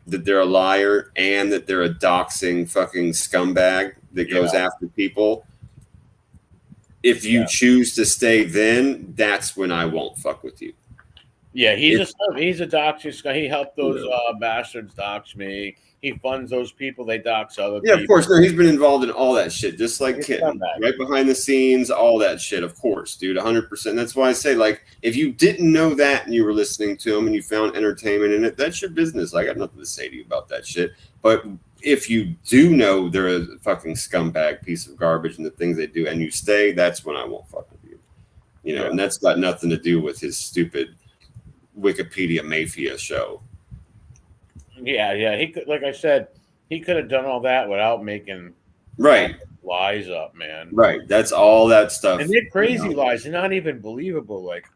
that they're a liar and that they're a doxing fucking scumbag that goes after people, if you choose to stay, then that's when I won't fuck with you. Yeah, he's a doxer. He helped those bastards dox me. He funds those people. They dox other people. Yeah, of course. No, he's been involved in all that shit, just like Kitten. Right behind the scenes, all that shit, of course, dude, 100%. That's why I say, like, if you didn't know that and you were listening to him and you found entertainment in it, that's your business. I got nothing to say to you about that shit. But if you do know they're a fucking scumbag piece of garbage and the things they do, and you stay, that's when I won't fuck with you. You know, and that's got nothing to do with his stupid Wikipedia Mafia show. Yeah. He could, like I said, he could have done all that without making lies up, man. Right. That's all that stuff. And they're crazy lies. They're not even believable. Like,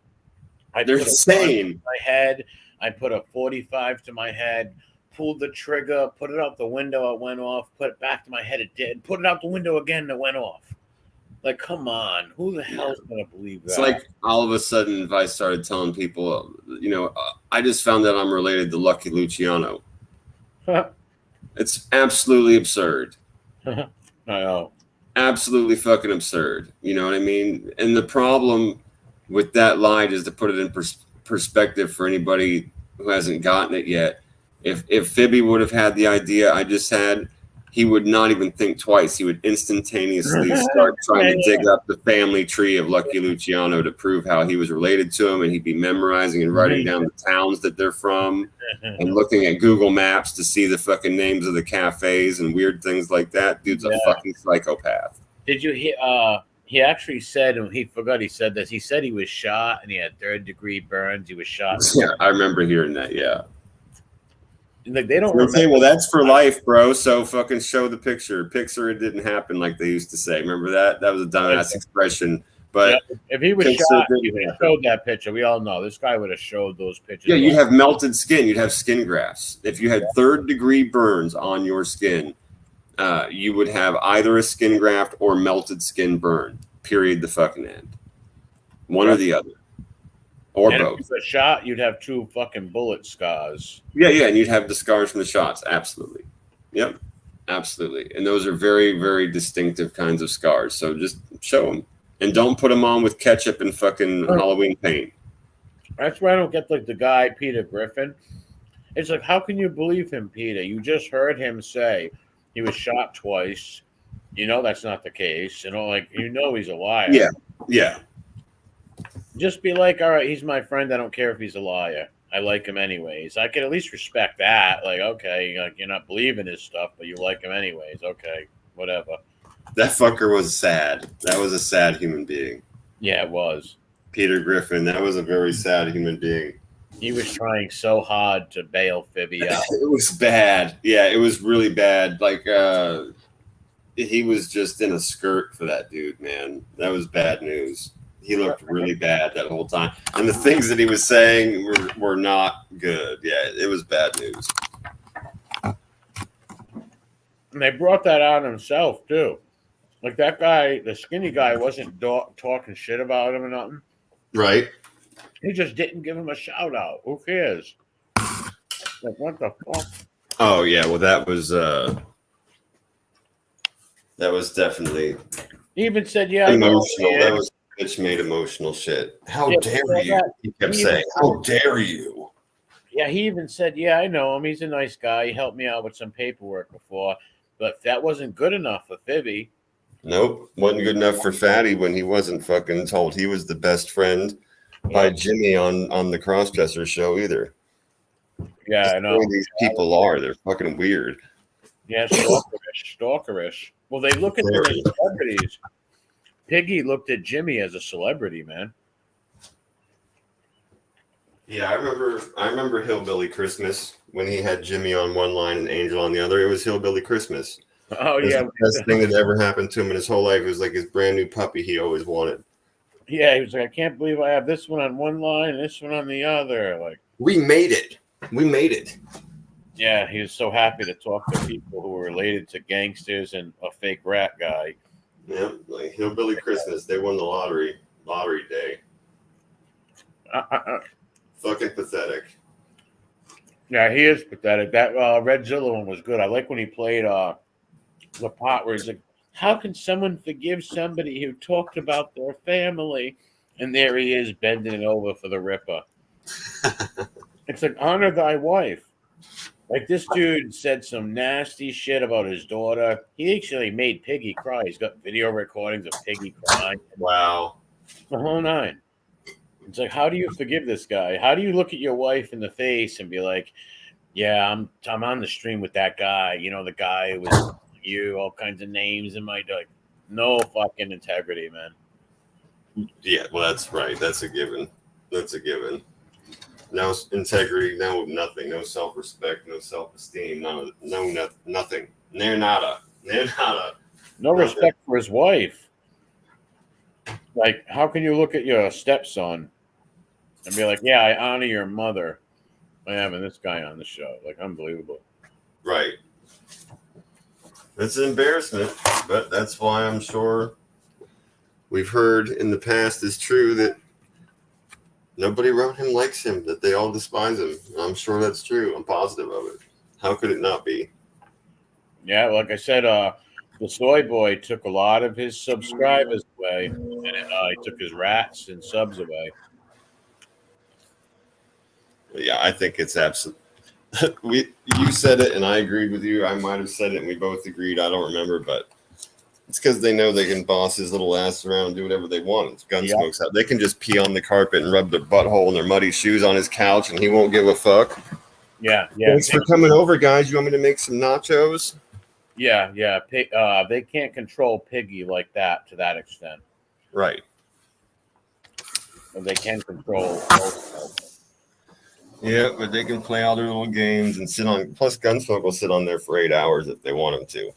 they're insane. My head. I put a 45 to my head. Pulled the trigger. Put it out the window. It went off. Put it back to my head. It did. Put it out the window again. It went off. Like, come on. Who the hell's going to believe that? It's like all of a sudden, if I started telling people, you know, I just found that I'm related to Lucky Luciano. It's absolutely absurd. I know. Absolutely fucking absurd. You know what I mean? And the problem with that lie is to put it in perspective for anybody who hasn't gotten it yet. If Fibby would have had the idea I just had, he would not even think twice. He would instantaneously start trying to dig up the family tree of Lucky Luciano to prove how he was related to him, and he'd be memorizing and writing down the towns that they're from and looking at Google Maps to see the fucking names of the cafes and weird things like that. Dude's a fucking psychopath. Did you hear? He actually said, and he forgot he said this. He said he was shot and he had 3rd-degree burns. He was shot. Yeah, I remember hearing that. Yeah. Like they don't. Okay, well that's for life, bro. So fucking show the picture. Picture it didn't happen, like they used to say. Remember that? That was a dumbass expression. But yeah, if he was shot, he would have showed that picture. We all know this guy would have showed those pictures. Yeah, you'd have melted skin. You'd have skin grafts. If you had 3rd-degree burns on your skin, you would have either a skin graft or melted skin burn. Period. The fucking end. One or the other, or and both. If you were shot, you'd have 2 fucking bullet scars. Yeah, and you'd have the scars from the shots. Absolutely. Yep. Absolutely. And those are very, very distinctive kinds of scars. So just show them. And don't put them on with ketchup and fucking Halloween paint. That's why I don't get like the guy, Peter Griffin. It's like, how can you believe him, Peter? You just heard him say he was shot twice. You know that's not the case. Like he's a liar. Yeah. Yeah. Just be like, all right, he's my friend. I don't care if he's a liar. I like him anyways. I can at least respect that. Like, okay, like you're not believing his stuff, but you like him anyways. Okay, whatever. That fucker was sad. That was a sad human being. Yeah, it was. Peter Griffin. That was a very sad human being. He was trying so hard to bail Phoebe out. It was bad. Yeah, it was really bad. Like, he was just in a skirt for that dude, man. That was bad news. He looked really bad that whole time. And the things that he was saying were not good. Yeah, it was bad news. And they brought that on himself, too. Like that guy, the skinny guy, wasn't talking shit about him or nothing. Right. He just didn't give him a shout out. Who cares? Like, what the fuck? Oh, yeah. Well, that was definitely. He even said, yeah. Emotional. That was bitch made emotional shit. How dare you? He kept saying, how dare you? Yeah, he even said, yeah, I know him. He's a nice guy. He helped me out with some paperwork before. But that wasn't good enough for Phoebe. Nope. Wasn't good enough for Fatty when he wasn't fucking told he was the best friend by Jimmy on the Crossdresser show either. Yeah, I know. These people are. They're fucking weird. Yeah, stalkerish. Well, they look at the celebrities. Piggy looked at Jimmy as a celebrity, man. Yeah, I remember Hillbilly Christmas when he had Jimmy on one line and Angel on the other. It was Hillbilly Christmas. Oh, yeah. The best thing that ever happened to him in his whole life. It was like his brand new puppy he always wanted. Yeah, he was like, I can't believe I have this one on one line and this one on the other. Like, we made it. We made it. Yeah, he was so happy to talk to people who were related to gangsters and a fake rat guy. Yeah, like Hillbilly Christmas. They won the lottery day. Fucking pathetic. Yeah, he is pathetic. That Red Zilla one was good. I like when he played the part where he's like, how can someone forgive somebody who talked about their family? And there he is bending it over for the Ripper. It's like, honor thy wife. Like, this dude said some nasty shit about his daughter. He actually made Piggy cry. He's got video recordings of Piggy crying. Wow. The whole nine. It's like, how do you forgive this guy? How do you look at your wife in the face and be like, yeah, I'm on the stream with that guy. You know, the guy who was you, all kinds of names in my like, no fucking integrity, man. Yeah, well, that's right. That's a given. No integrity, no nothing, no self-respect, no self-esteem, nothing. They're nada. No respect for his wife. Like, how can you look at your stepson and be like, yeah, I honor your mother by having this guy on the show? Like, unbelievable. Right. It's an embarrassment, but that's why I'm sure we've heard in the past is true that nobody around him likes him, that they all despise him. I'm sure that's true. I'm positive of it. How could it not be? Yeah, like I said, the Soy Boy took a lot of his subscribers away, and he took his rats and subs away. Yeah, I think it's absolute. You said it, and I agreed with you. I might have said it, and we both agreed. I don't remember, but it's because they know they can boss his little ass around and do whatever they want. It's Gunsmoke's out. They can just pee on the carpet and rub their butthole and their muddy shoes on his couch, and he won't give a fuck. Yeah. Thanks for coming over, guys. You want me to make some nachos? Yeah. They can't control Piggy like that to that extent. Right. And they can control most. Yeah, but they can play all their little games and sit on. Plus, Gunsmoke will sit on there for 8 hours if they want them to.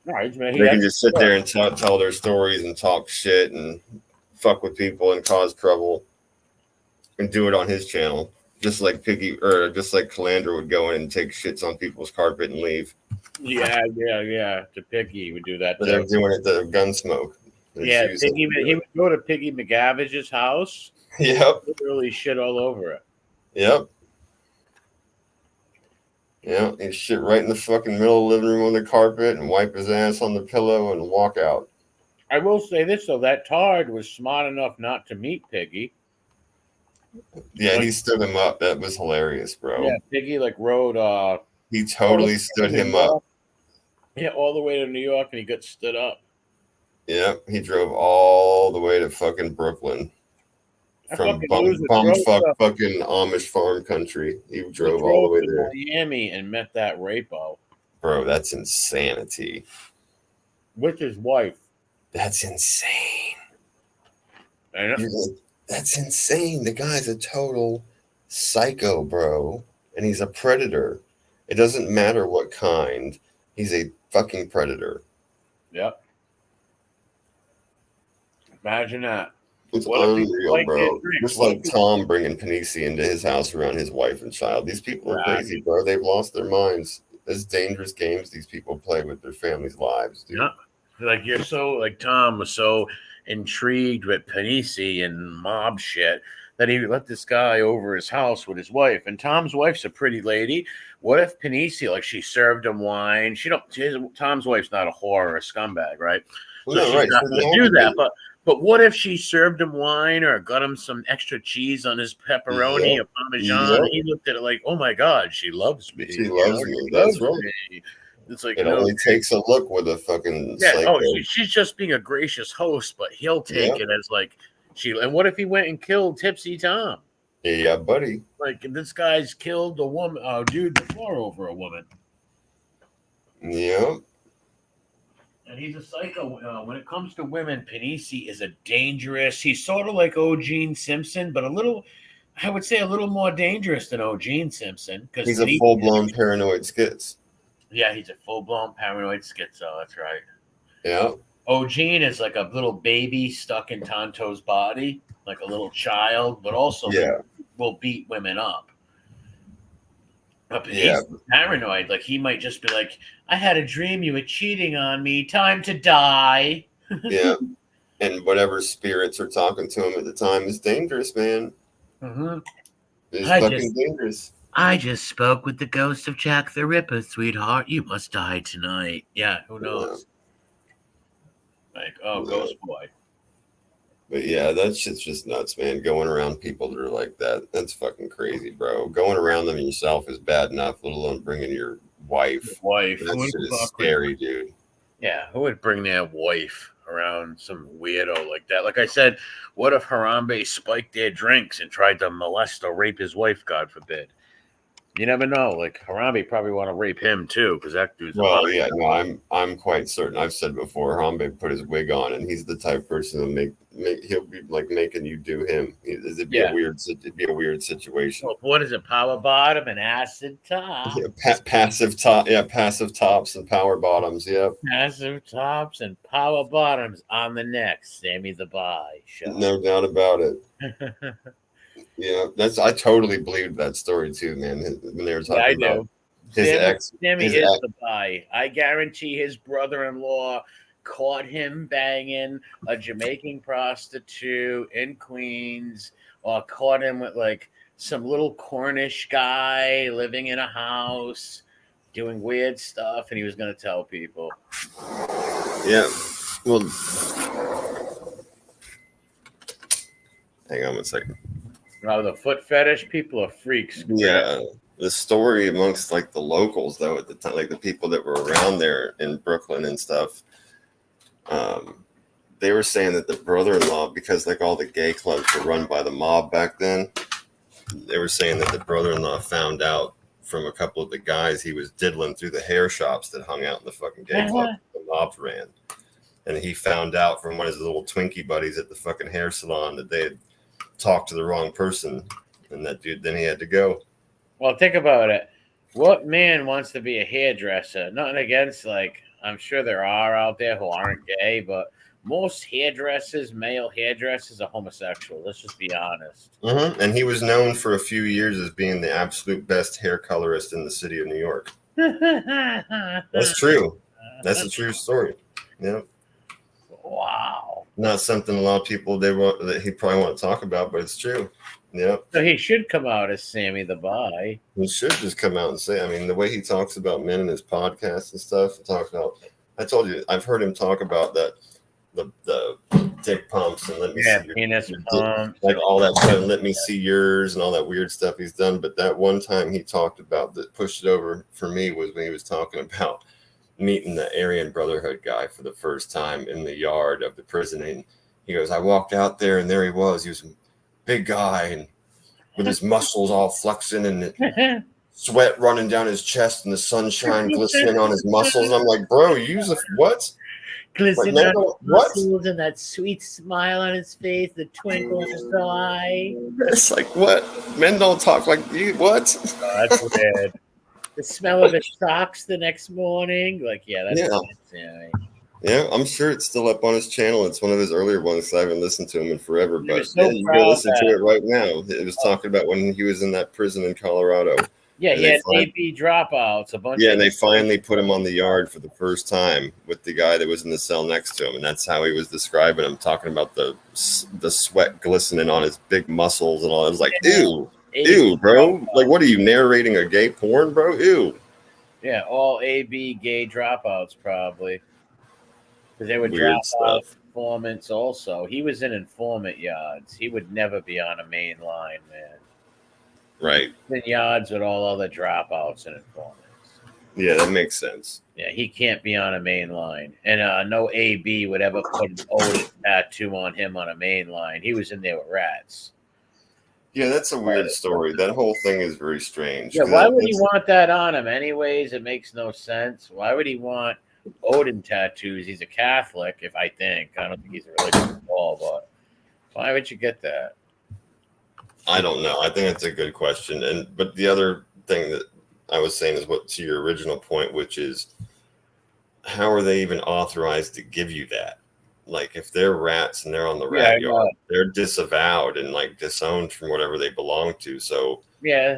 Right, They can just sit there and tell their stories and talk shit and fuck with people and cause trouble and do it on his channel, just like Calandra would go in and take shits on people's carpet and leave. Yeah. To Piggy would do that. But they're doing it to Gunsmoke. Yeah, Piggy, he would go to Piggy McGavage's house. Yep. Literally shit all over it. Yep. Yeah, he'd shit right in the fucking middle of the living room on the carpet and wipe his ass on the pillow and walk out. I will say this, though. That Tard was smart enough not to meet Piggy. Yeah, he stood him up. That was hilarious, bro. Yeah, Piggy, rode... he totally stood him up. Yeah, all the way to New York, and he got stood up. Yeah, he drove all the way to fucking Brooklyn. From bumfuck fucking Amish farm country. He drove all the way there. Miami and met that rapo. Bro, that's insanity. With his wife. That's insane. I know. That's insane. The guy's a total psycho, bro. And he's a predator. It doesn't matter what kind. He's a fucking predator. Yep. Imagine that. It's unreal, bro. Just like Tom bringing Panisi into his house around his wife and child. These people are crazy, bro. They've lost their minds. There's dangerous games these people play with their families' lives, dude. Yeah. Tom was so intrigued with Panisi and mob shit that he let this guy over his house with his wife. And Tom's wife's a pretty lady. What if Panisi, she served him wine? Tom's wife's not a whore or a scumbag, right? So she's not going to do that. But what if she served him wine or got him some extra cheese on his pepperoni or Parmesan? He looked at it like, oh my God, she loves me. She loves me. That's right. It's like it only takes a look with a fucking psycho. She's just being a gracious host, but he'll take it as and what if he went and killed Tipsy Tom? Yeah, buddy. This guy's killed a woman, dude before over a woman. Yeah. And he's a psycho. When it comes to women, Panisi is a dangerous. He's sort of like O'Gene Simpson, but I would say a little more dangerous than O'Gene Simpson. Because he's a full-blown paranoid schiz. Yeah, he's a full-blown paranoid schizo. That's right. Yeah. O'Gene is like a little baby stuck in Tonto's body, like a little child, but also will beat women up. But he's paranoid. He might just be like, I had a dream you were cheating on me. Time to die. Yeah. And whatever spirits are talking to him at the time is dangerous, man. Mm-hmm. It's fucking dangerous. I just spoke with the ghost of Jack the Ripper, sweetheart. You must die tonight. Yeah, who knows? Ghost boy. But yeah, that shit's just nuts, man. Going around people that are like that, that's fucking crazy, bro. Going around them yourself is bad enough, let alone bringing your wife. That shit is scary, dude. Yeah, who would bring their wife around some weirdo like that? Like I said, what if Harambe spiked their drinks and tried to molest or rape his wife, God forbid? You never know. Harambe probably want to rape him too, because that dude's. Well, yeah, no, I'm quite certain. I've said before, Harambe put his wig on, and he's the type of person to he'll be making you do him. It'd be a weird situation. Well, what is it? Power bottom and acid top. Yeah, passive top. Yeah, passive tops and power bottoms. Yeah. Passive tops and power bottoms on the next Sammy the Bye show. No doubt about it. Yeah, I totally believed that story too, man. When they were talking about his ex, Sammy is the Bye. I guarantee his brother-in-law caught him banging a Jamaican prostitute in Queens, or caught him with some little Cornish guy living in a house doing weird stuff, and he was going to tell people. Yeah, well, hang on one second. Now, the foot fetish people are freaks. Yeah, the story amongst the locals though at the time, the people that were around there in Brooklyn and stuff, they were saying that the brother-in-law, because all the gay clubs were run by the mob back then, they were saying that the brother-in-law found out from a couple of the guys he was diddling through the hair shops that hung out in the fucking gay club the mobs ran. and he found out from one of his little Twinkie buddies at the fucking hair salon that they had talked to the wrong person, and that dude then he had to go. Well, think about it. What man wants to be a hairdresser? Nothing against, like, I'm sure there are out there who aren't gay, but most hairdressers, male hairdressers, are homosexual. Let's just be honest. And he was known for a few years as being the absolute best hair colorist in the city of New York. That's true. That's a true story. Yeah. Wow. Not something a lot of people that he probably want to talk about, but it's true. Yeah. So he should come out as Sammy the Bi. He should just come out and say, I mean, the way he talks about men in his podcast and stuff, I told you, I've heard him talk about that, the dick pumps and let me see your penis pumps, like all that stuff, and let me see yours and all that weird stuff he's done. But that one time he talked about that pushed it over for me was when he was talking about meeting the Aryan Brotherhood guy for the first time in the yard of the prison. And he goes, I walked out there and there he was a big guy and with his muscles all flexing and sweat running down his chest and the sunshine glistening on his muscles. And I'm like, bro, you use what? Glistening on his muscles and that sweet smile on his face, the twinkle in his eye. It's like, what? Men don't talk like you. What? Oh, that's weird. The smell of his socks the next morning. Like, that's Sammy. Yeah, I'm sure it's still up on his channel. It's one of his earlier ones. I haven't listened to him in forever, but you can listen to it right now. It was talking about when he was in that prison in Colorado. Yeah, he had AB dropouts, a bunch. Yeah, and they finally put him on the yard for the first time with the guy that was in the cell next to him, and that's how he was describing him, talking about the sweat glistening on his big muscles and all. I was like, ew, bro. Like, what are you narrating a gay porn, bro? Ew. Yeah, all AB gay dropouts probably. Because they would Weird drop stuff. out informants also. He was in informant yards. He would never be on a main line, man. Right. In yards with all other dropouts and informants. Yeah, that makes sense. Yeah, he can't be on a main line. And no AB would ever put an Odin tattoo on him on a main line. He was in there with rats. Yeah, that's a weird story. That whole thing is very strange. Yeah, why would he want that on him anyways? It makes no sense. Why would he want Odin tattoos? He's a Catholic, I don't think he's a religious at all, but why would you get that? I don't know. I think that's a good question. But the other thing that I was saying is what to your original point, which is how are they even authorized to give you that? Like if they're rats and they're on the rat yard, they're disavowed and like disowned from whatever they belong to. So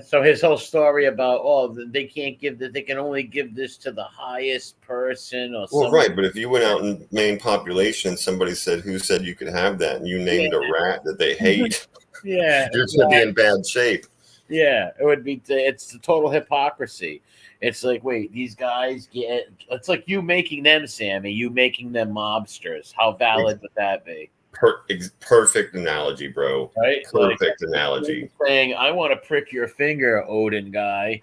so his whole story about they can't give that, they can only give this to the highest person or something. Well, right, but if you went out in main population and somebody said who said you could have that and you named a rat that they hate, you're gonna be in bad shape. Yeah, it would be. It's the total hypocrisy. It's like, wait, these guys get. It's like you making them, Sammy. You making them mobsters. How valid would that be? Perfect analogy, bro. Right? Perfect analogy. Saying, I want to prick your finger, Odin guy.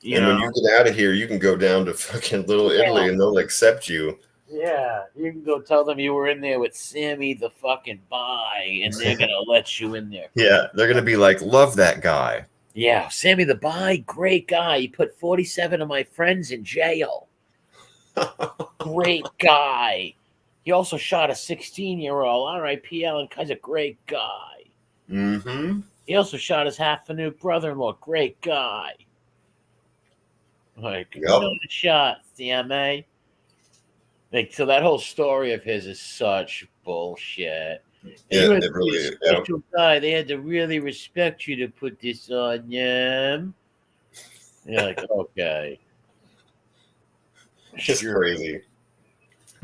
When you get out of here, you can go down to fucking Little Italy and they'll accept you. Yeah, you can go tell them you were in there with Sammy the fucking Bi, and they're gonna let you in there. Yeah, they're gonna be like, love that guy. Yeah, Sammy the Bi, great guy. He put 47 of my friends in jail. Great guy. He also shot a 16-year-old. R.I.P. Alan Kai's a great guy. Mm-hmm. He also shot his half-a-new brother-in-law. Great guy. Like, shot, CMA. Like, so that whole story of his is such bullshit. Yeah, it really is. Guy. They had to really respect you to put this on them. You're like, okay. It's crazy.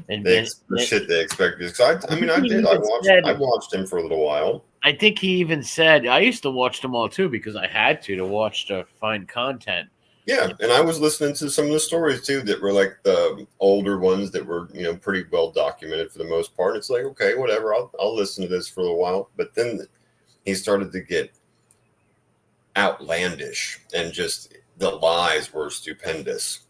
And the shit they expected. So I mean, I did. I watched him for a little while. I think he even said, I used to watch them all too because I had to find content. Yeah, and I was listening to some of the stories too that were like the older ones that were, pretty well documented for the most part. It's like, okay, whatever, I'll listen to this for a while. But then he started to get outlandish, and just the lies were stupendous.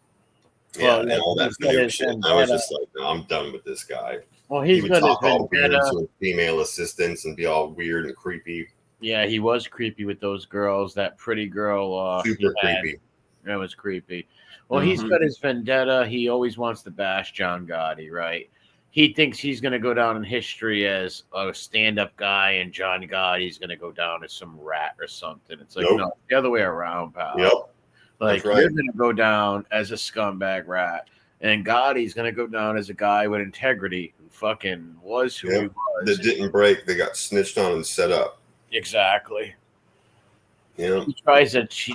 Yeah, and all that new shit. I was just like, no, I'm done with this guy. Well, he's he would talk all weird to his female assistants and be all weird and creepy. Yeah, he was creepy with those girls. That pretty girl, super creepy. That was creepy. Well, he's got his vendetta. He always wants to bash John Gotti, right? he thinks he's going to go down in history as a stand-up guy, and John Gotti's going to go down as some rat or something. It's like, no, the other way around, pal. Yep. Like, you're going to go down as a scumbag rat, and Gotti's going to go down as a guy with integrity who fucking was who he was. That didn't break. They got snitched on and set up. Exactly. Yeah. He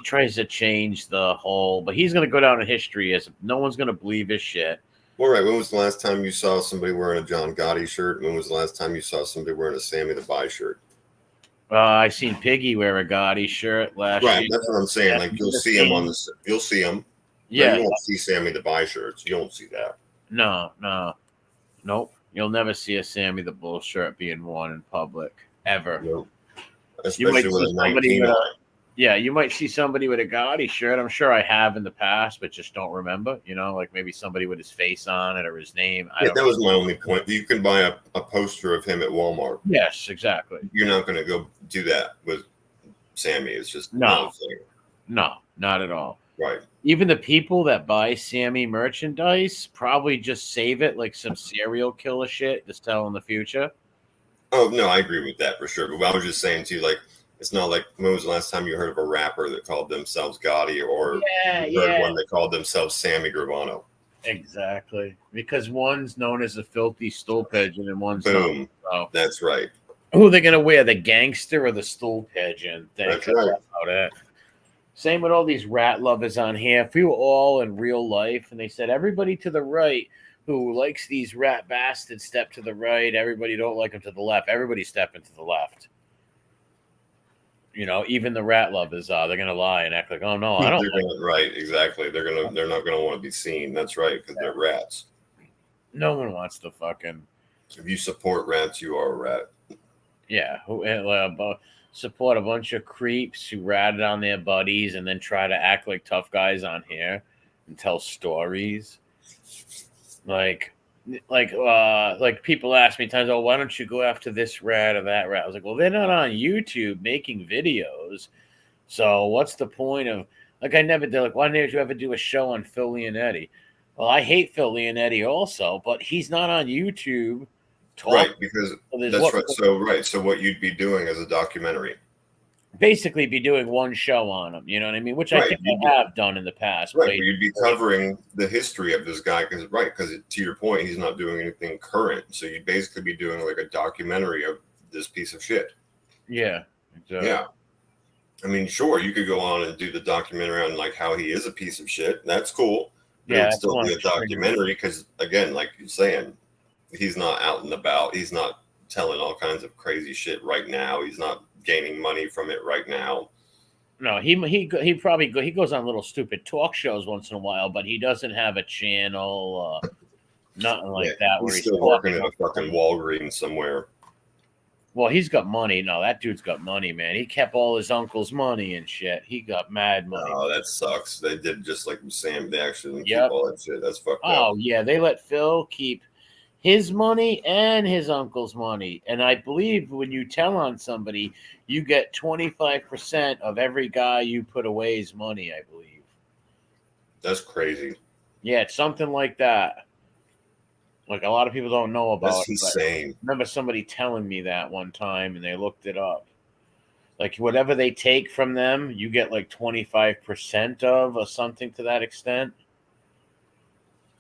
tries to change the whole, but he's going to go down in history as no one's going to believe his shit. All right. When was the last time you saw somebody wearing a John Gotti shirt? When was the last time you saw somebody wearing a Sammy the Buy shirt? I seen Piggy wear a Gotti shirt last year. Right. That's what I'm saying. Like, you'll see him on the. You'll see him. Yeah. You won't see Sammy the Buy shirts. You don't see that. No. Nope. You'll never see a Sammy the Bull shirt being worn in public ever. Nope. Especially with a 19 on. Yeah, you might see somebody with a Gotti shirt. I'm sure I have in the past, but just don't remember. You know, like maybe somebody with his face on it or his name. That was my only point. You can buy a poster of him at Walmart. Yes, exactly. You're not going to go do that with Sammy. It's just no, not at all. Right. Even the people that buy Sammy merchandise probably just save it like some serial killer shit to sell in the future. Oh, no, I agree with that for sure. But I was just saying, too, like, it's not like, when was the last time you heard of a rapper that called themselves Gotti or heard one that called themselves Sammy Gravano? Exactly. Because one's known as a filthy stool pigeon and one's Boom. That's right. Who are they going to wear, the gangster or the stool pigeon? That's right. About it. Same with all these rat lovers on here. If we were all in real life and they said everybody to the right who likes these rat bastards step to the right, everybody don't like them to the left, everybody's stepping to the left. You know, even the rat lovers are. They're gonna lie and act like, "Oh no, I don't." Right, exactly. They're not gonna want to be seen. That's right, because they're rats. No one wants to fucking. If you support rats, you are a rat. Yeah, support a bunch of creeps who ratted on their buddies and then try to act like tough guys on here and tell stories. Like people ask me times, oh, why don't you go after this rat or that rat? I was like, well, they're not on YouTube making videos. So what's the point of, like, they're like, why didn't you ever do a show on Phil Leonetti? Well, I hate Phil Leonetti also, but he's not on YouTube. Right, because that's right. So what you'd be doing is a documentary. Basically be doing one show on him, you know what I mean? Which I think I have done in the past. Right, you'd be covering the history of this guy because to your point, he's not doing anything current. So you'd basically be doing like a documentary of this piece of shit. Yeah, exactly. Yeah. I mean, sure, you could go on and do the documentary on like how he is a piece of shit. That's cool. But it'd still be a documentary because, again, like you're saying, he's not out and about. He's not telling all kinds of crazy shit right now. He's not gaining money from it right now. No, he probably he goes on little stupid talk shows once in a while, but he doesn't have a channel, nothing like that. He's still working at a fucking Walgreens somewhere. Well, he's got money. No, that dude's got money, man. He kept all his uncle's money and shit. He got mad money. Oh, that sucks. They did just like Sam. They actually keep all that shit. That's fucked up. Oh yeah, they let Phil keep his money and his uncle's money. And I believe when you tell on somebody, you get 25% of every guy you put away's money, I believe. That's crazy. Yeah, it's something like that. Like a lot of people don't know about it. That's insane. I remember somebody telling me that one time and they looked it up. Like whatever they take from them, you get like 25% of or something to that extent.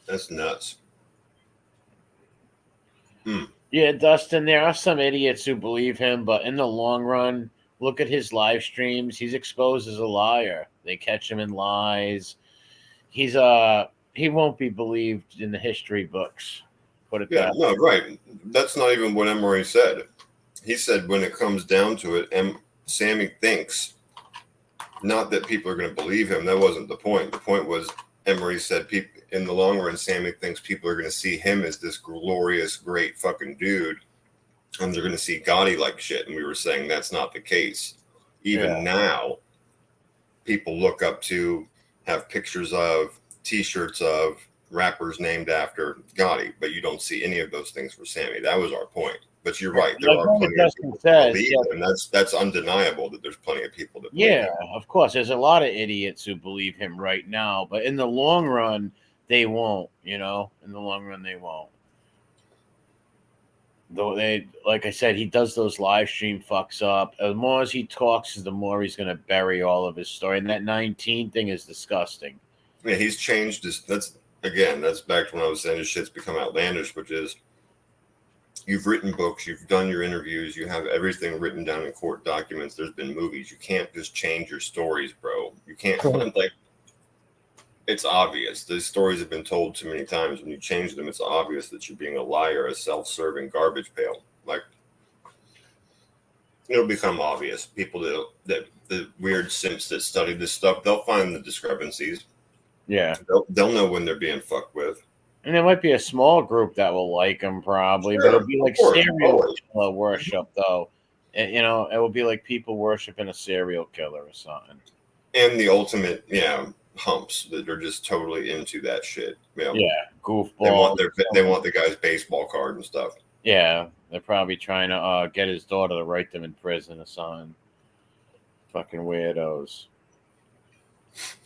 That's nuts. Yeah, Dustin, there are some idiots who believe him, but in the long run, look at his live streams. He's exposed as a liar. They catch him in lies. He won't be believed in the history books. Put it that way. No, right. That's not even what MRE said. He said when it comes down to it, Sammy thinks not that people are going to believe him. That wasn't the point. The point was MRE said people in the long run, Sammy thinks people are going to see him as this glorious, great fucking dude, and they're going to see Gotti like shit. And we were saying that's not the case. Even now, people look up to, have pictures of, T-shirts of rappers named after Gotti, but you don't see any of those things for Sammy. That was our point. But you're right. There are plenty of people that believe him. That's undeniable that there's plenty of people that believe him. Of course. There's a lot of idiots who believe him right now, but in the long run, they won't, you know? In the long run, they won't. Though they, like I said, he does those live stream fucks up. The more as he talks, the more he's gonna bury all of his story. And that 19 thing is disgusting. Yeah, he's changed his. That's back to when I was saying his shit's become outlandish, which is you've written books, you've done your interviews, you have everything written down in court documents. There's been movies. You can't just change your stories, bro. You can't like. It's obvious. These stories have been told too many times. When you change them, it's obvious that you're being a liar, a self-serving garbage pail. Like, it'll become obvious. People that the weird simps that study this stuff, they'll find the discrepancies. Yeah. They'll know when they're being fucked with. And there might be a small group that will like him, probably, Sure, but it'll be like course, serial killer worship, though. And, you know, it will be like people worshiping a serial killer or something. And the ultimate, humps that are just totally into that shit. Yeah, goofball. They want the guy's baseball card and stuff. Yeah, they're probably trying to get his daughter to write them in prison or something. Fucking weirdos.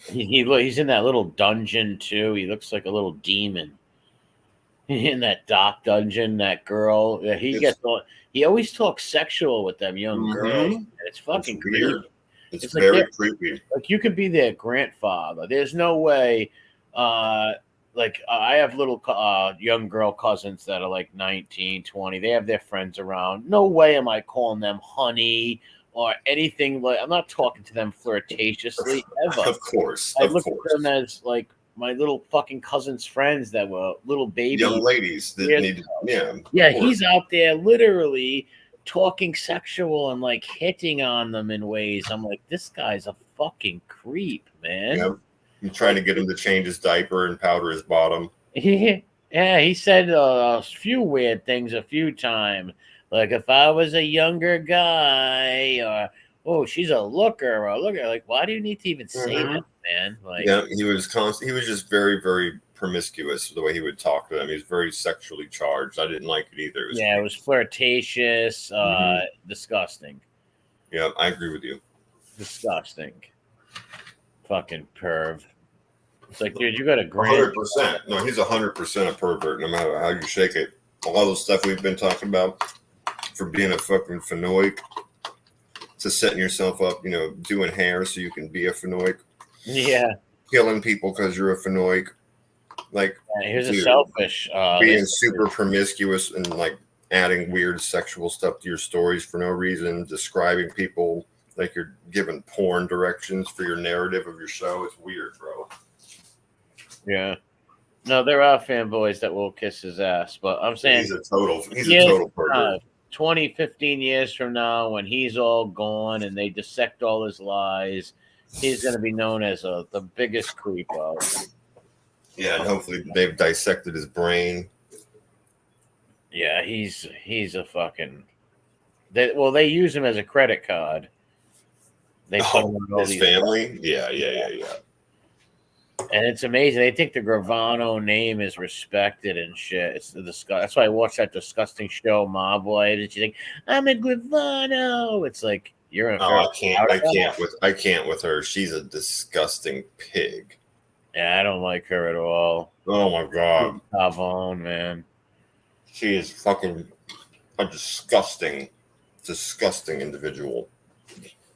He's in that little dungeon too. He looks like a little demon in that dark dungeon. That girl, he always talks sexual with them young girls. And it's fucking weird. It's very creepy. Like you could be their grandfather. There's no way. I have little young girl cousins that are like 19, 20. They have their friends around. No way am I calling them honey or anything like. I'm not talking to them flirtatiously ever. Of course, I look at them as like my little fucking cousins' friends that were little babies, young ladies that need. Yeah. He's out there literally talking sexual and like hitting on them in ways. I'm like, this guy's a fucking creep, man. Yeah. I'm trying to get him to change his diaper and powder his bottom. Yeah, he said a few weird things a few times. Like if I was a younger guy, or oh, she's a looker. Like, why do you need to even say that, man? Like, yeah, he was just very, very promiscuous the way he would talk to them. He's very sexually charged. I didn't like it either. It was flirtatious, disgusting. Yeah, I agree with you. Disgusting. Fucking perv. It's like, dude, you got a 100%. No, he's 100% a pervert, no matter how you shake it. A lot of the stuff we've been talking about, for being a fucking fanoic, to setting yourself up, doing hair so you can be a fanoic. Yeah. Killing people because you're a fanoic. Like, here's a selfish. Being super promiscuous and like adding weird sexual stuff to your stories for no reason, describing people like you're giving porn directions for your narrative of your show. It's weird, bro. Yeah. No, there are fanboys that will kiss his ass, but I'm saying he's a total pervert. 20, 15 years from now, when he's all gone and they dissect all his lies, he's going to be known as the biggest creepo. Yeah, and hopefully they've dissected his brain. Yeah, he's a fucking. They use him as a credit card. They put him in all his family. Yeah. And it's amazing. They think the Gravano name is respected and shit. It's that's why I watched that disgusting show, Mob Wife. And she's like, "I'm a Gravano." It's like you're a. Oh, I can't with her. She's a disgusting pig. Yeah, I don't like her at all. Oh my god, Pavone, man. She is fucking a disgusting individual.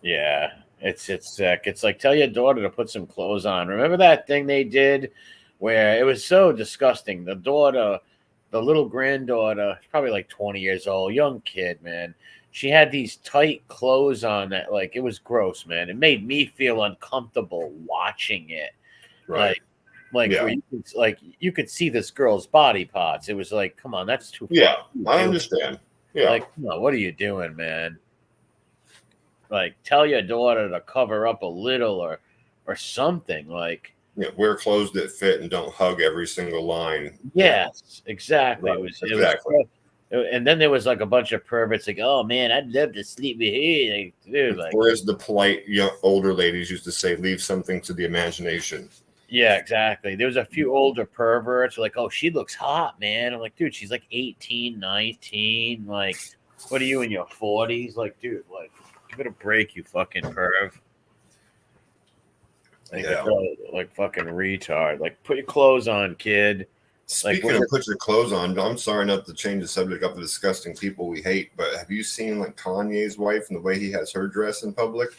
Yeah. It's sick. It's like, tell your daughter to put some clothes on. Remember that thing they did where it was so disgusting? The daughter, the little granddaughter, probably like 20 years old, young kid, man. She had these tight clothes on that, like, it was gross, man. It made me feel uncomfortable watching it. Right. Like where you could see this girl's body parts. It was like, come on, that's too far. Yeah, I understand. Yeah. Like, come on, what are you doing, man? Like, tell your daughter to cover up a little or something. Like, wear clothes that fit and don't hug every single line. Yes, exactly. Right, It was, and then there was like a bunch of perverts like, "Oh man, I'd love to sleep with you." Like, dude, like, whereas the polite older ladies used to say, "Leave something to the imagination." Yeah, exactly. There was a few older perverts like, "Oh, she looks hot, man." I'm like, dude, she's like 18, 19. Like, what are you in your 40s? Like, dude, like, give it a break, you fucking perv. Like, like fucking retard. Like, put your clothes on, kid. Speaking of put your clothes on, I'm sorry not to change the subject up to disgusting people we hate, but have you seen like Kanye's wife and the way he has her dress in public?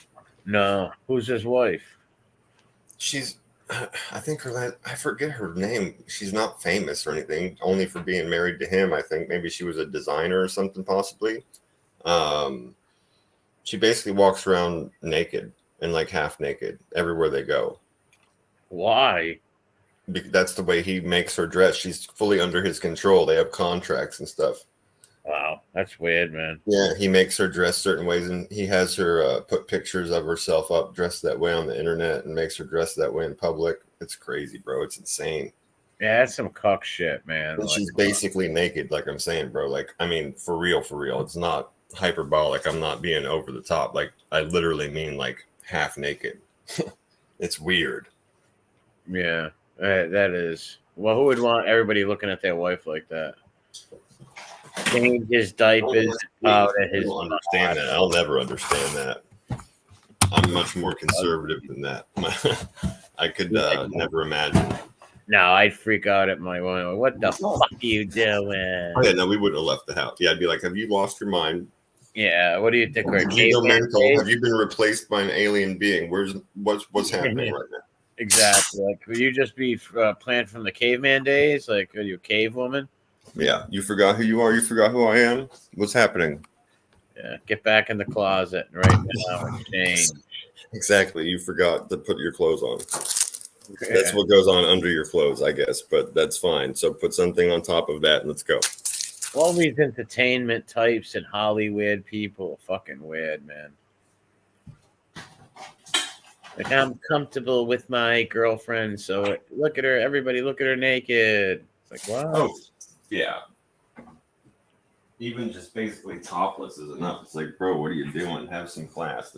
No. Who's his wife? She's, I think I forget her name. She's not famous or anything, only for being married to him. I think maybe she was a designer or something, possibly. She basically walks around naked and like half naked everywhere they go. Why? That's the way he makes her dress. She's fully under his control. They have contracts and stuff. Wow, that's weird, man. Yeah, he makes her dress certain ways, and he has her put pictures of herself up dressed that way on the internet and makes her dress that way in public. It's crazy, bro. It's insane. Yeah, that's some cuck shit, man. And she's basically naked, like I'm saying, bro. Like, I mean, for real. It's not hyperbolic. I'm not being over the top. Like, I literally mean like half naked. It's weird. Yeah. That is. Well, who would want everybody looking at their wife like that? Change his diapers out at his. I don't understand that. I'll never understand that. I'm much more conservative than that. I could never imagine. No, I'd freak out at my wife. What the fuck are you doing? Oh, yeah, no, we wouldn't have left the house. Yeah, I'd be like, have you lost your mind? Yeah, what do you think? Have you been replaced by an alien being? What's happening right now? Exactly. Like, would you just be planned from the caveman days? Like, are you a cave woman? Yeah. You forgot who you are. You forgot who I am. What's happening? Yeah. Get back in the closet right now and change. Exactly. You forgot to put your clothes on. Yeah. That's what goes on under your clothes, I guess. But that's fine. So put something on top of that and let's go. All these entertainment types and Hollywood people are fucking weird, man. Like, I'm comfortable with my girlfriend, so look at her. Everybody look at her naked. It's like, wow. Oh, yeah. Even just basically topless is enough. It's like, bro, what are you doing? Have some class.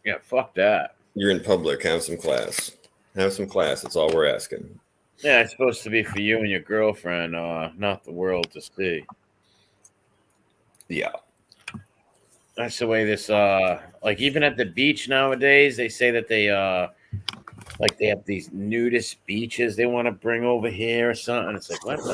Yeah, fuck that. You're in public. Have some class. Have some class. That's all we're asking. Yeah, it's supposed to be for you and your girlfriend, not the world to see. Yeah. That's the way this, like even at the beach nowadays, they say that they have these nudist beaches they want to bring over here or something. It's like, what the?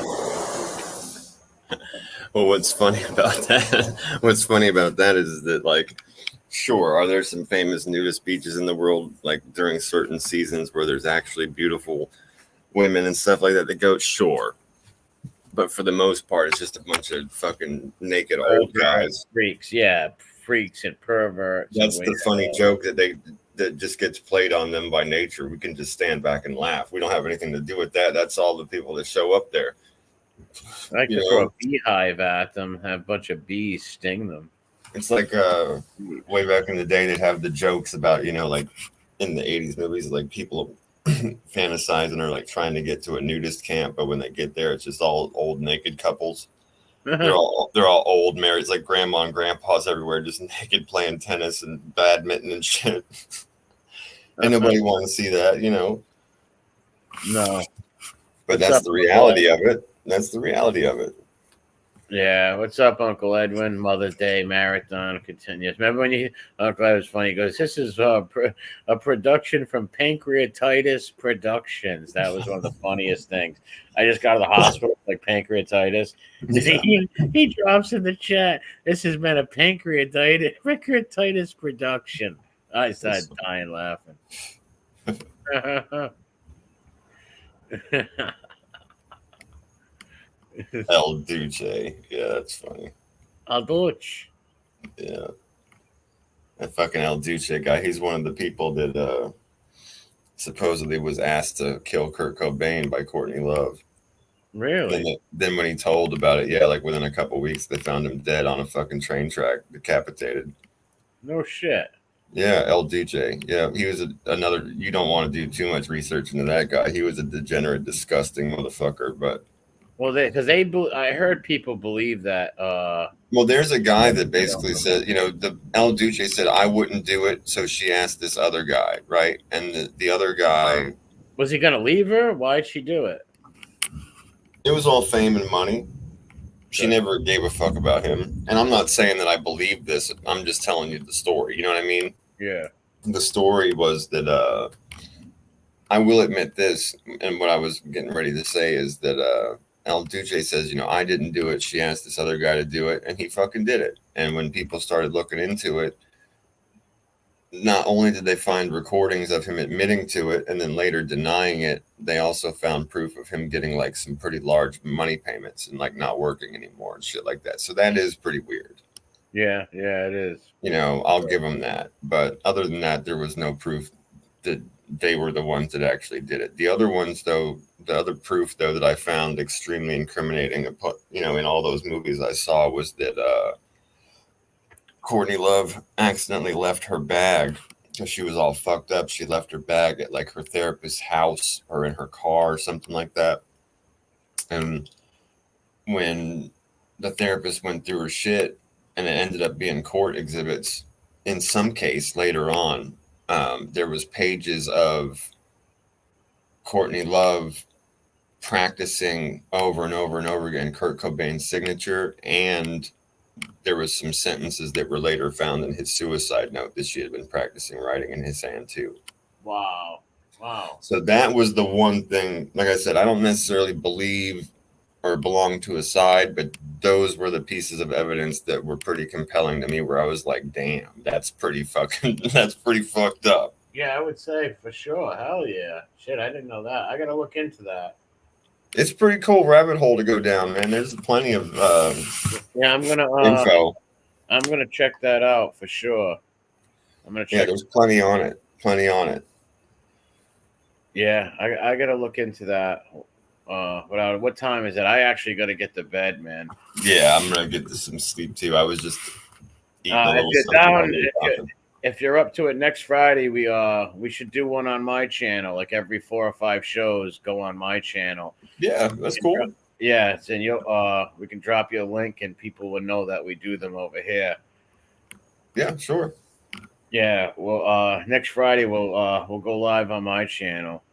Well, what's funny about that is that, like, sure, are there some famous nudist beaches in the world, like during certain seasons where there's actually beautiful women and stuff like that go? Sure. But for the most part, it's just a bunch of fucking naked old guys. Freaks, yeah. Freaks and perverts. That's the funny joke that just gets played on them by nature. We can just stand back and laugh. We don't have anything to do with that. That's all the people that show up there. I could throw a beehive at them, have a bunch of bees sting them. It's like way back in the day, they'd have the jokes about, like in the 80s movies, like people fantasizing or like trying to get to a nudist camp, but when they get there, it's just all old naked couples. They're all old, married. It's like grandma and grandpa's everywhere, just naked, playing tennis and badminton and shit. And nobody want to see that, No. But that's the reality of it. That's the reality of it. Yeah. What's up, Uncle Edwin? Mother's Day Marathon continues. Remember when Uncle Ed was funny? He goes, "This is a production from Pancreatitis Productions." That was one of the funniest things. I just got to the hospital with like pancreatitis. He drops in the chat, "This has been a pancreatitis production." I started dying laughing. El Duce. Yeah, that's funny. El Duce. Yeah. That fucking El Duce guy, he's one of the people that supposedly was asked to kill Kurt Cobain by Courtney Love. Really? Then when he told about it, like within a couple of weeks, they found him dead on a fucking train track, decapitated. No shit. Yeah, El Duce. Yeah, he was another. You don't want to do too much research into that guy. He was a degenerate, disgusting motherfucker, but... Well, I heard people believe that. Well, there's a guy that basically said, the El Duce said, "I wouldn't do it," so she asked this other guy, right? And the other guy, was he gonna leave her? Why'd she do it? It was all fame and money. She never gave a fuck about him. And I'm not saying that I believe this. I'm just telling you the story. You know what I mean? Yeah. The story was that I will admit this, and what I was getting ready to say is that El Duce says, I didn't do it. She asked this other guy to do it, and he fucking did it. And when people started looking into it, not only did they find recordings of him admitting to it and then later denying it, they also found proof of him getting like some pretty large money payments and like not working anymore and shit like that. So that is pretty weird. Yeah, it is. I'll give them that. But other than that, there was no proof that they were the ones that actually did it. The other ones, though, the other proof, though, that I found extremely incriminating, in all those movies I saw was that Courtney Love accidentally left her bag because she was all fucked up. She left her bag at like her therapist's house or in her car or something like that. And when the therapist went through her shit and it ended up being court exhibits, in some case later on, there was pages of Courtney Love practicing over and over and over again Kurt Cobain's signature, and there was some sentences that were later found in his suicide note that she had been practicing writing in his hand too. Wow. So that was the one thing, like I said, I don't necessarily believe or belong to a side, but those were the pieces of evidence that were pretty compelling to me, where I was like, damn, that's pretty fucked up. Yeah, I would say for sure. Hell yeah. Shit, I didn't know that. I got to look into that. It's a pretty cool rabbit hole to go down, man. There's plenty of I'm going to info. I'm going to check that out for sure. I'm going to check. Yeah, there's plenty on it. Yeah, I got to look into that. What time is it? I actually got to get to bed, man. Yeah, I'm gonna get to some sleep too. I was just eating a little if you're up to it, next Friday we should do one on my channel. Like every 4 or 5 shows go on my channel. Yeah, that's cool. Yeah, and we can drop you a link and people will know that we do them over here. Yeah, sure. Yeah, well, next Friday we'll go live on my channel.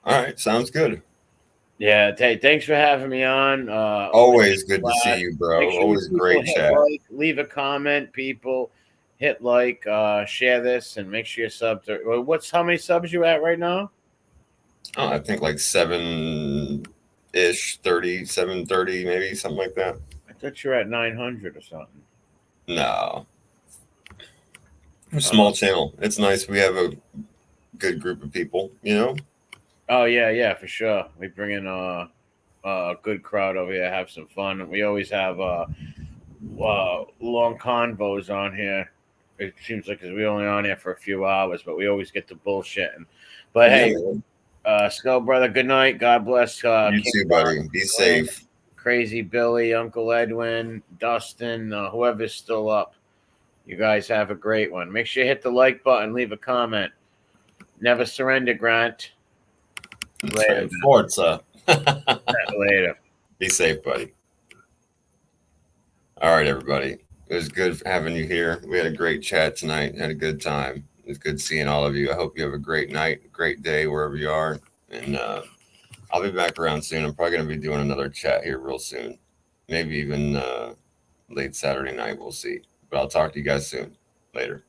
All right, sounds good. Yeah, thanks for having me on. Always good to see you, bro. Sure always great chat. Leave a comment, people. Hit like, share this, and make sure you sub to. How many subs you at right now? Oh, I think like 7-30, maybe something like that. I thought you were at 900 or something. No, small channel. It's nice. We have a good group of people, Oh yeah, for sure. We bring in a good crowd over here, have some fun. We always have long convos on here. It seems like we only on here for a few hours, but we always get to bullshitting. But hey, Skull Brother, good night. God bless. You too, buddy. Be safe. Crazy Billy, Uncle Edwin, Dustin, whoever's still up. You guys have a great one. Make sure you hit the like button, leave a comment. Never surrender, Grant. Later. Forza. Later. Be safe, buddy. All right, everybody. It was good having you here. We had a great chat tonight. Had a good time. It was good seeing all of you. I hope you have a great night, great day, wherever you are. And I'll be back around soon. I'm probably going to be doing another chat here real soon. Maybe even late Saturday night. We'll see. But I'll talk to you guys soon. Later.